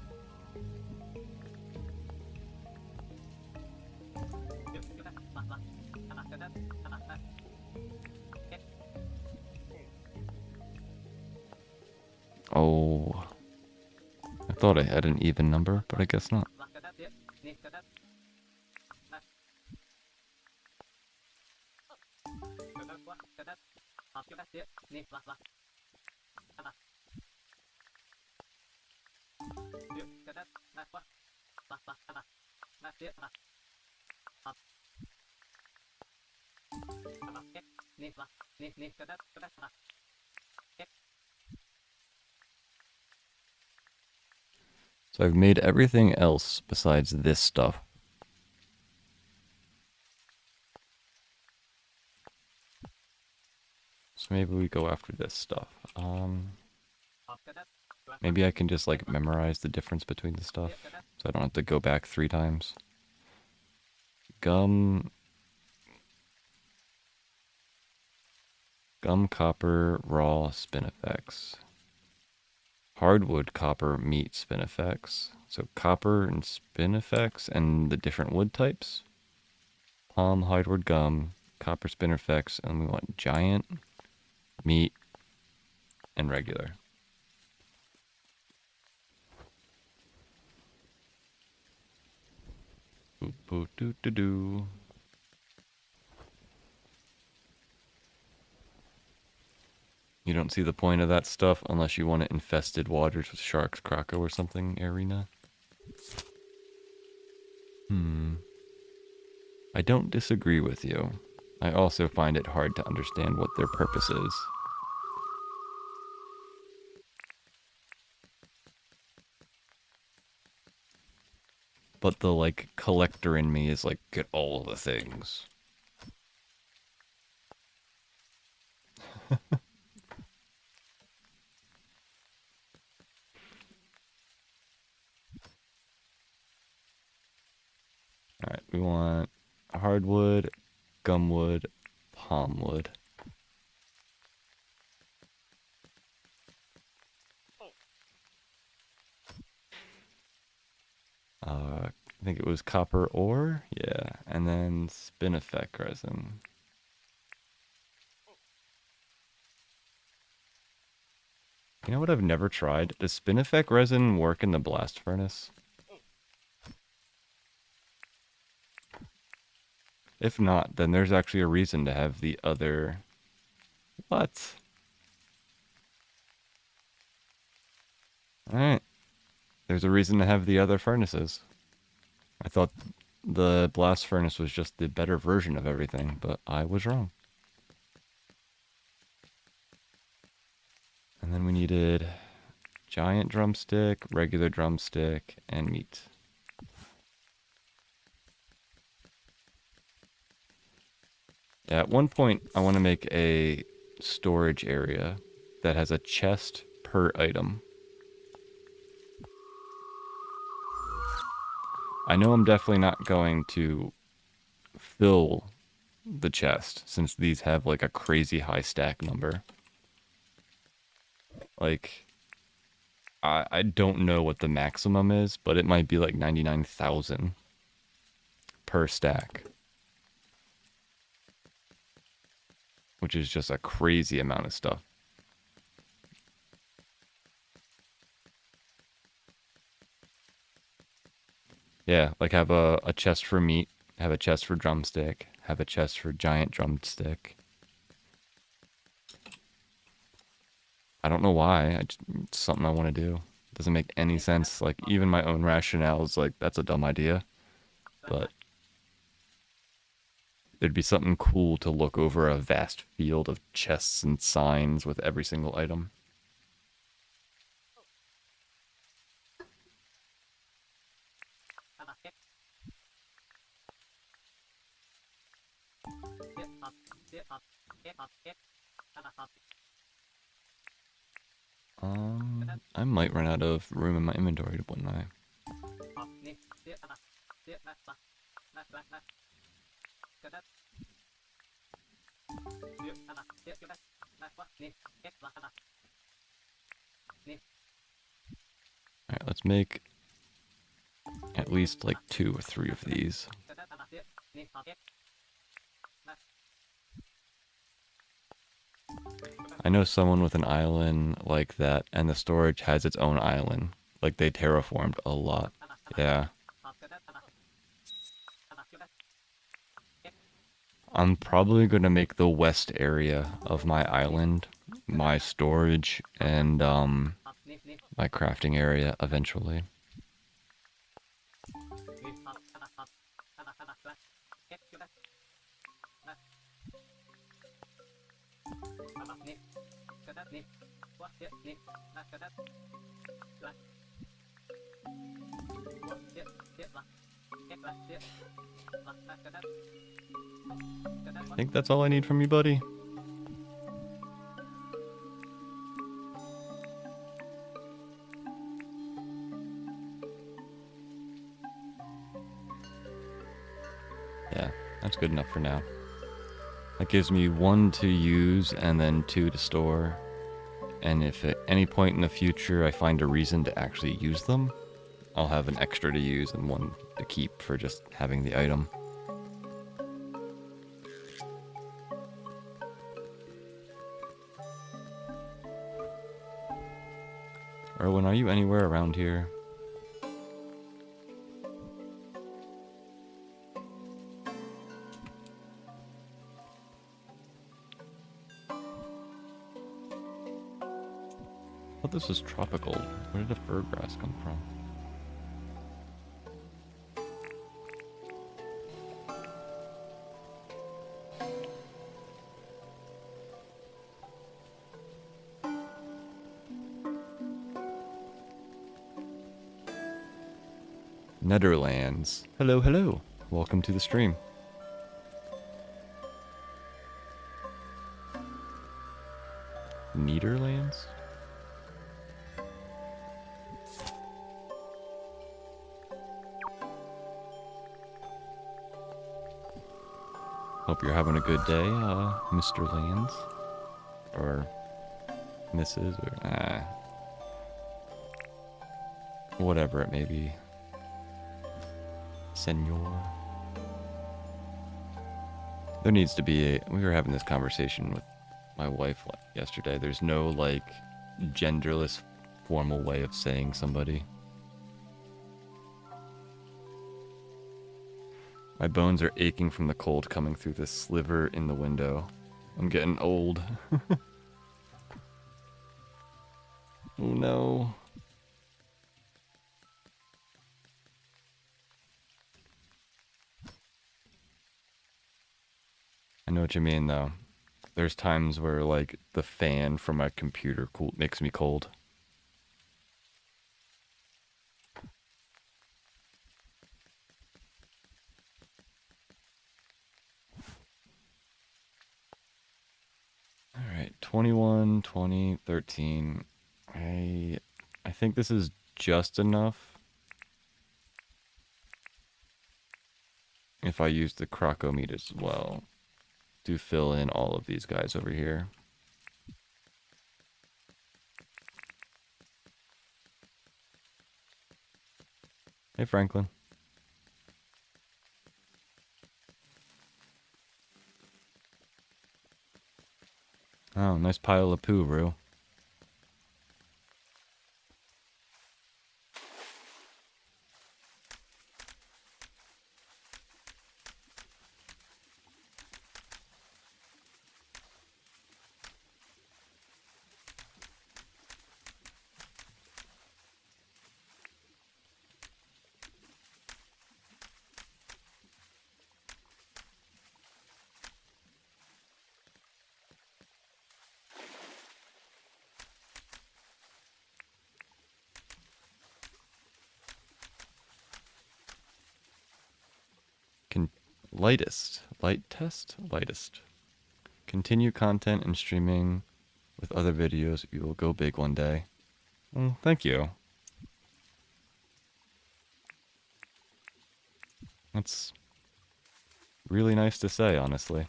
Oh, I thought I had an even number, but I guess not. So I've made everything else besides this stuff. So maybe we go after this stuff. Maybe I can just like memorize the difference between the stuff, so I don't have to go back 3 times. Gum, copper, raw, spinifex. Hardwood, copper, meat, spinifex. So copper and spinifex and the different wood types. Palm, hardwood, gum, copper, spinifex, and we want giant, meat, and regular. Boop-boop-doo-doo-doo. You don't see the point of that stuff unless you want it infested waters with sharks, Krakow, or something, Arena. I don't disagree with you. I also find it hard to understand what their purpose is. But the, like, collector in me is like, get all the things. Alright, we want hardwood, gumwood, palmwood. I think it was copper ore, yeah, and then spinifex resin. You know what I've never tried? Does spinifex resin work in the blast furnace? If not, then there's actually a reason to have the other... What? Alright. There's a reason to have the other furnaces. I thought the blast furnace was just the better version of everything, but I was wrong. And then we needed giant drumstick, regular drumstick, and meat. Yeah, at one point, I want to make a storage area that has a chest per item. I know I'm definitely not going to fill the chest, since these have like a crazy high stack number. Like, I don't know what the maximum is, but it might be like 99,000 per stack. which is just a crazy amount of stuff. Yeah, like have a chest for meat, have a chest for drumstick, have a chest for giant drumstick. I don't know why. It's something I want to do. Doesn't make any sense. Like, even my own rationale is like, that's a dumb idea. But it'd be something cool to look over a vast field of chests and signs with every single item. I might run out of room in my inventory, wouldn't I? Alright, let's make at least like 2 or 3 of these. I know someone with an island like that, and the storage has its own island. Like, they terraformed a lot. Yeah. I'm probably going to make the west area of my island my storage and my crafting area eventually. I think that's all I need from you, buddy. Yeah, that's good enough for now. That gives me 1 to use and then 2 to store. And if at any point in the future I find a reason to actually use them, I'll have an extra to use and 1 to keep for just having the item. Erwin, are you anywhere around here? I thought this was tropical. Where did the fir grass come from? Netherlands. Hello, hello. Welcome to the stream. Netherlands? Hope you're having a good day, Mr. Lands. Or Mrs. or whatever it may be. Senor. There needs to be we were having this conversation with my wife yesterday. There's no, like, genderless formal way of saying somebody. My bones are aching from the cold coming through this sliver in the window. I'm getting old. Oh no. I know what you mean, though. There's times where, like, the fan from my computer makes me cold. Alright, 21, 20, 13. I think this is just enough. If I use the croco meat as well. To fill in all of these guys over here. Hey, Franklin. Nice pile of poo, bro. Lightest. Continue content and streaming with other videos. You will go big one day. Well, thank you. That's really nice to say, honestly.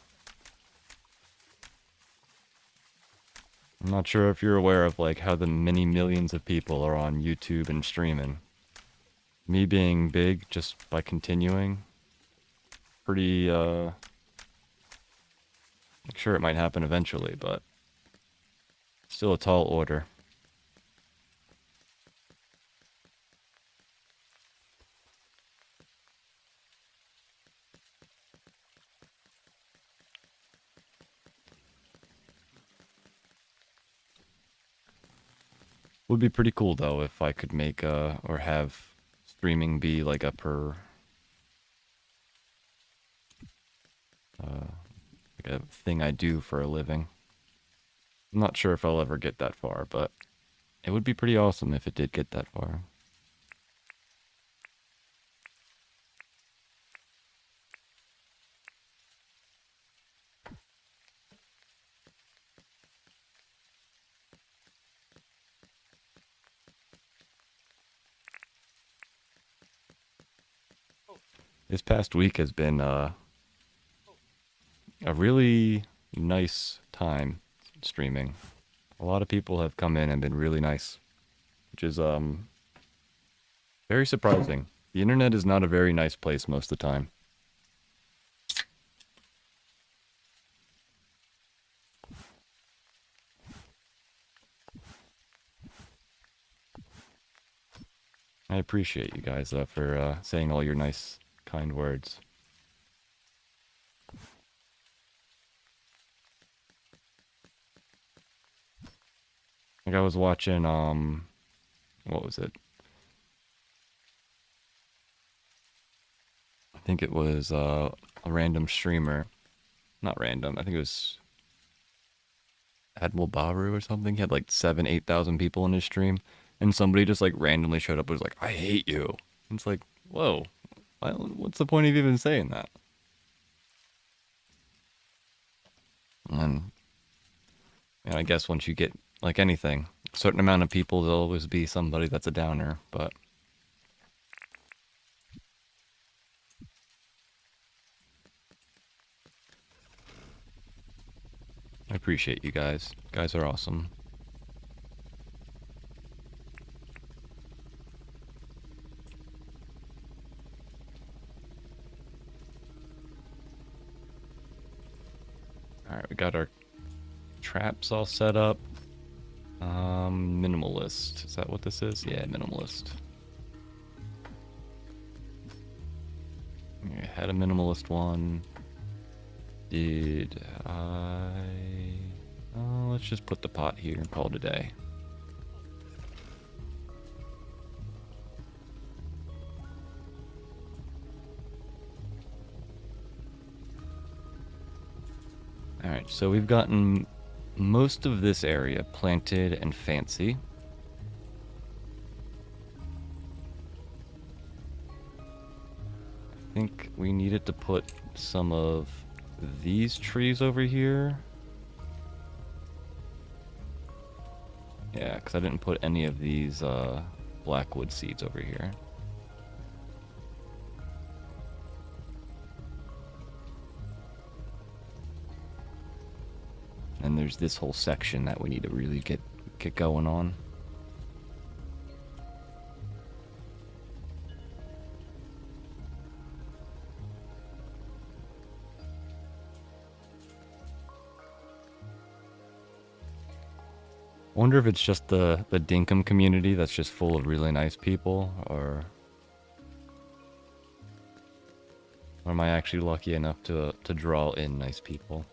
I'm not sure if you're aware of like how the many millions of people are on YouTube and streaming. Me being big just by continuing, pretty sure it might happen eventually, but still a tall order. Would be pretty cool though if I could make or have streaming be like a like a thing I do for a living. I'm not sure if I'll ever get that far, but it would be pretty awesome if it did get that far. This past week has been a really nice time streaming. A lot of people have come in and been really nice, which is very surprising. The internet is not a very nice place most of the time. I appreciate you guys for saying all your nice, kind words. Like I was watching, what was it? I think it was a random streamer. Not random, I think it was Admiral Baru or something. He had like 8,000 people in his stream. And somebody just like randomly showed up and was like, I hate you. And it's like, whoa, what's the point of even saying that? And I guess once you get, like anything, a certain amount of people, there'll always be somebody that's a downer, but I appreciate you guys. You guys are awesome. Alright, we got our traps all set up. Minimalist. Is that what this is? Yeah, minimalist. I had a minimalist one. Did I... Oh, let's just put the pot here and call it a day. Alright, so we've gotten most of this area planted and fancy. I think we needed to put some of these trees over here. Yeah, because I didn't put any of these blackwood seeds over here. And there's this whole section that we need to really get going on. I wonder if it's just the Dinkum community that's just full of really nice people, or am I actually lucky enough to draw in nice people?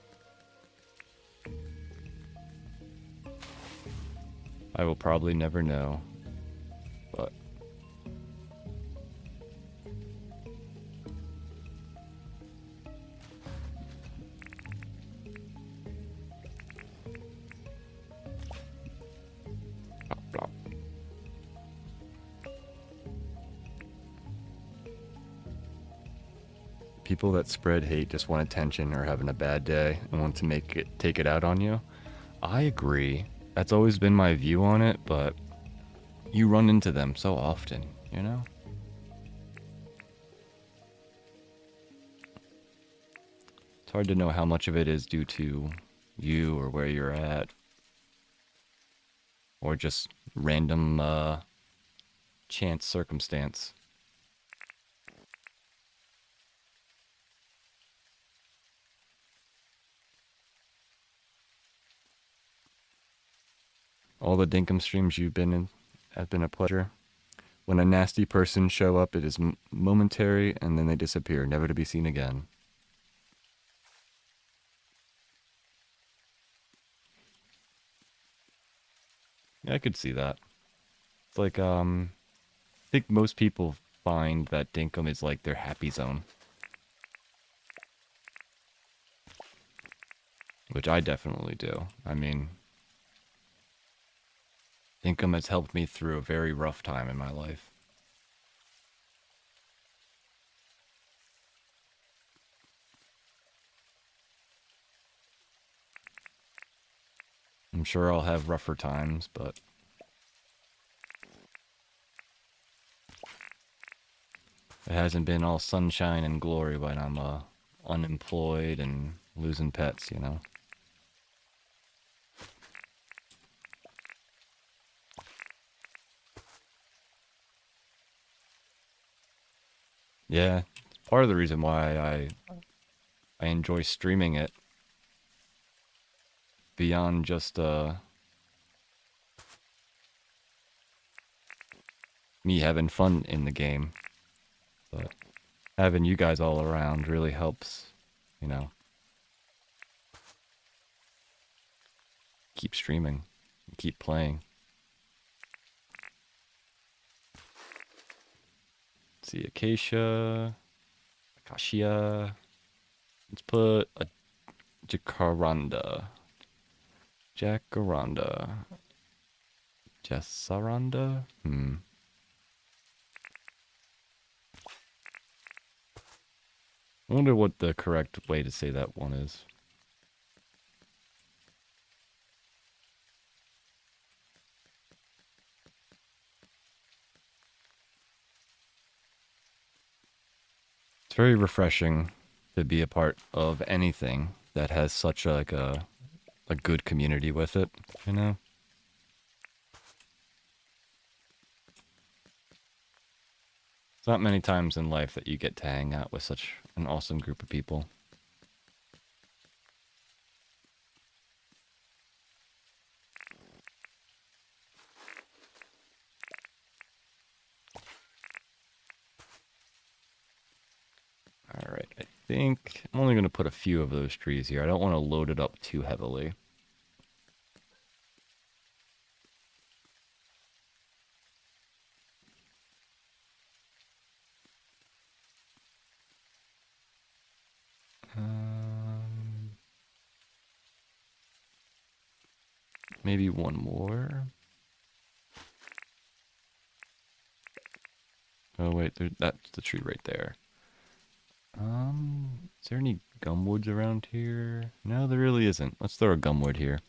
I will probably never know, but Blop, blop. People that spread hate just want attention or having a bad day and want to take it out on you. I agree. That's always been my view on it, but you run into them so often, you know? It's hard to know how much of it is due to you or where you're at, or just random chance circumstance. All the Dinkum streams you've been in have been a pleasure. When a nasty person show up, it is momentary, and then they disappear, never to be seen again. Yeah, I could see that. It's like, I think most people find that Dinkum is like their happy zone. Which I definitely do. I mean, Dinkum has helped me through a very rough time in my life. I'm sure I'll have rougher times, but it hasn't been all sunshine and glory when I'm unemployed and losing pets, you know? Yeah, it's part of the reason why I enjoy streaming it beyond just me having fun in the game. But having you guys all around really helps, you know, keep streaming, keep playing. Let's see, Acacia. Let's put a Jacaranda. Jessaranda? I wonder what the correct way to say that one is. It's very refreshing to be a part of anything that has such a good community with it, you know? It's not many times in life that you get to hang out with such an awesome group of people. Alright, I think I'm only going to put a few of those trees here. I don't want to load it up too heavily. Maybe one more. Oh wait, that's the tree right there. Is there any gumwoods around here? No, there really isn't. Let's throw a gumwood here.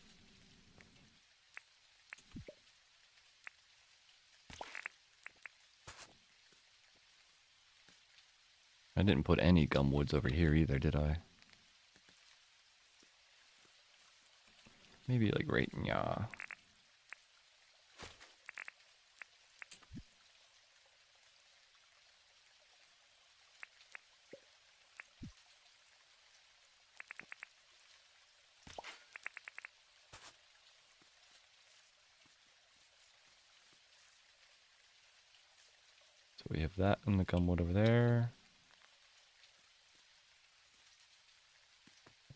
I didn't put any gumwoods over here either, did I? Maybe like right in yeah. So we have that and the gumwood over there.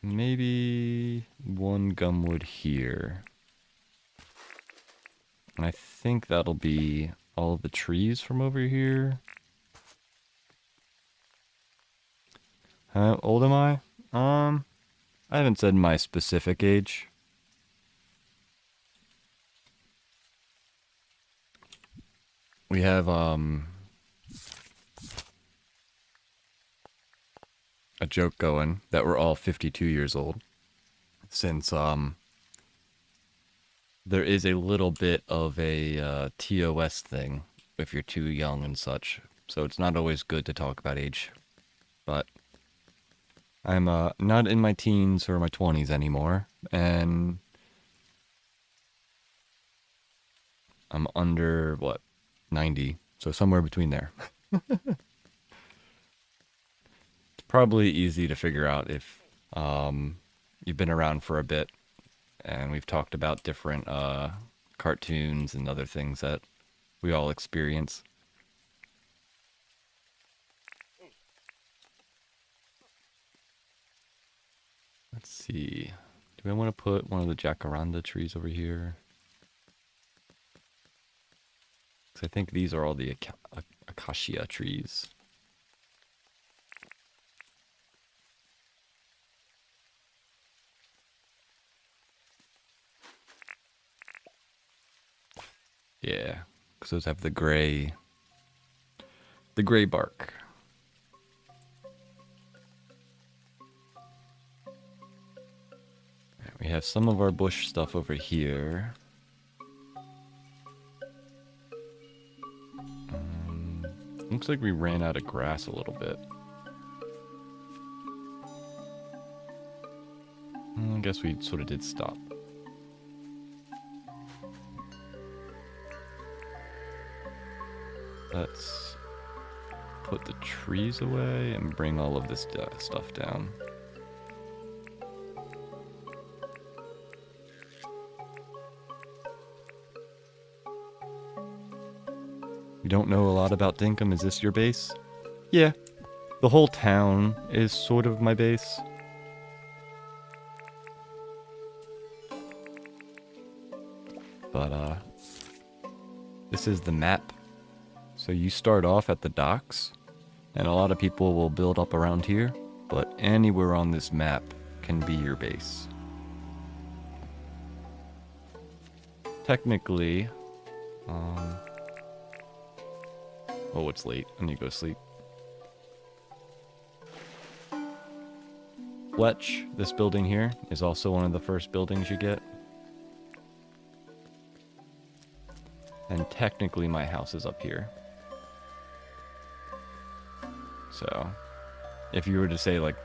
Maybe one gumwood here. And I think that'll be all of the trees from over here. How old am I? I haven't said my specific age. We have, a joke going that we're all 52 years old. Since, there is a little bit of a, TOS thing if you're too young and such. So it's not always good to talk about age. But I'm, not in my teens or my 20s anymore. And I'm under, 90. So somewhere between there. It's probably easy to figure out if you've been around for a bit and we've talked about different cartoons and other things that we all experience. Let's see. Do I want to put one of the jacaranda trees over here? I think these are all the acacia trees. Yeah, because those have the gray bark. We have some of our bush stuff over here. Looks like we ran out of grass a little bit. I guess we sort of did stop. Let's put the trees away and bring all of this stuff down. You don't know a lot about Dinkum, is this your base? Yeah. The whole town is sort of my base. But, this is the map. So you start off at the docks, and a lot of people will build up around here, but anywhere on this map can be your base. Technically, oh, it's late. I need to go to sleep. Fletch, this building here, is also one of the first buildings you get. And technically my house is up here. So, if you were to say like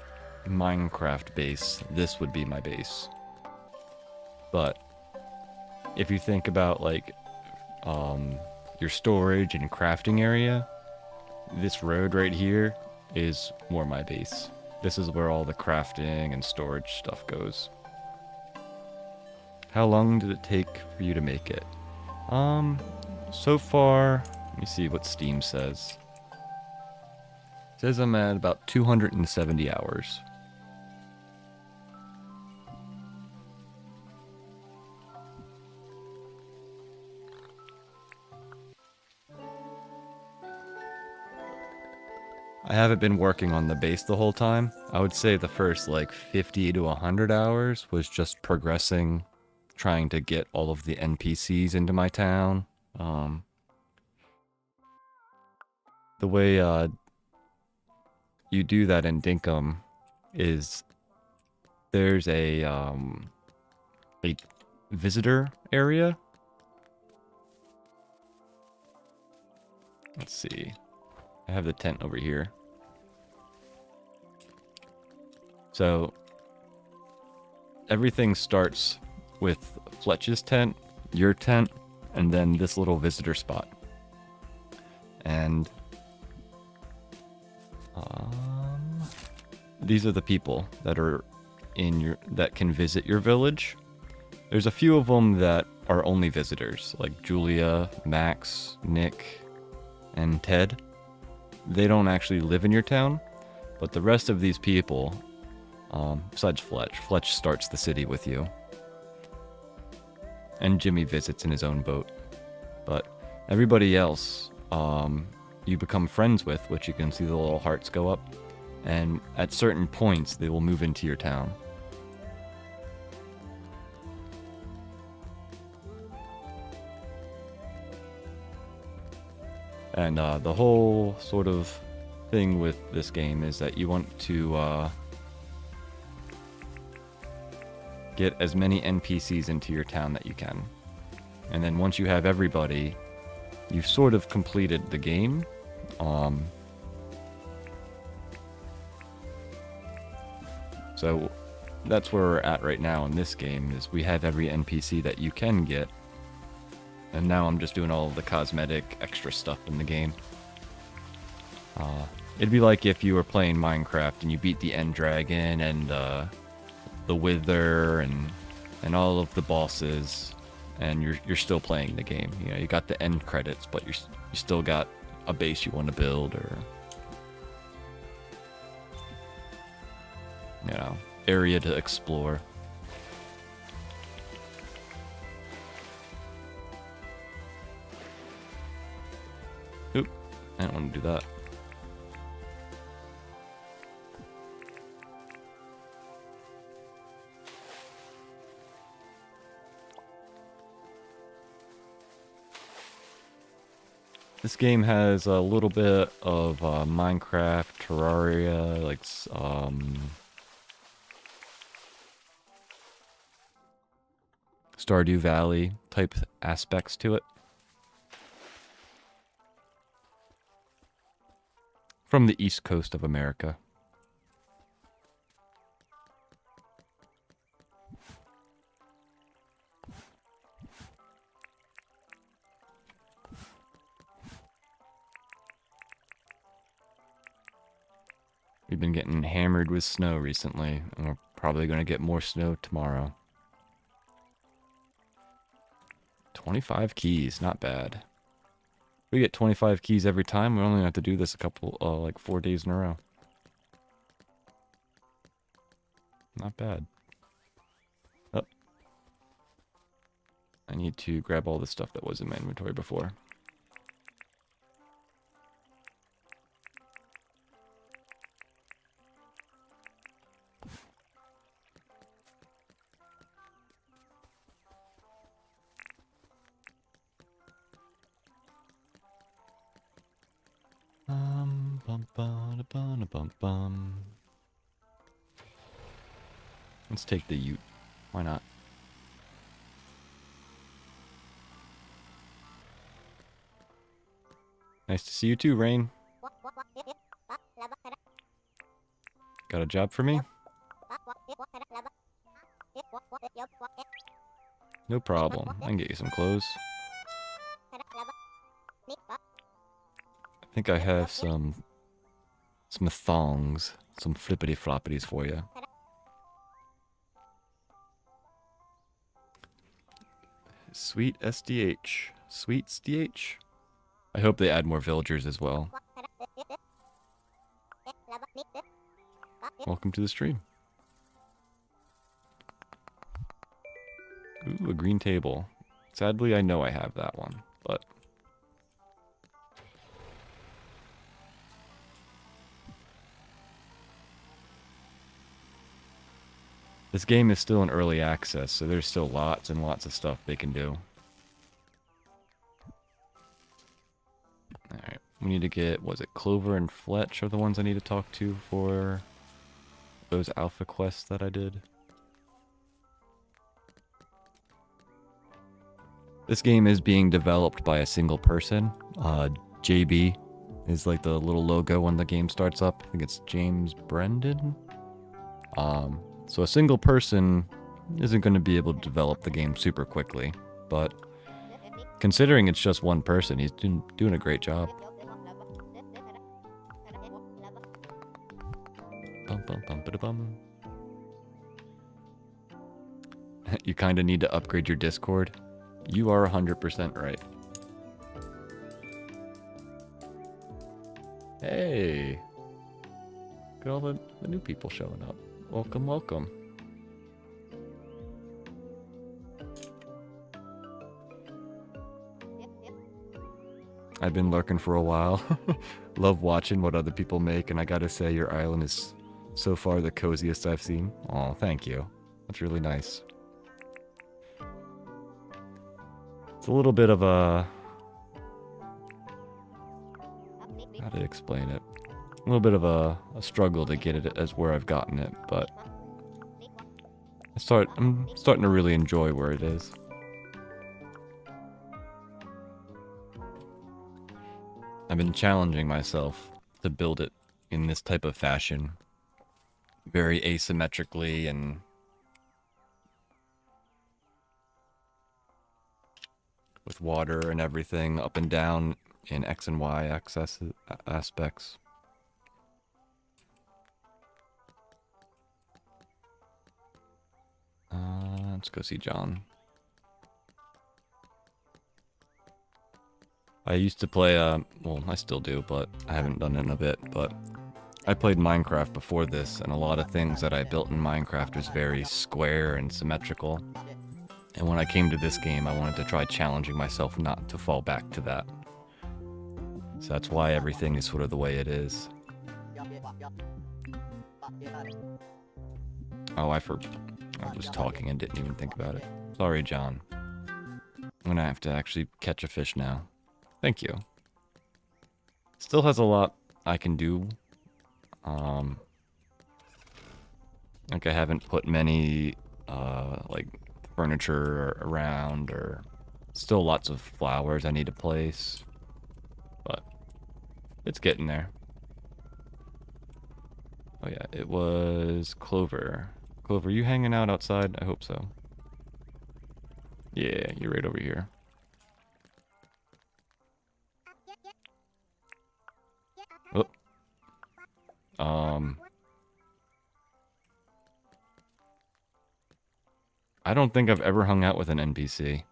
Minecraft base, this would be my base. But if you think about like your storage and crafting area, this road right here is more my base. This is where all the crafting and storage stuff goes. How long did it take for you to make it? So far, let me see what Steam says. It says I'm at about 270 hours. I haven't been working on the base the whole time. I would say the first like 50 to 100 hours was just progressing, trying to get all of the NPCs into my town. The way you do that in Dinkum is there's a visitor area. Let's see. I have the tent over here. So everything starts with Fletch's tent, your tent, and then this little visitor spot. And these are the people that are that can visit your village. There's a few of them that are only visitors, like Julia, Max, Nick, and Ted. they don't actually live in your town, but the rest of these people, besides Fletch starts the city with you. And Jimmy visits in his own boat. But everybody else, you become friends with, which you can see the little hearts go up. And at certain points, they will move into your town. And the whole sort of thing with this game is that you want to get as many NPCs into your town that you can. And then once you have everybody, you've sort of completed the game. So that's where we're at right now in this game, is we have every NPC that you can get. And now I'm just doing all of the cosmetic extra stuff in the game. It'd be like if you were playing Minecraft and you beat the End Dragon and the Wither and all of the bosses, and you're still playing the game. You know, you got the end credits, but you still got a base you want to build, or you know, area to explore. Oop, I don't want to do that. This game has a little bit of Minecraft, Terraria, like Stardew Valley type aspects to it. From the east coast of America. We've been getting hammered with snow recently, and we're probably going to get more snow tomorrow. 25 keys, not bad. We get 25 keys every time. We only have to do this a couple, like 4 days in a row. Not bad. Oh. I need to grab all the stuff that was in my inventory before. Let's take the ute. Why not? Nice to see you too, Rain. Got a job for me? No problem. I can get you some clothes. I think I have some thongs, some flippity floppities for you. Sweet SDH. Sweet SDH. I hope they add more villagers as well. Welcome to the stream. Ooh, a green table. Sadly, I know I have that one, but... This game is still in early access, so there's still lots and lots of stuff they can do. Alright, we need to get, was it Clover and Fletch are the ones I need to talk to for those alpha quests that I did. This game is being developed by a single person. JB is like the little logo when the game starts up. I think it's James Brendan. So a single person isn't going to be able to develop the game super quickly, but considering it's just one person, he's doing a great job. Bum. You kind of need to upgrade your Discord. You are 100% right. Hey! Look at all the new people showing up. Welcome, welcome. I've been lurking for a while. Love watching what other people make, and I gotta say, your island is so far the coziest I've seen. Oh, thank you. That's really nice. It's a little bit of a... how to explain it? A little bit of a struggle to get it as where I've gotten it, but... I'm starting to really enjoy where it is. I've been challenging myself to build it in this type of fashion. Very asymmetrically and... with water and everything up and down in X and Y aspects. Let's go see John. I used to play, well, I still do, but I haven't done it in a bit, but I played Minecraft before this, and a lot of things that I built in Minecraft was very square and symmetrical. And when I came to this game, I wanted to try challenging myself not to fall back to that. So that's why everything is sort of the way it is. Oh, I was talking and didn't even think about it. Sorry, John. I'm gonna have to actually catch a fish now. Thank you. Still has a lot I can do. Like I haven't put many, like, furniture around, or still lots of flowers I need to place. But it's getting there. Oh yeah, it was Clover. Clover, you hanging out outside? I hope so. Yeah, you're right over here. Oh. I don't think I've ever hung out with an NPC.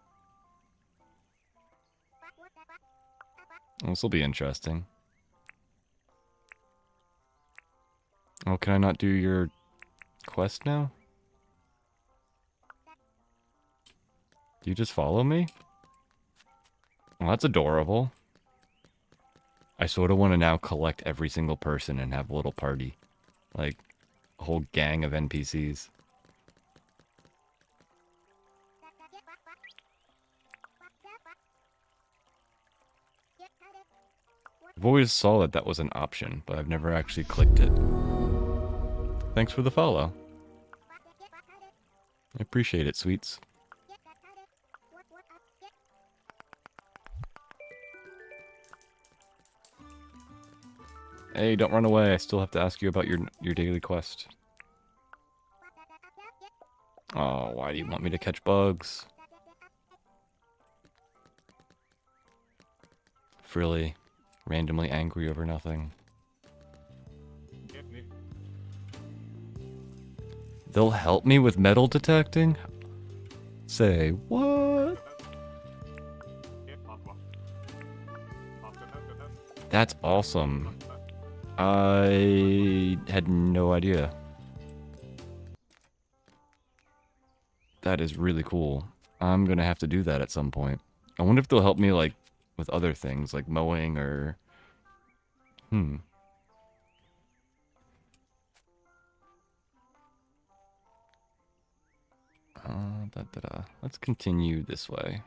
This will be interesting. Oh, can I not do your quest now? Do you just follow me? Well, that's adorable. I sort of want to now collect every single person and have a little party. Like, a whole gang of NPCs. I've always saw that that was an option, but I've never actually clicked it. Thanks for the follow. I appreciate it, sweets. Hey, don't run away. I still have to ask you about your daily quest. Oh, why do you want me to catch bugs? Frilly, randomly angry over nothing. They'll help me with metal detecting? Say, what? That's awesome. I had no idea. That is really cool. I'm gonna have to do that at some point. I wonder if they'll help me, like, with other things, like mowing or... Let's continue this way.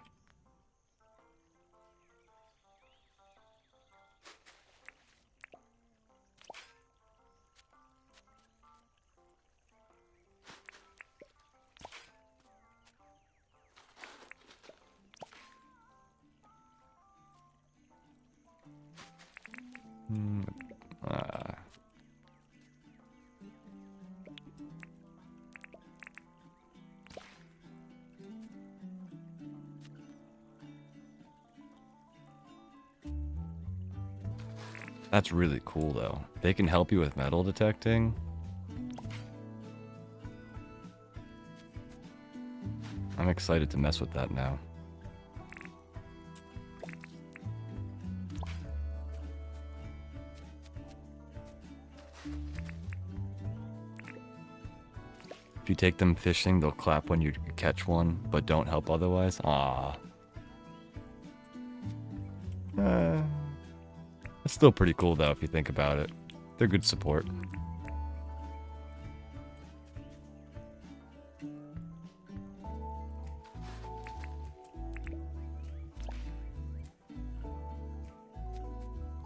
That's really cool, though. They can help you with metal detecting. I'm excited to mess with that now. If you take them fishing, they'll clap when you catch one, but don't help otherwise. Ah. It's still pretty cool though if you think about it. They're good support.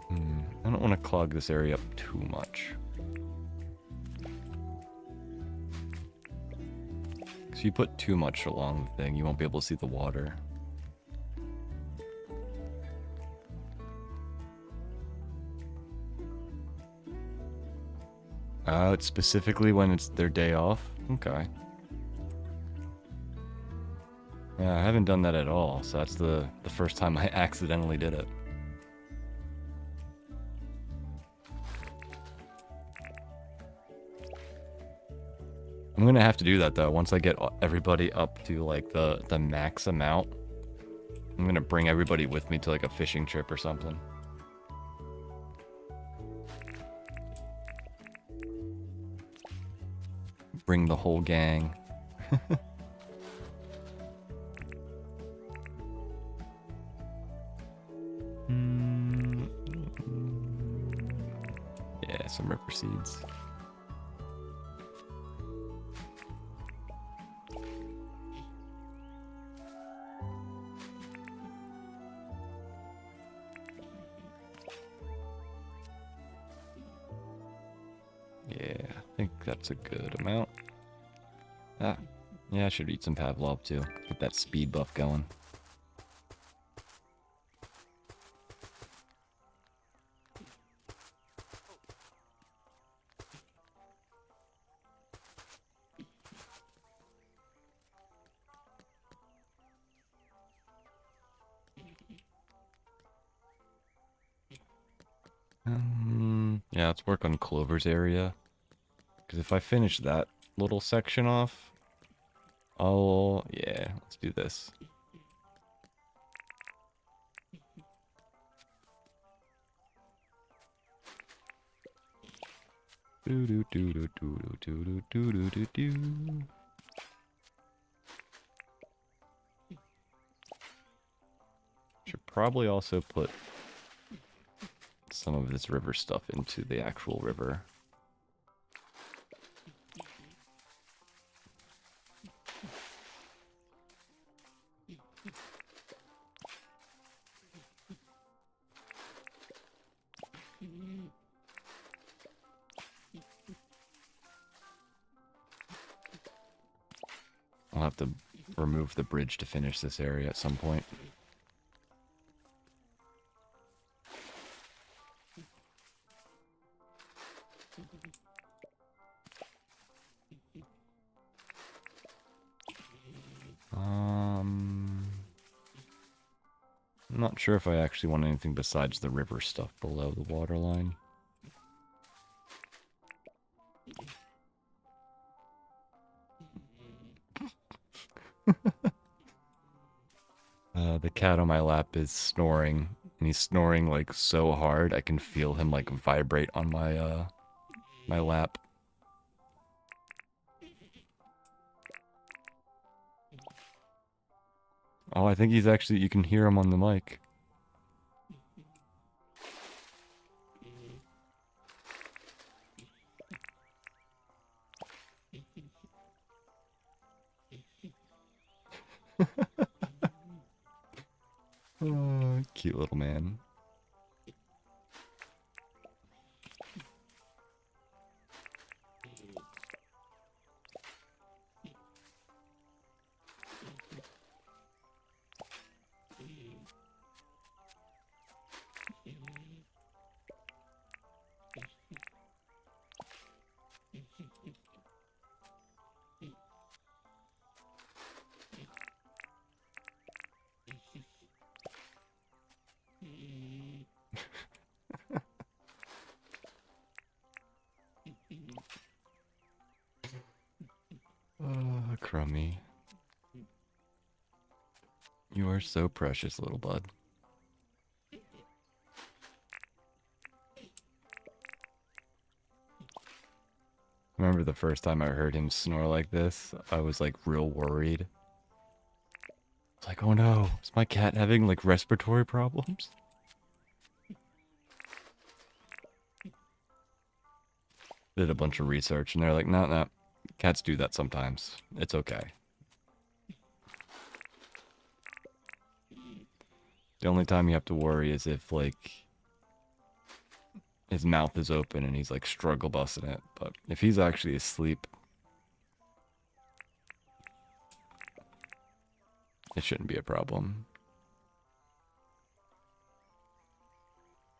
I don't want to clog this area up too much. If you put too much along the thing, you won't be able to see the water. It's specifically when it's their day off? Okay. Yeah, I haven't done that at all, so that's the first time I accidentally did it. I'm gonna have to do that though. Once I get everybody up to like the max amount, I'm gonna bring everybody with me to like a fishing trip or something. Bring the whole gang. Yeah, some river seeds. Yeah, I think that's a good amount. Ah, yeah, I should eat some Pavlov too. Get that speed buff going. Yeah, let's work on Clover's area. Because if I finish that little section off, yeah, let's do this. Do do do do do do do do do do. Should probably also put some of this river stuff into the actual river. I'll have to remove the bridge to finish this area at some point. I'm not sure if I actually want anything besides the river stuff below the waterline. The cat on my lap is snoring, and he's snoring like so hard I can feel him like vibrate on my my lap. Oh, I think he's actually, you can hear him on the mic. Oh, cute little man. Oh, Crummy. You are so precious, little bud. remember the first time I heard him snore like this, I was like real worried. It's like, oh no, is my cat having like respiratory problems? Did a bunch of research and they're like, no, no, cats do that sometimes. It's okay. The only time you have to worry is if like his mouth is open and he's like struggle busting it. But if he's actually asleep, it shouldn't be a problem.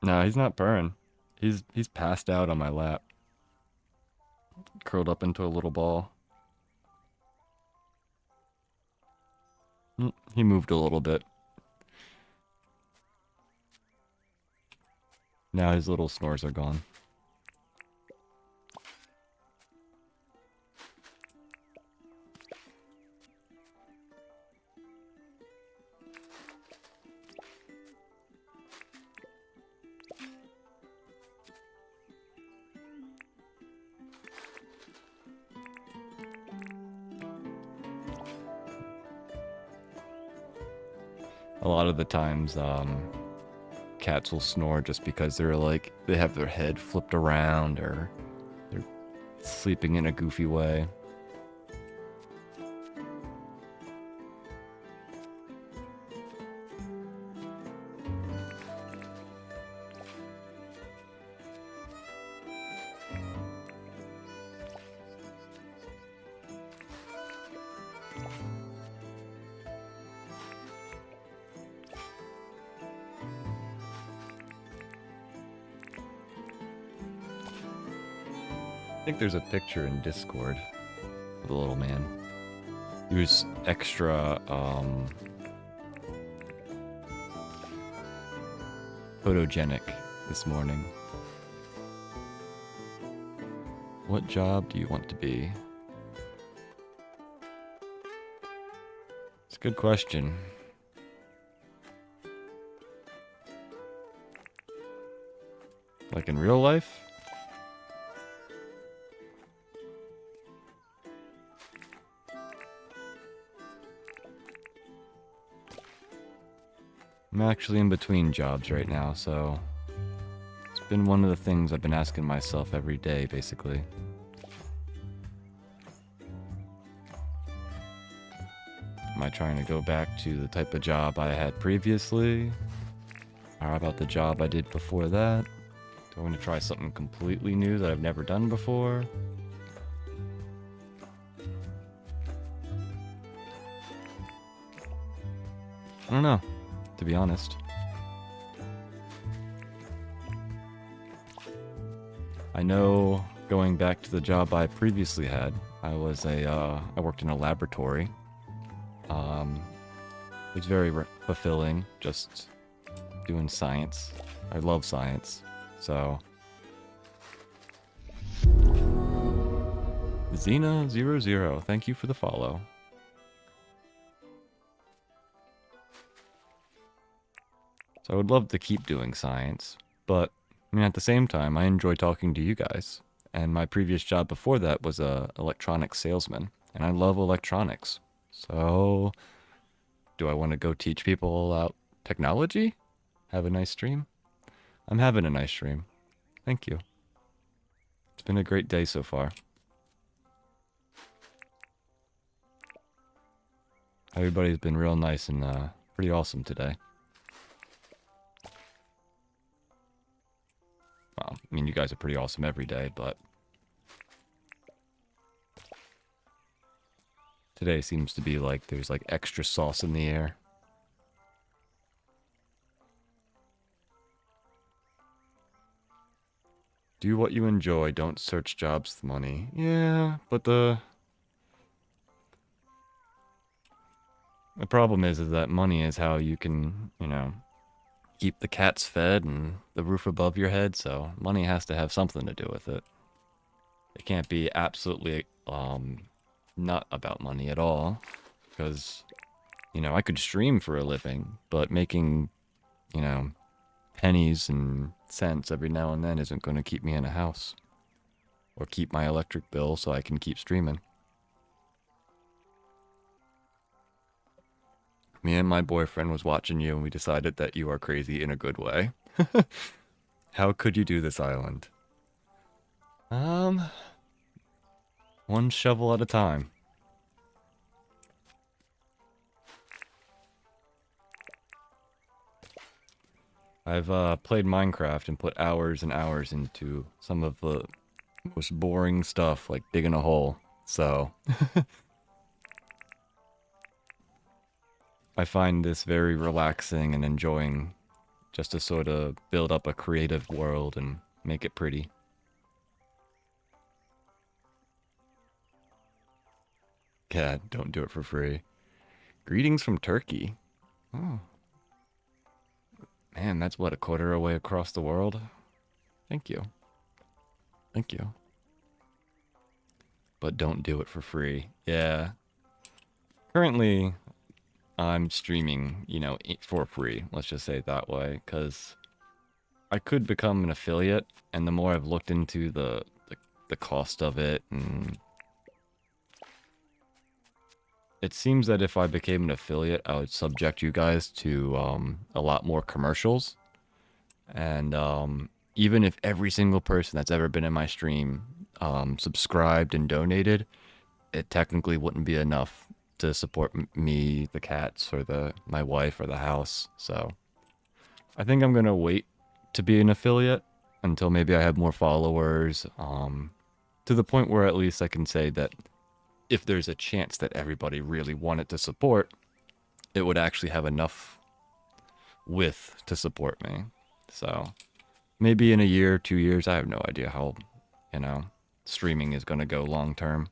No, he's not purring. He's passed out on my lap. Curled up into a little ball. He moved a little bit. Now his little snores are gone. A lot of the times, cats will snore just because they're like, they have their head flipped around or they're sleeping in a goofy way. I think there's a picture in Discord of the little man. He was extra, photogenic this morning. What job do you want to be? It's a good question. Like in real life? I'm actually in between jobs right now, so it's been one of the things I've been asking myself every day, basically. Am I trying to go back to the type of job I had previously? Or how about the job I did before that? Do I want to try something completely new that I've never done before? I don't know, to be honest. I know going back to the job I previously had, I worked in a laboratory. It was very fulfilling, just doing science. I love science, so. Xena00, thank you for the follow. So I would love to keep doing science, but I mean, at the same time, I enjoy talking to you guys. And my previous job before that was a electronics salesman, and I love electronics. So, do I want to go teach people about technology? Have a nice stream? I'm having a nice stream. Thank you. It's been a great day so far. Everybody's been real nice and pretty awesome today. Well, I mean, you guys are pretty awesome every day, but today seems to be like there's like extra sauce in the air. Do what you enjoy, don't search jobs with money. Yeah, but the problem is that money is how you can, you know, keep the cats fed and the roof above your head, so money has to have something to do with it. It can't be absolutely not about money at all, because, you know, I could stream for a living, but making, you know, pennies and cents every now and then isn't going to keep me in a house. or keep my electric bill so I can keep streaming. Me and my boyfriend was watching you and we decided that you are crazy in a good way. How could you do this, Island? One shovel at a time. I've played Minecraft and put hours and hours into some of the most boring stuff, like digging a hole. So, I find this very relaxing and enjoying, just to sort of build up a creative world and make it pretty. Yeah, don't do it for free. Greetings from Turkey. Oh. Man, that's what, a quarter away across the world? Thank you. Thank you. But don't do it for free. Yeah. Currently, I'm streaming, you know, for free. Let's just say it that way, because I could become an affiliate, and the more I've looked into the cost of it, and it seems that if I became an affiliate, I would subject you guys to a lot more commercials. And even if every single person that's ever been in my stream subscribed and donated, it technically wouldn't be enough to support me, the cats, or my wife, or the house. So I think I'm going to wait to be an affiliate until maybe I have more followers, to the point where at least I can say that if there's a chance that everybody really wanted to support, it would actually have enough width to support me. So maybe in a year, 2 years, I have no idea how, you know, streaming is going to go long term.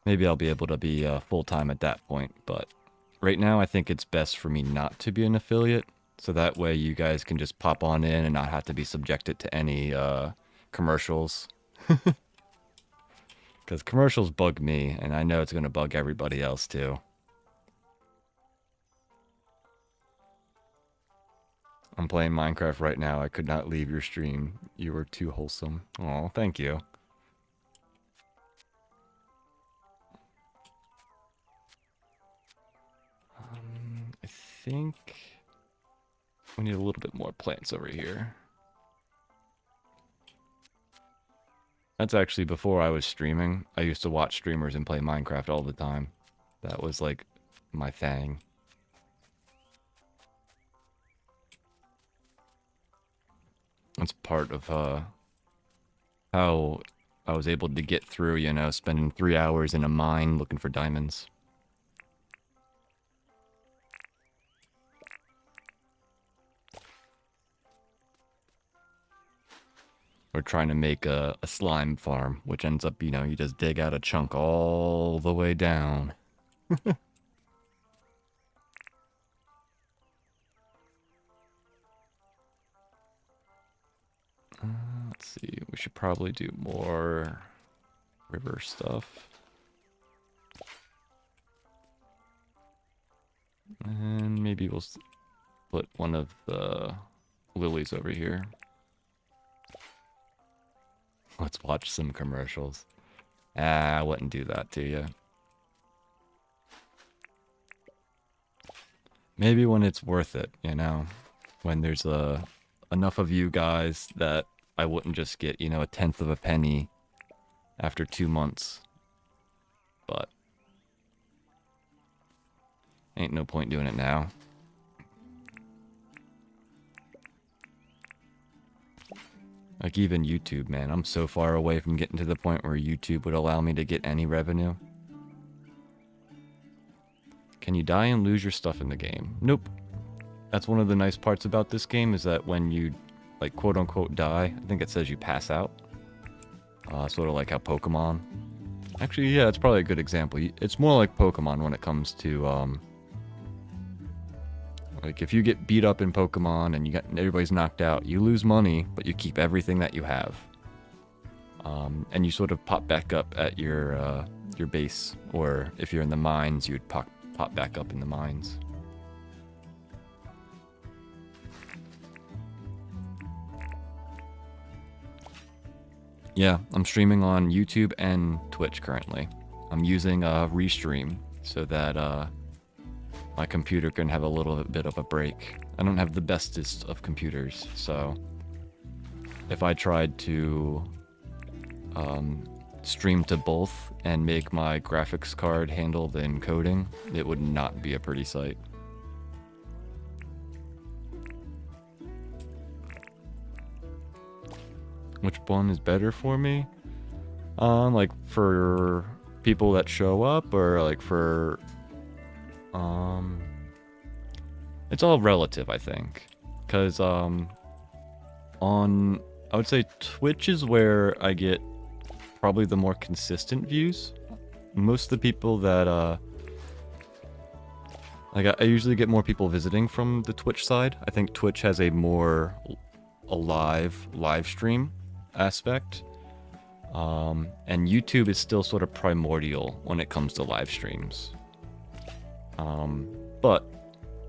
Maybe I'll be able to be full-time at that point, but right now I think it's best for me not to be an affiliate, so that way you guys can just pop on in and not have to be subjected to any commercials. Because commercials bug me, and I know it's going to bug everybody else too. I'm playing Minecraft right now. I could not leave your stream. You were too wholesome. Oh, thank you. I think we need a little bit more plants over here. That's actually before I was streaming. I used to watch streamers and play Minecraft all the time. That was like my thing. That's part of how I was able to get through, you know, spending 3 hours in a mine looking for diamonds. Or trying to make a slime farm, which ends up, you know, you just dig out a chunk all the way down. Let's see, we should probably do more river stuff. And maybe we'll put one of the lilies over here. Let's watch some commercials. I wouldn't do that to you. Maybe when it's worth it, you know? When there's enough of you guys that I wouldn't just get, you know, a tenth of a penny after 2 months. But ain't no point doing it now. Like even YouTube, man. I'm so far away from getting to the point where YouTube would allow me to get any revenue. Can you die and lose your stuff in the game? Nope. That's one of the nice parts about this game, is that when you, like, quote-unquote die, I think it says you pass out. Sort of like how Pokemon. Actually, yeah, it's probably a good example. It's more like Pokemon when it comes to, like, if you get beat up in Pokemon and everybody's knocked out, you lose money, but you keep everything that you have. And you sort of pop back up at your base, or if you're in the mines, you'd pop back up in the mines. Yeah, I'm streaming on YouTube and Twitch currently. I'm using Restream so that my computer can have a little bit of a break. I don't have the bestest of computers, so if I tried to stream to both and make my graphics card handle the encoding, it would not be a pretty sight. Which one is better for me? Like for people that show up, or like for it's all relative, I think, because on I would say Twitch is where I get probably the more consistent views. Most of the people that like I usually get more people visiting from the Twitch side. I think Twitch has a more live stream aspect. And YouTube is still sort of primordial when it comes to live streams. But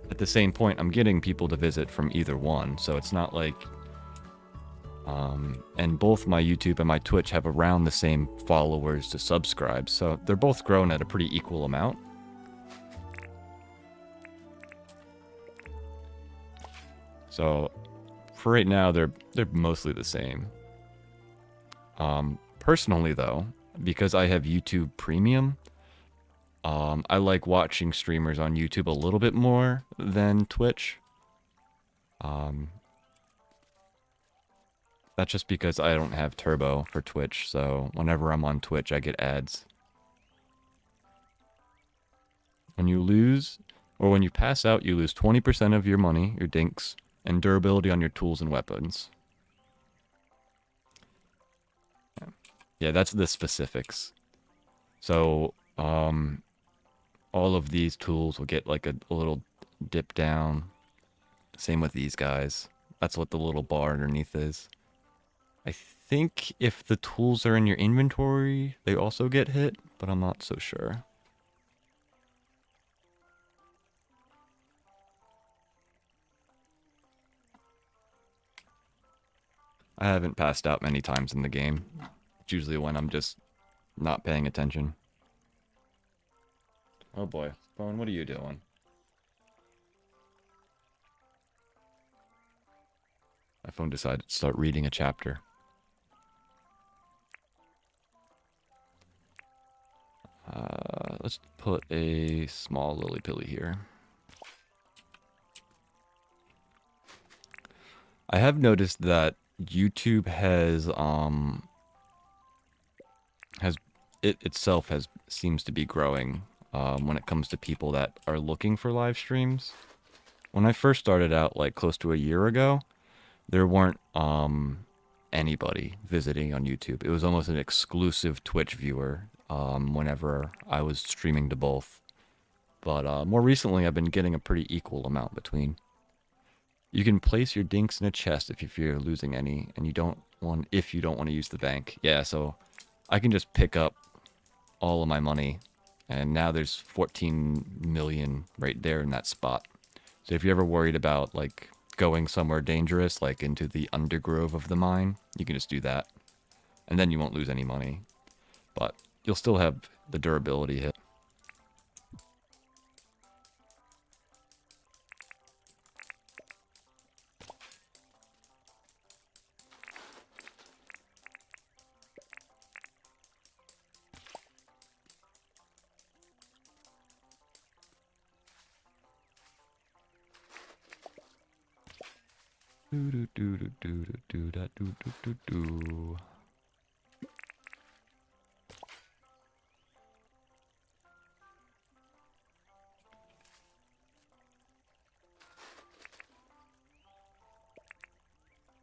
at the same point, I'm getting people to visit from either one, so it's not like... and both my YouTube and my Twitch have around the same followers to subscribe, so they're both grown at a pretty equal amount. So, for right now, they're mostly the same. Personally, though, because I have YouTube Premium, I like watching streamers on YouTube a little bit more than Twitch. That's just because I don't have Turbo for Twitch, so whenever I'm on Twitch, I get ads. When you lose, or when you pass out, you lose 20% of your money, your dinks, and durability on your tools and weapons. Yeah, that's the specifics. So, all of these tools will get like a little dip down. Same with these guys. That's what the little bar underneath is. I think if the tools are in your inventory, they also get hit, but I'm not so sure. I haven't passed out many times in the game. It's usually when I'm just not paying attention. Oh boy. Phone, what are you doing? My phone decided to start reading a chapter. Let's put a small lily-pilly here. I have noticed that YouTube has it itself seems to be growing when it comes to people that are looking for live streams. When I first started out, like close to a year ago, there weren't anybody visiting on YouTube. It was almost an exclusive Twitch viewer whenever I was streaming to both. But more recently, I've been getting a pretty equal amount between. You can place your dinks in a chest if you fear losing any, and you don't want to use the bank. Yeah, so I can just pick up all of my money, and now there's 14 million right there in that spot. So if you're ever worried about like going somewhere dangerous, like into the undergrove of the mine, you can just do that, and then you won't lose any money, but you'll still have the durability hit.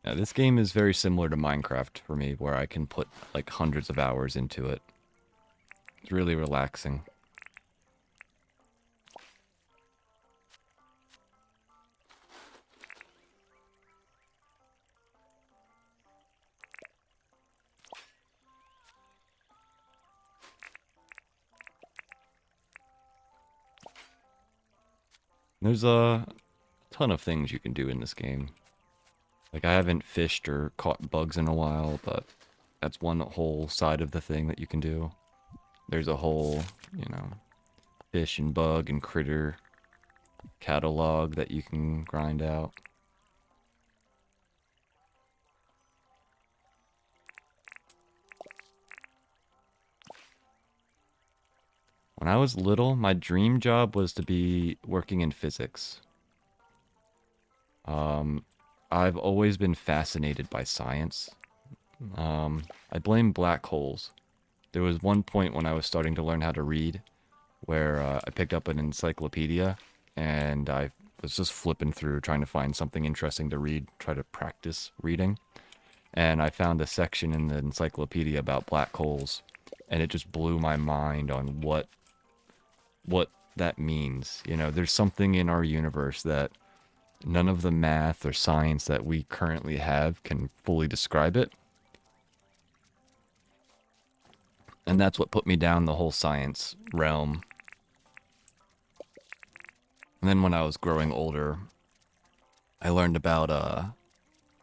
Yeah, this game is very similar to Minecraft for me, where I can put like hundreds of hours into it. It's really relaxing. There's a ton of things you can do in this game. Like, I haven't fished or caught bugs in a while, but That's one whole side of the thing that you can do. There's a whole, you know, fish and bug and critter catalog that you can grind out. When I was little, my dream job was to be working in physics. I've always been fascinated by science. I blame black holes. There was one point when I was starting to learn how to read where I picked up an encyclopedia and I was just flipping through trying to find something interesting to read, try to practice reading. And I found a section in the encyclopedia about black holes, and it just blew my mind on what that means. You know, there's something in our universe that none of the math or science that we currently have can fully describe it. And that's what put me down the whole science realm. And then when I was growing older, I learned about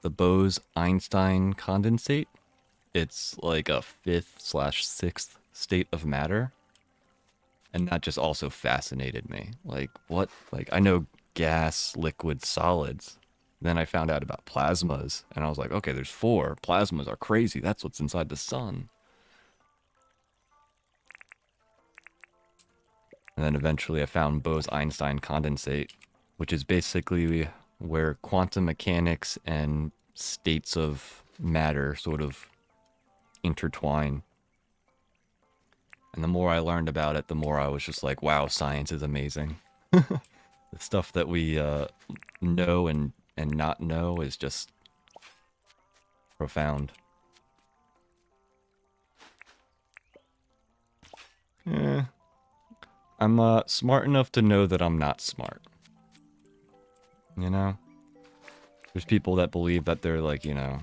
the Bose-Einstein condensate. It's like a 5th/6th state of matter. And that just also fascinated me. Like, what? Like, I know gas, liquid, solids. Then I found out about plasmas, and I was like, okay, there's 4. Plasmas are crazy. That's what's inside the sun. And then eventually I found Bose-Einstein condensate, which is basically where quantum mechanics and states of matter sort of intertwine. And the more I learned about it, the more I was just like, wow, science is amazing. The stuff that we know and not know is just profound. I'm smart enough to know that I'm not smart. You know? There's people that believe that they're like, you know,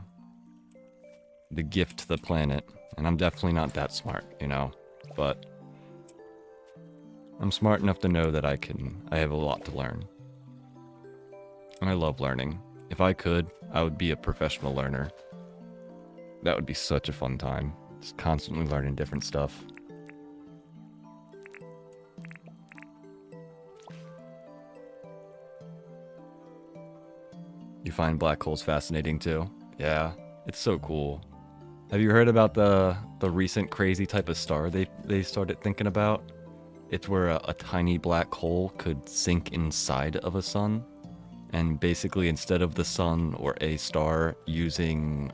the gift to the planet. And I'm definitely not that smart, you know? But I'm smart enough to know that I have a lot to learn. And I love learning. If I could, I would be a professional learner. That would be such a fun time. Just constantly learning different stuff. You find black holes fascinating too? Yeah, it's so cool. Have you heard about the recent crazy type of star they started thinking about? It's where a tiny black hole could sink inside of a sun. And basically instead of the sun or a star using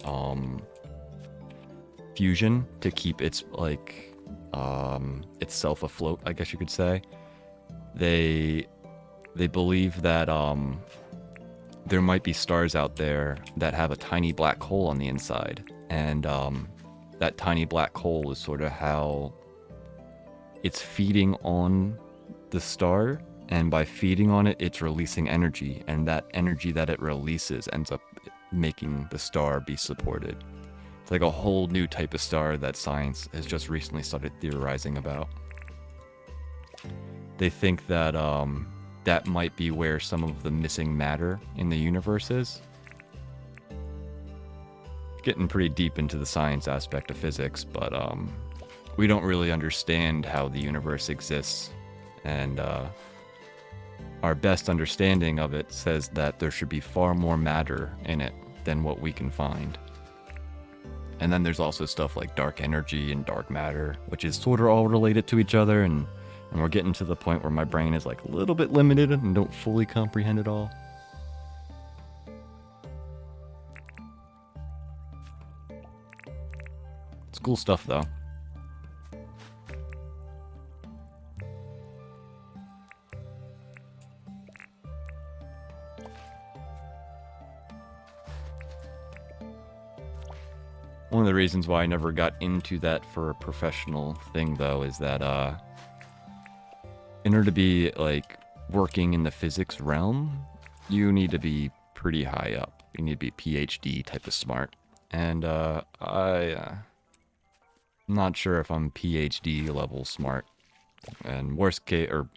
fusion to keep its like itself afloat, I guess you could say, they believe that there might be stars out there that have a tiny black hole on the inside. And that tiny black hole is sort of how it's feeding on the star. And by feeding on it, it's releasing energy. And that energy that it releases ends up making the star be supported. It's like a whole new type of star that science has just recently started theorizing about. They think that that might be where some of the missing matter in the universe is. Getting pretty deep into the science aspect of physics, but we don't really understand how the universe exists. And our best understanding of it says that there should be far more matter in it than what we can find. And then there's also stuff like dark energy and dark matter, which is sort of all related to each other, and we're getting to the point where my brain is like a little bit limited and don't fully comprehend it all. It's cool stuff though. One of the reasons why I never got into that for a professional thing though is that in order to be like working in the physics realm, you need to be pretty high up. You need to be PhD type of smart. And I'm not sure if I'm PhD level smart. And worst case, or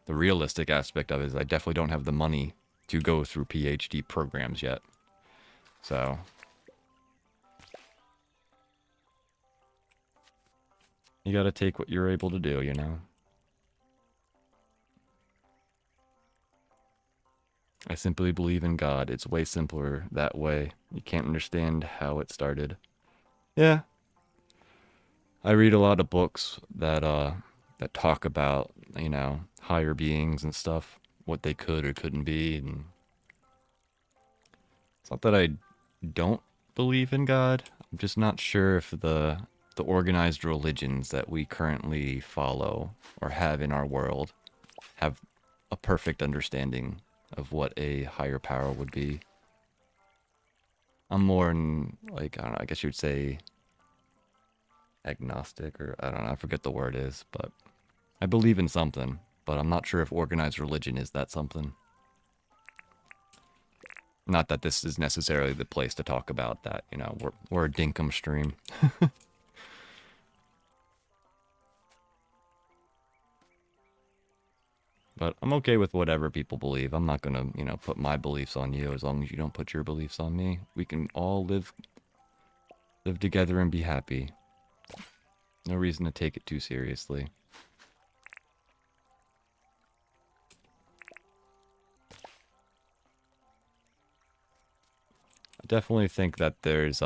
the realistic aspect of it is I definitely don't have the money to go through PhD programs yet. So You gotta take what you're able to do, you know? I simply believe in God. It's way simpler that way. You can't understand how it started. Yeah. I read a lot of books that talk about, you know, higher beings and stuff, what they could or couldn't be, and it's not that I don't believe in God. I'm just not sure if the organized religions that we currently follow or have in our world have a perfect understanding of what a higher power would be. I'm more in, like, I don't know, I guess you would say agnostic, or I don't know, I forget the word is, but I believe in something, but I'm not sure if organized religion is that something. Not that this is necessarily the place to talk about that, you know, we're a Dinkum stream. But I'm okay with whatever people believe. I'm not gonna, you know, put my beliefs on you as long as you don't put your beliefs on me. We can all live together and be happy. No reason to take it too seriously. I definitely think that there's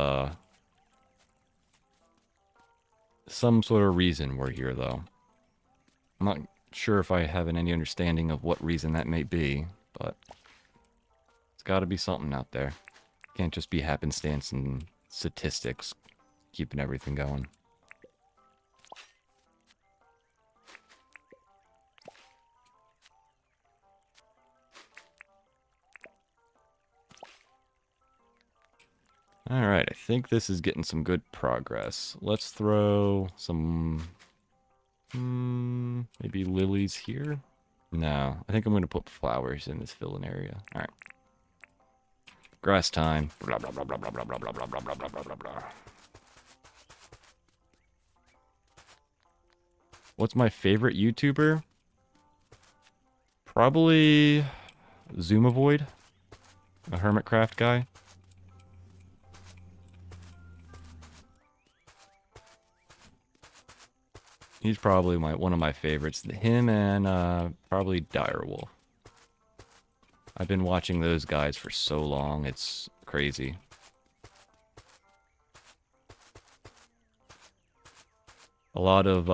some sort of reason we're here, though. I'm not sure if I have any understanding of what reason that may be, but it's got to be something out there. Can't just be happenstance and statistics keeping everything going. Alright, I think this is getting some good progress. Let's throw some... maybe lilies here? No, I think I'm going to put flowers in this filling area. Alright. Grass time. Blah, blah, blah, blah, blah, blah, blah, blah, blah, blah, blah, blah, blah, blah. What's my favorite YouTuber? Probably Zoomavoid, a Hermitcraft guy. He's probably one of my favorites. Him and probably Direwolf. I've been watching those guys for so long, it's crazy. A lot of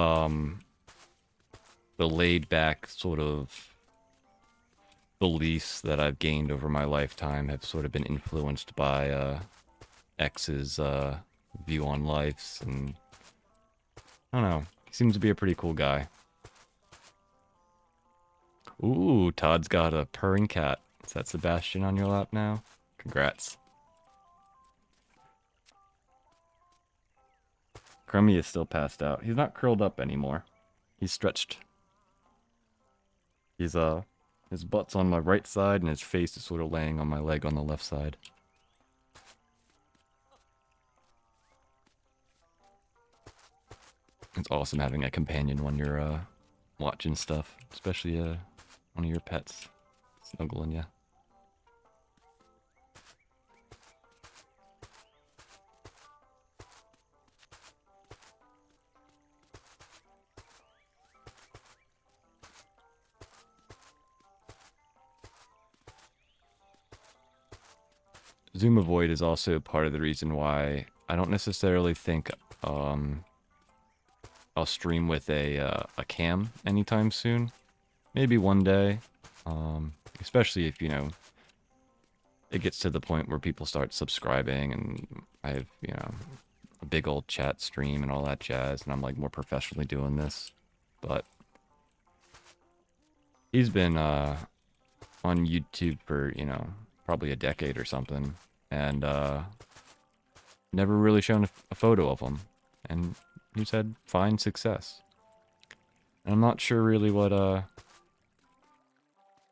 the laid-back sort of beliefs that I've gained over my lifetime have sort of been influenced by X's view on life, and I don't know. He seems to be a pretty cool guy. Ooh, Todd's got a purring cat. Is that Sebastian on your lap now? Congrats. Crummy is still passed out. He's not curled up anymore. He's stretched. He's his butt's on my right side and his face is sort of laying on my leg on the left side. It's awesome having a companion when you're watching stuff, especially one of your pets snuggling you. Zoomavoid is also part of the reason why I don't necessarily think I'll stream with a cam anytime soon. Maybe one day, especially if, you know, it gets to the point where people start subscribing and I have, you know, a big old chat stream and all that jazz, and I'm like more professionally doing this. But he's been on YouTube for, you know, probably a decade or something, and never really shown a photo of him, and he's had fine success. And I'm not sure really what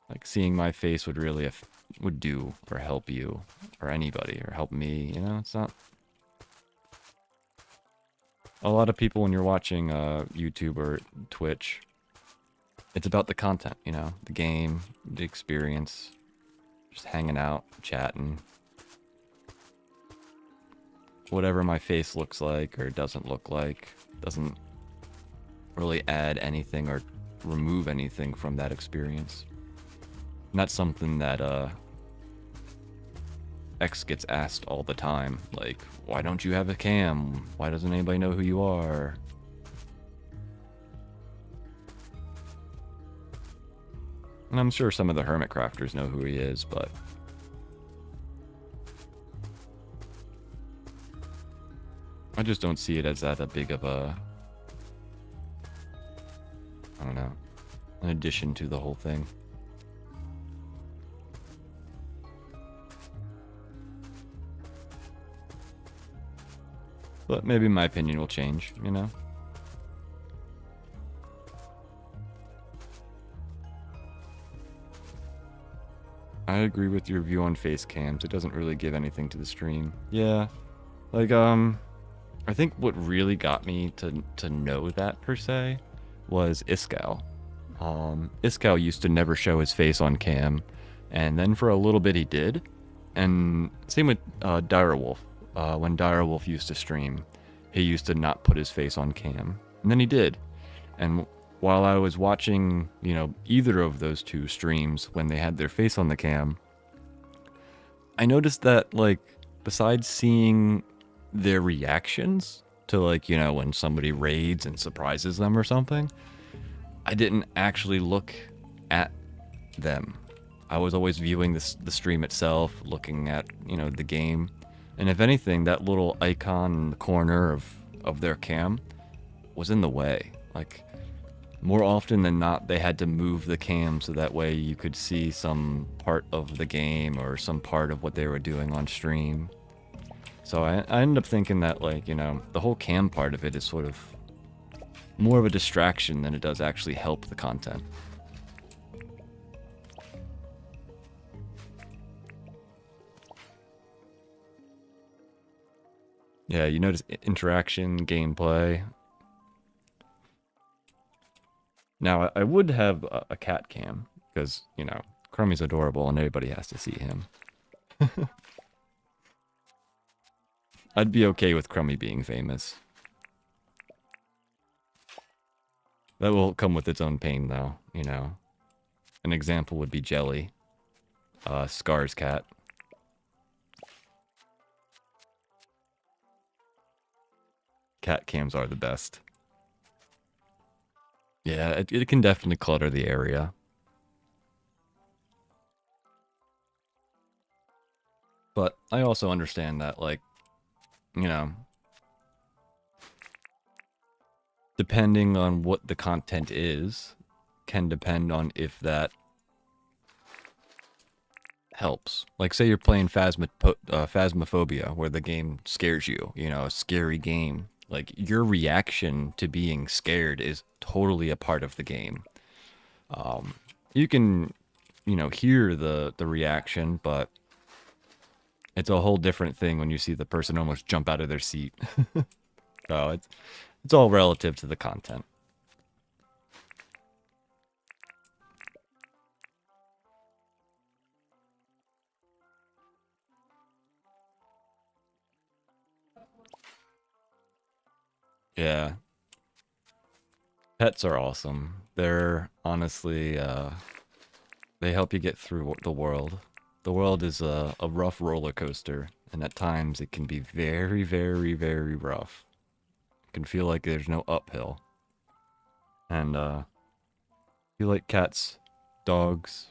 like seeing my face would really would do or help you or anybody or help me, you know. It's not a lot of people when you're watching YouTube or Twitch, it's about the content, you know, the game, the experience, just hanging out, chatting. Whatever my face looks like or doesn't look like doesn't really add anything or remove anything from that experience. And that's something that X gets asked all the time, like, why don't you have a cam? Why doesn't anybody know who you are? And I'm sure some of the hermit crafters know who he is, but I just don't see it as that a big of a, I don't know, an addition to the whole thing. But maybe my opinion will change, you know? I agree with your view on face cams. It doesn't really give anything to the stream. Yeah. Like, I think what really got me to know that, per se, was Iskal. Iskal used to never show his face on cam, and then for a little bit he did. And same with Direwolf. When Direwolf used to stream, he used to not put his face on cam. And then he did. And while I was watching, you know, either of those two streams when they had their face on the cam, I noticed that, like, besides seeing their reactions to, like, you know, when somebody raids and surprises them or something, I didn't actually look at them. I was always viewing the stream itself, looking at, you know, the game. And if anything, that little icon in the corner of their cam was in the way. Like, more often than not, they had to move the cam so that way you could see some part of the game or some part of what they were doing on stream. So I ended up thinking that, like, you know, the whole cam part of it is sort of more of a distraction than it does actually help the content. Yeah, you notice interaction, gameplay. Now, I would have a cat cam, because, you know, Crummy's adorable and everybody has to see him. I'd be okay with Crummy being famous. That will come with its own pain, though, you know. An example would be Jelly, Scar's cat. Cat cams are the best. Yeah, it can definitely clutter the area. But I also understand that, like, you know, depending on what the content is, can depend on if that helps. Like, say you're playing Phasmophobia, where the game scares you, you know, a scary game. Like, your reaction to being scared is totally a part of the game. You can, you know, hear the reaction, but it's a whole different thing when you see the person almost jump out of their seat. So it's all relative to the content. Yeah. Pets are awesome. They're honestly, they help you get through the world. The world is a rough roller coaster, and at times it can be very, very, very rough. It can feel like there's no uphill. And, if you like cats, dogs,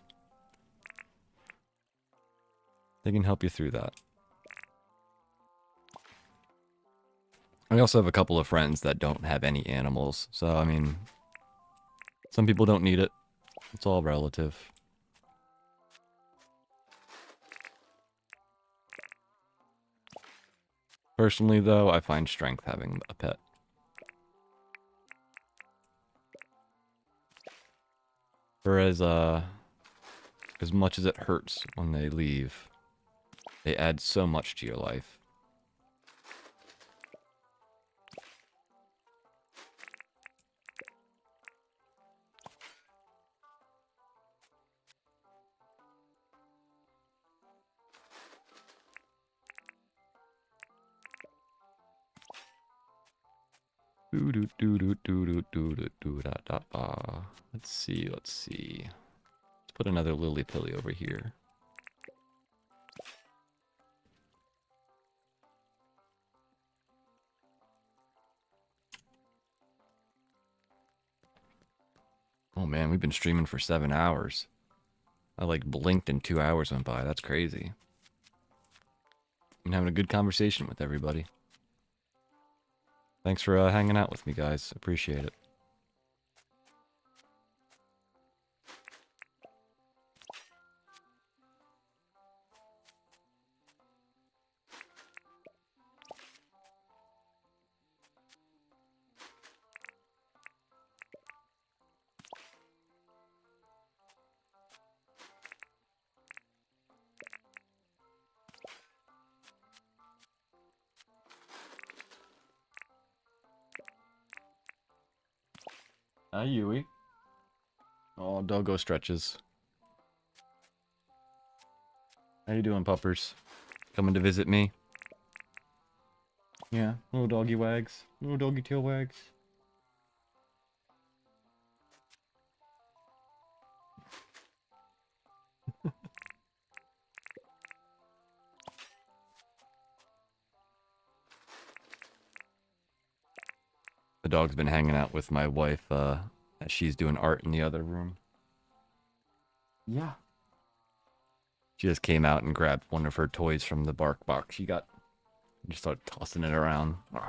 they can help you through that. I also have a couple of friends that don't have any animals, so, I mean, some people don't need it. It's all relative. Personally, though, I find strength having a pet. Whereas, as much as it hurts when they leave, they add so much to your life. Do do do do do do do do do da da da. Let's see, let's see. Let's put another lily pilly over here. Oh man, we've been streaming for 7 hours. I like blinked and 2 hours went by. That's crazy. I'm having a good conversation with everybody. Thanks for hanging out with me, guys. Appreciate it. Hi, Yui. Oh, doggo stretches. How you doing, puppers? Coming to visit me? Yeah, little doggy wags. Little doggy tail wags. The dog's been hanging out with my wife, as she's doing art in the other room. Yeah. She just came out and grabbed one of her toys from the bark box she got. Just started tossing it around. If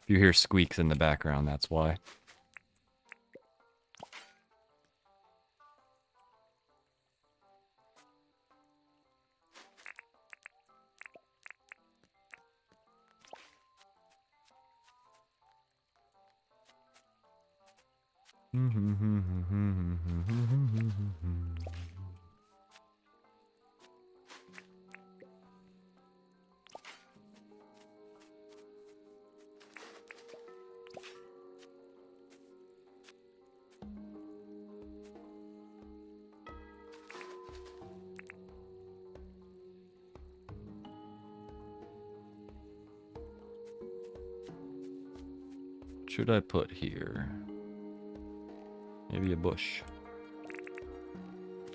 you hear squeaks in the background, that's why. Should I put here? Maybe a bush.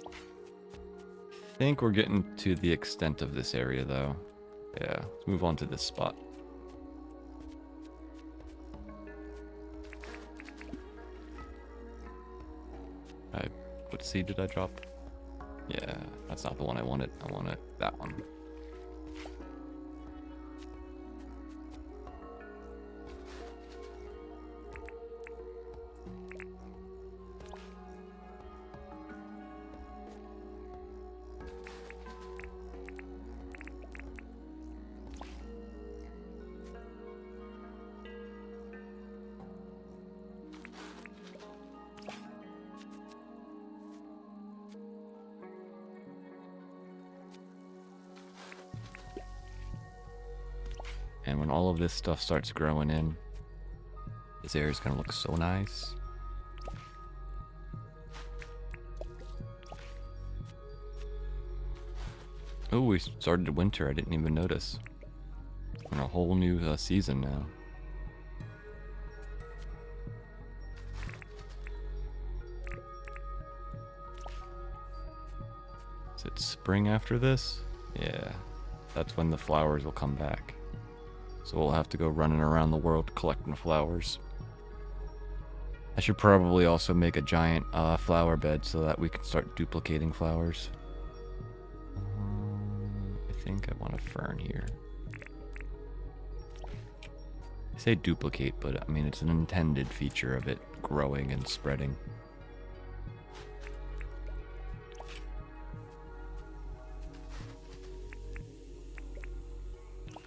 I think we're getting to the extent of this area, though. Yeah, let's move on to this spot. What seed did I drop? Yeah, that's not the one I wanted. I wanted that one. And when all of this stuff starts growing in, this area is going to look so nice. Oh, we started winter. I didn't even notice. We're in a whole new season now. Is it spring after this? Yeah, that's when the flowers will come back. So we'll have to go running around the world collecting flowers. I should probably also make a giant flower bed so that we can start duplicating flowers. I think I want a fern here. I say duplicate, but I mean it's an intended feature of it growing and spreading.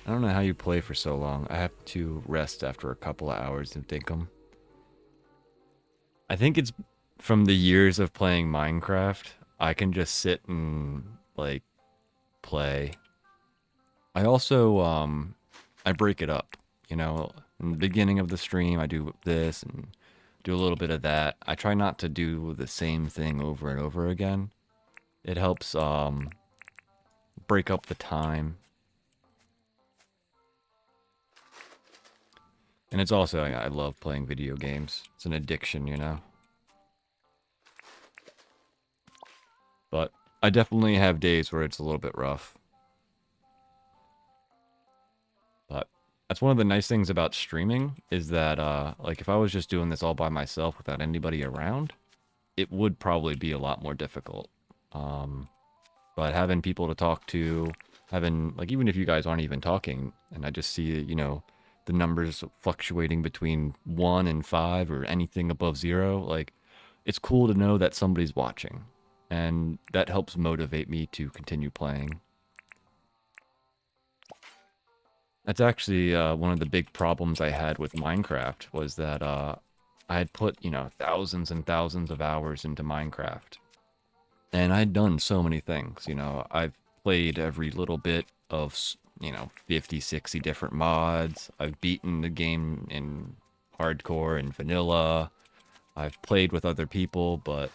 I don't know how you play for so long. I have to rest after a couple of hours of Dinkum. I think it's from the years of playing Minecraft. I can just sit and, like, play. I also, I break it up, you know? In the beginning of the stream, I do this and do a little bit of that. I try not to do the same thing over and over again. It helps, break up the time. And it's also, I love playing video games. It's an addiction, you know? But I definitely have days where it's a little bit rough. But that's one of the nice things about streaming is that, like, if I was just doing this all by myself without anybody around, it would probably be a lot more difficult. But having people to talk to, having, like, even if you guys aren't even talking, and I just see, you know, the numbers fluctuating between 1 and 5 or anything above 0, like, it's cool to know that somebody's watching. And that helps motivate me to continue playing. That's actually one of the big problems I had with Minecraft, was that I had put, you know, thousands and thousands of hours into Minecraft. And I'd done so many things, you know. I've played every little bit of, you know, 50, 60 different mods. I've beaten the game in hardcore and vanilla. I've played with other people, but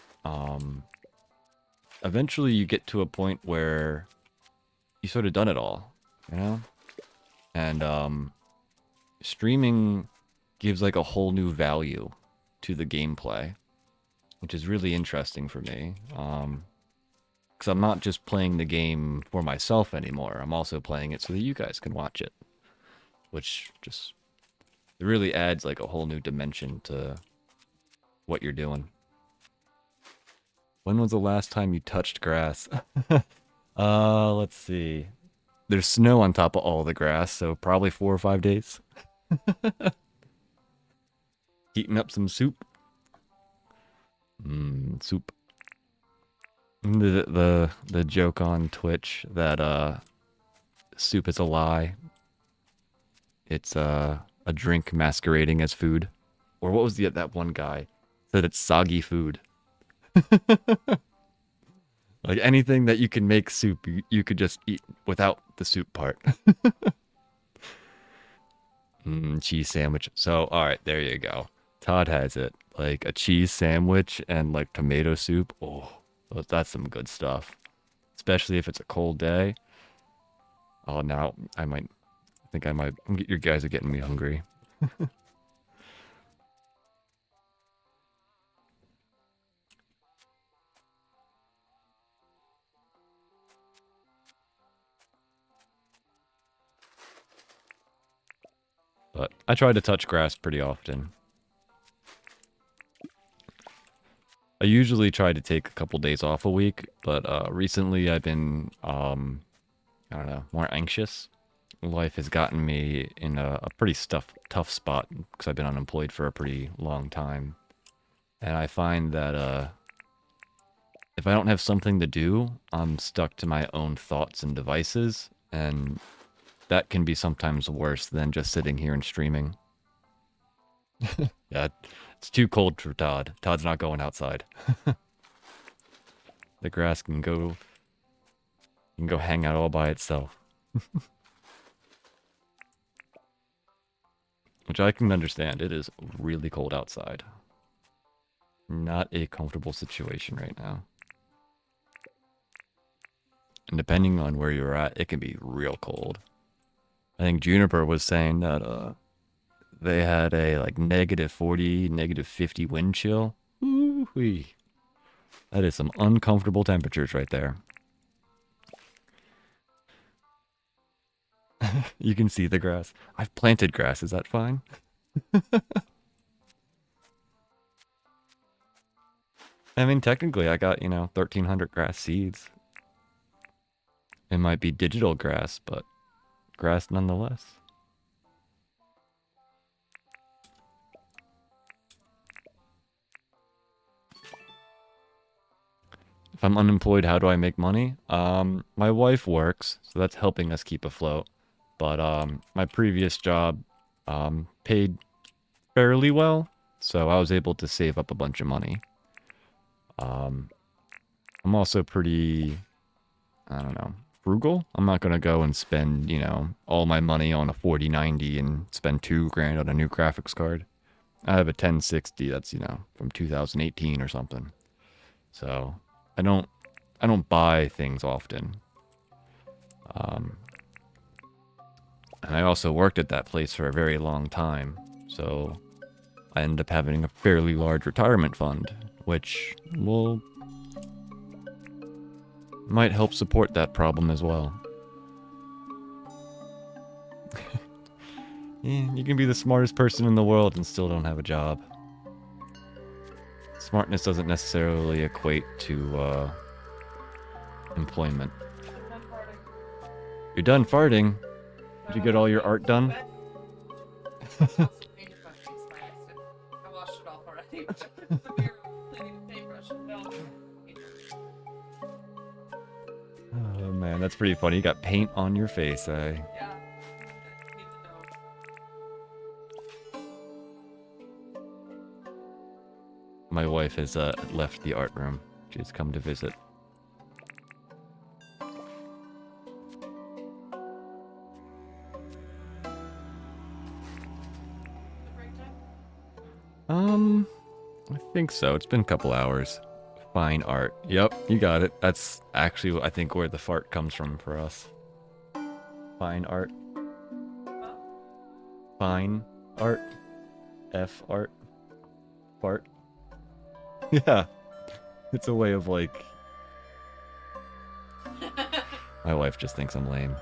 eventually you get to a point where you sort of done it all, you know? And streaming gives like a whole new value to the gameplay, which is really interesting for me. Because I'm not just playing the game for myself anymore. I'm also playing it so that you guys can watch it, which just, it really adds like a whole new dimension to what you're doing. When was the last time you touched grass? Let's see. There's snow on top of all the grass, so probably 4 or 5 days. Heating up some soup. Soup. The joke on Twitch that soup is a lie. It's a drink masquerading as food. Or what was that one guy said it's soggy food. Like anything that you can make soup, you could just eat without the soup part. Cheese sandwich. So, alright, there you go. Todd has it. Like a cheese sandwich and like tomato soup. Oh, that's some good stuff. Especially if it's a cold day. Oh, now I think I might. You guys are getting me hungry. But I try to touch grass pretty often. I usually try to take a couple days off a week, but recently I've been, I don't know, more anxious. Life has gotten me in a pretty tough spot because I've been unemployed for a pretty long time. And I find that if I don't have something to do, I'm stuck to my own thoughts and devices, and that can be sometimes worse than just sitting here and streaming. Yeah, it's too cold for Todd. Todd's not going outside. The grass can go hang out all by itself. Which I can understand. It is really cold outside. Not a comfortable situation right now. And depending on where you're at, it can be real cold. I think Juniper was saying that they had a like -40, -50 wind chill. Ooh-wee. That is some uncomfortable temperatures right there. You can see the grass. I've planted grass. Is that fine? I mean, technically, I got, 1,300 grass seeds. It might be digital grass, but grass nonetheless. If I'm unemployed, how do I make money? My wife works, so that's helping us keep afloat. But my previous job paid fairly well, so I was able to save up a bunch of money. I'm also pretty, I don't know, frugal. I'm not going to go and spend, all my money on a 4090 and spend $2,000 on a new graphics card. I have a 1060 that's, from 2018 or something. So I don't buy things often. And I also worked at that place for a very long time. So I end up having a fairly large retirement fund, which will might help support that problem as well. Yeah, you can be the smartest person in the world and still don't have a job. Smartness doesn't necessarily equate to employment. I'm farting. You're done farting. Did you get all your art done? I washed it off already. The mirror cleaning the paintbrush and fell. Oh man, that's pretty funny. You got paint on your face, eh? Yeah. Need to know. My wife has left the art room. She's come to visit. The break time? I think so. It's been a couple hours. Fine art. Yep, you got it. That's actually, I think, where the fart comes from for us. Fine art. Huh? Fine art. F art. Fart. Yeah. It's a way of like... My wife just thinks I'm lame.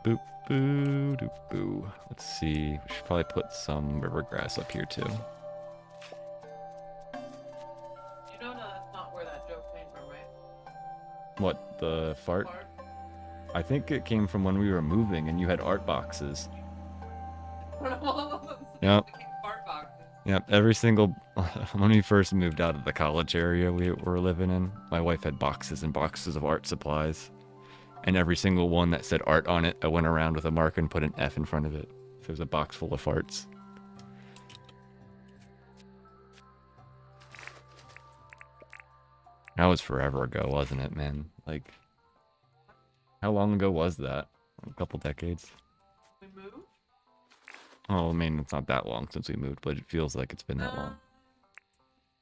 Boop boo doop boo. Let's see. We should probably put some river grass up here too. You know that's not where that joke came from, right? What, the fart? Fart? I think it came from when we were moving and you had art boxes. Yep. Fart boxes. Yep, every single... When we first moved out of the college area we were living in, my wife had boxes and boxes of art supplies. And every single one that said art on it, I went around with a marker and put an F in front of it. So there's a box full of farts. That was forever ago, wasn't it, man? Like, how long ago was that? A couple decades? We moved? Oh, I mean, it's not that long since we moved, but it feels like it's been that long.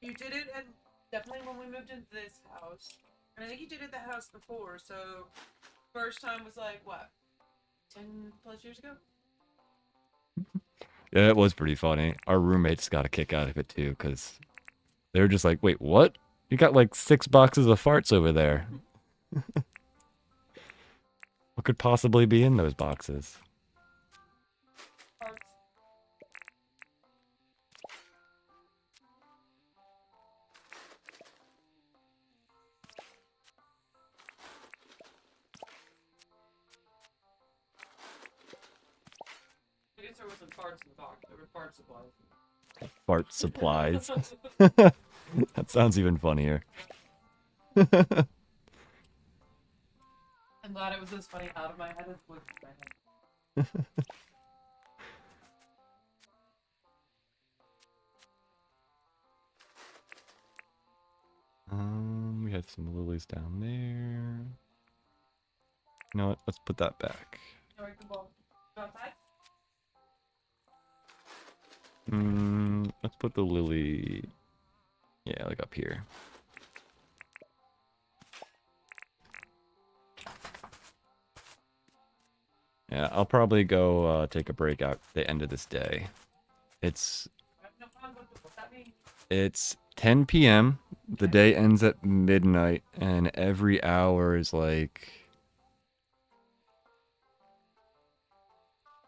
You did it, and definitely when we moved into this house. And I think you did it the house before, so first time was like, what, 10 plus years ago? Yeah, it was pretty funny. Our roommates got a kick out of it too, because they were just like, wait, what? You got like 6 boxes of farts over there. What could possibly be in those boxes? Parts. I guess there wasn't parts in the box, there were part supplies. Fart supplies. That sounds even funnier. I'm glad it was as funny out of my head as with my head. We had some lilies down there. You know what? Let's put that back. Alright, good ball. Go outside? Let's put the lily... Yeah, like up here. Yeah, I'll probably go take a break out the end of this day. It's What's that mean? It's 10 p.m. The day ends at midnight, and every hour is like...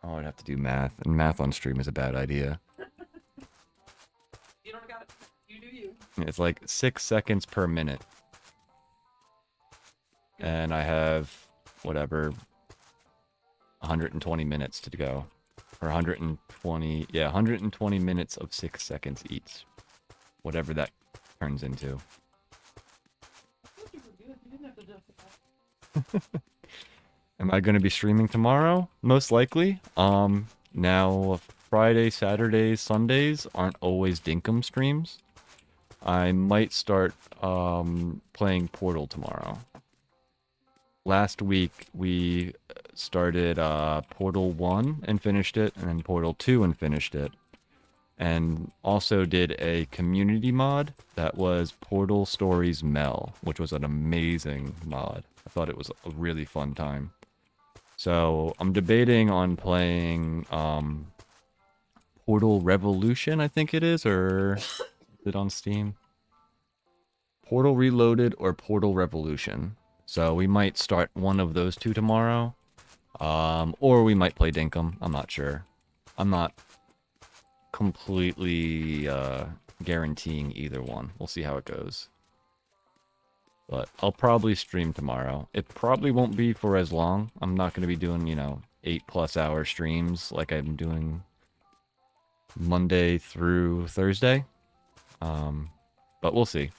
Oh, I'd have to do math, and math on stream is a bad idea. You don't got it. You do you. It's like 6 seconds per minute. And I have, whatever, 120 minutes to go. Or 120, yeah, 120 minutes of 6 seconds each. Whatever that turns into. I thought you were good. You didn't have to justify. Am I going to be streaming tomorrow? Most likely. Now, Friday, Saturdays, Sundays aren't always Dinkum streams. I might start playing Portal tomorrow. Last week, we started Portal 1 and finished it, and then Portal 2 and finished it. and also did a community mod that was Portal Stories Mel, which was an amazing mod. I thought it was a really fun time. So I'm debating on playing Portal Revolution, I think it is, or is it on Steam? Portal Reloaded or Portal Revolution. So we might start one of those two tomorrow. Or we might play Dinkum. I'm not sure. I'm not completely guaranteeing either one. We'll see how it goes. But I'll probably stream tomorrow. It probably won't be for as long. I'm not going to be doing, 8+ hour streams like I'm doing Monday through Thursday. But we'll see.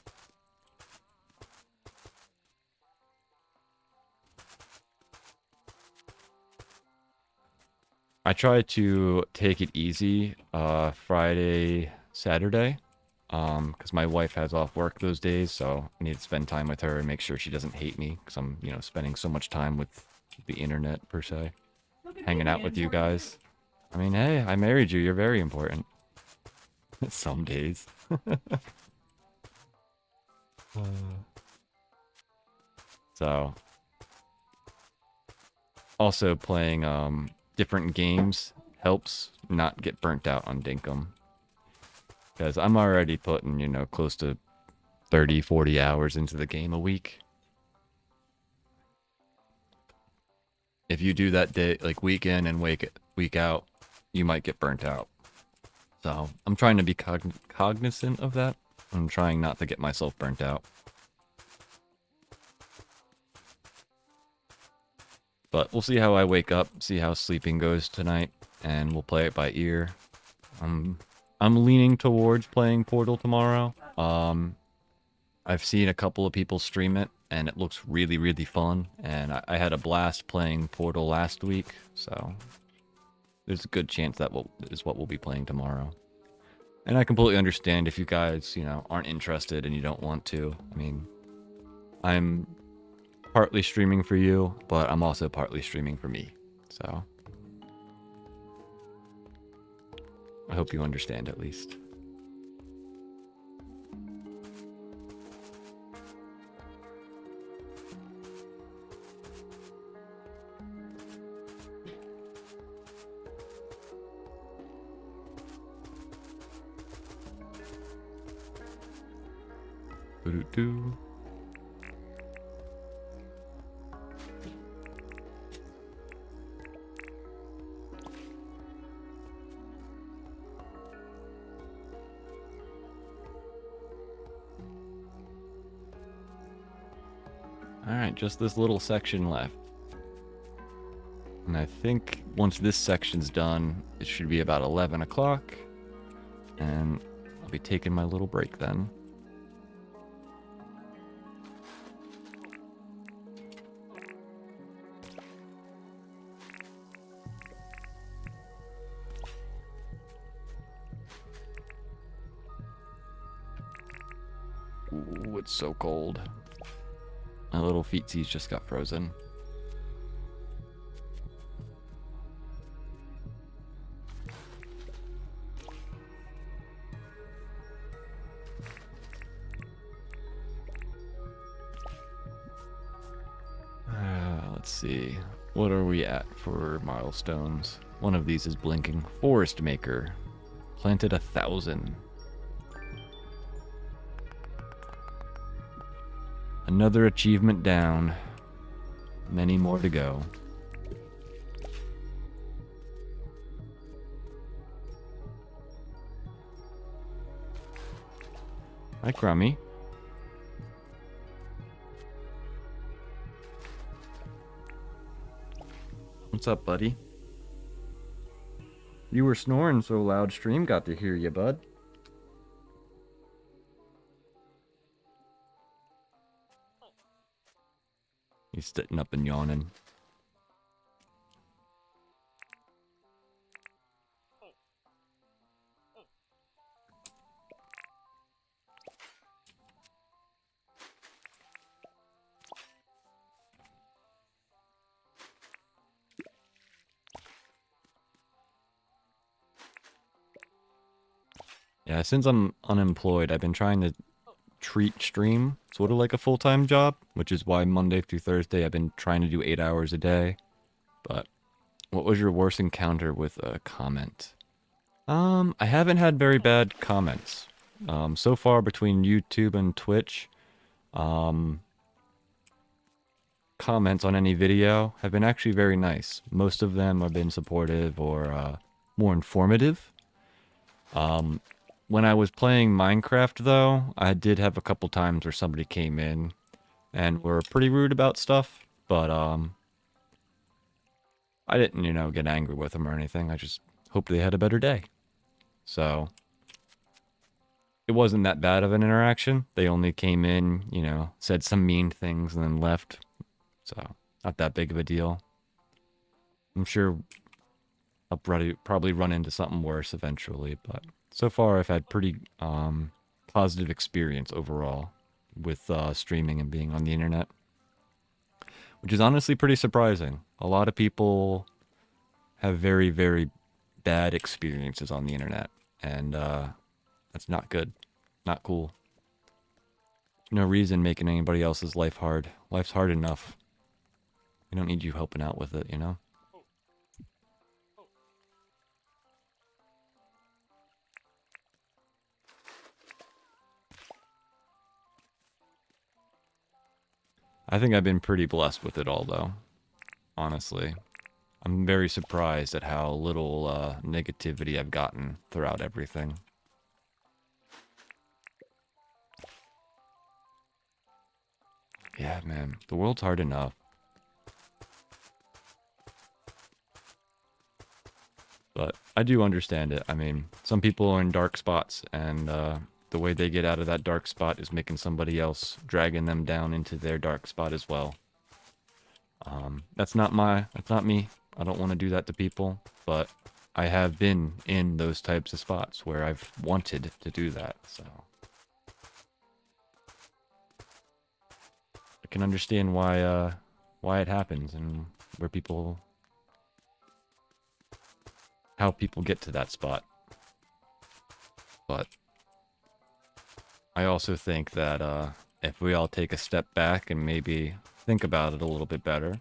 I try to take it easy Friday, Saturday, because my wife has off work those days, so I need to spend time with her and make sure she doesn't hate me, because I'm, spending so much time with the internet, per se, Look at hanging me, out with you important. guys. I mean, hey, I married you. You're very important. Some days. So, also playing different games helps not get burnt out on Dinkum. Because I'm already putting, close to 30, 40 hours into the game a week. If you do that day, like week in and week out, you might get burnt out. So I'm trying to be cognizant of that. I'm trying not to get myself burnt out. But we'll see how I wake up, see how sleeping goes tonight, and we'll play it by ear. I'm leaning towards playing Portal tomorrow. I've seen a couple of people stream it, and it looks really, really fun. And I had a blast playing Portal last week, so there's a good chance that is what we'll be playing tomorrow. And I completely understand if you guys, aren't interested and you don't want to. I mean, I'm partly streaming for you, but I'm also partly streaming for me. So I hope you understand at least. Doo-doo-doo. Alright, just this little section left. And I think once this section's done, it should be about 11 o'clock. And I'll be taking my little break then. Ooh, it's so cold. My little feetsies just got frozen. Let's see. What are we at for milestones? One of these is blinking. Forest Maker. Planted 1,000. Another achievement down. Many more to go. Hi, Crummy. What's up, buddy? You were snoring so loud, stream got to hear you, bud. He's sitting up and yawning. Yeah, since I'm unemployed, I've been trying to treat stream sort of like a full-time job, which is why Monday through Thursday I've been trying to do 8 hours a day. But what was your worst encounter with a comment? I haven't had very bad comments. So far between YouTube and Twitch, um, comments on any video have been actually very nice. Most of them have been supportive or more informative. When I was playing Minecraft, though, I did have a couple times where somebody came in and were pretty rude about stuff, but I didn't, get angry with them or anything. I just hoped they had a better day. So it wasn't that bad of an interaction. They only came in, said some mean things and then left. So not that big of a deal. I'm sure I'll probably run into something worse eventually, but so far I've had pretty positive experience overall with streaming and being on the internet, which is honestly pretty surprising. A lot of people have very, very bad experiences on the internet, and that's not good, not cool. No reason making anybody else's life hard. Life's hard enough. We don't need you helping out with it, I think I've been pretty blessed with it all, though. Honestly. I'm very surprised at how little negativity I've gotten throughout everything. Yeah, man. The world's hard enough. But I do understand it. I mean, some people are in dark spots, and the way they get out of that dark spot is making somebody else, dragging them down into their dark spot as well. That's not me. I don't want to do that to people, but I have been in those types of spots where I've wanted to do that, so. I can understand why it happens and how people get to that spot. But I also think that if we all take a step back and maybe think about it a little bit better,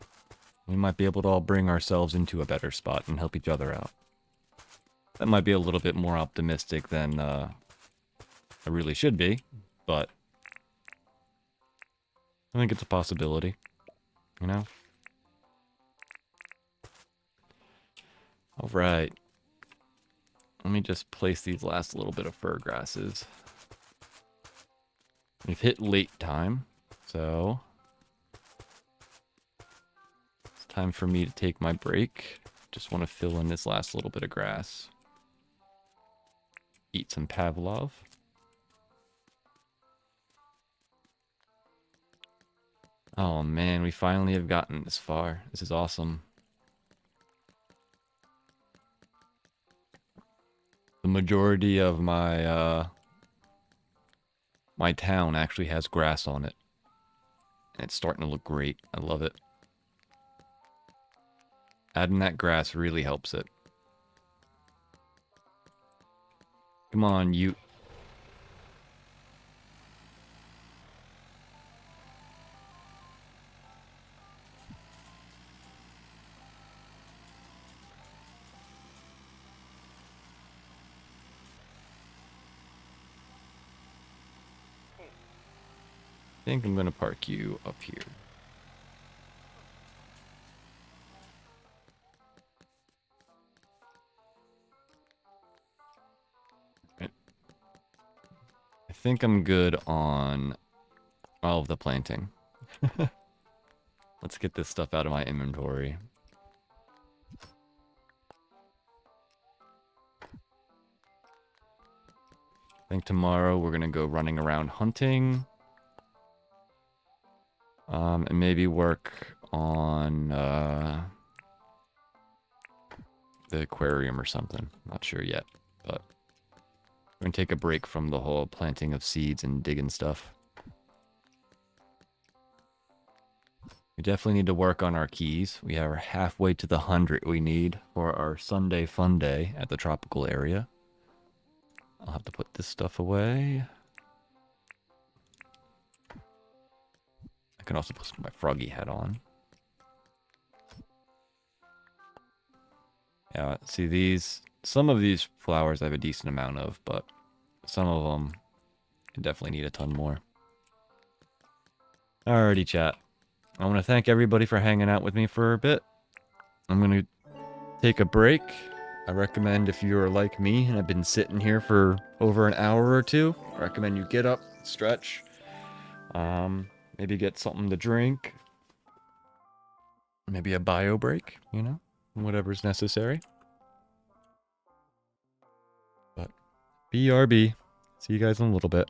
we might be able to all bring ourselves into a better spot and help each other out. That might be a little bit more optimistic than I really should be, but I think it's a possibility, All right. Let me just place these last little bit of fir grasses. We've hit late time, so it's time for me to take my break. Just want to fill in this last little bit of grass. Eat some Pavlov. Oh man, we finally have gotten this far. This is awesome. The majority of my my town actually has grass on it. And it's starting to look great. I love it. Adding that grass really helps it. Come on, you. I think I'm going to park you up here. Right. I think I'm good on all of the planting. Let's get this stuff out of my inventory. I think tomorrow we're going to go running around hunting. And maybe work on the aquarium or something. Not sure yet, but we're gonna take a break from the whole planting of seeds and digging stuff. We definitely need to work on our keys. We are halfway to the 100 we need for our Sunday fun day at the tropical area. I'll have to put this stuff away. I can also put my froggy hat on. Yeah, see these, some of these flowers I have a decent amount of, but some of them definitely need a ton more. Alrighty, chat. I want to thank everybody for hanging out with me for a bit. I'm going to take a break. I recommend if you're like me and have been sitting here for over an hour or two, I recommend you get up, stretch, maybe get something to drink, maybe a bio break, you know, whatever's necessary. But BRB. See you guys in a little bit.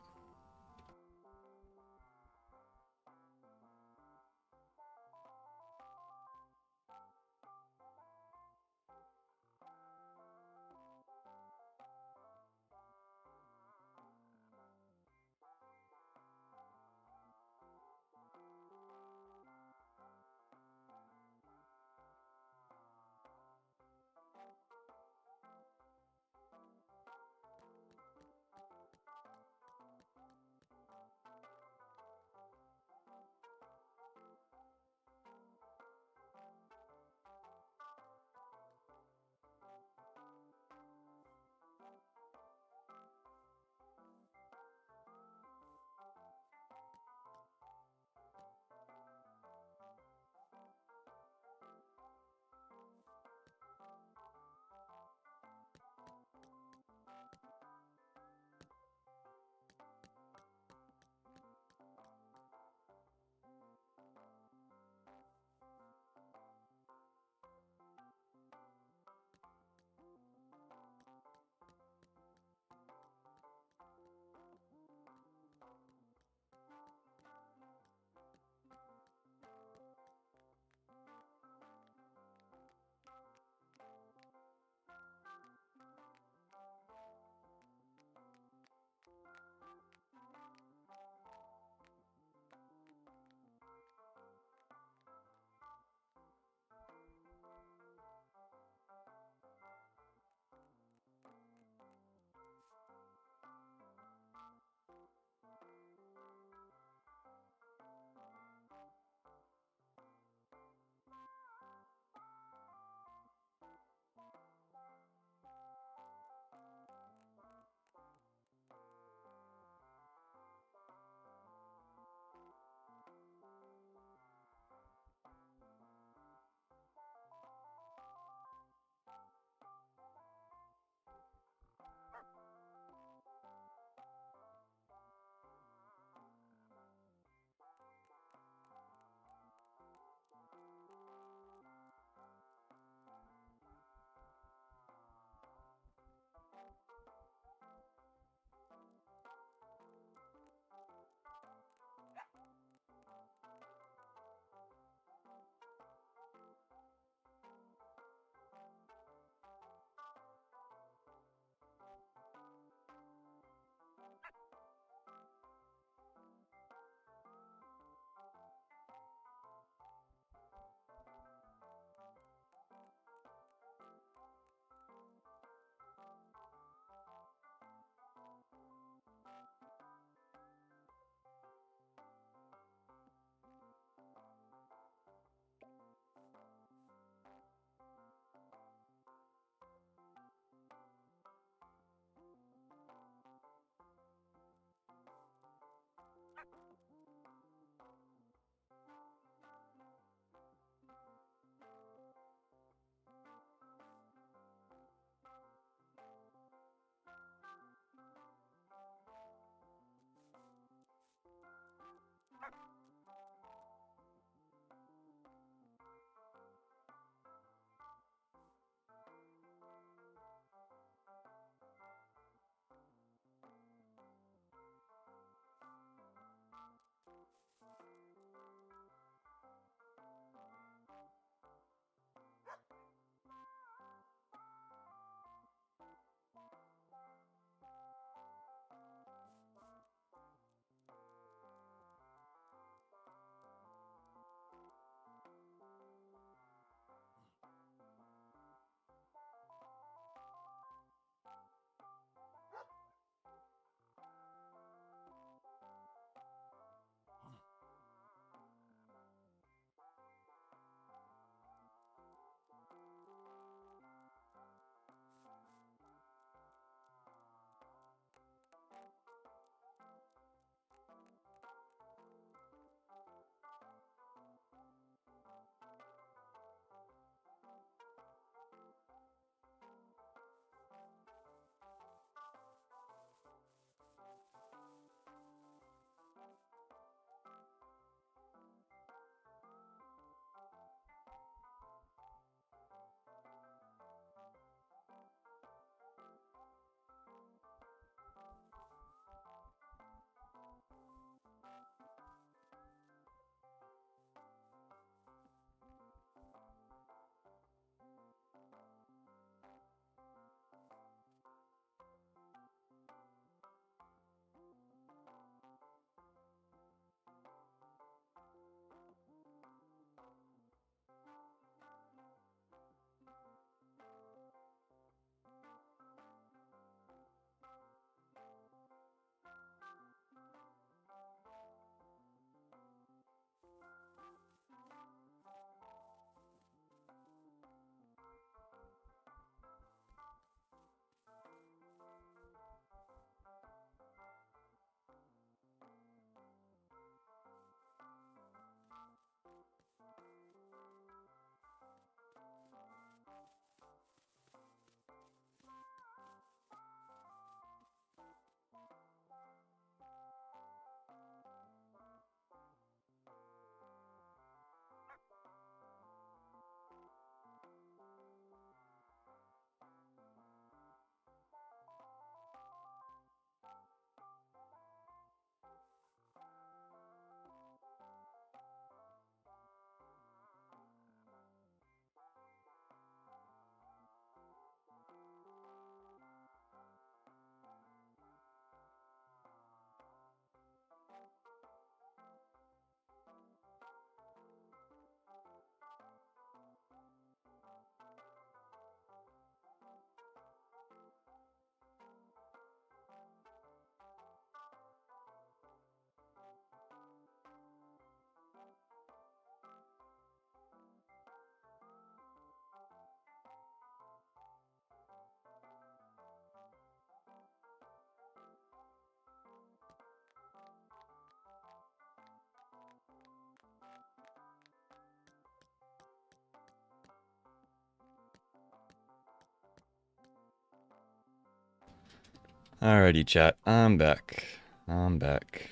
Alrighty, chat. I'm back. I'm back.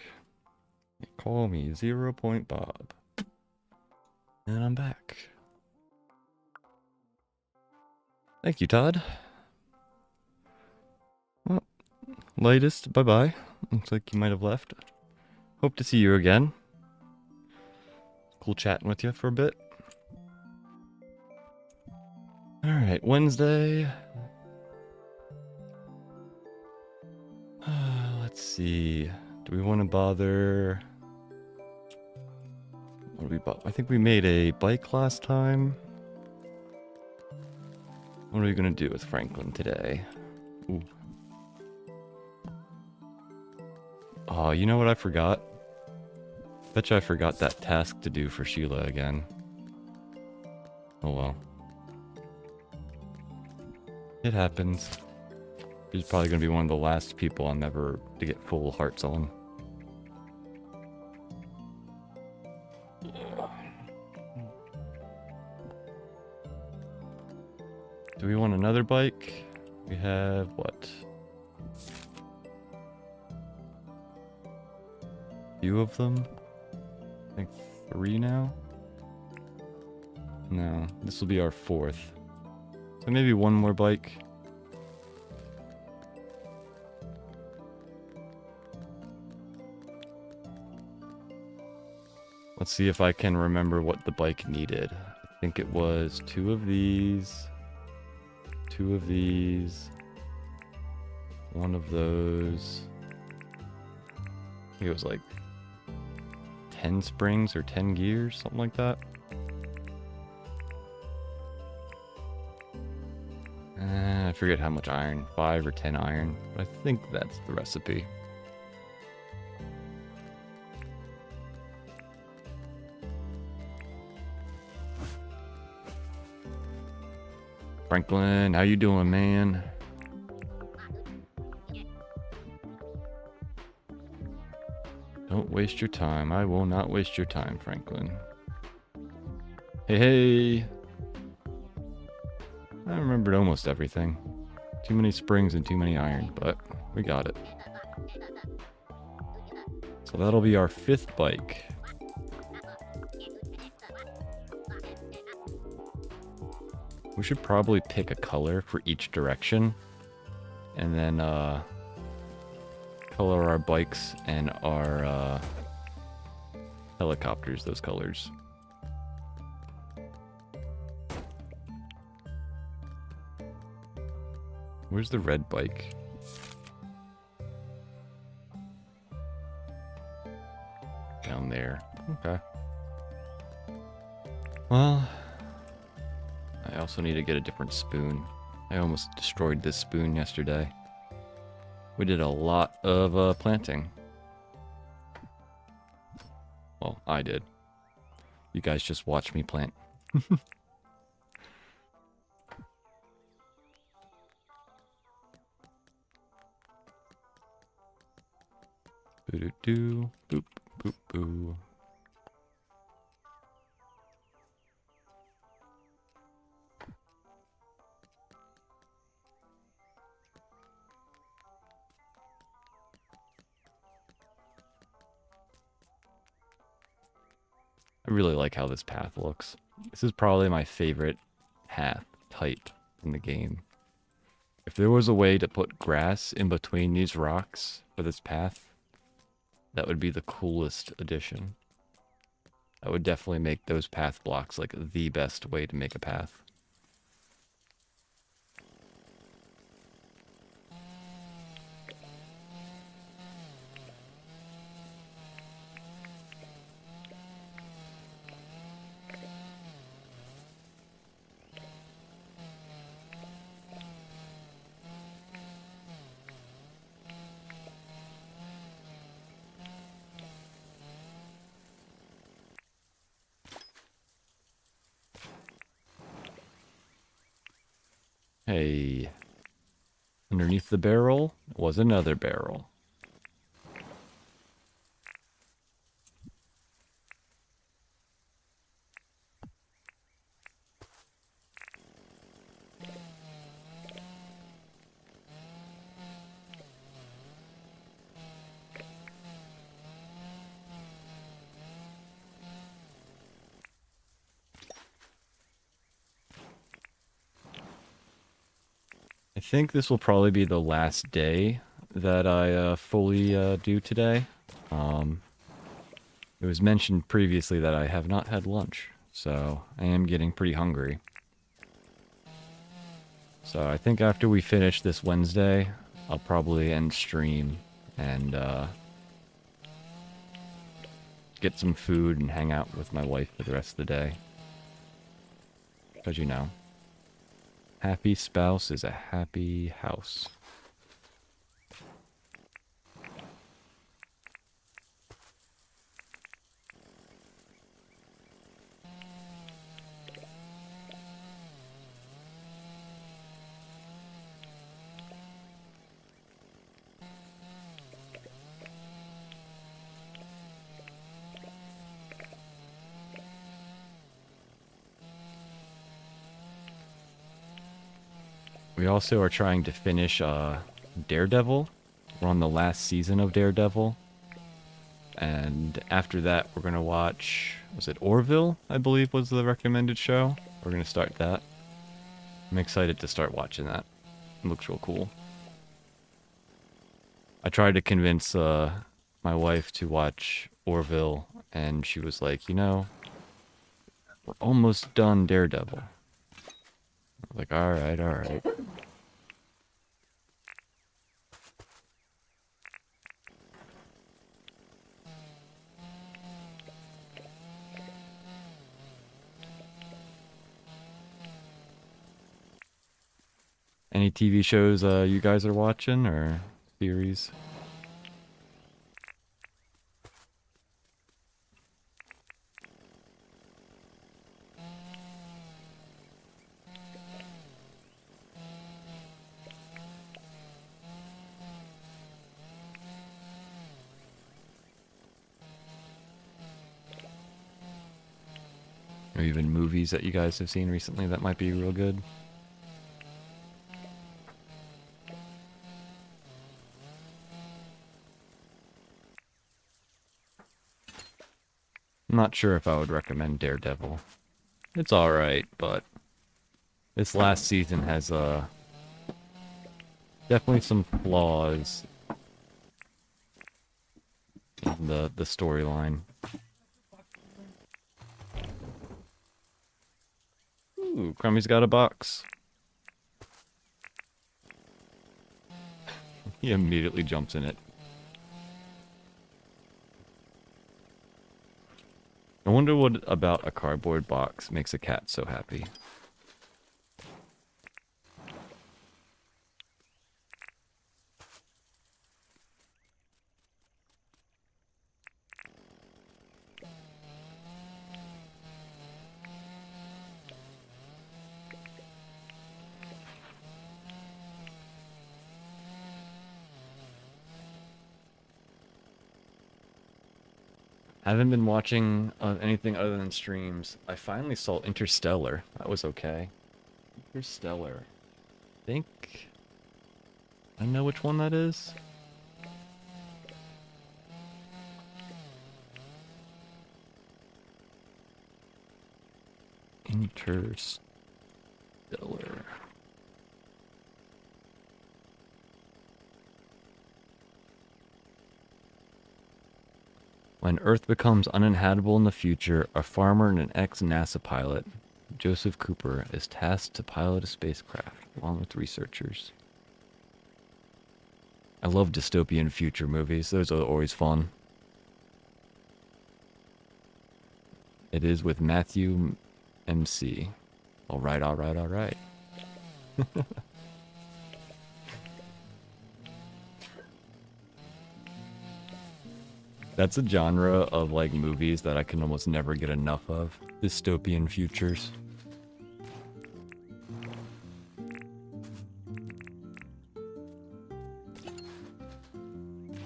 Call me 0 Point Bob. And I'm back. Thank you, Todd. Well, latest, bye-bye. Looks like you might have left. Hope to see you again. Cool chatting with you for a bit. Alright, Wednesday. Let's see. Do we want to bother... What did we buy? I think we made a bike last time. What are we going to do with Franklin today? Ooh. Oh, you know what I forgot? Betcha I forgot that task to do for Sheila again. Oh well. It happens. She's probably going to be one of the last people I'll never to get full hearts on. Do we want another bike? We have what? Few of them? I think 3 now? No, this will be our 4th. So maybe one more bike. Let's see if I can remember what the bike needed. I think it was 2 of these, 2 of these, 1 of those. I think it was like 10 springs or 10 gears, something like that. I forget how much iron, 5 or 10 iron, but I think that's the recipe. Franklin, how you doing, man? Don't waste your time. I will not waste your time, Franklin. Hey, hey! I remembered almost everything. Too many springs and too many iron, but we got it. So that'll be our 5th bike. We should probably pick a color for each direction. And then, color our bikes and our, helicopters those colors. Where's the red bike? Down there. Okay. Well, I also need to get a different spoon. I almost destroyed this spoon yesterday. We did a lot of planting. Well, I did. You guys just watch me plant. Boo-doo-doo, boop, boop, boo. I really like how this path looks. This is probably my favorite path type in the game. If there was a way to put grass in between these rocks for this path, that would be the coolest addition. That would definitely make those path blocks like the best way to make a path. Hey, underneath the barrel was another barrel. think this will probably be the last day that I fully do today. It was mentioned previously that I have not had lunch, so I am getting pretty hungry. So I think after we finish this Wednesday, I'll probably end stream and get some food and hang out with my wife for the rest of the day. Because you know, happy spouse is a happy house. We also are trying to finish Daredevil. We're on the last season of Daredevil. And after that, we're going to watch, was it Orville, I believe was the recommended show? We're going to start that. I'm excited to start watching that. It looks real cool. I tried to convince my wife to watch Orville, and she was like, you know, we're almost done Daredevil. I was like, alright, alright. Any TV shows you guys are watching, or series? Or even movies that you guys have seen recently that might be real good? I'm not sure if I would recommend Daredevil. It's alright, but this last season has definitely some flaws in the storyline. Ooh, Crummy's got a box. He immediately jumps in it. I wonder what about a cardboard box makes a cat so happy. Haven't been watching anything other than streams. I finally saw Interstellar. That was okay. Interstellar. I think I know which one that is. Interstellar. When Earth becomes uninhabitable in the future, a farmer and an ex-NASA pilot, Joseph Cooper, is tasked to pilot a spacecraft, along with researchers. I love dystopian future movies. Those are always fun. It is with Matthew MC. Alright, alright, alright. That's a genre of like movies that I can almost never get enough of. Dystopian futures.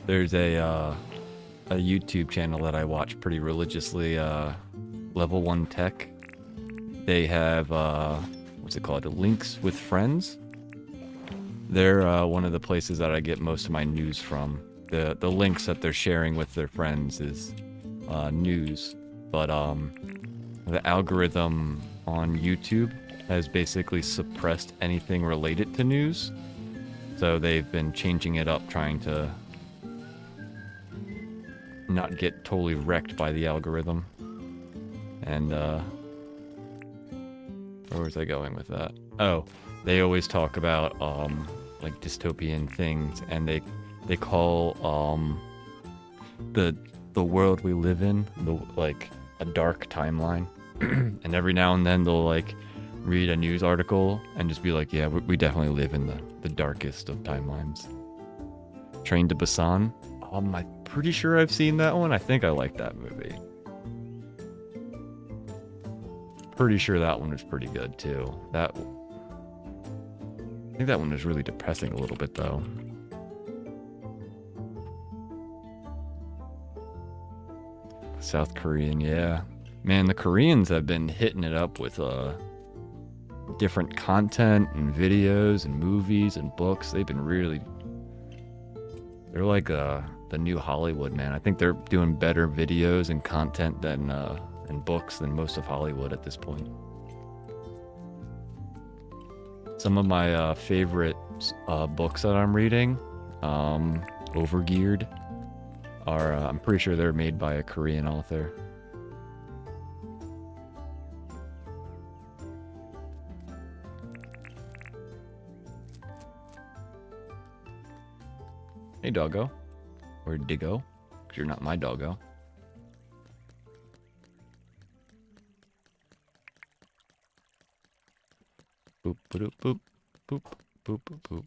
There's a YouTube channel that I watch pretty religiously, Level 1 Tech. They have, what's it called? Links with Friends. They're one of the places that I get most of my news from. The links that they're sharing with their friends is news, but the algorithm on YouTube has basically suppressed anything related to news. So they've been changing it up, trying to not get totally wrecked by the algorithm. And, where was I going with that? Oh, they always talk about, like, dystopian things, and they call, the world we live in, like, a dark timeline. And every now and then they'll, like, read a news article and just be like, yeah, we definitely live in the darkest of timelines. Train to Busan. I'm pretty sure I've seen that one. I think I like that movie. Pretty sure that one was pretty good too. I think that one was really depressing a little bit though. South Korean, yeah. Man, the Koreans have been hitting it up with different content and videos and movies and books. They've been really... They're like the new Hollywood, man. I think they're doing better videos and content than and books than most of Hollywood at this point. Some of my favorite books that I'm reading, Overgeared, are I'm pretty sure they're made by a Korean author. Hey, doggo. Where'd you go? 'Cause you're not my doggo. Boop, boop, boop, boop, boop, boop, boop.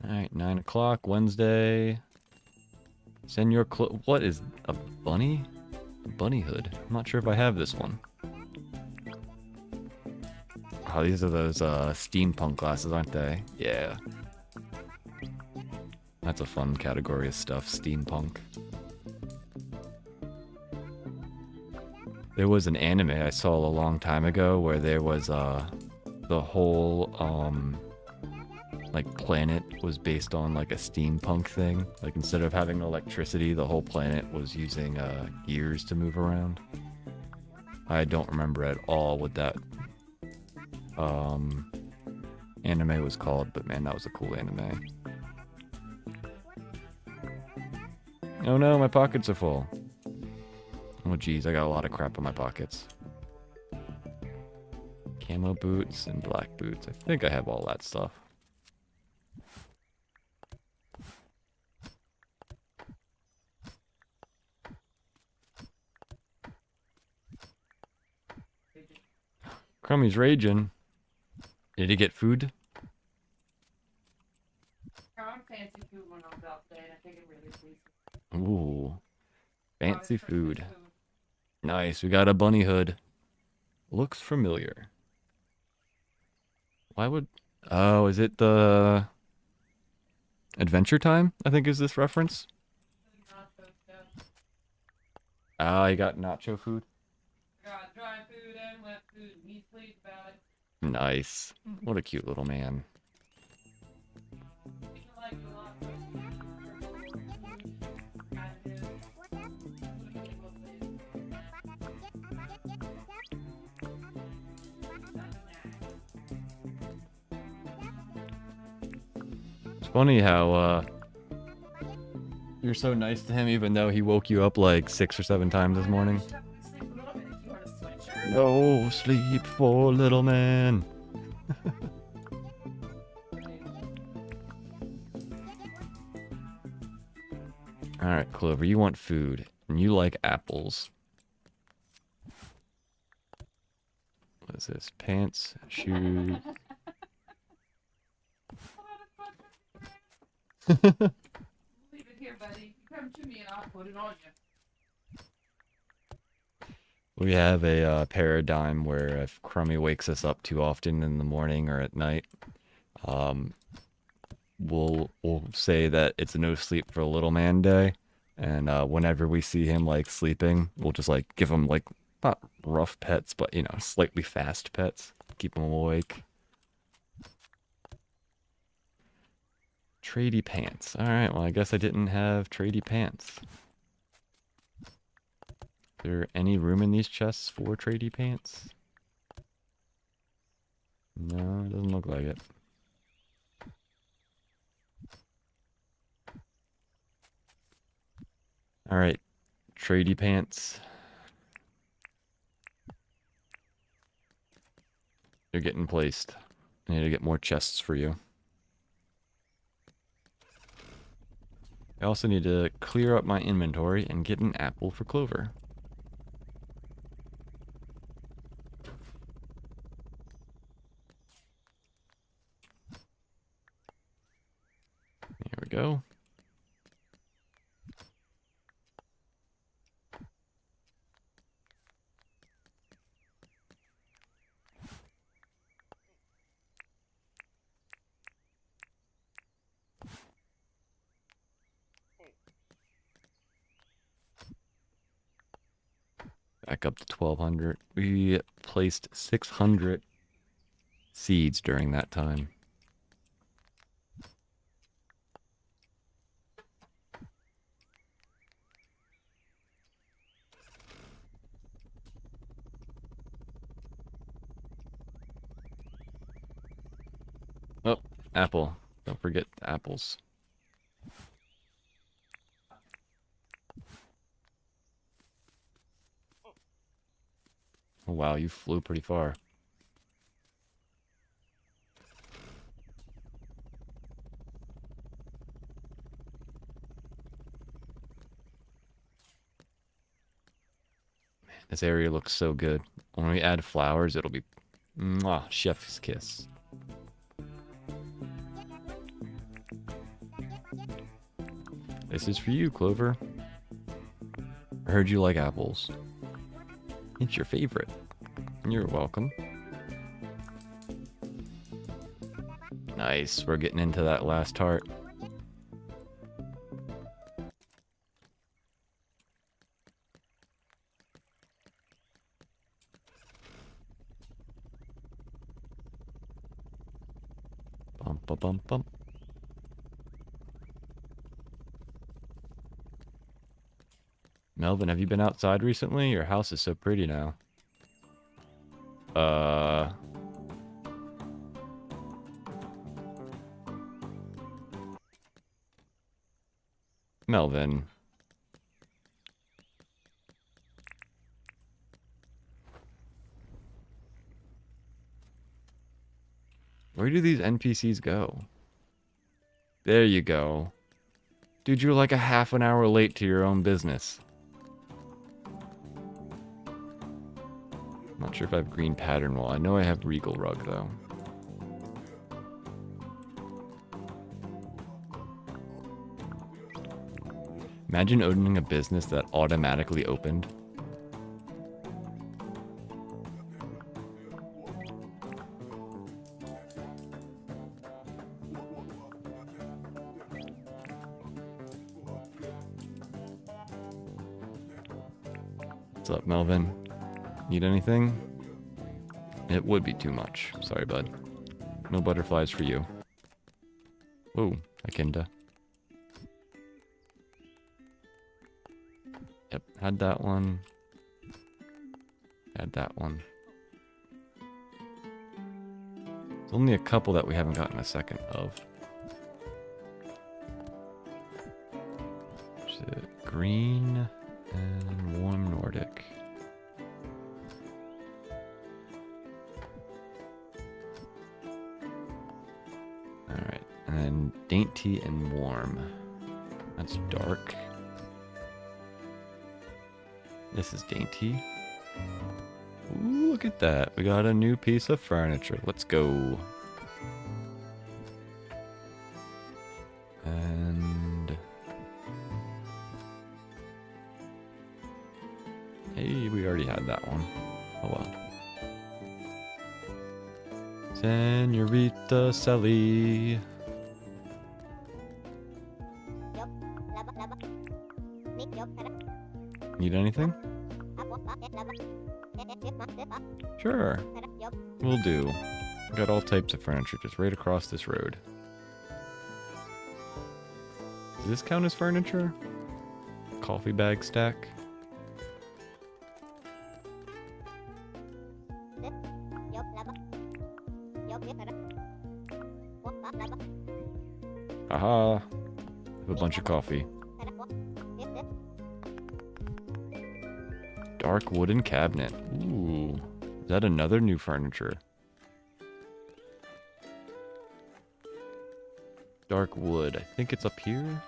Alright, 9 o'clock, Wednesday. Send your what is a bunny? A bunny hood. I'm not sure if I have this one. Oh, these are those steampunk glasses, aren't they? Yeah. That's a fun category of stuff, steampunk. There was an anime I saw a long time ago where there was the whole like planet was based on like a steampunk thing. Like instead of having electricity, the whole planet was using gears to move around. I don't remember at all what that anime was called, but man, that was a cool anime. Oh no, my pockets are full. Oh geez, I got a lot of crap in my pockets. Camo boots and black boots. I think I have all that stuff. Crummy's raging. Did he get food? found fancy food when I was out today, and I think it really pleased me. Ooh. Fancy food. Nice, we got a bunny hood. Looks familiar. Why would... Oh, is it the... Adventure Time, I think is this reference? Ah, you got nacho food? Got dry food and wet food, and he's pleased about it. Nice. What a cute little man. It's funny how you're so nice to him even though he woke you up like 6 or 7 times this morning. No sleep for little man. Alright, Clover, you want food, and you like apples. What is this? Pants, shoes. Leave it here, buddy. You come to me and I'll put it on you. We have a paradigm where if Crummy wakes us up too often in the morning or at night, we'll say that it's a no sleep for a little man day, and whenever we see him like sleeping, we'll just like give him like not rough pets, but you know, slightly fast pets, keep him awake. Tradie pants. All right, well I guess I didn't have tradie pants. Is there any room in these chests for tradie pants? No, it doesn't look like it. Alright, tradey pants. You're getting placed. I need to get more chests for you. I also need to clear up my inventory and get an apple for Clover. Here we go. Back up to 1,200. We placed 600 seeds during that time. Oh, apple. Don't forget the apples. Oh, wow, you flew pretty far. Man, this area looks so good. When we add flowers, it'll be mwah, chef's kiss. This is for you, Clover. I heard you like apples. It's your favorite. You're welcome. Nice, we're getting into that last heart. Bump, bump, bump, bump. Melvin, have you been outside recently? Your house is so pretty now. Melvin. Where do these NPCs go? There you go. Dude, you're like a half an hour late to your own business. Not sure if I have green pattern wall. I know I have regal rug though. Imagine owning a business that automatically opened. What's up, Melvin? Need anything? It would be too much. Sorry, bud. No butterflies for you. Whoa, Akinda. Yep, had that one. Had that one. There's only a couple that we haven't gotten a second of. Is it green and warm Nordic? Alright, and then dainty and warm. That's dark. This is dainty. Ooh, look at that. We got a new piece of furniture. Let's go. And... hey, we already had that one. Oh well. Senorita Sally. Need anything? Sure. Will do. Got all types of furniture just right across this road. Does this count as furniture? Coffee bag stack? Aha! Have a bunch of coffee. Dark wooden cabinet. Ooh. Is that another new furniture? Dark wood. I think it's up here.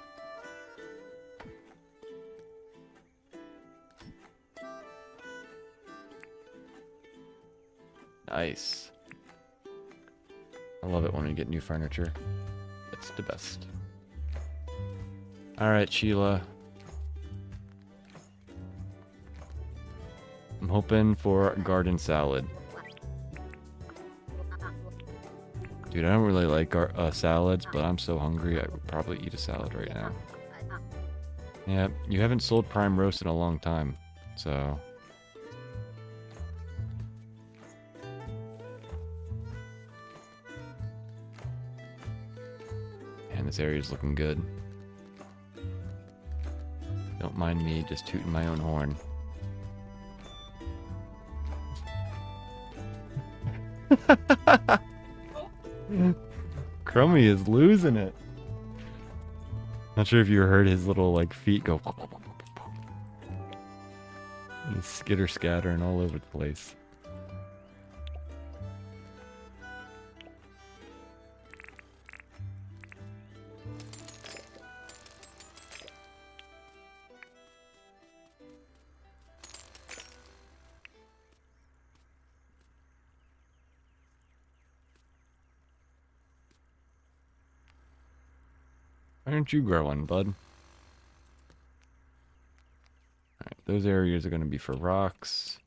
Nice. I love it when we get new furniture. It's the best. Alright, Sheila. I'm hoping for garden salad. Dude, I don't really like salads, but I'm so hungry I would probably eat a salad right now. Yeah, you haven't sold prime roast in a long time, so... Man, this area's looking good. Don't mind me just tooting my own horn. Crummy is losing it. Not sure if you heard his little like feet go. He's skitter scattering all over the place. Why aren't you growing, bud? Alright, those areas are going to be for rocks.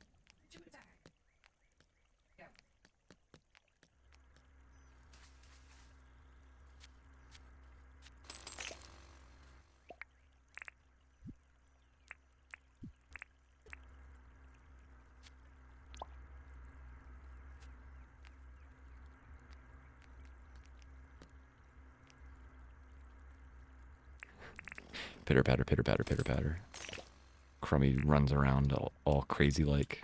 Pitter patter, pitter patter, pitter patter. Crummy runs around all crazy like.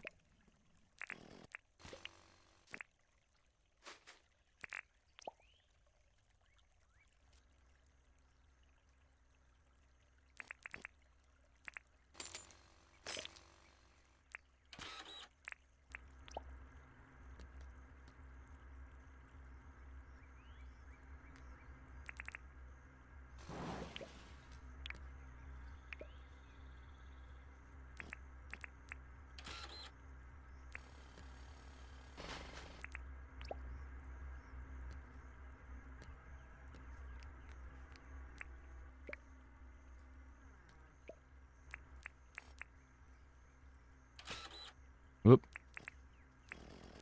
Whoop.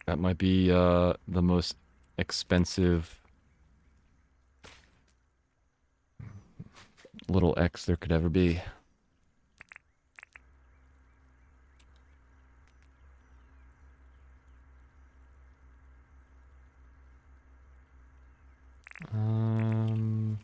That might be the most expensive little X there could ever be. Um...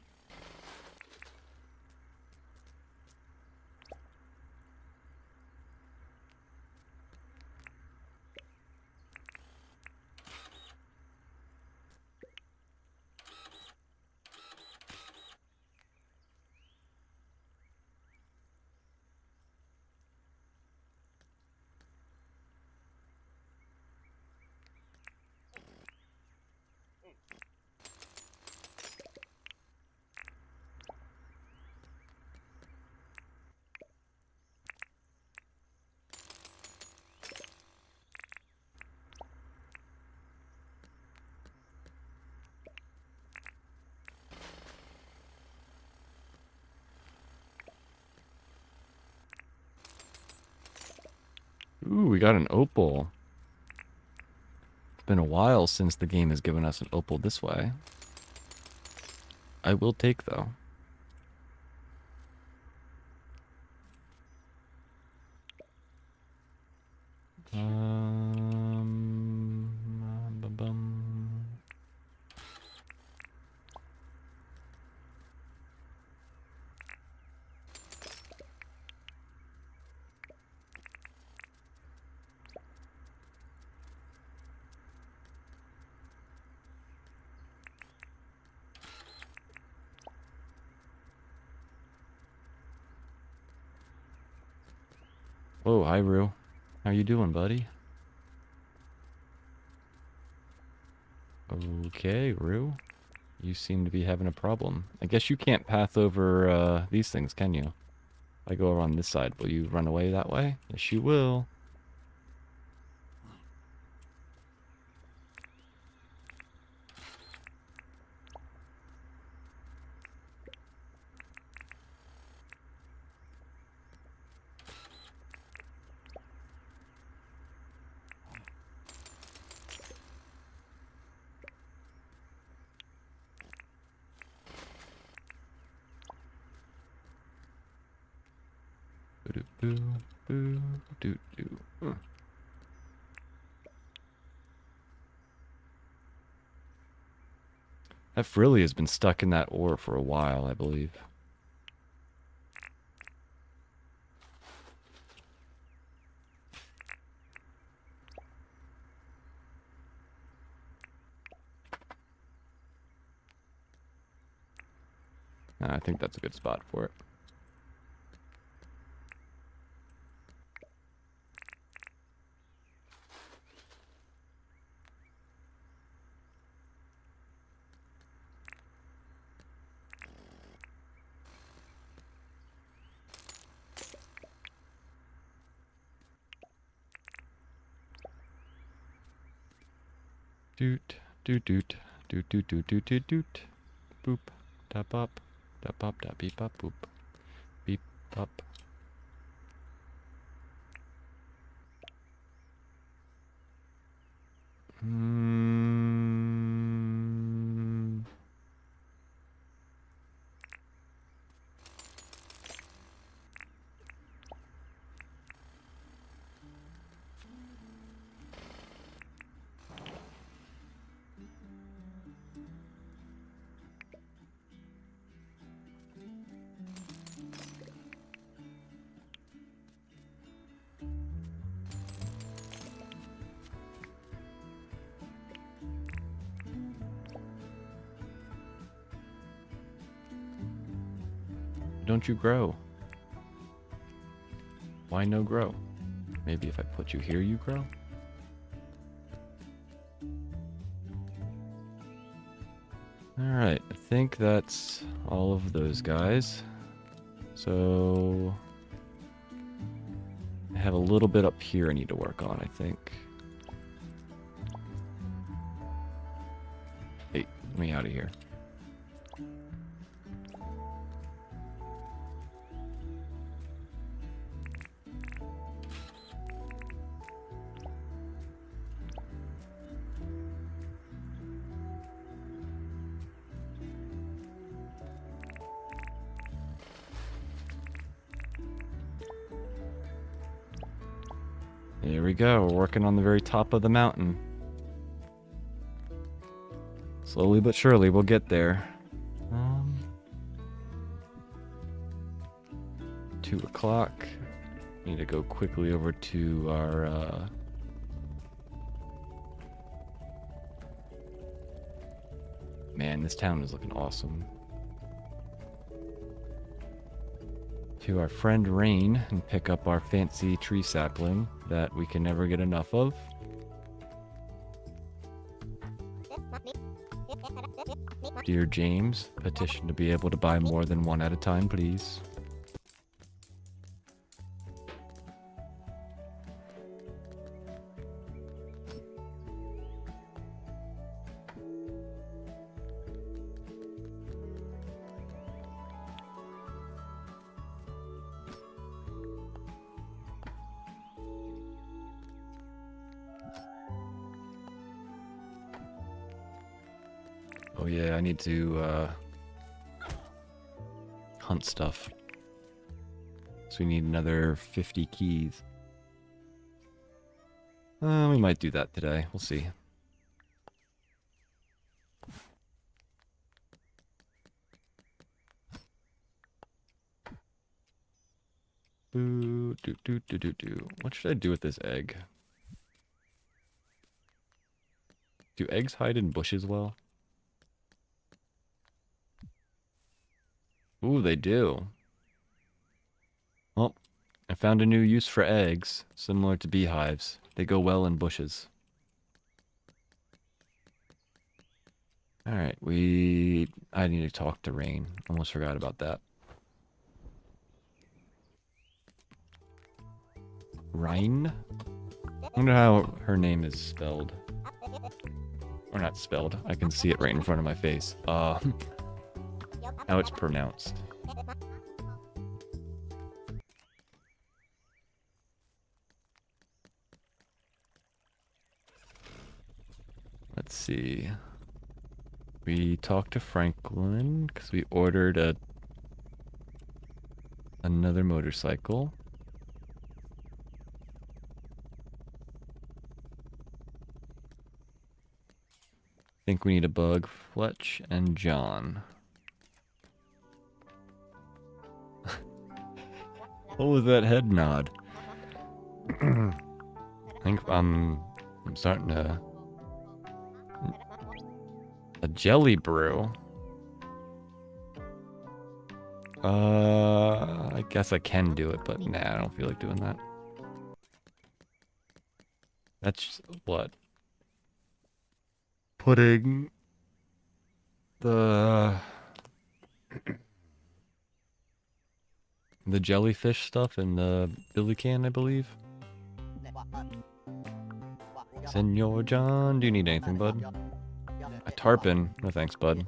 Ooh, we got an opal. It's been a while since the game has given us an opal this way. I will take, though. Bum, bum. Oh, hi, Rue. How you doing, buddy? Okay, Rue. You seem to be having a problem. I guess you can't path over these things, can you? If I go over on this side, will you run away that way? Yes, you will. Boo, boo, doo, doo. That Frilly has been stuck in that ore for a while, I believe. I think that's a good spot for it. Doot, doot, doot, doot, doot, doot, doot, doot, doot. Boop, tap up, tap beep up, boop, beep up. Hmm. Don't you grow? Why no grow? Maybe if I put you here, you grow? Alright, I think that's all of those guys. So I have a little bit up here I need to work on, I think. Hey, get me out of here. There we go, we're working on the very top of the mountain. Slowly but surely we'll get there. 2 o'clock. Need to go quickly over to our man, this town is looking awesome. To our friend Rain and pick up our fancy tree sapling that we can never get enough of. Dear James, petition to be able to buy more than one at a time, please. Oh yeah, I need to hunt stuff. So we need another 50 keys. We might do that today. We'll see. Boo, do, do, do, do, do. What should I do with this egg? Do eggs hide in bushes well? Ooh, they do. Well, if found a new use for eggs, similar to beehives. They go well in bushes. Alright, I need to talk to Rain. Almost forgot about that. Rain? I wonder how her name is spelled. Or not spelled. I can see it right in front of my face. How it's pronounced. Let's see. We talked to Franklin because we ordered another motorcycle. I think we need a bug, Fletch and John. What was that head nod? I think I'm starting to... A jelly brew? I guess I can do it, but nah, I don't feel like doing that. That's what? Putting the jellyfish stuff in the billy can, I believe. Senor John, do you need anything, bud? A tarpon. No thanks, bud.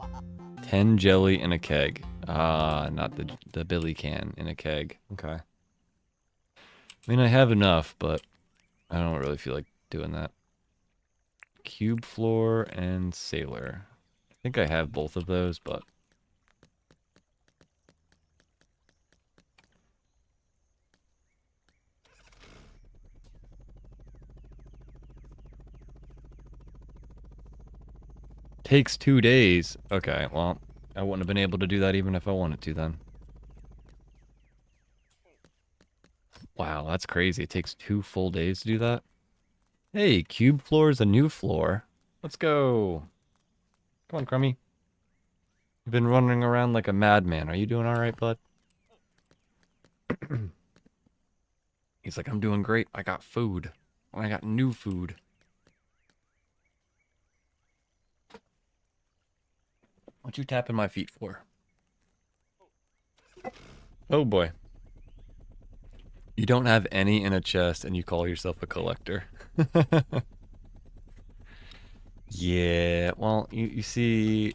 10 jelly in a keg. Ah, not the billy can in a keg. Okay. I mean, I have enough, but I don't really feel like doing that. Cube floor and sailor. I think I have both of those, but... Takes 2 days. Okay, well, I wouldn't have been able to do that even if I wanted to then. Wow, that's crazy. It takes 2 full days to do that. Hey, cube floor is a new floor. Let's go. Come on, Crummy. You've been running around like a madman. Are you doing all right, bud? He's like, I'm doing great. I got food. I got new food. What you tapping my feet for? Oh boy. You don't have any in a chest and you call yourself a collector. Yeah, well, you see,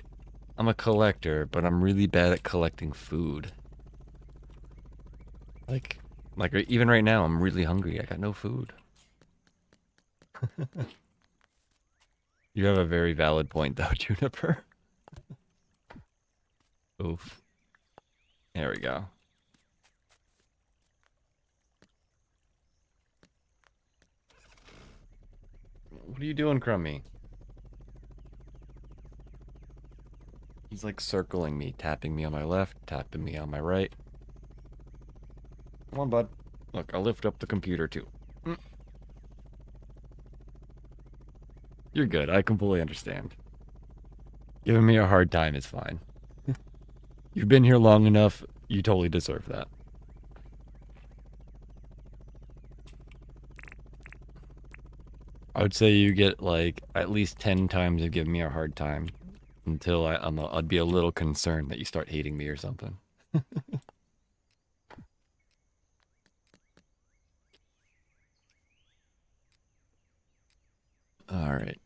I'm a collector, but I'm really bad at collecting food. Like even right now, I'm really hungry. I got no food. You have a very valid point, though, Juniper. Oof. There we go. What are you doing, Crummy? He's like circling me, tapping me on my left, tapping me on my right. Come on, bud. Look, I'll lift up the computer, too. You're good. I completely understand. Giving me a hard time is fine. You've been here long enough. You totally deserve that. I would say you get like at least 10 times of giving me a hard time until I'd be a little concerned that you start hating me or something. All right.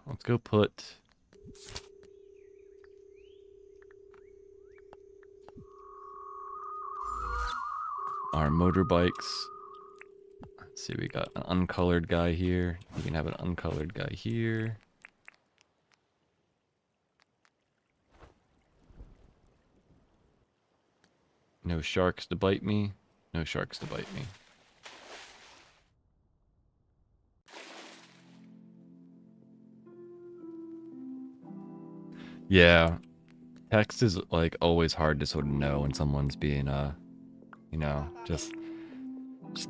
Let's go put our motorbikes. Let's see, we got an uncolored guy here. We can have an uncolored guy here. No sharks to bite me. No sharks to bite me. Yeah. Text is like always hard to sort of know when someone's being you know, just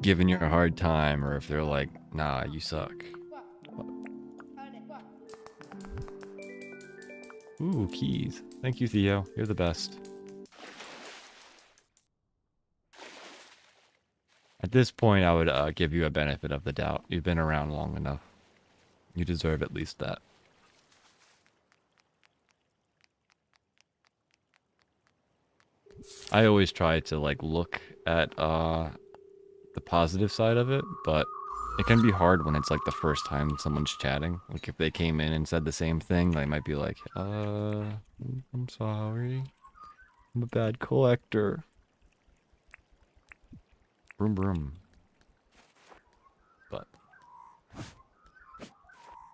giving you a hard time, or if they're like, nah, you suck. Ooh, keys. Thank you, Theo. You're the best. At this point, I would give you a benefit of the doubt. You've been around long enough. You deserve at least that. I always try to like look at the positive side of it, but it can be hard when it's like the first time someone's chatting. Like if they came in and said the same thing, they might be like, I'm sorry. I'm a bad collector. Broom broom. But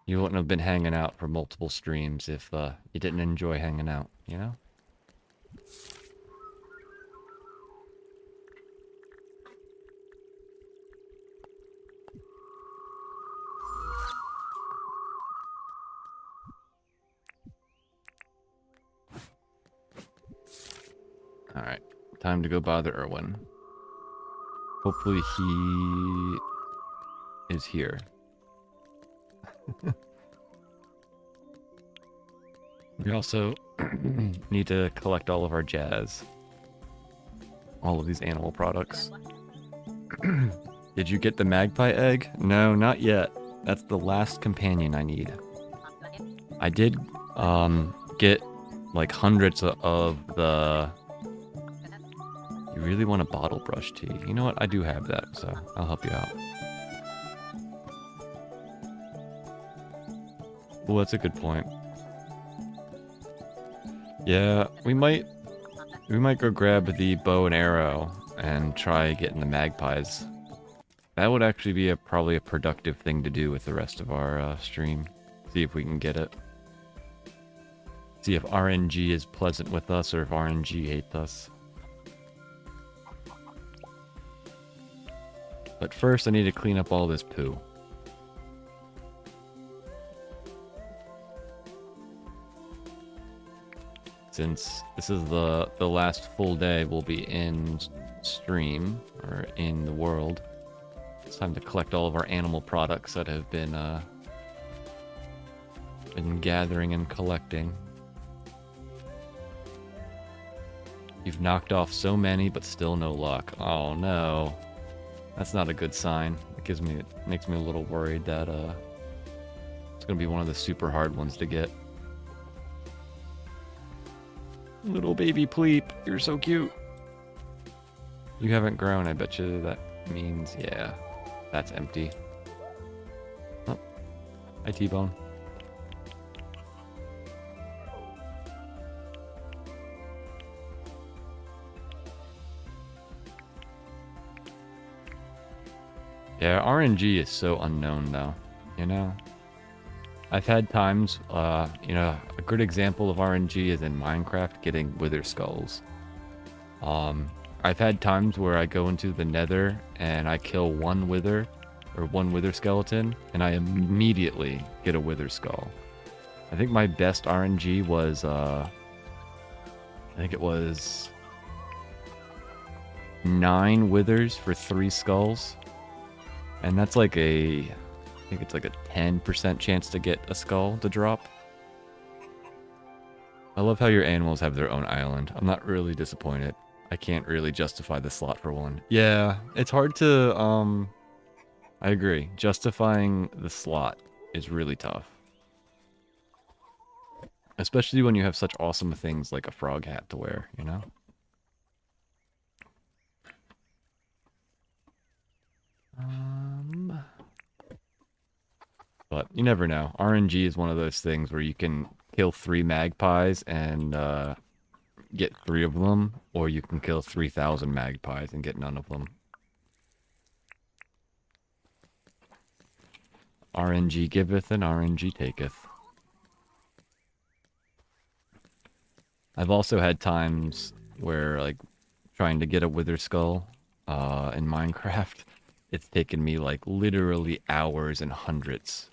you wouldn't have been hanging out for multiple streams if you didn't enjoy hanging out, you know? Alright, time to go bother Erwin. Hopefully he is here. We also need to collect all of our jazz. All of these animal products. Did you get the magpie egg? No, not yet. That's the last companion I need. I did get like hundreds of the... You really want a bottle brush tea? You know what? I do have that, so I'll help you out. Well, that's a good point. Yeah, we might go grab the bow and arrow and try getting the magpies. That would actually be probably a productive thing to do with the rest of our stream. See if we can get it. See if RNG is pleasant with us or if RNG hates us. But first I need to clean up all this poo. Since this is the last full day we'll be in stream, or in the world, it's time to collect all of our animal products that have been gathering and collecting. You've knocked off so many, but still no luck. Oh no. That's not a good sign. It makes me a little worried that it's gonna be one of the super hard ones to get. Little baby Pleep, you're so cute. You haven't grown, I bet you that means, yeah, that's empty. Oh, hi T-Bone. Yeah, RNG is so unknown though, you know? I've had times, you know, a good example of RNG is in Minecraft getting wither skulls. I've had times where I go into the nether and I kill one wither skeleton and I immediately get a wither skull. I think my best RNG was, I think it was 9 withers for 3 skulls. And that's like I think it's like a 10% chance to get a skull to drop. I love how your animals have their own island. I'm not really disappointed. I can't really justify the slot for one. Yeah, it's hard to, I agree. Justifying the slot is really tough. Especially when you have such awesome things like a frog hat to wear, you know? But you never know. RNG is one of those things where you can kill 3 magpies and get 3 of them, or you can kill 3,000 magpies and get none of them. RNG giveth and RNG taketh. I've also had times where, like, trying to get a wither skull in Minecraft, it's taken me, like, literally hours and hundreds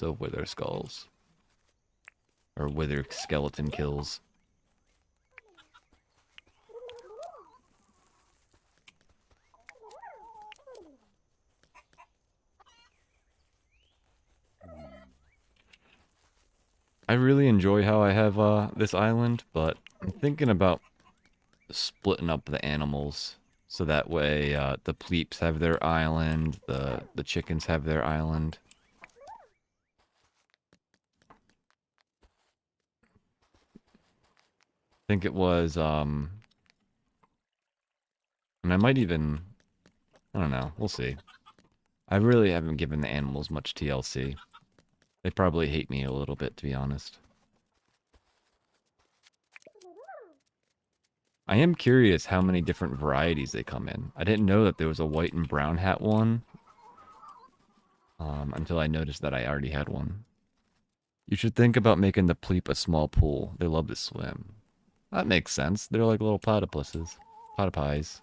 of wither skulls. Or wither skeleton kills. I really enjoy how I have this island, but I'm thinking about splitting up the animals So that way, the pleeps have their island, the chickens have their island. I think it was, and I might even, I don't know, we'll see. I really haven't given the animals much TLC. They probably hate me a little bit, to be honest. I am curious how many different varieties they come in. I didn't know that there was a white and brown hat one. Until I noticed that I already had one. You should think about making the pleep a small pool. They love to swim. That makes sense. They're like little platypuses. Platypies.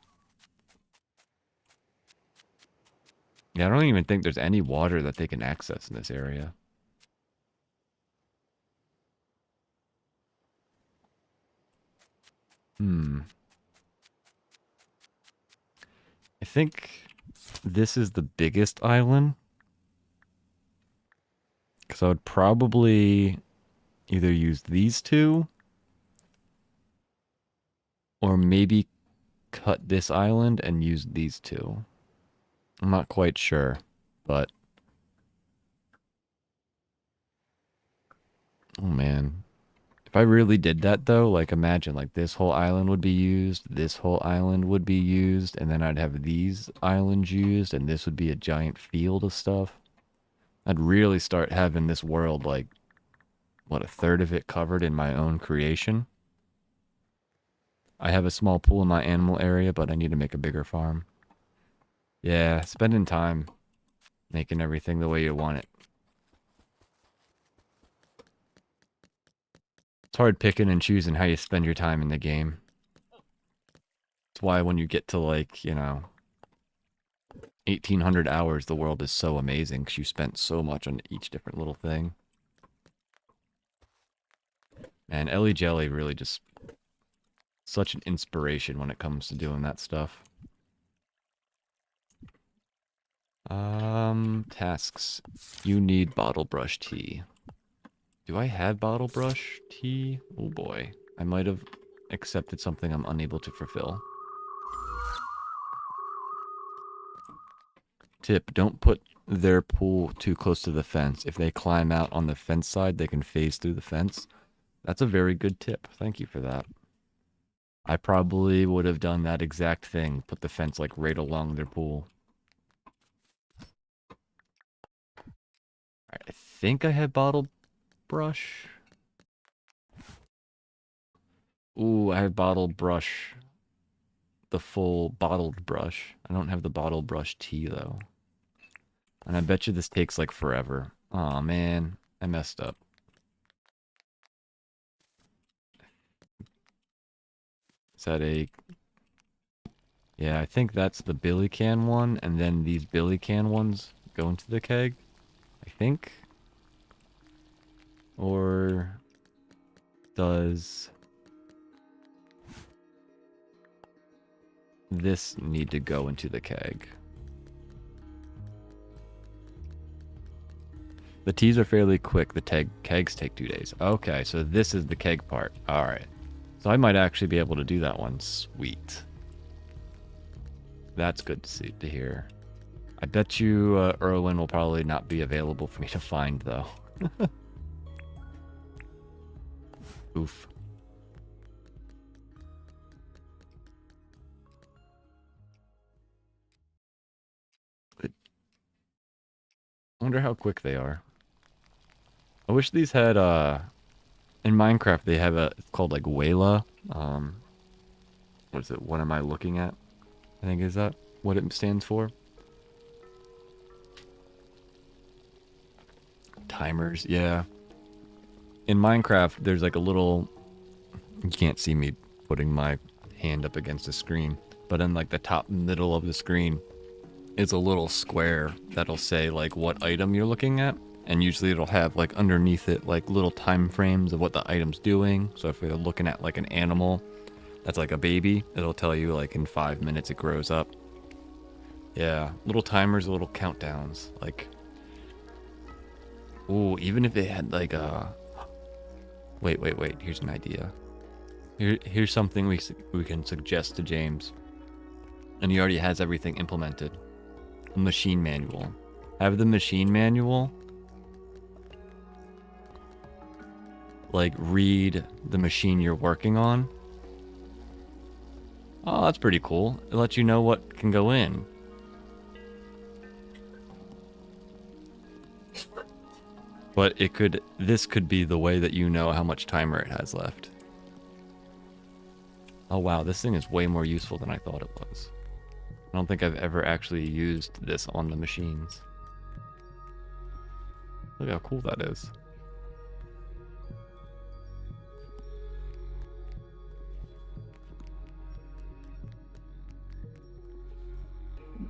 Yeah, I don't even think there's any water that they can access in this area. I think this is the biggest island. Because I would probably either use these two or maybe cut this island and use these two. I'm not quite sure, but oh man. If I really did that though, like imagine like this whole island would be used, this whole island would be used, and then I'd have these islands used, and this would be a giant field of stuff. I'd really start having this world like, what, a third of it covered in my own creation. I have a small pool in my animal area, but I need to make a bigger farm. Yeah, spending time making everything the way you want it. It's hard picking and choosing how you spend your time in the game. That's why when you get to like, 1,800 hours, the world is so amazing because you spent so much on each different little thing. And Ellie Jelly really just such an inspiration when it comes to doing that stuff. Tasks. You need bottle brush tea. Do I have bottle brush tea? Oh boy. I might have accepted something I'm unable to fulfill. Tip, don't put their pool too close to the fence. If they climb out on the fence side, they can phase through the fence. That's a very good tip. Thank you for that. I probably would have done that exact thing. Put the fence like right along their pool. Alright, I think I have bottle brush. Ooh, I have bottle brush. The full bottled brush. I don't have the bottle brush tea though. And I bet you this takes like forever. Aw, man. I messed up. Is that a... Yeah, I think that's the billy can one, and then these billy can ones go into the keg. I think. Or... does... this need to go into the keg? The teas are fairly quick. The kegs take 2 days. Okay, so this is the keg part. Alright. So I might actually be able to do that one. Sweet. That's good to hear. I bet you Erwin will probably not be available for me to find, though. Oof. I wonder how quick they are. I wish these had, in Minecraft, they have it's called, like, Wayla. What is it? What am I looking at? I think, is that what it stands for? Timers, yeah. In Minecraft, there's, like, a little... You can't see me putting my hand up against the screen. But in, like, the top middle of the screen is a little square that'll say, like, what item you're looking at. And usually it'll have, like, underneath it, like, little time frames of what the item's doing. So if you're looking at, like, an animal that's like a baby, it'll tell you, like, in 5 minutes it grows up. Yeah, little timers, little countdowns. Like, ooh, even if it had, like, a... Wait, here's an idea. Here's something we can suggest to James. And he already has everything implemented. A machine manual. Have the machine manual like read the machine you're working on. Oh, that's pretty cool. It lets you know what can go in. But this could be the way that you know how much timer it has left. Oh wow, this thing is way more useful than I thought it was. I don't think I've ever actually used this on the machines. Look how cool that is.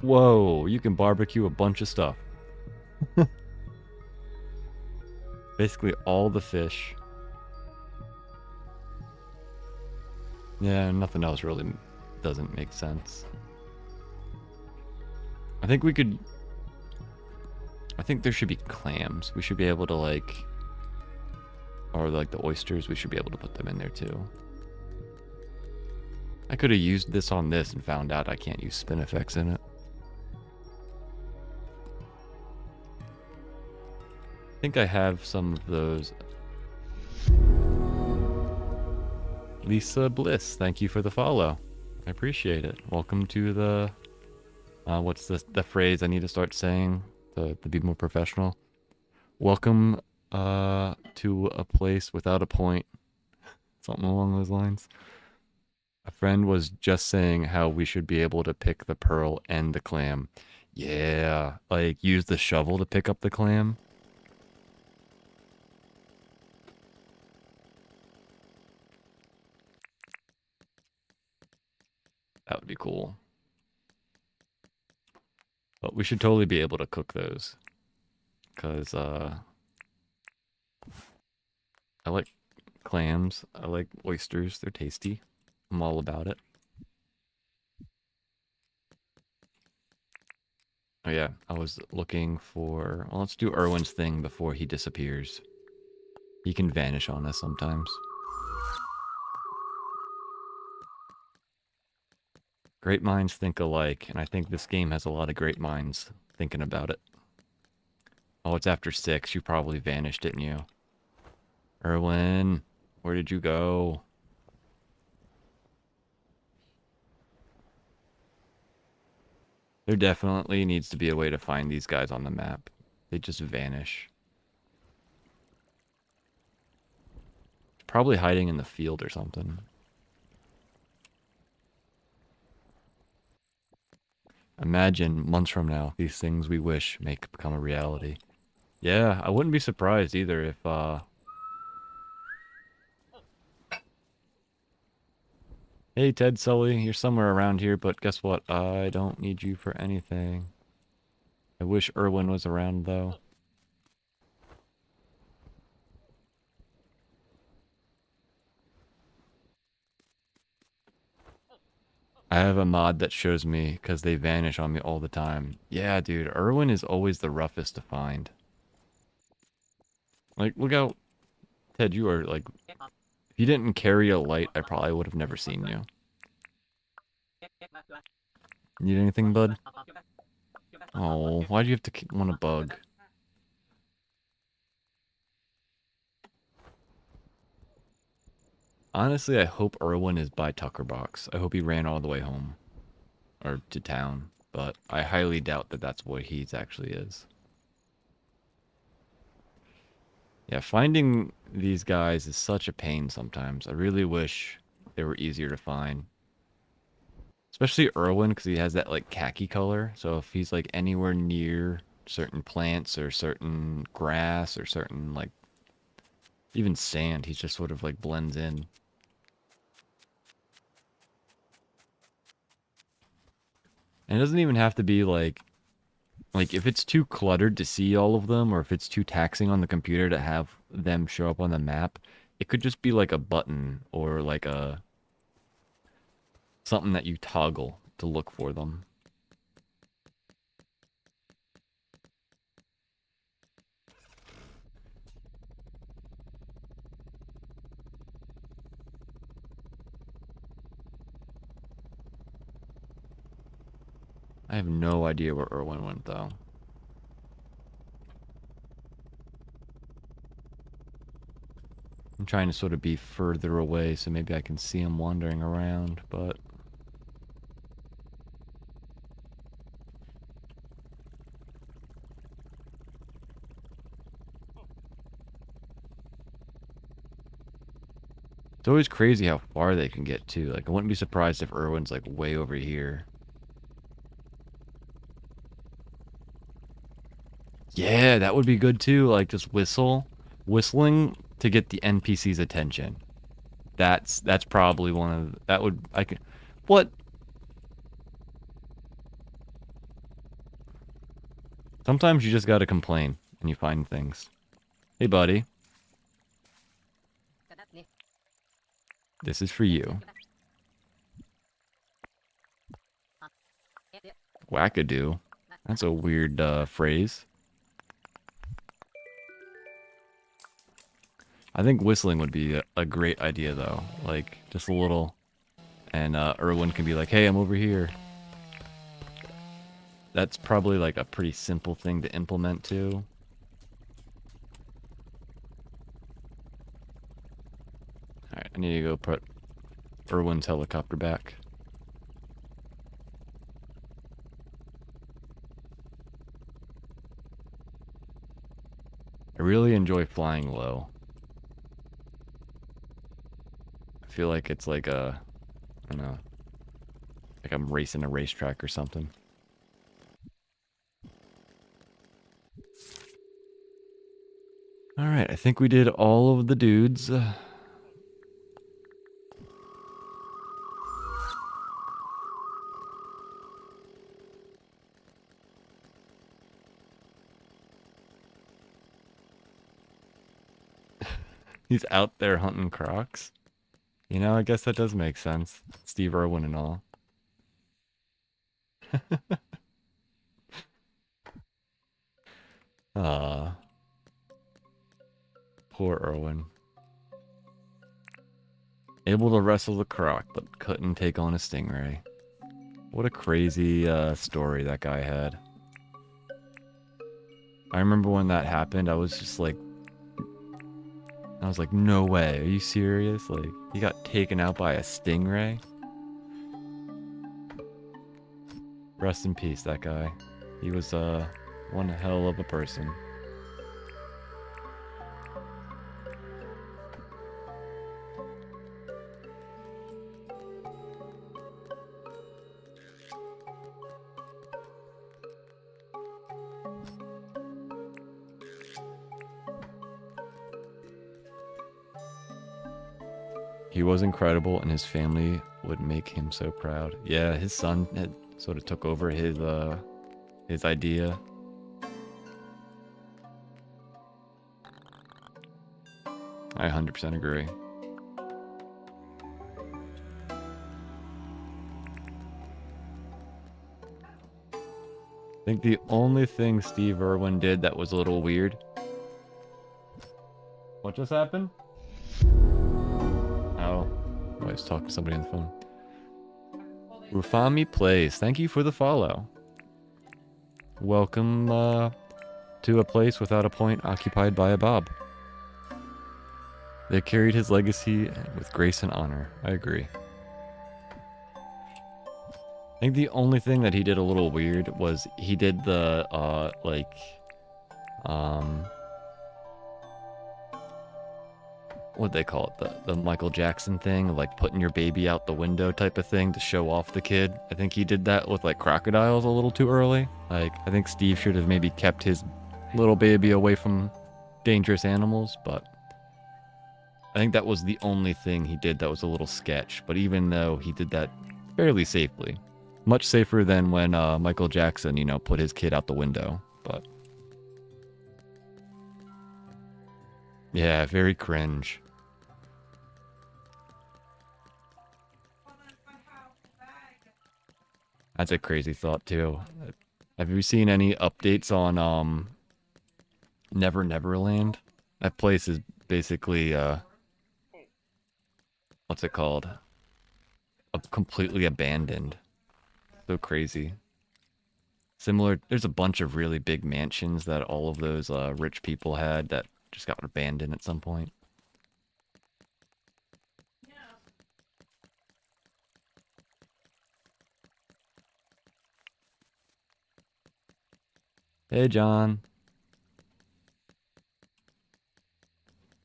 Whoa, you can barbecue a bunch of stuff. Basically all the fish. Yeah, nothing else really doesn't make sense. I think there should be clams. We should be able to or like the oysters, we should be able to put them in there too. I could have used this on this and found out I can't use spinifex in it. I think I have some of those. Lisa Bliss, thank you for the follow. I appreciate it. Welcome to the... what's the phrase I need to start saying to be more professional? Welcome to a place without a point. Something along those lines. A friend was just saying how we should be able to pick the pearl and the clam. Yeah, like use the shovel to pick up the clam. That would be cool. But we should totally be able to cook those. Because, I like clams. I like oysters. They're tasty. I'm all about it. Oh yeah, I was looking for... Well, let's do Erwin's thing before he disappears. He can vanish on us sometimes. Great minds think alike, and I think this game has a lot of great minds thinking about it. Oh, it's after 6. You probably vanished, didn't you? Erwin, where did you go? There definitely needs to be a way to find these guys on the map. They just vanish. Probably hiding in the field or something. Imagine months from now, these things we wish may become a reality. Yeah, I wouldn't be surprised either if, Hey Ted Sully, you're somewhere around here, but guess what? I don't need you for anything. I wish Erwin was around, though. I have a mod that shows me because they vanish on me all the time. Yeah, dude, Erwin is always the roughest to find. Like, look out. Ted, you are, like... If you didn't carry a light, I probably would have never seen you. Need anything, bud? Oh, why do you have to want a bug? Honestly, I hope Erwin is by Tucker Box. I hope he ran all the way home. Or to town. But I highly doubt that that's what he actually is. Yeah, finding these guys is such a pain sometimes. I really wish they were easier to find. Especially Erwin, because he has that, like, khaki color. So if he's, like, anywhere near certain plants or certain grass or certain, like, even sand, he just sort of, like, blends in. And it doesn't even have to be, like, if it's too cluttered to see all of them, or if it's too taxing on the computer to have them show up on the map, it could just be, like, a button or, like, something that you toggle to look for them. I have no idea where Erwin went, though. I'm trying to sort of be further away so maybe I can see him wandering around, but... It's always crazy how far they can get, too. Like, I wouldn't be surprised if Erwin's, like, way over here. Yeah, that would be good, too. Like, just whistling to get the NPC's attention. That's probably one of... That would... I could... What? Sometimes you just gotta complain, and you find things. Hey, buddy. This is for you. Wackadoo. That's a weird phrase. I think whistling would be a great idea, though. Like, just a little... And Erwin can be like, hey, I'm over here. That's probably, like, a pretty simple thing to implement, too. Alright, I need to go put Erwin's helicopter back. I really enjoy flying low. I feel like it's like a... I don't know. Like I'm racing a racetrack or something. Alright, I think we did all of the dudes. He's out there hunting crocs. You know, I guess that does make sense. Steve Irwin and all. Ah, poor Irwin. Able to wrestle the croc, but couldn't take on a stingray. What a crazy story that guy had. I remember when that happened, I was just like... I was like, no way, are you serious? Like, he got taken out by a stingray? Rest in peace, that guy. He was, one hell of a person. He was incredible, and his family would make him so proud. Yeah, his son had sort of took over his idea. I 100% agree. I think the only thing Steve Irwin did that was a little weird. What just happened? Oh, I was talking to somebody on the phone. Rufami Plays, thank you for the follow. Welcome to a place without a point occupied by a Bob. They carried his legacy with grace and honor. I agree. I think the only thing that he did a little weird was he did the, what'd they call it? The Michael Jackson thing, like putting your baby out the window type of thing to show off the kid. I think he did that with like crocodiles a little too early. Like, I think Steve should have maybe kept his little baby away from dangerous animals, but I think that was the only thing he did that was a little sketch. But even though he did that fairly safely, much safer than when Michael Jackson, you know, put his kid out the window, but yeah, very cringe. That's a crazy thought, too. Have you seen any updates on Never Neverland? That place is basically, what's it called? Completely abandoned. So crazy. Similar, there's a bunch of really big mansions that all of those rich people had that just got abandoned at some point. Yeah. Hey, John.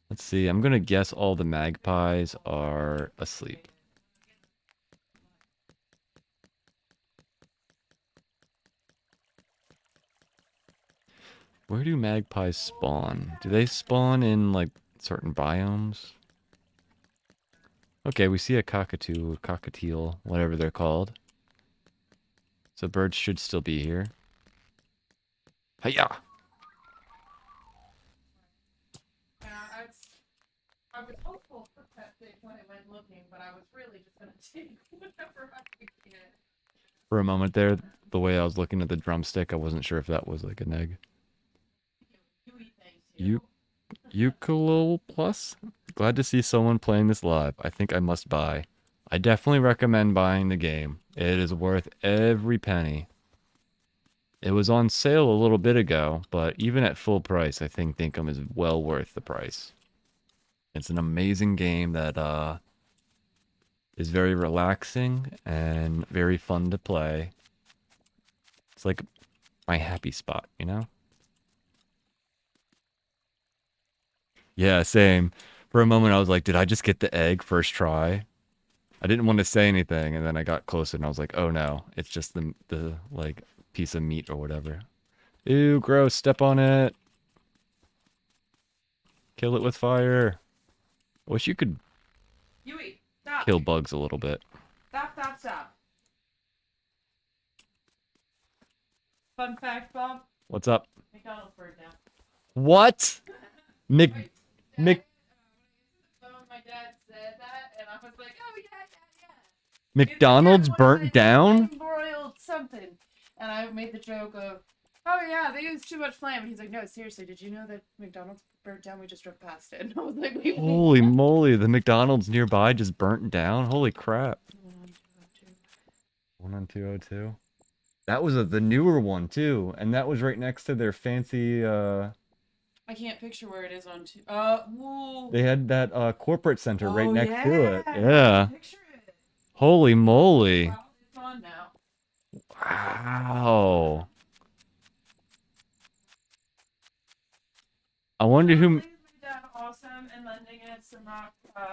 Let's see. I'm gonna guess all the magpies are asleep. Where do magpies spawn? Do they spawn in, like, certain biomes? Okay, we see a cockatoo, cockatiel, whatever they're called. So birds should still be here. Hiya! Yeah, I was hopeful for that thing when I went looking, but I was really just gonna take whatever I could get. For a moment there, the way I was looking at the drumstick, I wasn't sure if that was like an egg. You eat things too. Ukulele Plus? Glad to see someone playing this live. I think I must buy. I definitely recommend buying the game. It is worth every penny. It was on sale a little bit ago, but even at full price, I think Dinkum is well worth the price. It's an amazing game that is very relaxing and very fun to play. It's like my happy spot, you know? Yeah, same. For a moment, I was like, did I just get the egg first try? I didn't want to say anything, and then I got closer, and I was like, oh no, it's just the like piece of meat or whatever. Ew, gross! Step on it. Kill it with fire. Wish you could Yui, stop. kill bugs a little bit. Stop. Fun fact, Bob. What's up? McDonald's burned down. What? Mc Wait, Mc my dad said that, and I was like, oh yeah. McDonald's It's burnt down? broiled something. And I made the joke of, oh yeah, they used too much flame. And he's like, no, seriously, did you know that McDonald's burnt down? We just drove past it. And I was like, wait. Holy moly, the McDonald's nearby just burnt down? Holy crap. 1 on 202. That was the newer one too, and that was right next to their fancy I can't picture where it is on two. Whoa. they had that corporate center right Oh, next to it. yeah. Yeah. Picture it. Holy moly. Wow, it's on now. Wow. I wonder who Isn't that awesome and lending it some rock, ice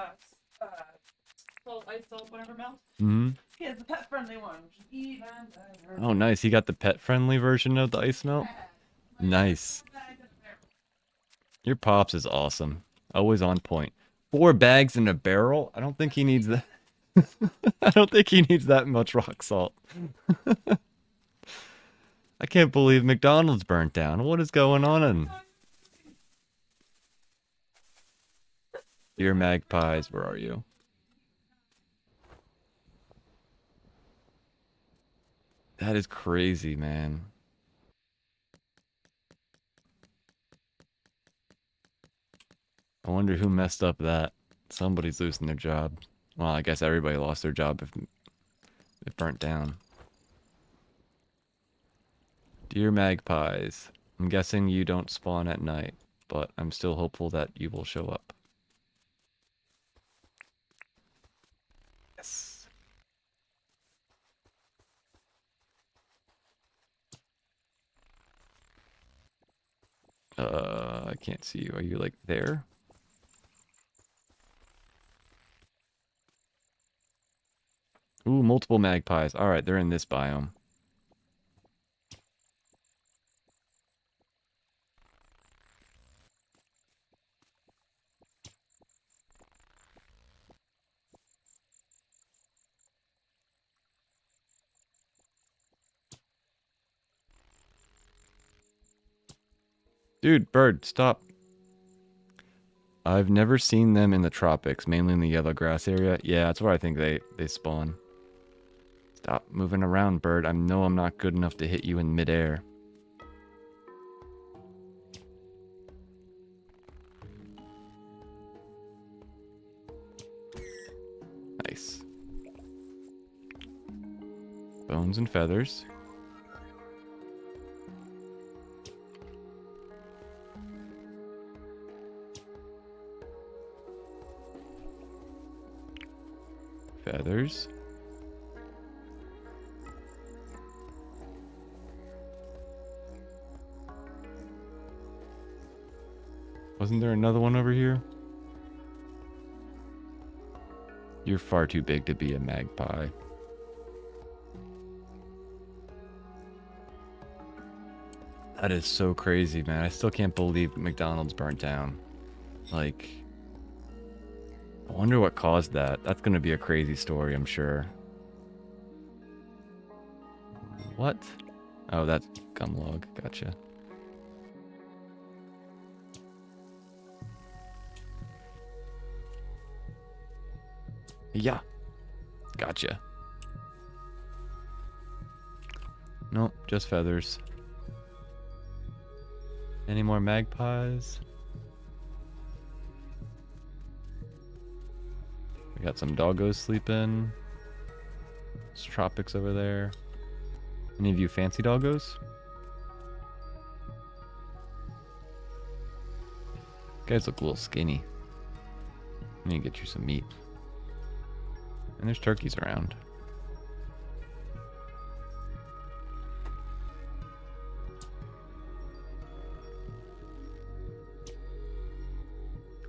salt, whatever melt. Mhm. He has the pet friendly one, which is even better. Oh, nice. He got the pet friendly version of the ice melt. Nice. Your pops is awesome. Always on point. 4 bags in a barrel? I don't think he needs that. I don't think he needs that much rock salt. I can't believe McDonald's burnt down. What is going on? Dear magpies, where are you? That is crazy, man. I wonder who messed up that. Somebody's losing their job. Well, I guess everybody lost their job if it burnt down. Dear magpies, I'm guessing you don't spawn at night, but I'm still hopeful that you will show up. Yes. I can't see you. Are you like there? Ooh, multiple magpies. All right, they're in this biome. Dude, bird, stop. I've never seen them in the tropics, mainly in the yellow grass area. Yeah, that's where I think they spawn. Stop moving around, bird. I know I'm not good enough to hit you in midair. Nice. Bones and feathers. Feathers. Wasn't there another one over here? You're far too big to be a magpie. That is so crazy, man. I still can't believe McDonald's burnt down. Like, I wonder what caused that. That's gonna be a crazy story, I'm sure. What? Oh, that's gum log. Gotcha. Yeah. Gotcha. Nope, just feathers. Any more magpies? We got some doggos sleeping. There's tropics over there. Any of you fancy doggos? Guys look a little skinny. I need to get you some meat. And there's turkeys around.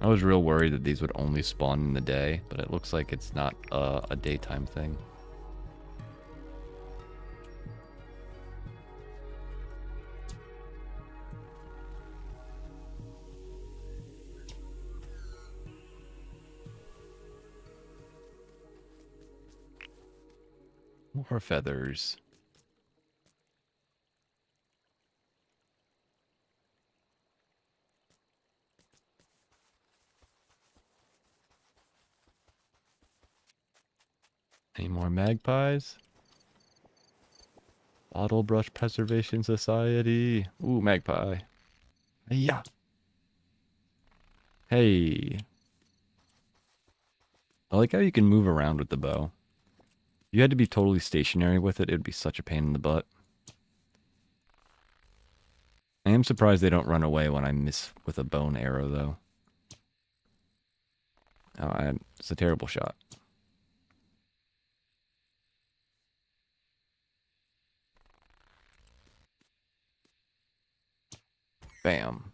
I was real worried that these would only spawn in the day, but it looks like it's not a daytime thing. More feathers. Any more magpies? Bottle Brush Preservation Society. Ooh, magpie. Yeah. Hey. I like how you can move around with the bow. If you had to be totally stationary with it, it would be such a pain in the butt. I am surprised they don't run away when I miss with a bow and arrow, though. Oh, it's a terrible shot. Bam.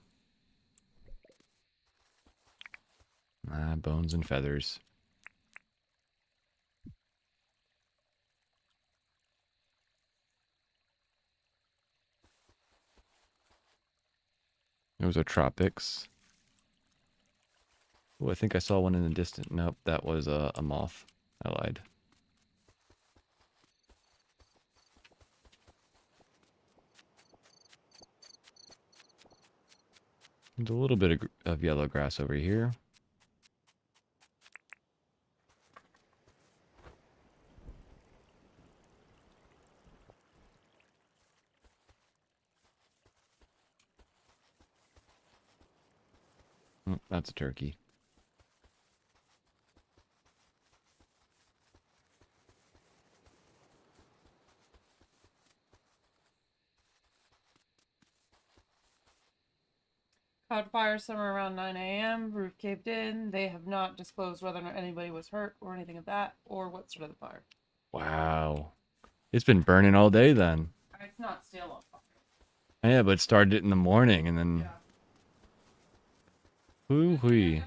Ah, bones and feathers. Those are tropics. Oh, I think I saw one in the distance. Nope, that was a moth. I lied. There's a little bit of yellow grass over here. Oh, that's a turkey. Caught fire somewhere around 9 a.m. Roof caved in. They have not disclosed whether or not anybody was hurt or anything of that, or what started the fire. Wow. It's been burning all day then. It's not still on fire. Yeah, but it started in the morning and then... Yeah. Hoo-wee.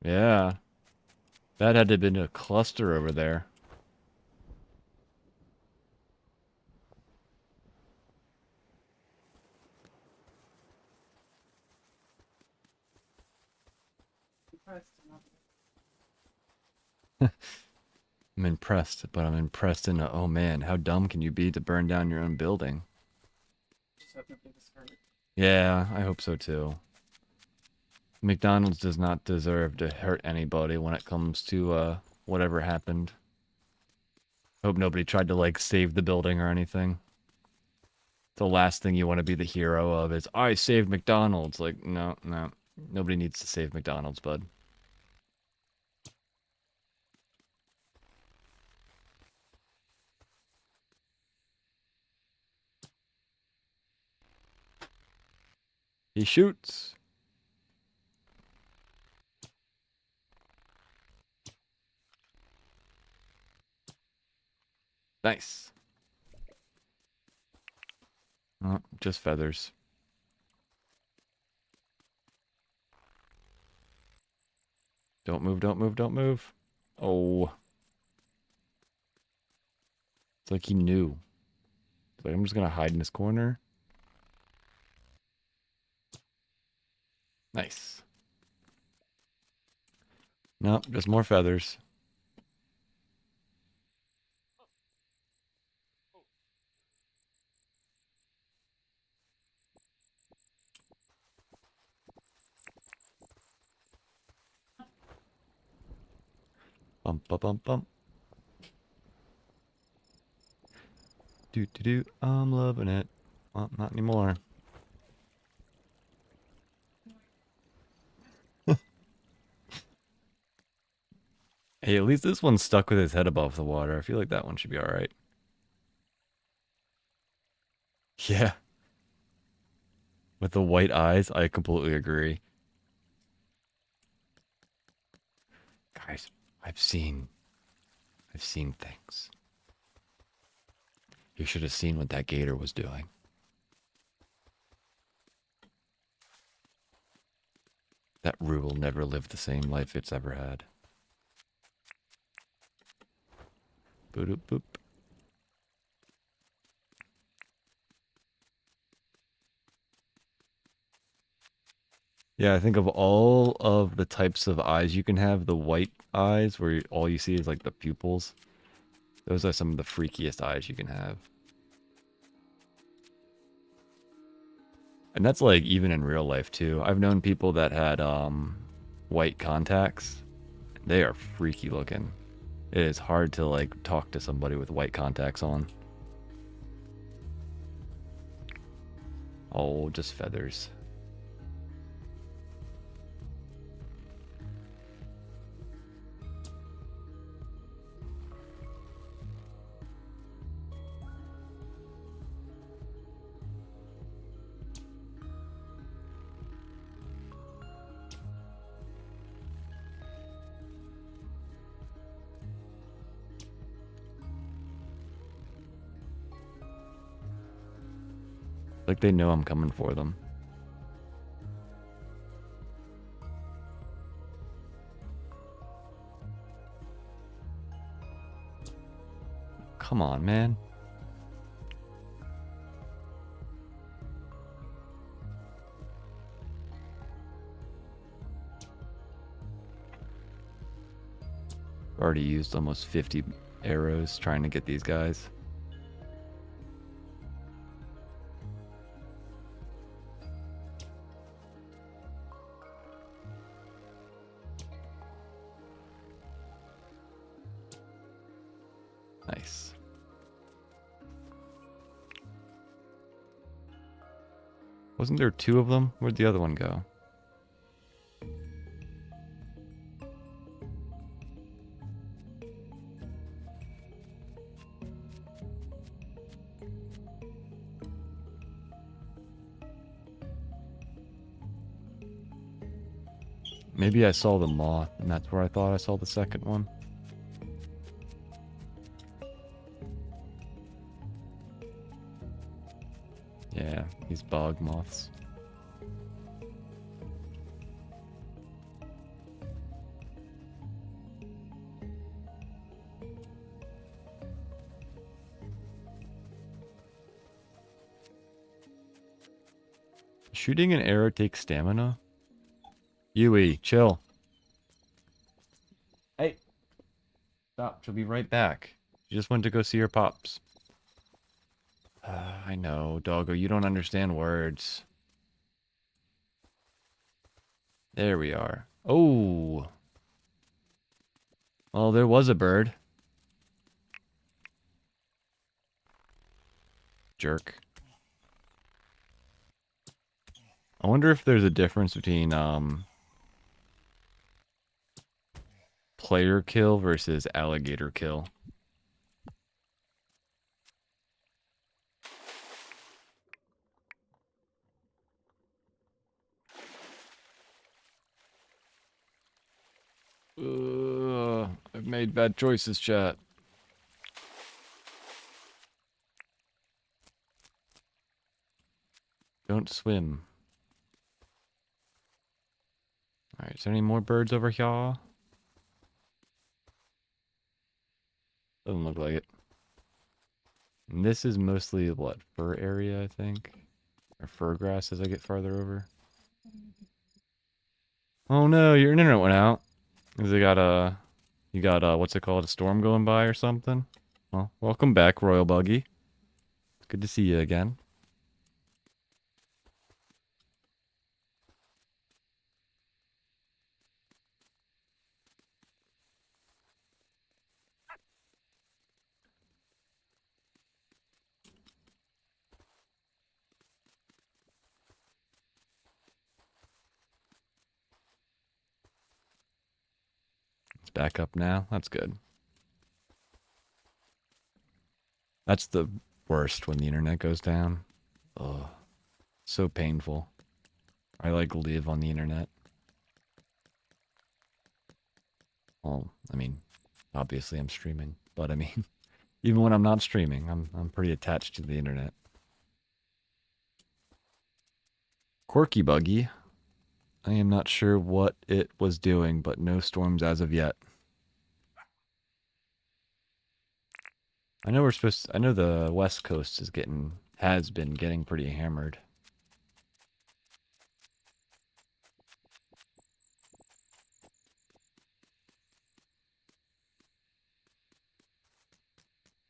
Yeah. That had to have been a cluster over there. I'm impressed, but I'm impressed in a, oh man, how dumb can you be to burn down your own building? Just hope nobody was hurt. Yeah, I hope so too. McDonald's does not deserve to hurt anybody when it comes to whatever happened. Hope nobody tried to like save the building or anything. The last thing you want to be the hero of is, I saved McDonald's. Like, no. Nobody needs to save McDonald's, bud. He shoots. Nice. Oh, just feathers. Don't move, don't move, don't move. Oh. It's like he knew. It's like, I'm just gonna hide in this corner. Nice. Nope, just more feathers. Bump, bump, bump, bump. Do, do, do. I'm loving it. Well, not anymore. Hey, at least this one's stuck with his head above the water. I feel like that one should be alright. Yeah. With the white eyes, I completely agree. Guys, I've seen things. You should have seen what that gator was doing. That rue will never live the same life it's ever had. Boop, boop. Yeah, I think of all of the types of eyes you can have, the white eyes, where all you see is like the pupils, those are some of the freakiest eyes you can have. And that's like even in real life too. I've known people that had white contacts. They are freaky looking. It is hard to like talk to somebody with white contacts on. Oh, just feathers. Like they know I'm coming for them. Come on, man. Already used almost 50 arrows trying to get these guys. Nice. Wasn't there two of them? Where'd the other one go? Maybe I saw the moth, and that's where I thought I saw the second one. Yeah, these bog moths. Shooting an arrow takes stamina? Yui, chill. Hey. Stop, she'll be right back. She just went to go see her pops. I know, doggo, you don't understand words. There we are. Oh. Well, there was a bird. Jerk. I wonder if there's a difference between player kill versus alligator kill. I've made bad choices, chat. Don't swim. Alright, is there any more birds over here? Doesn't look like it. And this is mostly, what, fur area, I think? Or fur grass as I get farther over. Oh no, your internet went out. Is it got a... You got a, what's it called, a storm going by or something? Well, welcome back, Royal Buggy. Good to see you again. It's back up now. That's good. That's the worst when the internet goes down. Ugh. So painful. I like live on the internet. Well, I mean, obviously I'm streaming, but I mean, even when I'm not streaming, I'm pretty attached to the internet. Quirky Buggy. I am not sure what it was doing, but no storms as of yet. I know I know the West Coast has been getting pretty hammered.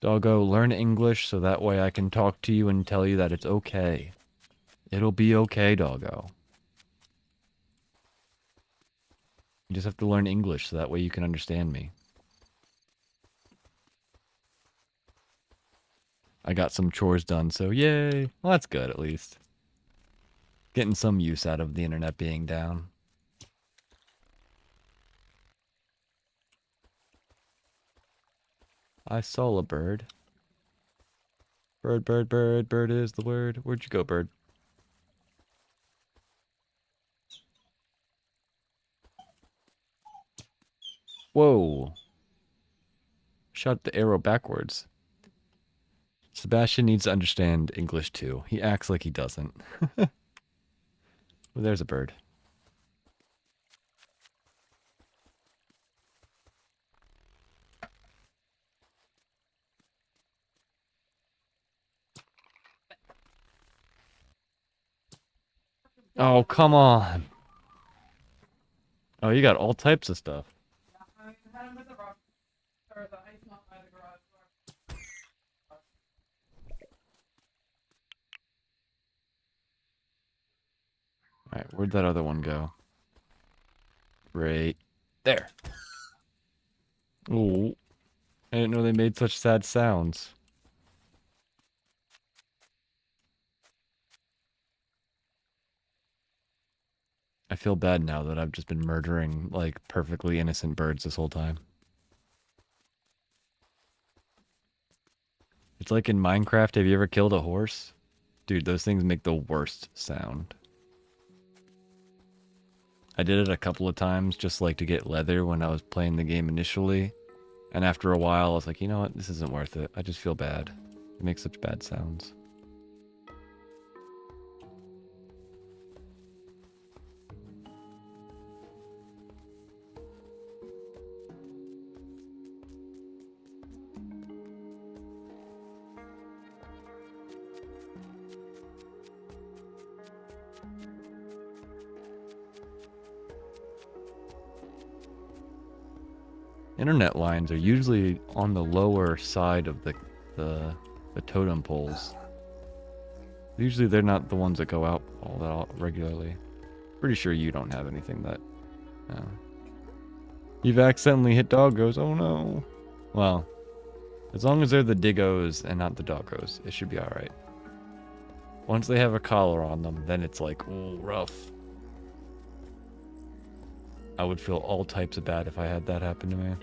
Doggo, learn English so that way I can talk to you and tell you that it's okay. It'll be okay, doggo. You just have to learn English so that way you can understand me. I got some chores done, so yay. Well, that's good at least. Getting some use out of the internet being down. I saw a bird. Bird, bird, bird, bird is the word. Where'd you go, bird? Whoa. Shot the arrow backwards. Sebastian needs to understand English too. He acts like he doesn't. Well, there's a bird. Oh, come on. Oh, you got all types of stuff. I had him with the rock, or the ice melt by the garage door. Alright, where'd that other one go? Right there. Oh, I didn't know they made such sad sounds. I feel bad now that I've just been murdering, like, perfectly innocent birds this whole time. It's like in Minecraft, have you ever killed a horse? Dude, those things make the worst sound. I did it a couple of times just like to get leather when I was playing the game initially. And after a while, I was like, you know what? This isn't worth it. I just feel bad. It makes such bad sounds. Internet lines are usually on the lower side of the totem poles. Usually they're not the ones that go out all that regularly. Pretty sure you don't have anything that... No. You've accidentally hit doggos. Oh no. Well, as long as they're the diggos and not the doggos, it should be alright. Once they have a collar on them, then it's like, oh, rough. I would feel all types of bad if I had that happen to me.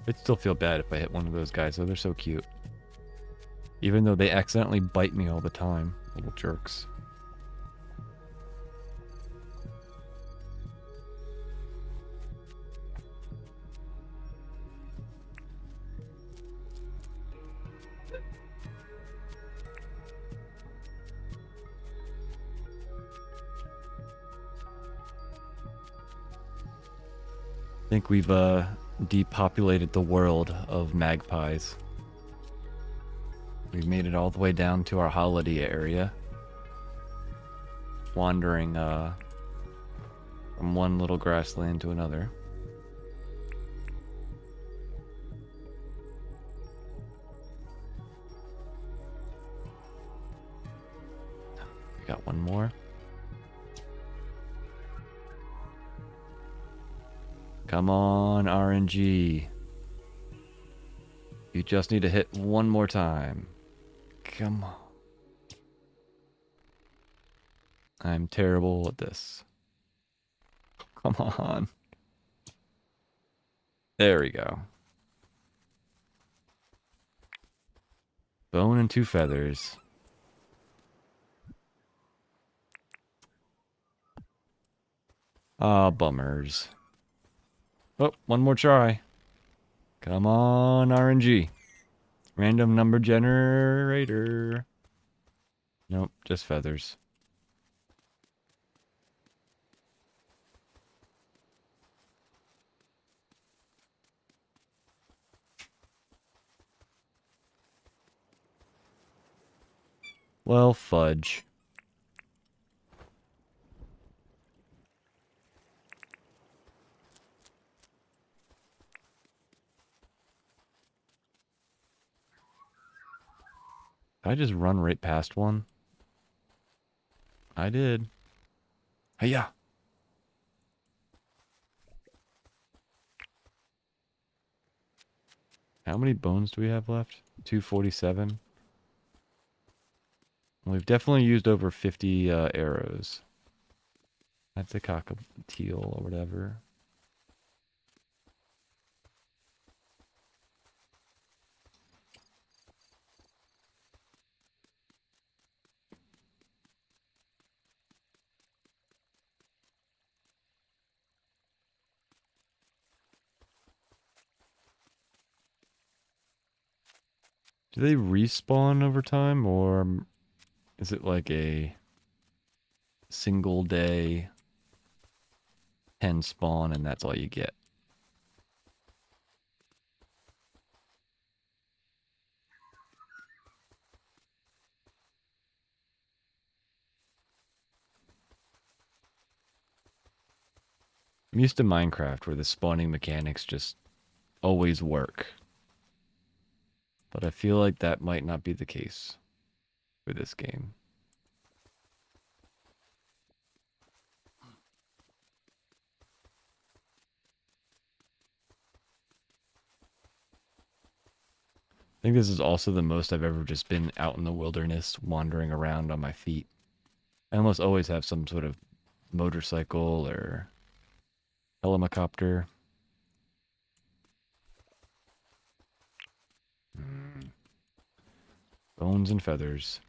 I'd still feel bad if I hit one of those guys, though. They're so cute. Even though they accidentally bite me all the time. Little jerks. I think we've depopulated the world of magpies. We've made it all the way down to our holiday area. Wandering from one little grassland to another. We got one more. Come on, RNG. You just need to hit one more time. Come on. I'm terrible at this. Come on. There we go. Bone and 2 feathers. Ah, bummers. Oh, one more try. Come on, RNG. Random number generator. Nope, just feathers. Well, fudge. Did I just run right past one? I did. Hey-ya! How many bones do we have left? 247. We've definitely used over 50 arrows. That's a cockatiel or whatever. Do they respawn over time, or is it like a single day 10 spawn and that's all you get? I'm used to Minecraft where the spawning mechanics just always work. But I feel like that might not be the case for this game. I think this is also the most I've ever just been out in the wilderness, wandering around on my feet. I almost always have some sort of motorcycle or helicopter. Bones and feathers.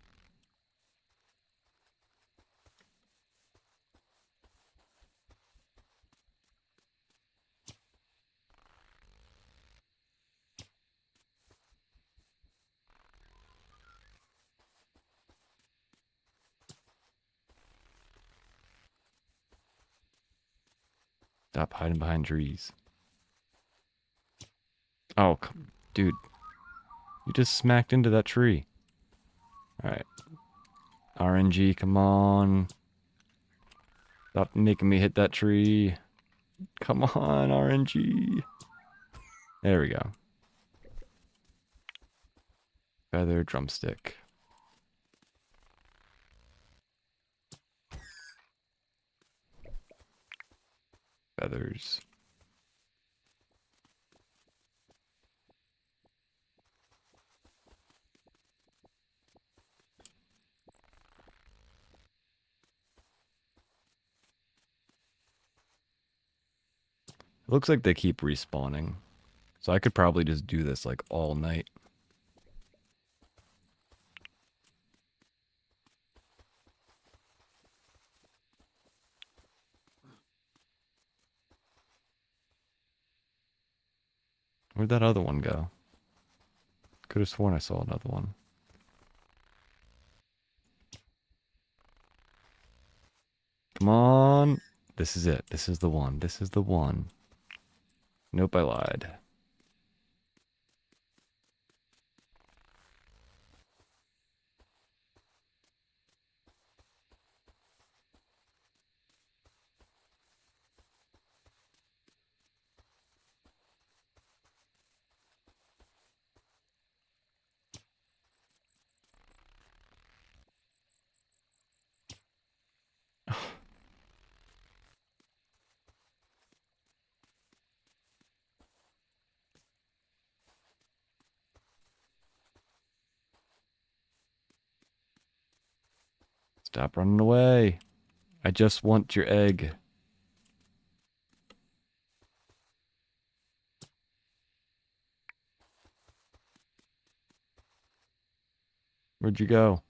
Stop hiding behind trees. Oh, dude. You just smacked into that tree. Alright. RNG, come on. Stop making me hit that tree. Come on, RNG. There we go. Feather drumstick. Feathers. It looks like they keep respawning. So I could probably just do this like all night. Where'd that other one go? Could have sworn I saw another one. Come on. This is it. This is the one. This is the one. Nope, I lied. Stop running away. I just want your egg. Where'd you go?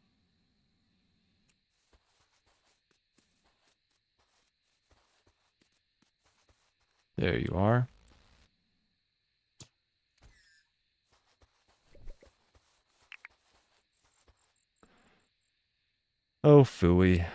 There you are. Oh, phooey.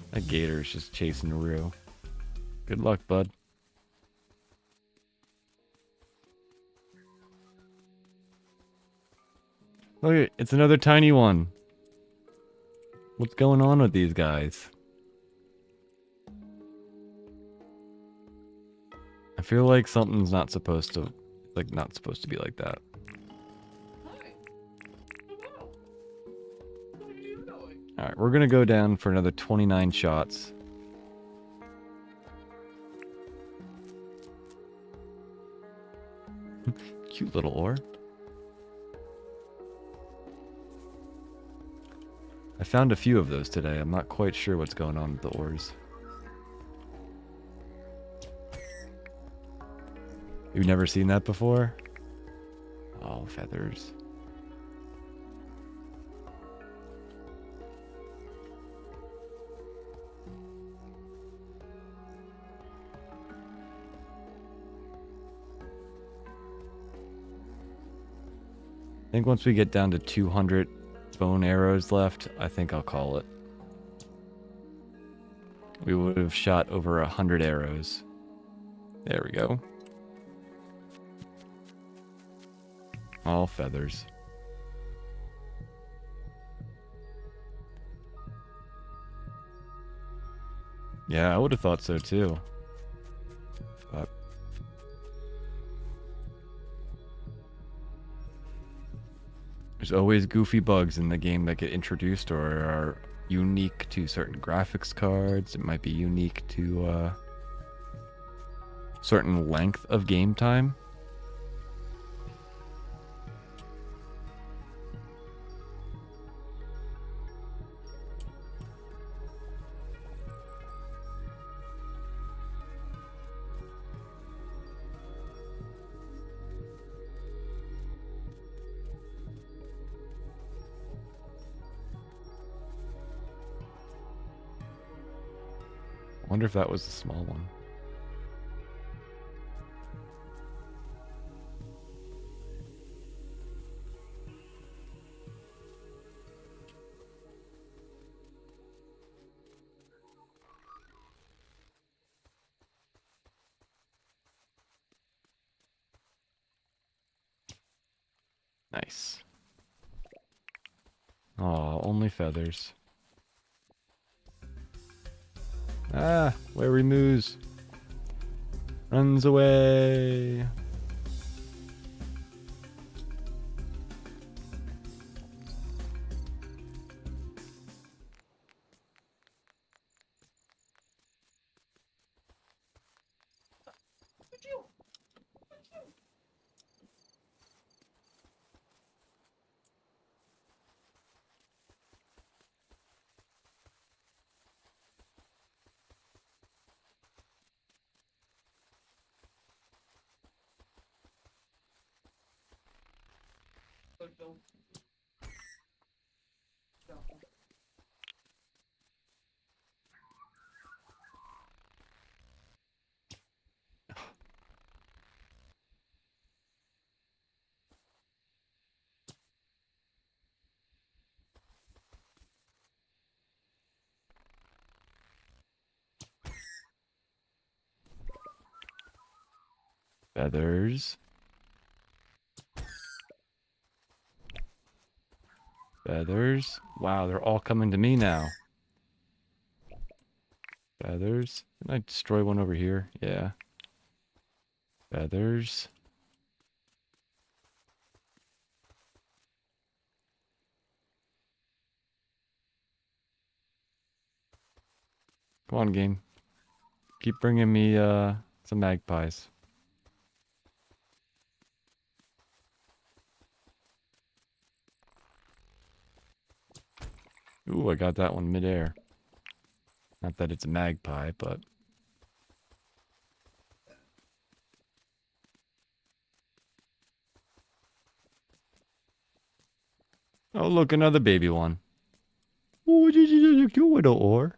That gator's just chasing Rue. Good luck, bud. Look, it's another tiny one. What's going on with these guys? I feel like something's not supposed to be like that. Hi. Hello. What are you doing? Alright, we're gonna go down for another 29 shots. Cute little ore. I found a few of those today. I'm not quite sure what's going on with the ores. You've never seen that before? Oh, feathers. I think once we get down to 200 bone arrows left, I think I'll call it. We would have shot over 100 arrows. There we go. All feathers. Yeah, I would have thought so too. But there's always goofy bugs in the game that get introduced or are unique to certain graphics cards. It might be unique to certain length of game time. I wonder if that was a small one. Nice. Aw, only feathers. Ah, wary moose. Runs away. Would you? Would you? Don't. Don't. Feathers. Feathers. Wow, they're all coming to me now. Feathers. Can I destroy one over here? Yeah. Feathers. Come on, game. Keep bringing me some magpies. Ooh, I got that one midair. Not that it's a magpie, but... Oh, look, another baby one. Oh, this is a cute little oar.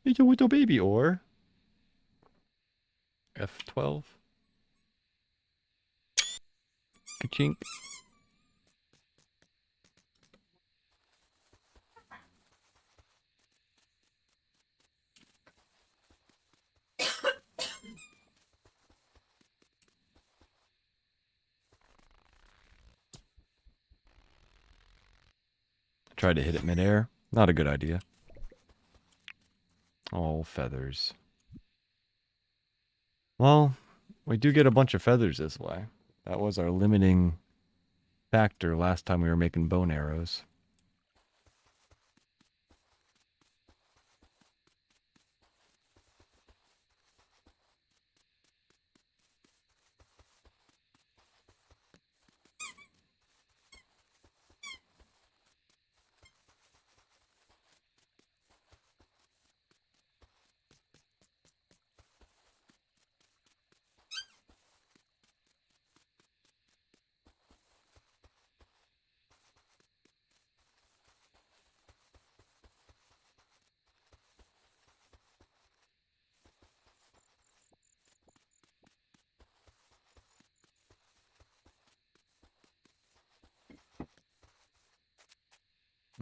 It's a little baby oar. F12. Ka-chink. Tried to hit it midair. Not a good idea. Oh, feathers. Well, we do get a bunch of feathers this way. That was our limiting factor last time we were making bone arrows.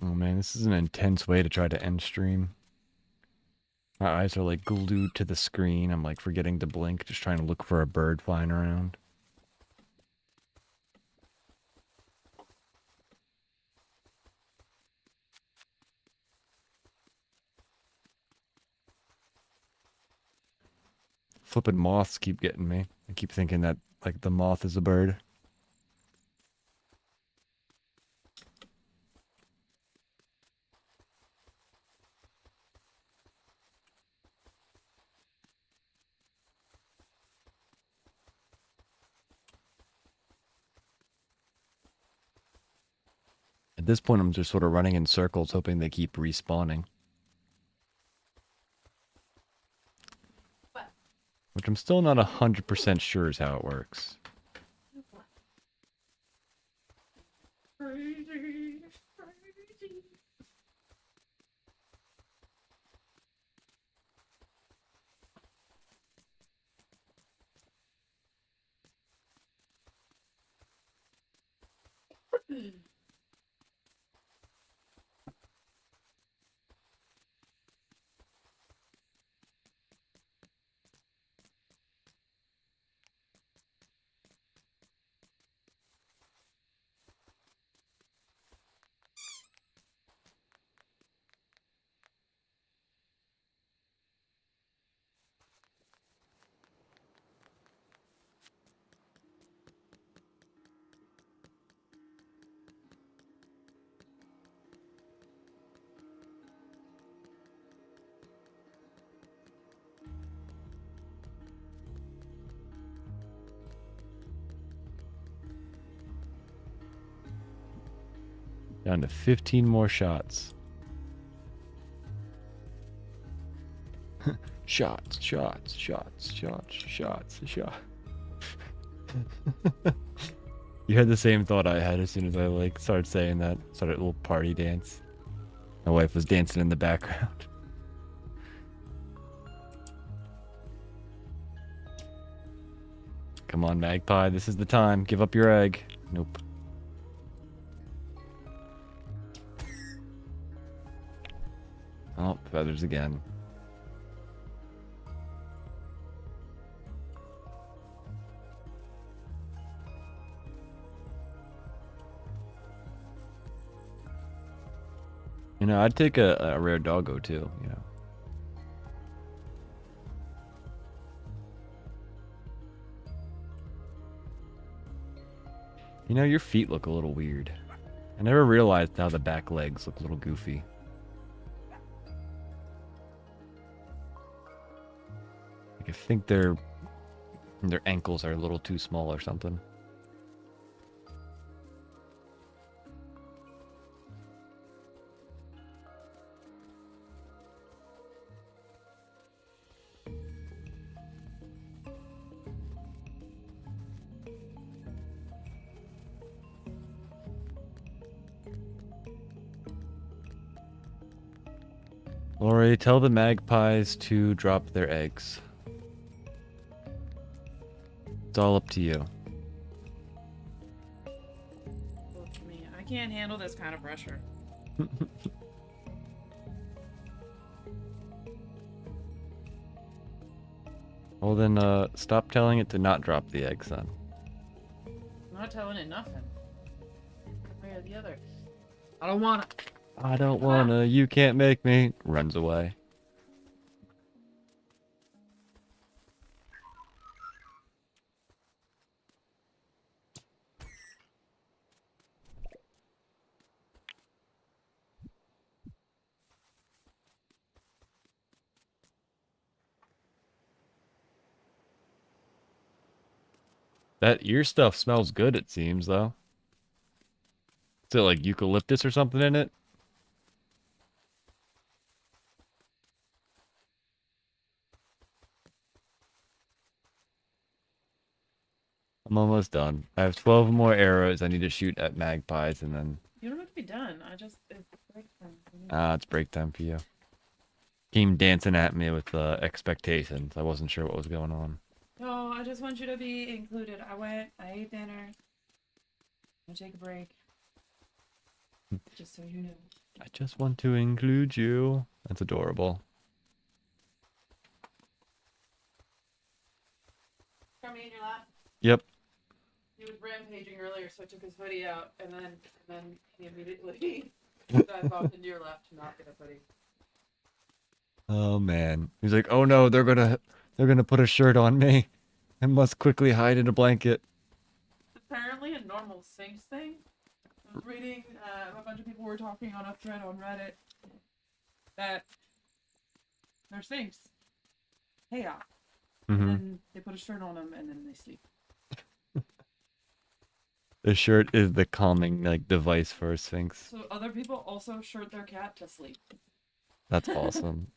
Oh man, this is an intense way to try to end stream. My eyes are like glued to the screen. I'm like forgetting to blink, just trying to look for a bird flying around. Flippin' moths keep getting me. I keep thinking that like the moth is a bird. At this point, I'm just sort of running in circles, hoping they keep respawning. Which I'm still not 100% sure is how it works. Crazy, crazy. Down to 15 more shots. Shots, shots, shots, shots, shots, shots. You had the same thought I had as soon as I like started saying that. Started a little party dance. My wife was dancing in the background. Come on, magpie, this is the time. Give up your egg. Nope. Oh, feathers again. You know, I'd take a rare doggo too, you know. You know, your feet look a little weird. I never realized how the back legs look a little goofy. Like I think their ankles are a little too small or something. Lori, tell the magpies to drop their eggs. It's all up to you. Look me. I can't handle this kind of pressure. Well then, stop telling it to not drop the eggs then. I'm not telling it nothing. One way or the other. I don't wanna. I don't wanna, you can't make me. Runs away. That ear stuff smells good, it seems, though. Is it like eucalyptus or something in it? I'm almost done. I have 12 more arrows I need to shoot at magpies and then... You don't have to be done. It's break time. it's break time for you. Came dancing at me with expectations. I wasn't sure what was going on. No, I just want you to be included. I ate dinner. I'm gonna take a break. Just so you know. I just want to include you. That's adorable. Crummy in your lap? Yep. He was rampaging earlier, so I took his hoodie out, and then he immediately dived off into your lap to not get a hoodie. Oh man. He's like, oh no, they're gonna put a shirt on me. I must quickly hide in a blanket. Apparently a normal Sphinx thing. I was reading, a bunch of people were talking on a thread on Reddit that they're Sphinx. Hey, yeah. Mm-hmm. And then they put a shirt on them and then they sleep. The shirt is the calming device for a Sphinx. So other people also shirt their cat to sleep. That's awesome.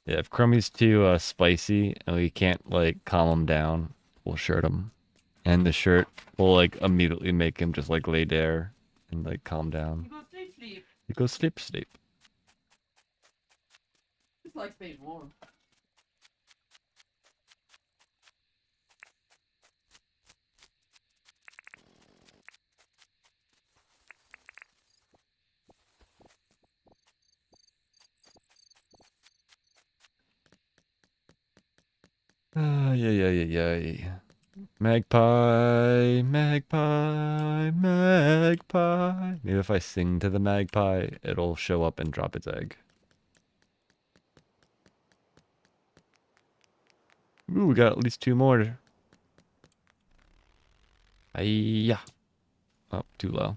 Yeah, if Crummy's too spicy and we can't calm him down, we'll shirt him, and the shirt will immediately make him just lay there and calm down. You go sleep. He goes sleep. Just likes being warm. Yeah. Magpie. Maybe if I sing to the magpie, it'll show up and drop its egg. Ooh, we got at least 2 more. Yeah. Oh, too low.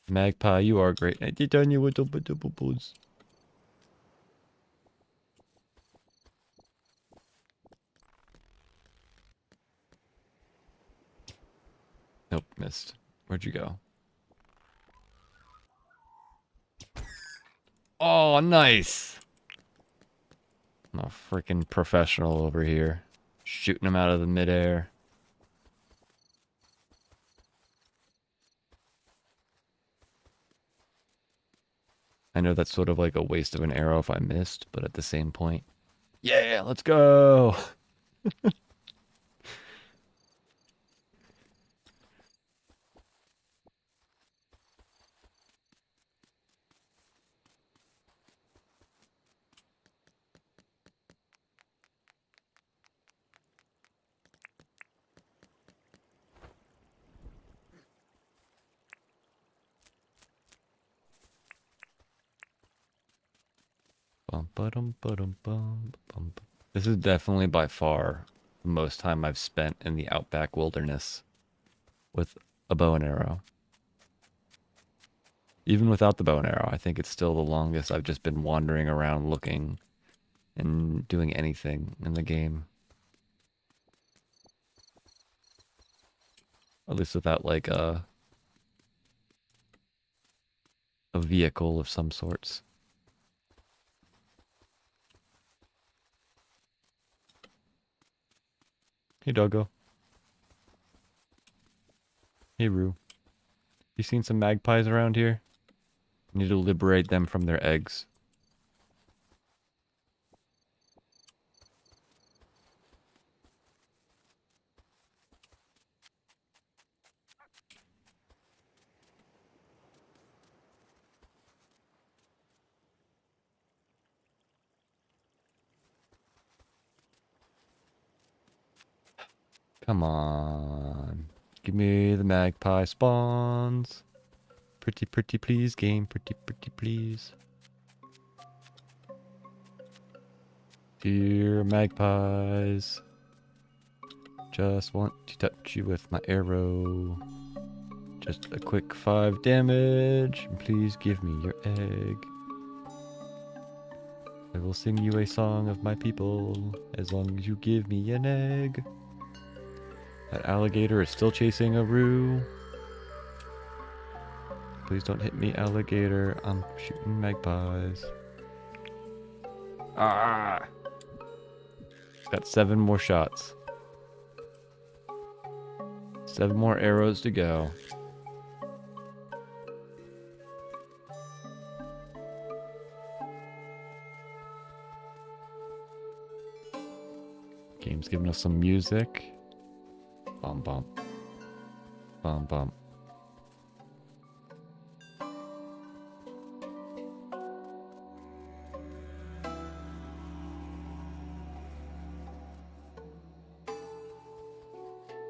Magpie, you are great. I did tell you what double buzz. Nope, missed. Where'd you go? Oh, nice! I'm a freaking professional over here. Shooting him out of the midair. I know that's sort of like a waste of an arrow if I missed, but at the same point, yeah, let's go! Bum, ba-dum, ba-dum, bum, bum, bum. This is definitely by far the most time I've spent in the outback wilderness with a bow and arrow. Even without the bow and arrow, I think it's still the longest I've just been wandering around looking and doing anything in the game. At least without like a vehicle of some sorts. Hey doggo. Hey Roo. You seen some magpies around here? Need to liberate them from their eggs. Come on. Give me the magpie spawns. Pretty, pretty please, game. Pretty, pretty please. Dear magpies. Just want to touch you with my arrow. Just a quick 5 damage. Please give me your egg. I will sing you a song of my people as long as you give me an egg. That alligator is still chasing a Roo. Please don't hit me, alligator. I'm shooting magpies. Ah! Got 7 more shots. 7 more arrows to go. Game's giving us some music. Bum bum. Bum bum.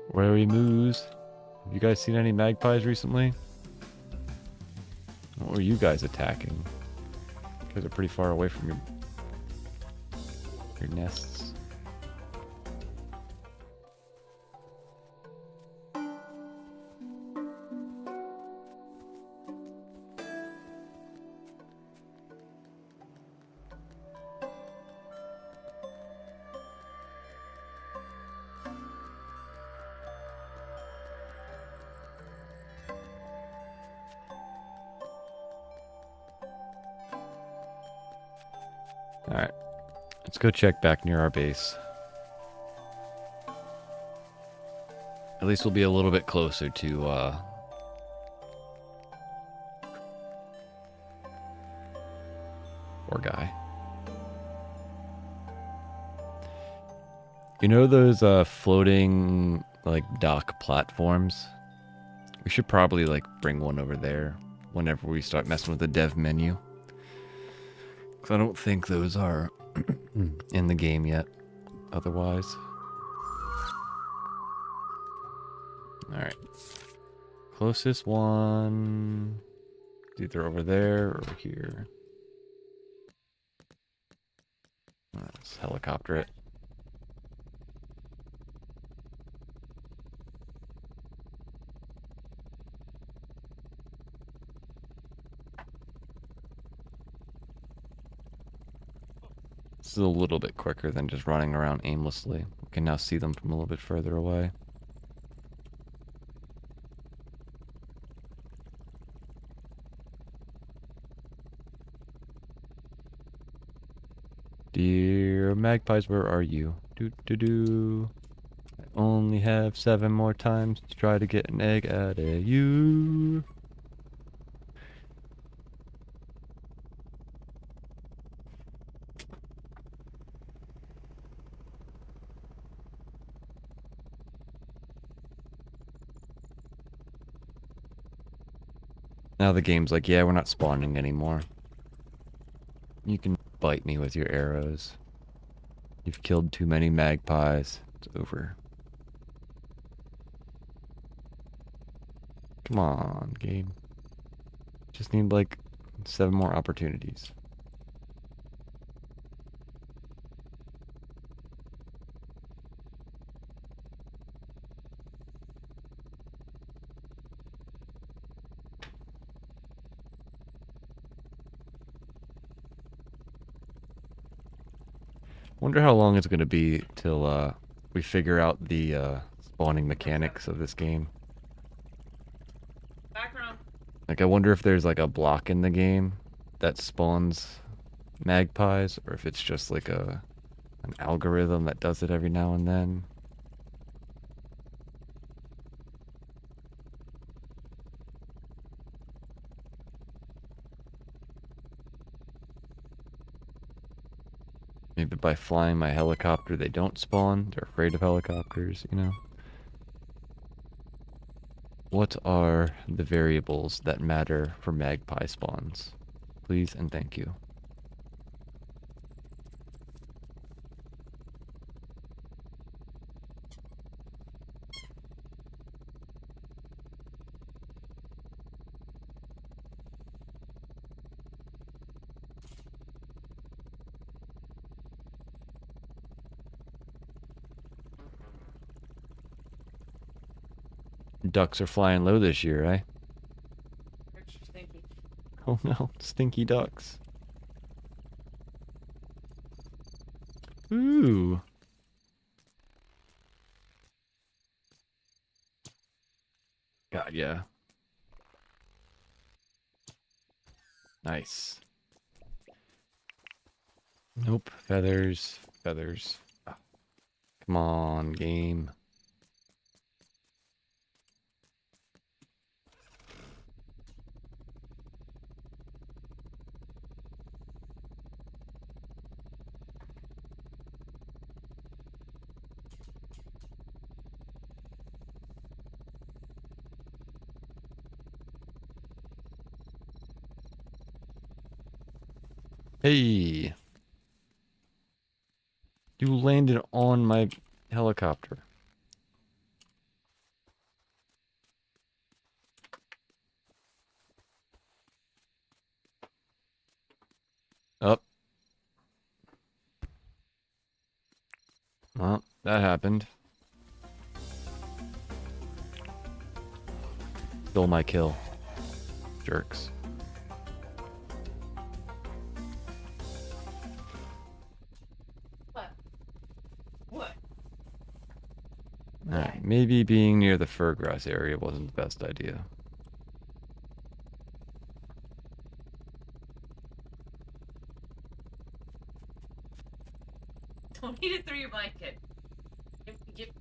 Where are we, moose? Have you guys seen any magpies recently? What were you guys attacking? You guys are pretty far away from your nests. Alright. Let's go check back near our base. At least we'll be a little bit closer to, poor guy. You know those, floating, like, dock platforms? We should probably, like, bring one over there whenever we start messing with the dev menu. Because I don't think those are in the game yet, otherwise. Alright. Closest one... either over there or over here. Let's helicopter it. This is a little bit quicker than just running around aimlessly. We can now see them from a little bit further away. Dear magpies, where are you? Do. I only have 7 more times to try to get an egg out of you. Now the game's like, yeah, we're not spawning anymore. You can bite me with your arrows. You've killed too many magpies. It's over. Come on, game. Just need like 7 more opportunities. Wonder how long it's gonna be till we figure out the spawning mechanics of this game. Background. Like, I wonder if there's like a block in the game that spawns magpies, or if it's just like an algorithm that does it every now and then. Maybe by flying my helicopter they don't spawn. They're afraid of helicopters, you know? What are the variables that matter for magpie spawns? Please and thank you. Ducks are flying low this year, eh? Extra stinky. Oh no, stinky ducks. Ooh. God, yeah. Nice. Nope. Feathers. Feathers. Ah, come on, game. Hey. You landed on my helicopter. Up. Well, that happened. Stole my kill. Jerks. What? What? Alright, maybe being near the fur grass area wasn't the best idea. Don't eat it through your blanket. Get.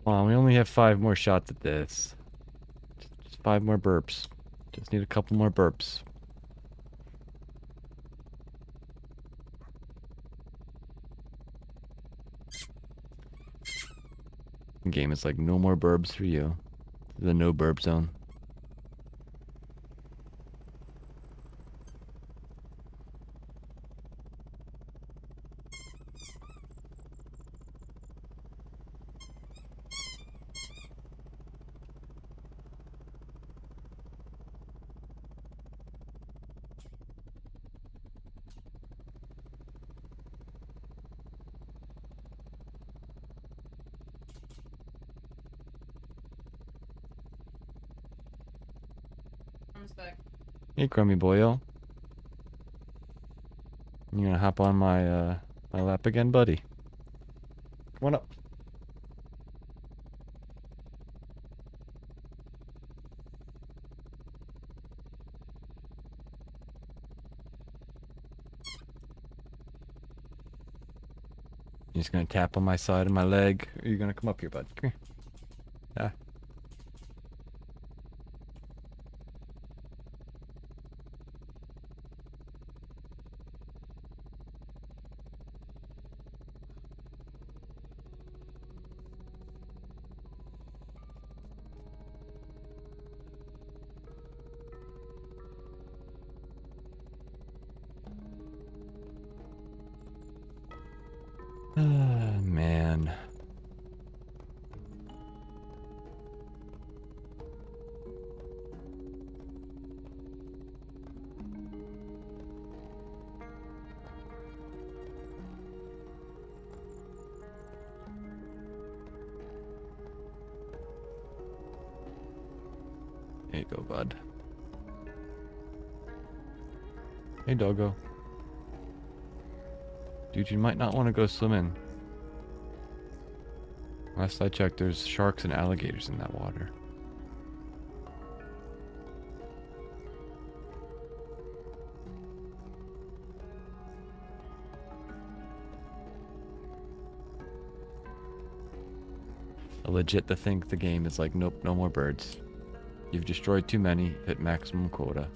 Wow, we only have 5 more shots at this. Just 5 more burps. Just need a couple more burps. Game is like, no more burbs for you. The no burp zone. Comes back. Hey, crummy boyo. You gonna hop on my my lap again, buddy? Come on up. You just gonna tap on my side of my leg, or you gonna come up here, bud? Come here. Ah. Ah, man. There you go, bud. Hey, doggo. Dude, you might not want to go swimming. Last I checked, there's sharks and alligators in that water. Legit to think the game is like, nope, no more birds. You've destroyed too many, hit maximum quota.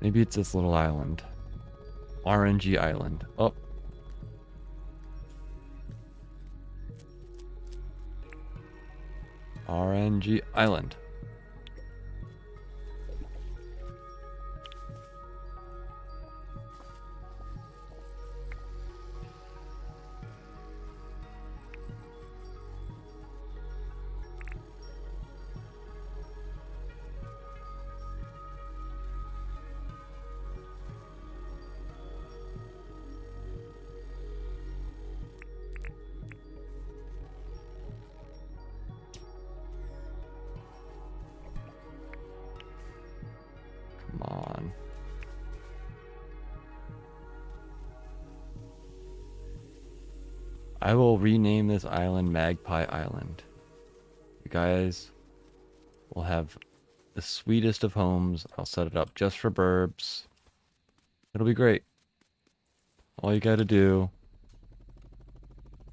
Maybe it's this little island. RNG Island. Oh. RNG Island. Come on. I will rename this island Magpie Island. You guys will have the sweetest of homes. I'll set it up just for burbs. It'll be great. All you gotta do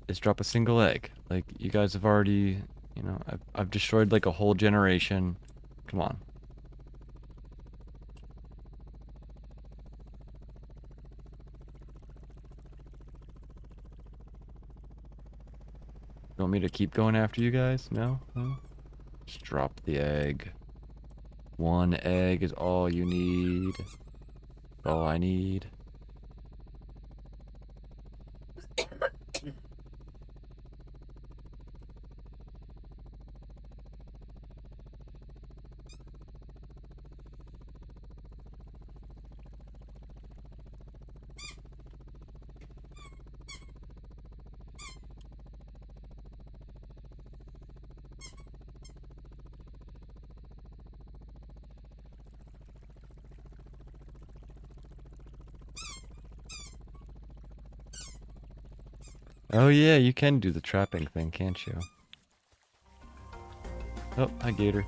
is drop a single egg. Like, you guys have already, you know, I've destroyed like a whole generation. Come on. You want me to keep going after you guys? No? No? Just drop the egg. One egg is all you need. All I need. Oh yeah, you can do the trapping thing, can't you? Oh, hi Gator.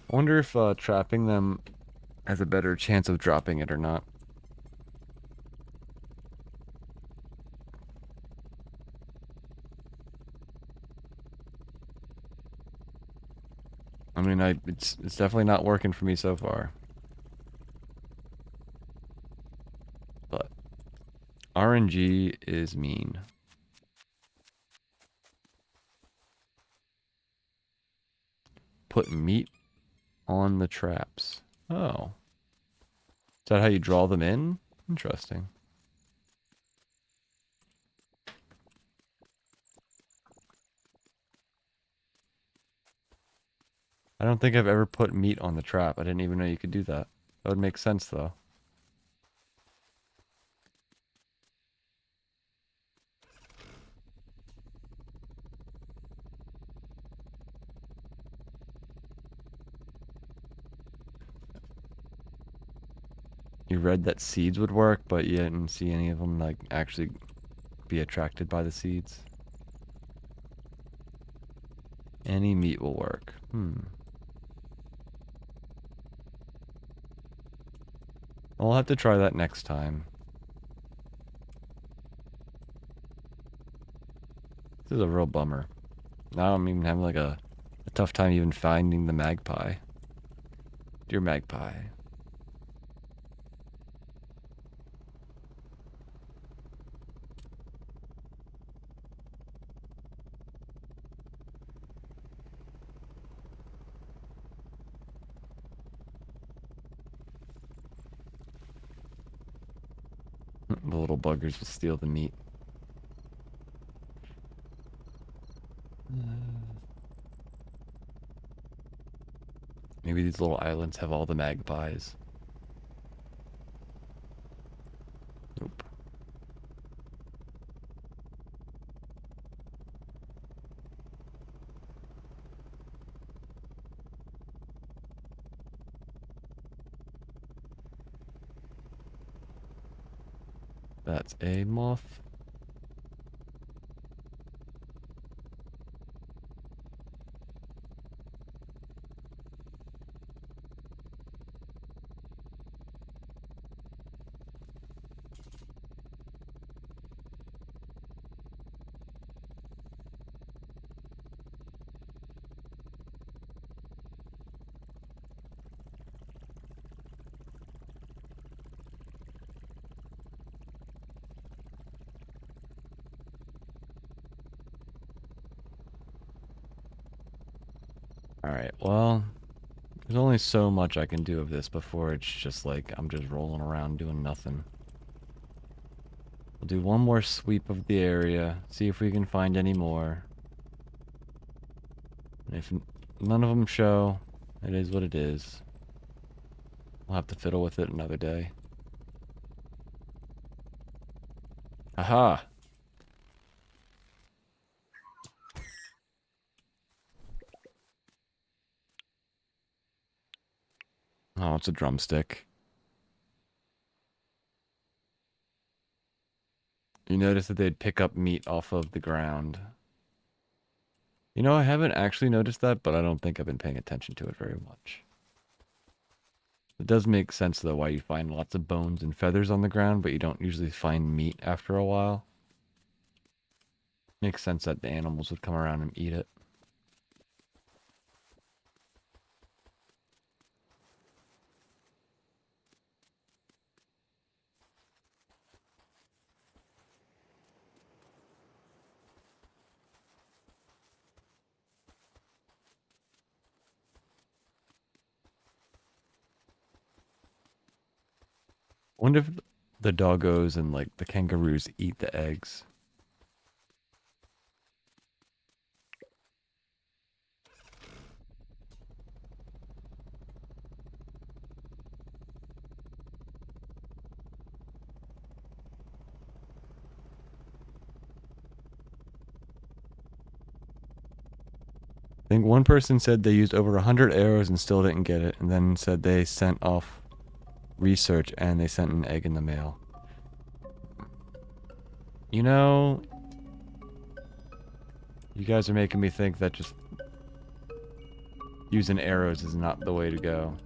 I wonder if trapping them has a better chance of dropping it or not. I mean, it's definitely not working for me so far. But RNG is mean. Put meat on the traps. Oh. Is that how you draw them in? Interesting. I don't think I've ever put meat on the trap. I didn't even know you could do that. That would make sense, though. You read that seeds would work, but you didn't see any of them, like, actually be attracted by the seeds. Any meat will work. I'll have to try that next time. This is a real bummer. Now I'm even having like a tough time even finding the magpie. Dear magpie. The little buggers will steal the meat. Maybe these little islands have all the magpies. Nope. That's a moth. Alright, well, there's only so much I can do of this before it's just like I'm just rolling around doing nothing. We'll do one more sweep of the area, see if we can find any more. And if none of them show, it is what it is. We'll have to fiddle with it another day. Aha! Oh, it's a drumstick. You notice that they'd pick up meat off of the ground. You know, I haven't actually noticed that, but I don't think I've been paying attention to it very much. It does make sense, though, why you find lots of bones and feathers on the ground, but you don't usually find meat after a while. Makes sense that the animals would come around and eat it. I wonder if the doggos and, like, the kangaroos eat the eggs. I think one person said they used over 100 arrows and still didn't get it, and then said they sent off research and they sent an egg in the mail. You know, you guys are making me think that just using arrows is not the way to go.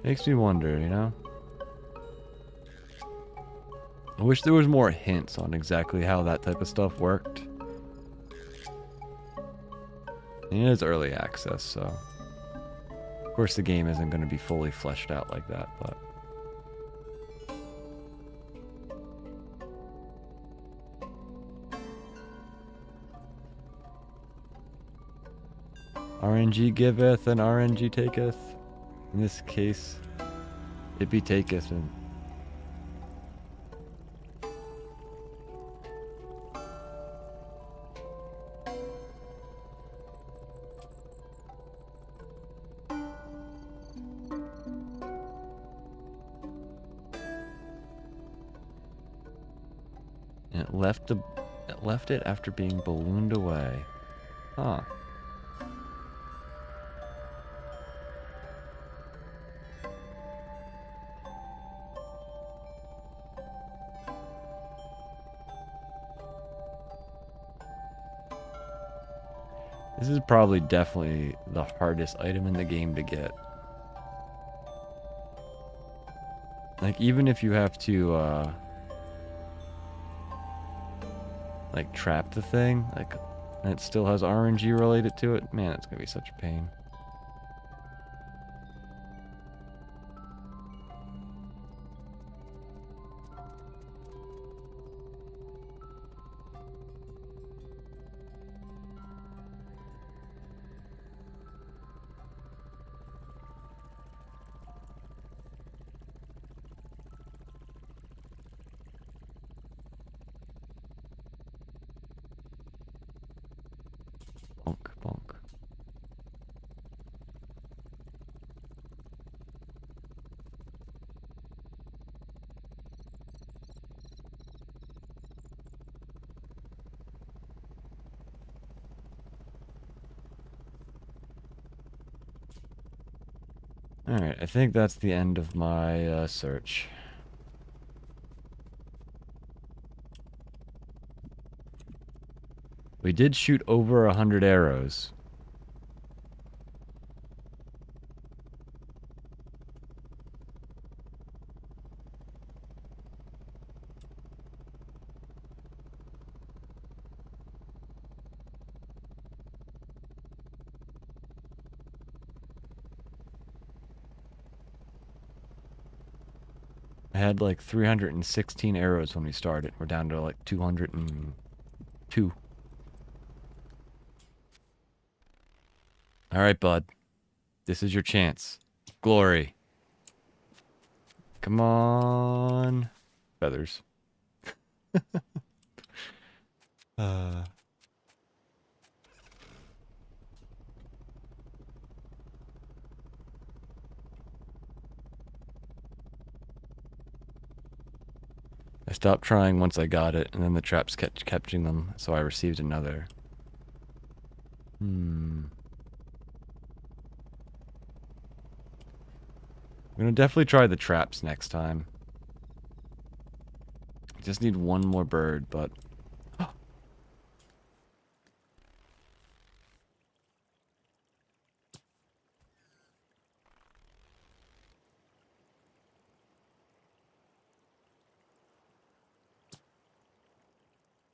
Makes me wonder, you know? I wish there was more hints on exactly how that type of stuff worked. And it is early access, so... Of course the game isn't going to be fully fleshed out like that, but... RNG giveth and RNG taketh. In this case, it be taketh and... And it left it after being ballooned away. Huh. This is probably definitely the hardest item in the game to get. Like, even if you have to, like, trap the thing, like, and it still has RNG related to it, man, it's gonna be such a pain. Alright, I think that's the end of my search. We did shoot over 100 arrows. I had like 316 arrows when we started. We're down to like 202. Alright, bud. This is your chance. Glory. Come on. Feathers. I stopped trying once I got it, and then the traps kept catching them, so I received another. I'm gonna definitely try the traps next time. I just need one more bird, but...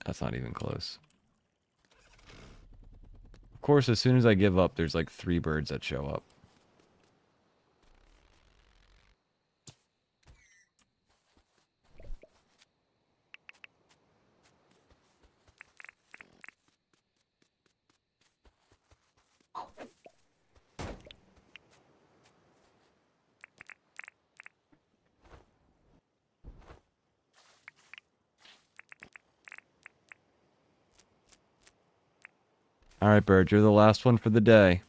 That's not even close. Of course, as soon as I give up, there's like 3 birds that show up. Alright, bird, you're the last one for the day.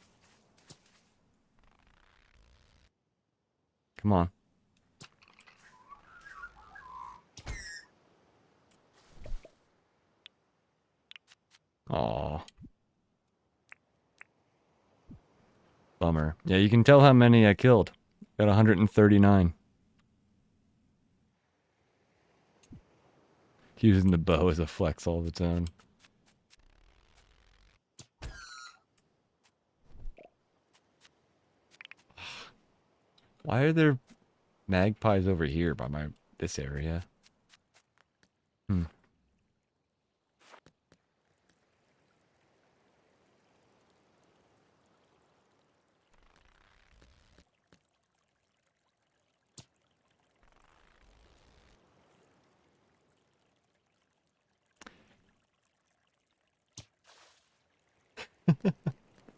Come on. Aw. Bummer. Yeah, you can tell how many I killed. Got 139. Using the bow as a flex all of its own. Why are there magpies over here by this area?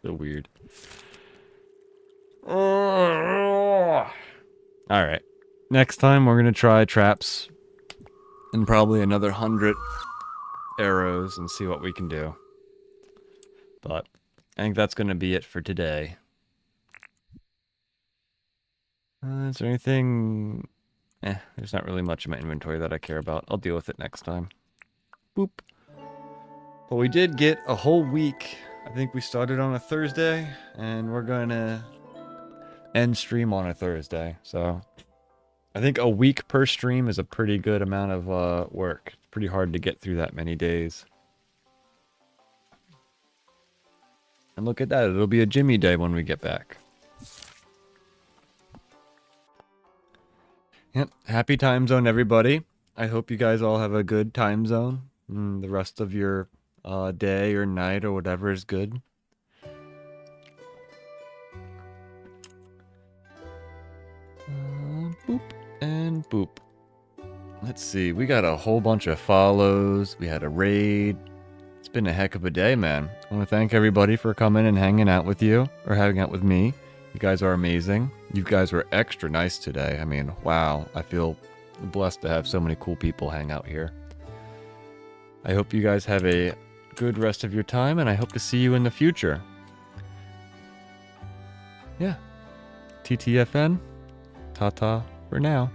So weird. Alright. Next time we're gonna try traps and probably another 100 arrows and see what we can do. But I think that's gonna be it for today. Is there anything... there's not really much in my inventory that I care about. I'll deal with it next time. Boop. But we did get a whole week. I think we started on a Thursday, and we're gonna end stream on a Thursday. So I think a week per stream is a pretty good amount of work. It's pretty hard to get through that many days. And look at that, it'll be a Jimmy day when we get back. Yep, happy time zone, everybody. I hope you guys all have a good time zone. The rest of your day or night or whatever is good. Boop and boop. Let's see, we got a whole bunch of follows. We had a raid. It's been a heck of a day, man. I want to thank everybody for coming and hanging out with you, or hanging out with me. You guys are amazing. You guys were extra nice today. I mean, wow. I feel blessed to have so many cool people hang out here. I hope you guys have a good rest of your time, and I hope to see you in the future. Yeah. TTFN. Ta-ta for now.